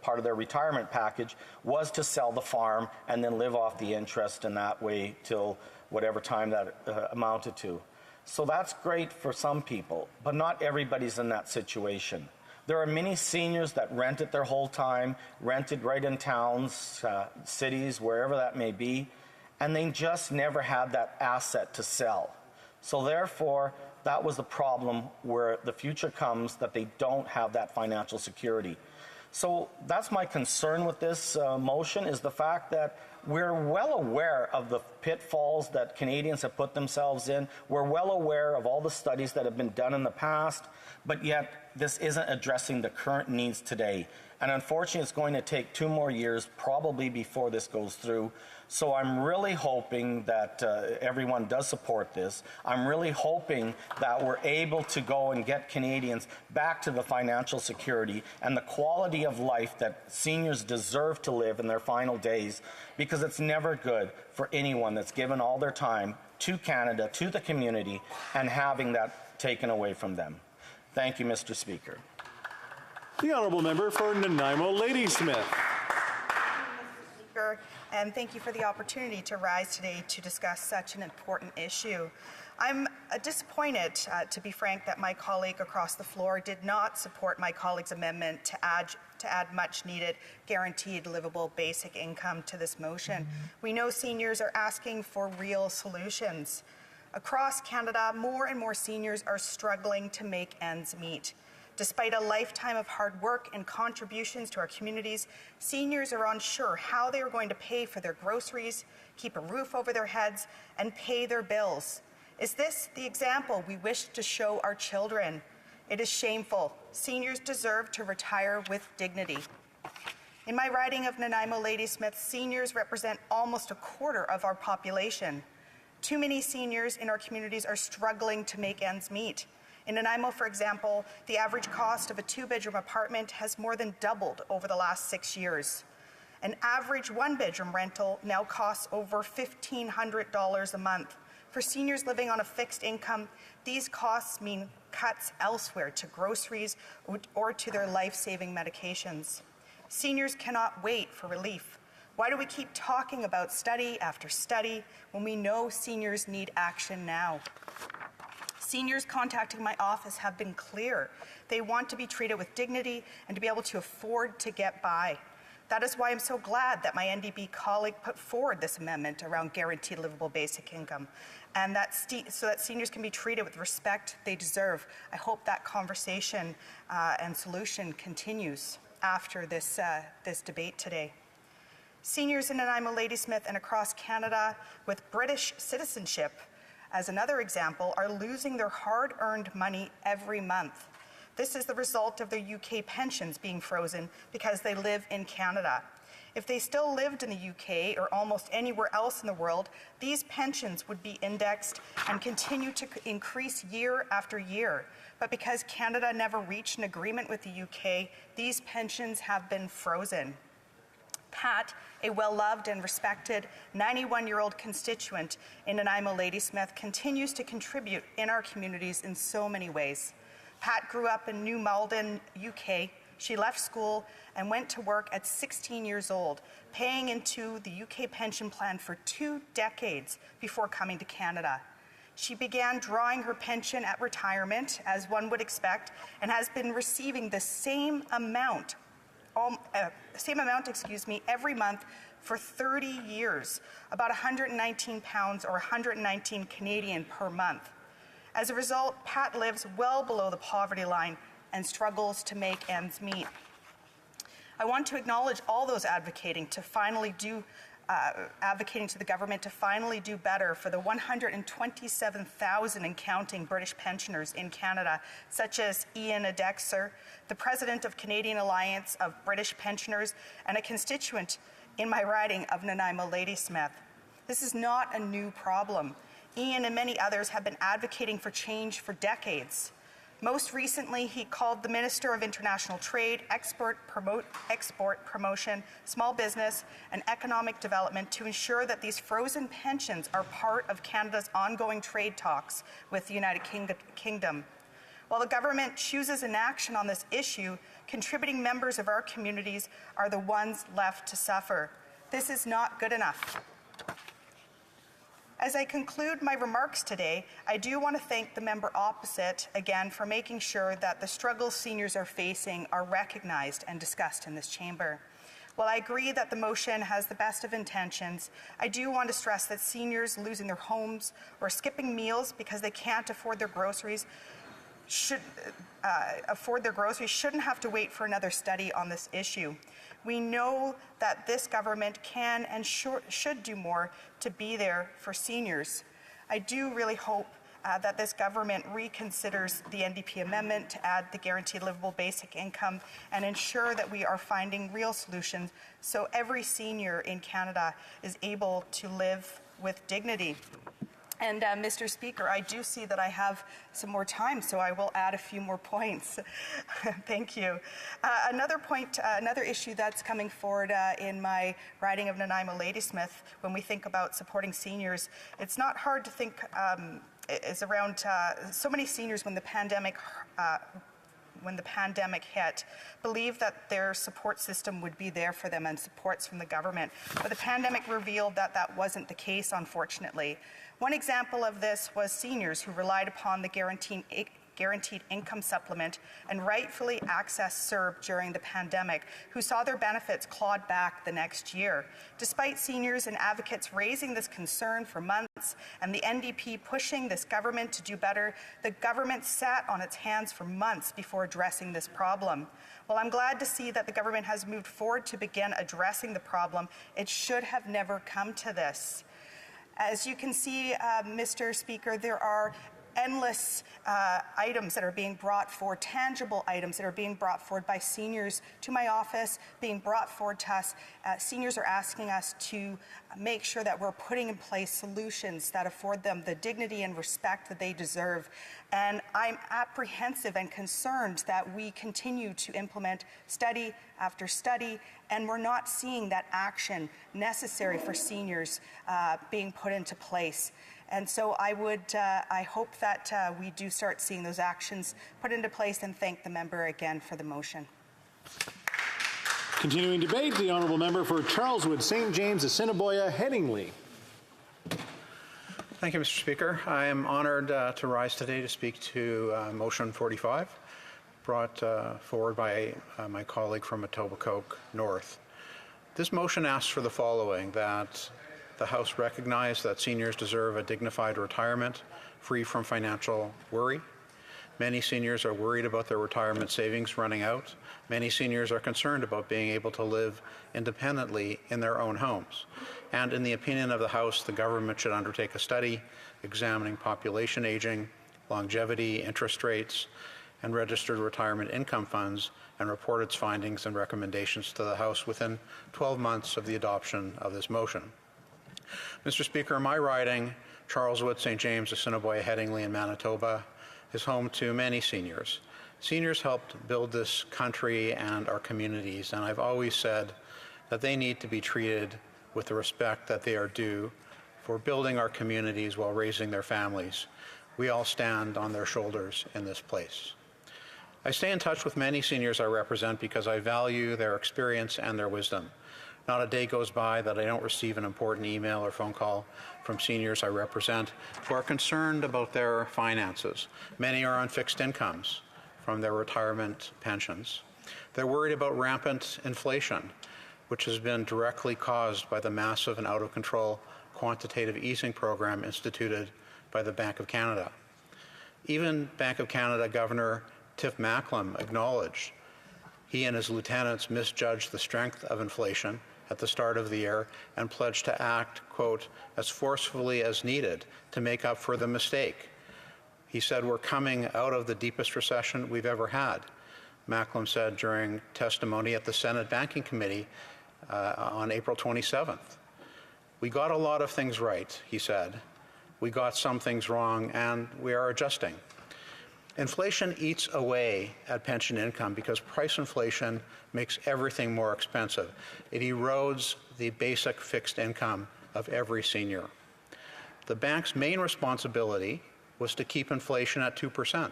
part of their retirement package was to sell the farm and then live off the interest in that way till whatever time that amounted to. So that's great for some people, but not everybody's in that situation. There are many seniors that rented their whole time, rented right in towns, cities, wherever that may be, and they just never had that asset to sell. So therefore, that was the problem where the future comes that they don't have that financial security. So that's my concern with this motion, is the fact that we're well aware of the pitfalls that Canadians have put themselves in. We're well aware of all the studies that have been done in the past, but yet this isn't addressing the current needs today. And unfortunately, it's going to take 2 more years probably before this goes through. So I'm really hoping that everyone does support this. I'm really hoping that we're able to go and get Canadians back to the financial security and the quality of life that seniors deserve to live in their final days, because it's never good for anyone that's given all their time to Canada, to the community, and having that taken away from them. Thank you, Mr. Speaker. The honourable member for Nanaimo Ladysmith. And thank you for the opportunity to rise today to discuss such an important issue. I'm disappointed, to be frank, that my colleague across the floor did not support my colleague's amendment to add much-needed guaranteed livable basic income to this motion. We know seniors are asking for real solutions. Across Canada, more and more seniors are struggling to make ends meet. Despite a lifetime of hard work and contributions to our communities, seniors are unsure how they are going to pay for their groceries, keep a roof over their heads, and pay their bills. Is this the example we wish to show our children? It is shameful. Seniors deserve to retire with dignity. In my riding of Nanaimo Ladysmith, seniors represent almost a quarter of our population. Too many seniors in our communities are struggling to make ends meet. In Nanaimo, for example, the average cost of a 2-bedroom apartment has more than doubled over the last 6 years. An average 1-bedroom rental now costs over $1,500 a month. For seniors living on a fixed income, these costs mean cuts elsewhere to groceries or to their life-saving medications. Seniors cannot wait for relief. Why do we keep talking about study after study when we know seniors need action now? Seniors contacting my office have been clear. They want to be treated with dignity and to be able to afford to get by. That is why I'm so glad that my NDP colleague put forward this amendment around guaranteed livable basic income, and so that seniors can be treated with respect they deserve. I hope that conversation and solution continues after this debate today. Seniors in Nanaimo Ladysmith and across Canada with British citizenship, as another example, are losing their hard-earned money every month. This is the result of their UK pensions being frozen because they live in Canada. If they still lived in the UK or almost anywhere else in the world, these pensions would be indexed and continue to increase year after year. But because Canada never reached an agreement with the UK, these pensions have been frozen. Pat, a well-loved and respected 91-year-old constituent in Nanaimo Ladysmith, continues to contribute in our communities in so many ways. Pat grew up in New Malden, UK. She left school and went to work at 16 years old, paying into the UK pension plan for 2 decades before coming to Canada. She began drawing her pension at retirement, as one would expect, and has been receiving the same amount every month for 30 years, about £119 or 119 Canadian per month. As a result, Pat lives well below the poverty line and struggles to make ends meet. I want to acknowledge all those advocating to the government to finally do better for the 127,000 and counting British pensioners in Canada, such as Ian Adexer, the president of Canadian Alliance of British Pensioners, and a constituent in my riding of Nanaimo Ladysmith. This is not a new problem. Ian and many others have been advocating for change for decades. Most recently, he called the Minister of International Trade, Export Promotion, Small Business, and Economic Development to ensure that these frozen pensions are part of Canada's ongoing trade talks with the United Kingdom. While the government chooses inaction on this issue, contributing members of our communities are the ones left to suffer. This is not good enough. As I conclude my remarks today, I do want to thank the member opposite again for making sure that the struggles seniors are facing are recognized and discussed in this chamber. While I agree that the motion has the best of intentions, I do want to stress that seniors losing their homes or skipping meals because they can't afford their groceries shouldn't have to wait for another study on this issue. We know that this government can and should do more to be there for seniors. I do really hope that this government reconsiders the NDP amendment to add the guaranteed livable basic income and ensure that we are finding real solutions so every senior in Canada is able to live with dignity. And Mr. Speaker, I do see that I have some more time, so I will add a few more points. Thank you. Another issue that's coming forward in my riding of Nanaimo Ladysmith, when we think about supporting seniors, it's not hard to think is around so many seniors when the pandemic hit, believed that their support system would be there for them and supports from the government. But the pandemic revealed that that wasn't the case, unfortunately. One example of this was seniors who relied upon the guaranteed income supplement and rightfully accessed CERB during the pandemic, who saw their benefits clawed back the next year. Despite seniors and advocates raising this concern for months and the NDP pushing this government to do better, the government sat on its hands for months before addressing this problem. While I'm glad to see that the government has moved forward to begin addressing the problem, it should have never come to this. As you can see, Mr. Speaker, there are endless items that are being brought forward, tangible items that are being brought forward by seniors to my office, being brought forward to us. Seniors are asking us to make sure that we're putting in place solutions that afford them the dignity and respect that they deserve. And I'm apprehensive and concerned that we continue to implement study after study, and we're not seeing that action necessary for seniors being put into place. And so I hope that we do start seeing those actions put into place, and thank the member again for the motion. Continuing debate, the honourable member for Charleswood, St. James, Assiniboia, Headingley. Thank you, Mr. Speaker. I am honoured to rise today to speak to motion 45, brought forward by my colleague from Etobicoke North. This motion asks for the following: that the House recognize that seniors deserve a dignified retirement free from financial worry. Many seniors are worried about their retirement savings running out. Many seniors are concerned about being able to live independently in their own homes. And in the opinion of the House, the government should undertake a study examining population aging, longevity, interest rates, and registered retirement income funds, and report its findings and recommendations to the House within 12 months of the adoption of this motion. Mr. Speaker, my riding, Charleswood, St. James, Assiniboia, Headingley, and Manitoba, is home to many seniors. Seniors helped build this country and our communities, and I've always said that they need to be treated with the respect that they are due for building our communities while raising their families. We all stand on their shoulders in this place. I stay in touch with many seniors I represent because I value their experience and their wisdom. Not a day goes by that I don't receive an important email or phone call from seniors I represent who are concerned about their finances. Many are on fixed incomes from their retirement pensions. They're worried about rampant inflation, which has been directly caused by the massive and out-of-control quantitative easing program instituted by the Bank of Canada. Even Bank of Canada Governor Tiff Macklem acknowledged he and his lieutenants misjudged the strength of inflation at the start of the year and pledged to act, quote, as forcefully as needed to make up for the mistake. He said, we're coming out of the deepest recession we've ever had, Macklem said during testimony at the Senate Banking Committee on April 27th. We got a lot of things right, he said. We got some things wrong, and we are adjusting. Inflation eats away at pension income because price inflation makes everything more expensive. It erodes the basic fixed income of every senior. The bank's main responsibility was to keep inflation at 2%.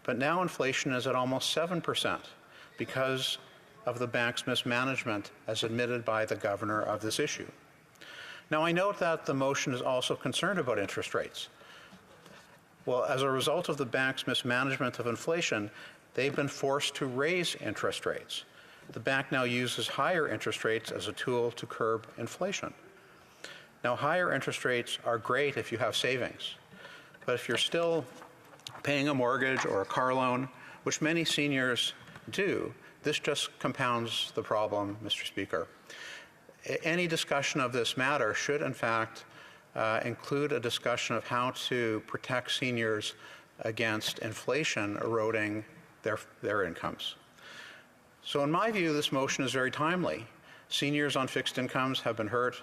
But now inflation is at almost 7% because of the bank's mismanagement, as admitted by the governor of this issue. Now, I note that the motion is also concerned about interest rates. Well, as a result of the bank's mismanagement of inflation, they've been forced to raise interest rates. The bank now uses higher interest rates as a tool to curb inflation. Now, higher interest rates are great if you have savings, but if you're still paying a mortgage or a car loan, which many seniors do, this just compounds the problem, Mr. Speaker. Any discussion of this matter should, in fact, include a discussion of how to protect seniors against inflation eroding their incomes. So in my view, this motion is very timely. Seniors on fixed incomes have been hurt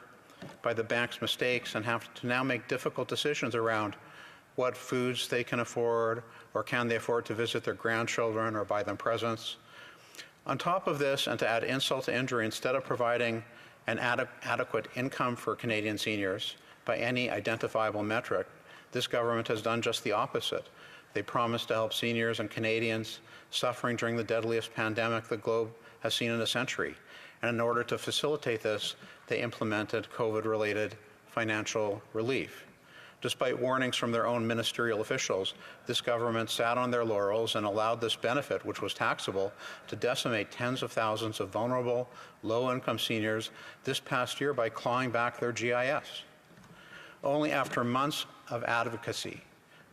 by the bank's mistakes and have to now make difficult decisions around what foods they can afford, or can they afford to visit their grandchildren or buy them presents. On top of this, and to add insult to injury, instead of providing an adequate income for Canadian seniors by any identifiable metric, this government has done just the opposite. They promised to help seniors and Canadians suffering during the deadliest pandemic the globe has seen in a century. And in order to facilitate this, they implemented COVID-related financial relief. Despite warnings from their own ministerial officials, this government sat on their laurels and allowed this benefit, which was taxable, to decimate tens of thousands of vulnerable, low-income seniors this past year by clawing back their GIS. Only after months of advocacy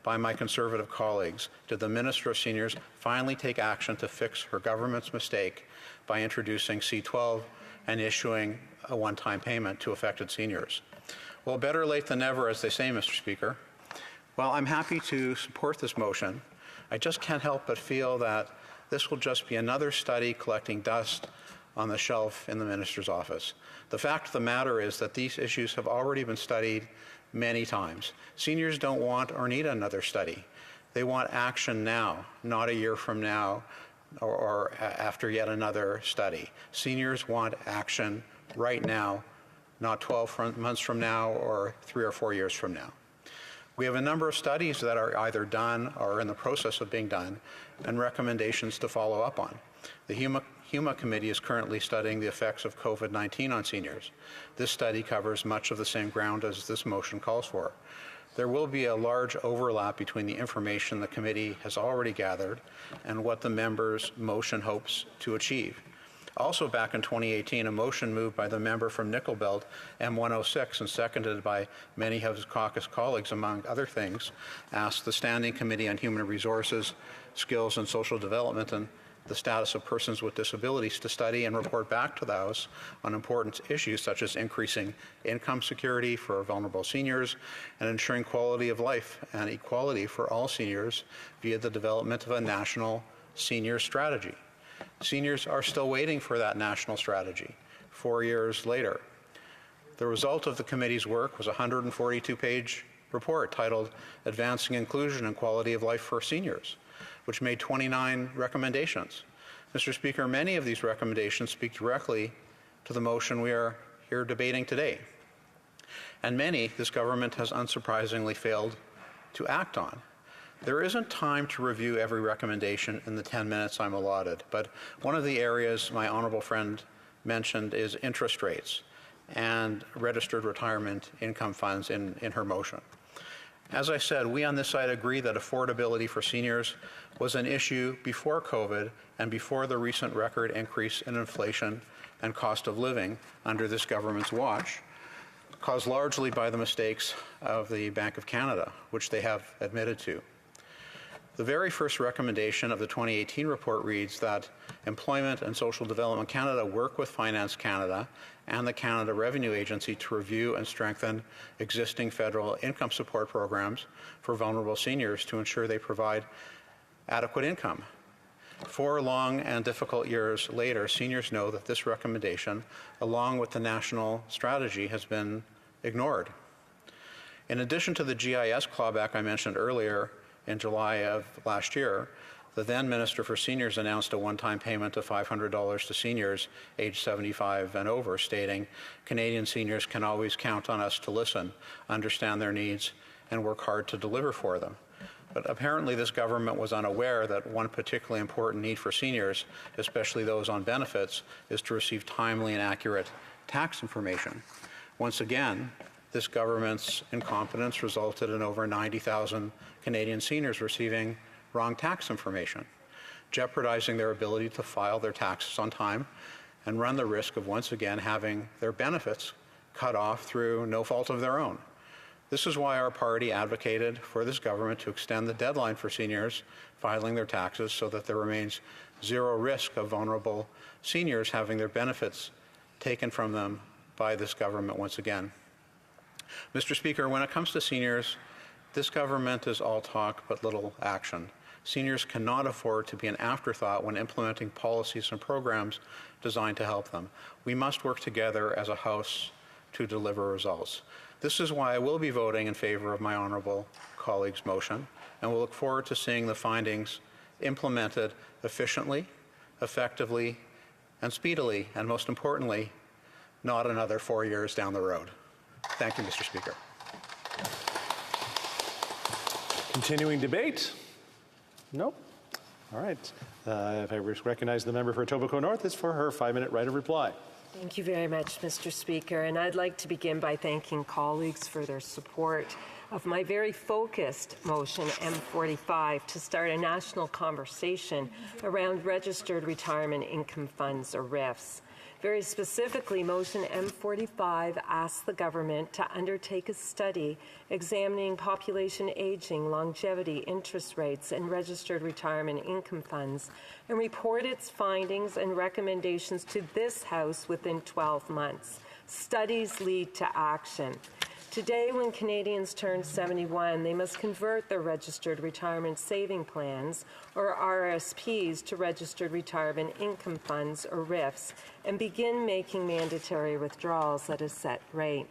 by my Conservative colleagues did the Minister of Seniors finally take action to fix her government's mistake by introducing C-12 and issuing a one-time payment to affected seniors. Well, better late than never, as they say, Mr. Speaker. Well, I'm happy to support this motion. I just can't help but feel that this will just be another study collecting dust on the shelf in the minister's office. The fact of the matter is that these issues have already been studied many times. Seniors don't want or need another study. They want action now, not a year from now or after yet another study. Seniors want action right now, not 12 months from now or 3 or 4 years from now. We have a number of studies that are either done or in the process of being done and recommendations to follow up on. The HUMA committee is currently studying the effects of COVID-19 on seniors. This study covers much of the same ground as this motion calls for. There will be a large overlap between the information the committee has already gathered and what the members' motion hopes to achieve. Also back in 2018, a motion moved by the member from Nickel Belt, M106, and seconded by many of his caucus colleagues, among other things, asked the Standing Committee on Human Resources, Skills and Social Development and the Status of Persons with Disabilities to study and report back to the House on important issues such as increasing income security for vulnerable seniors and ensuring quality of life and equality for all seniors via the development of a national senior strategy. Seniors are still waiting for that national strategy 4 years later. The result of the committee's work was a 142-page report titled Advancing Inclusion and Quality of Life for Seniors, which made 29 recommendations. Mr. Speaker, many of these recommendations speak directly to the motion we are here debating today. And many this government has unsurprisingly failed to act on. There isn't time to review every recommendation in the 10 minutes I'm allotted, but one of the areas my honourable friend mentioned is interest rates and registered retirement income funds in her motion. As I said, we on this side agree that affordability for seniors was an issue before COVID and before the recent record increase in inflation and cost of living under this government's watch, caused largely by the mistakes of the Bank of Canada, which they have admitted to. The very first recommendation of the 2018 report reads that Employment and Social Development Canada work with Finance Canada and the Canada Revenue Agency to review and strengthen existing federal income support programs for vulnerable seniors to ensure they provide adequate income. 4 long and difficult years later, seniors know that this recommendation, along with the national strategy, has been ignored. In addition to the GIS clawback I mentioned earlier, in July of last year, the then Minister for Seniors announced a one-time payment of $500 to seniors aged 75 and over, stating, "Canadian seniors can always count on us to listen, understand their needs, and work hard to deliver for them." But apparently this government was unaware that one particularly important need for seniors, especially those on benefits, is to receive timely and accurate tax information. Once again, this government's incompetence resulted in over 90,000 Canadian seniors receiving wrong tax information, jeopardizing their ability to file their taxes on time and run the risk of once again having their benefits cut off through no fault of their own. This is why our party advocated for this government to extend the deadline for seniors filing their taxes so that there remains zero risk of vulnerable seniors having their benefits taken from them by this government once again. Mr. Speaker, when it comes to seniors, this government is all talk but little action. Seniors cannot afford to be an afterthought when implementing policies and programs designed to help them. We must work together as a House to deliver results. This is why I will be voting in favor of my honourable colleague's motion, and will look forward to seeing the findings implemented efficiently, effectively, and speedily, and most importantly, not another 4 years down the road. Thank you, Mr. Speaker. Continuing debate? Nope. All right. If I recognize the member for Etobicoke North, it's for her 5-minute right of reply. Thank you very much, Mr. Speaker. And I'd like to begin by thanking colleagues for their support of my very focused motion M45 to start a national conversation around registered retirement income funds, or RIFs. Very specifically, motion M45 asks the government to undertake a study examining population aging, longevity, interest rates, and registered retirement income funds, and report its findings and recommendations to this House within 12 months. Studies lead to action. Today, when Canadians turn 71, they must convert their registered retirement saving plans, or RRSPs, to registered retirement income funds, or RIFs, and begin making mandatory withdrawals at a set rate.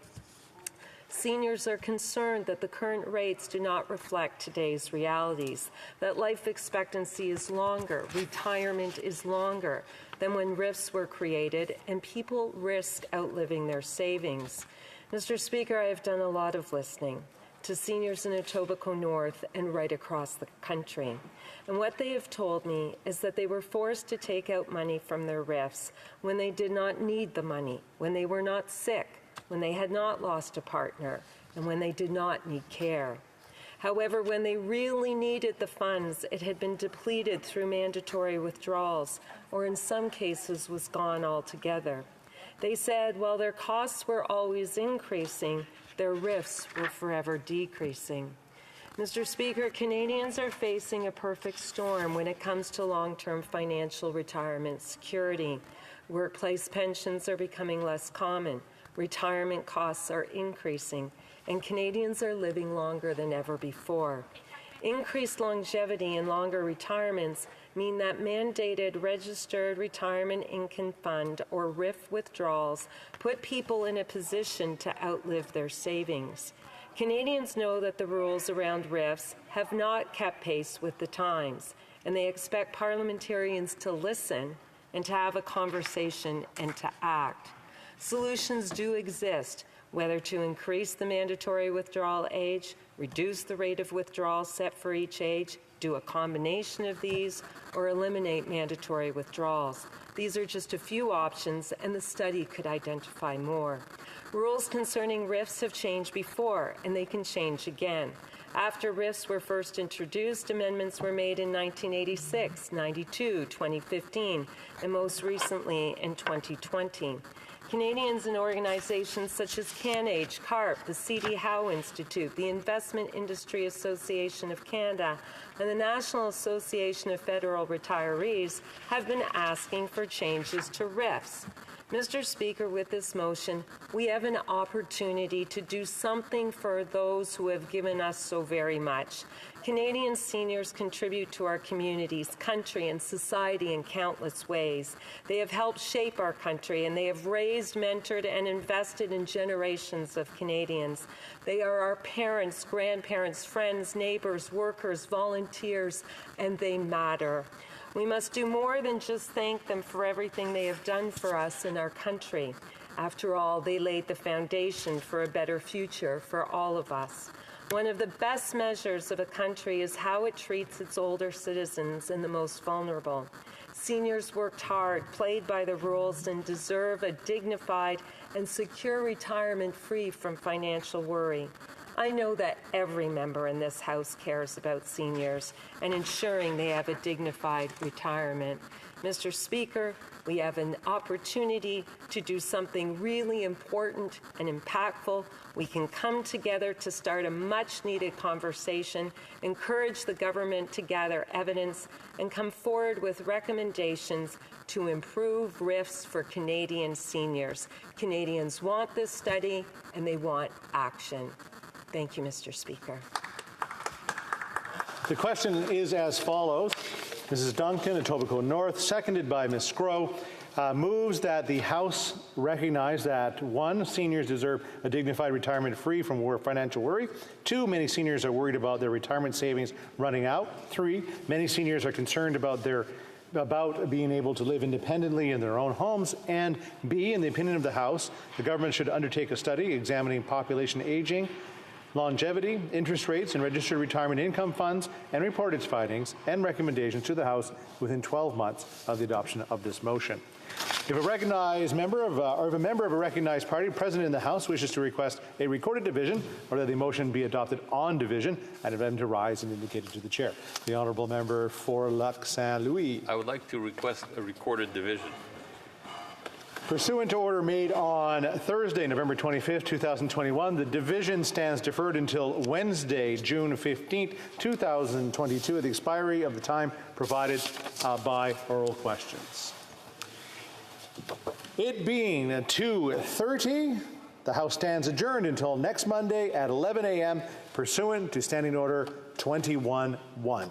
Seniors are concerned that the current rates do not reflect today's realities, that life expectancy is longer, retirement is longer than when RIFs were created, and people risk outliving their savings. Mr. Speaker, I have done a lot of listening to seniors in Etobicoke North and right across the country. And what they have told me is that they were forced to take out money from their RIFs when they did not need the money, when they were not sick, when they had not lost a partner, and when they did not need care. However, when they really needed the funds, it had been depleted through mandatory withdrawals, or in some cases was gone altogether. They said while their costs were always increasing, their RIFs were forever decreasing. Mr. Speaker, Canadians are facing a perfect storm when it comes to long-term financial retirement security. Workplace pensions are becoming less common, retirement costs are increasing, and Canadians are living longer than ever before. Increased longevity and longer retirements mean that mandated registered retirement income fund, or RIF, withdrawals put people in a position to outlive their savings. Canadians know that the rules around RIFs have not kept pace with the times, and they expect parliamentarians to listen and to have a conversation and to act. Solutions do exist, whether to increase the mandatory withdrawal age, reduce the rate of withdrawal set for each age, do a combination of these, or eliminate mandatory withdrawals. These are just a few options, and the study could identify more. Rules concerning RIFs have changed before, and they can change again. After RIFs were first introduced, amendments were made in 1986, 92, 2015, and most recently in 2020. Canadians and organizations such as CanAge, CARP, the C.D. Howe Institute, the Investment Industry Association of Canada, and the National Association of Federal Retirees have been asking for changes to RIFs. Mr. Speaker, with this motion, we have an opportunity to do something for those who have given us so very much. Canadian seniors contribute to our communities, country, and society in countless ways. They have helped shape our country, and they have raised, mentored, and invested in generations of Canadians. They are our parents, grandparents, friends, neighbors, workers, volunteers, and they matter. We must do more than just thank them for everything they have done for us and our country. After all, they laid the foundation for a better future for all of us. One of the best measures of a country is how it treats its older citizens and the most vulnerable. Seniors worked hard, played by the rules, and deserve a dignified and secure retirement free from financial worry. I know that every member in this House cares about seniors and ensuring they have a dignified retirement. Mr. Speaker, we have an opportunity to do something really important and impactful. We can come together to start a much-needed conversation, encourage the government to gather evidence, and come forward with recommendations to improve RIFs for Canadian seniors. Canadians want this study, and they want action. Thank you, Mr. Speaker. The question is as follows. Mrs. Duncan, Etobicoke North, seconded by Ms. Sgro, moves that the House recognize that 1, seniors deserve a dignified retirement free from financial worry. 2, many seniors are worried about their retirement savings running out. 3, many seniors are concerned about being able to live independently in their own homes. And B, in the opinion of the House, the government should undertake a study examining population aging, longevity, interest rates, and registered retirement income funds, and report its findings and recommendations to the House within 12 months of the adoption of this motion. If a recognized member of a recognized party present in the House wishes to request a recorded division, or that the motion be adopted on division, I invite him to rise and indicate it to the chair. The honourable member for Lac Saint Louis. I would like to request a recorded division. Pursuant to order made on Thursday, November 25th, 2021, the division stands deferred until Wednesday, June 15th, 2022, at the expiry of the time provided by oral questions. It being 2:30, the House stands adjourned until next Monday at 11 a.m. pursuant to Standing Order 21-1.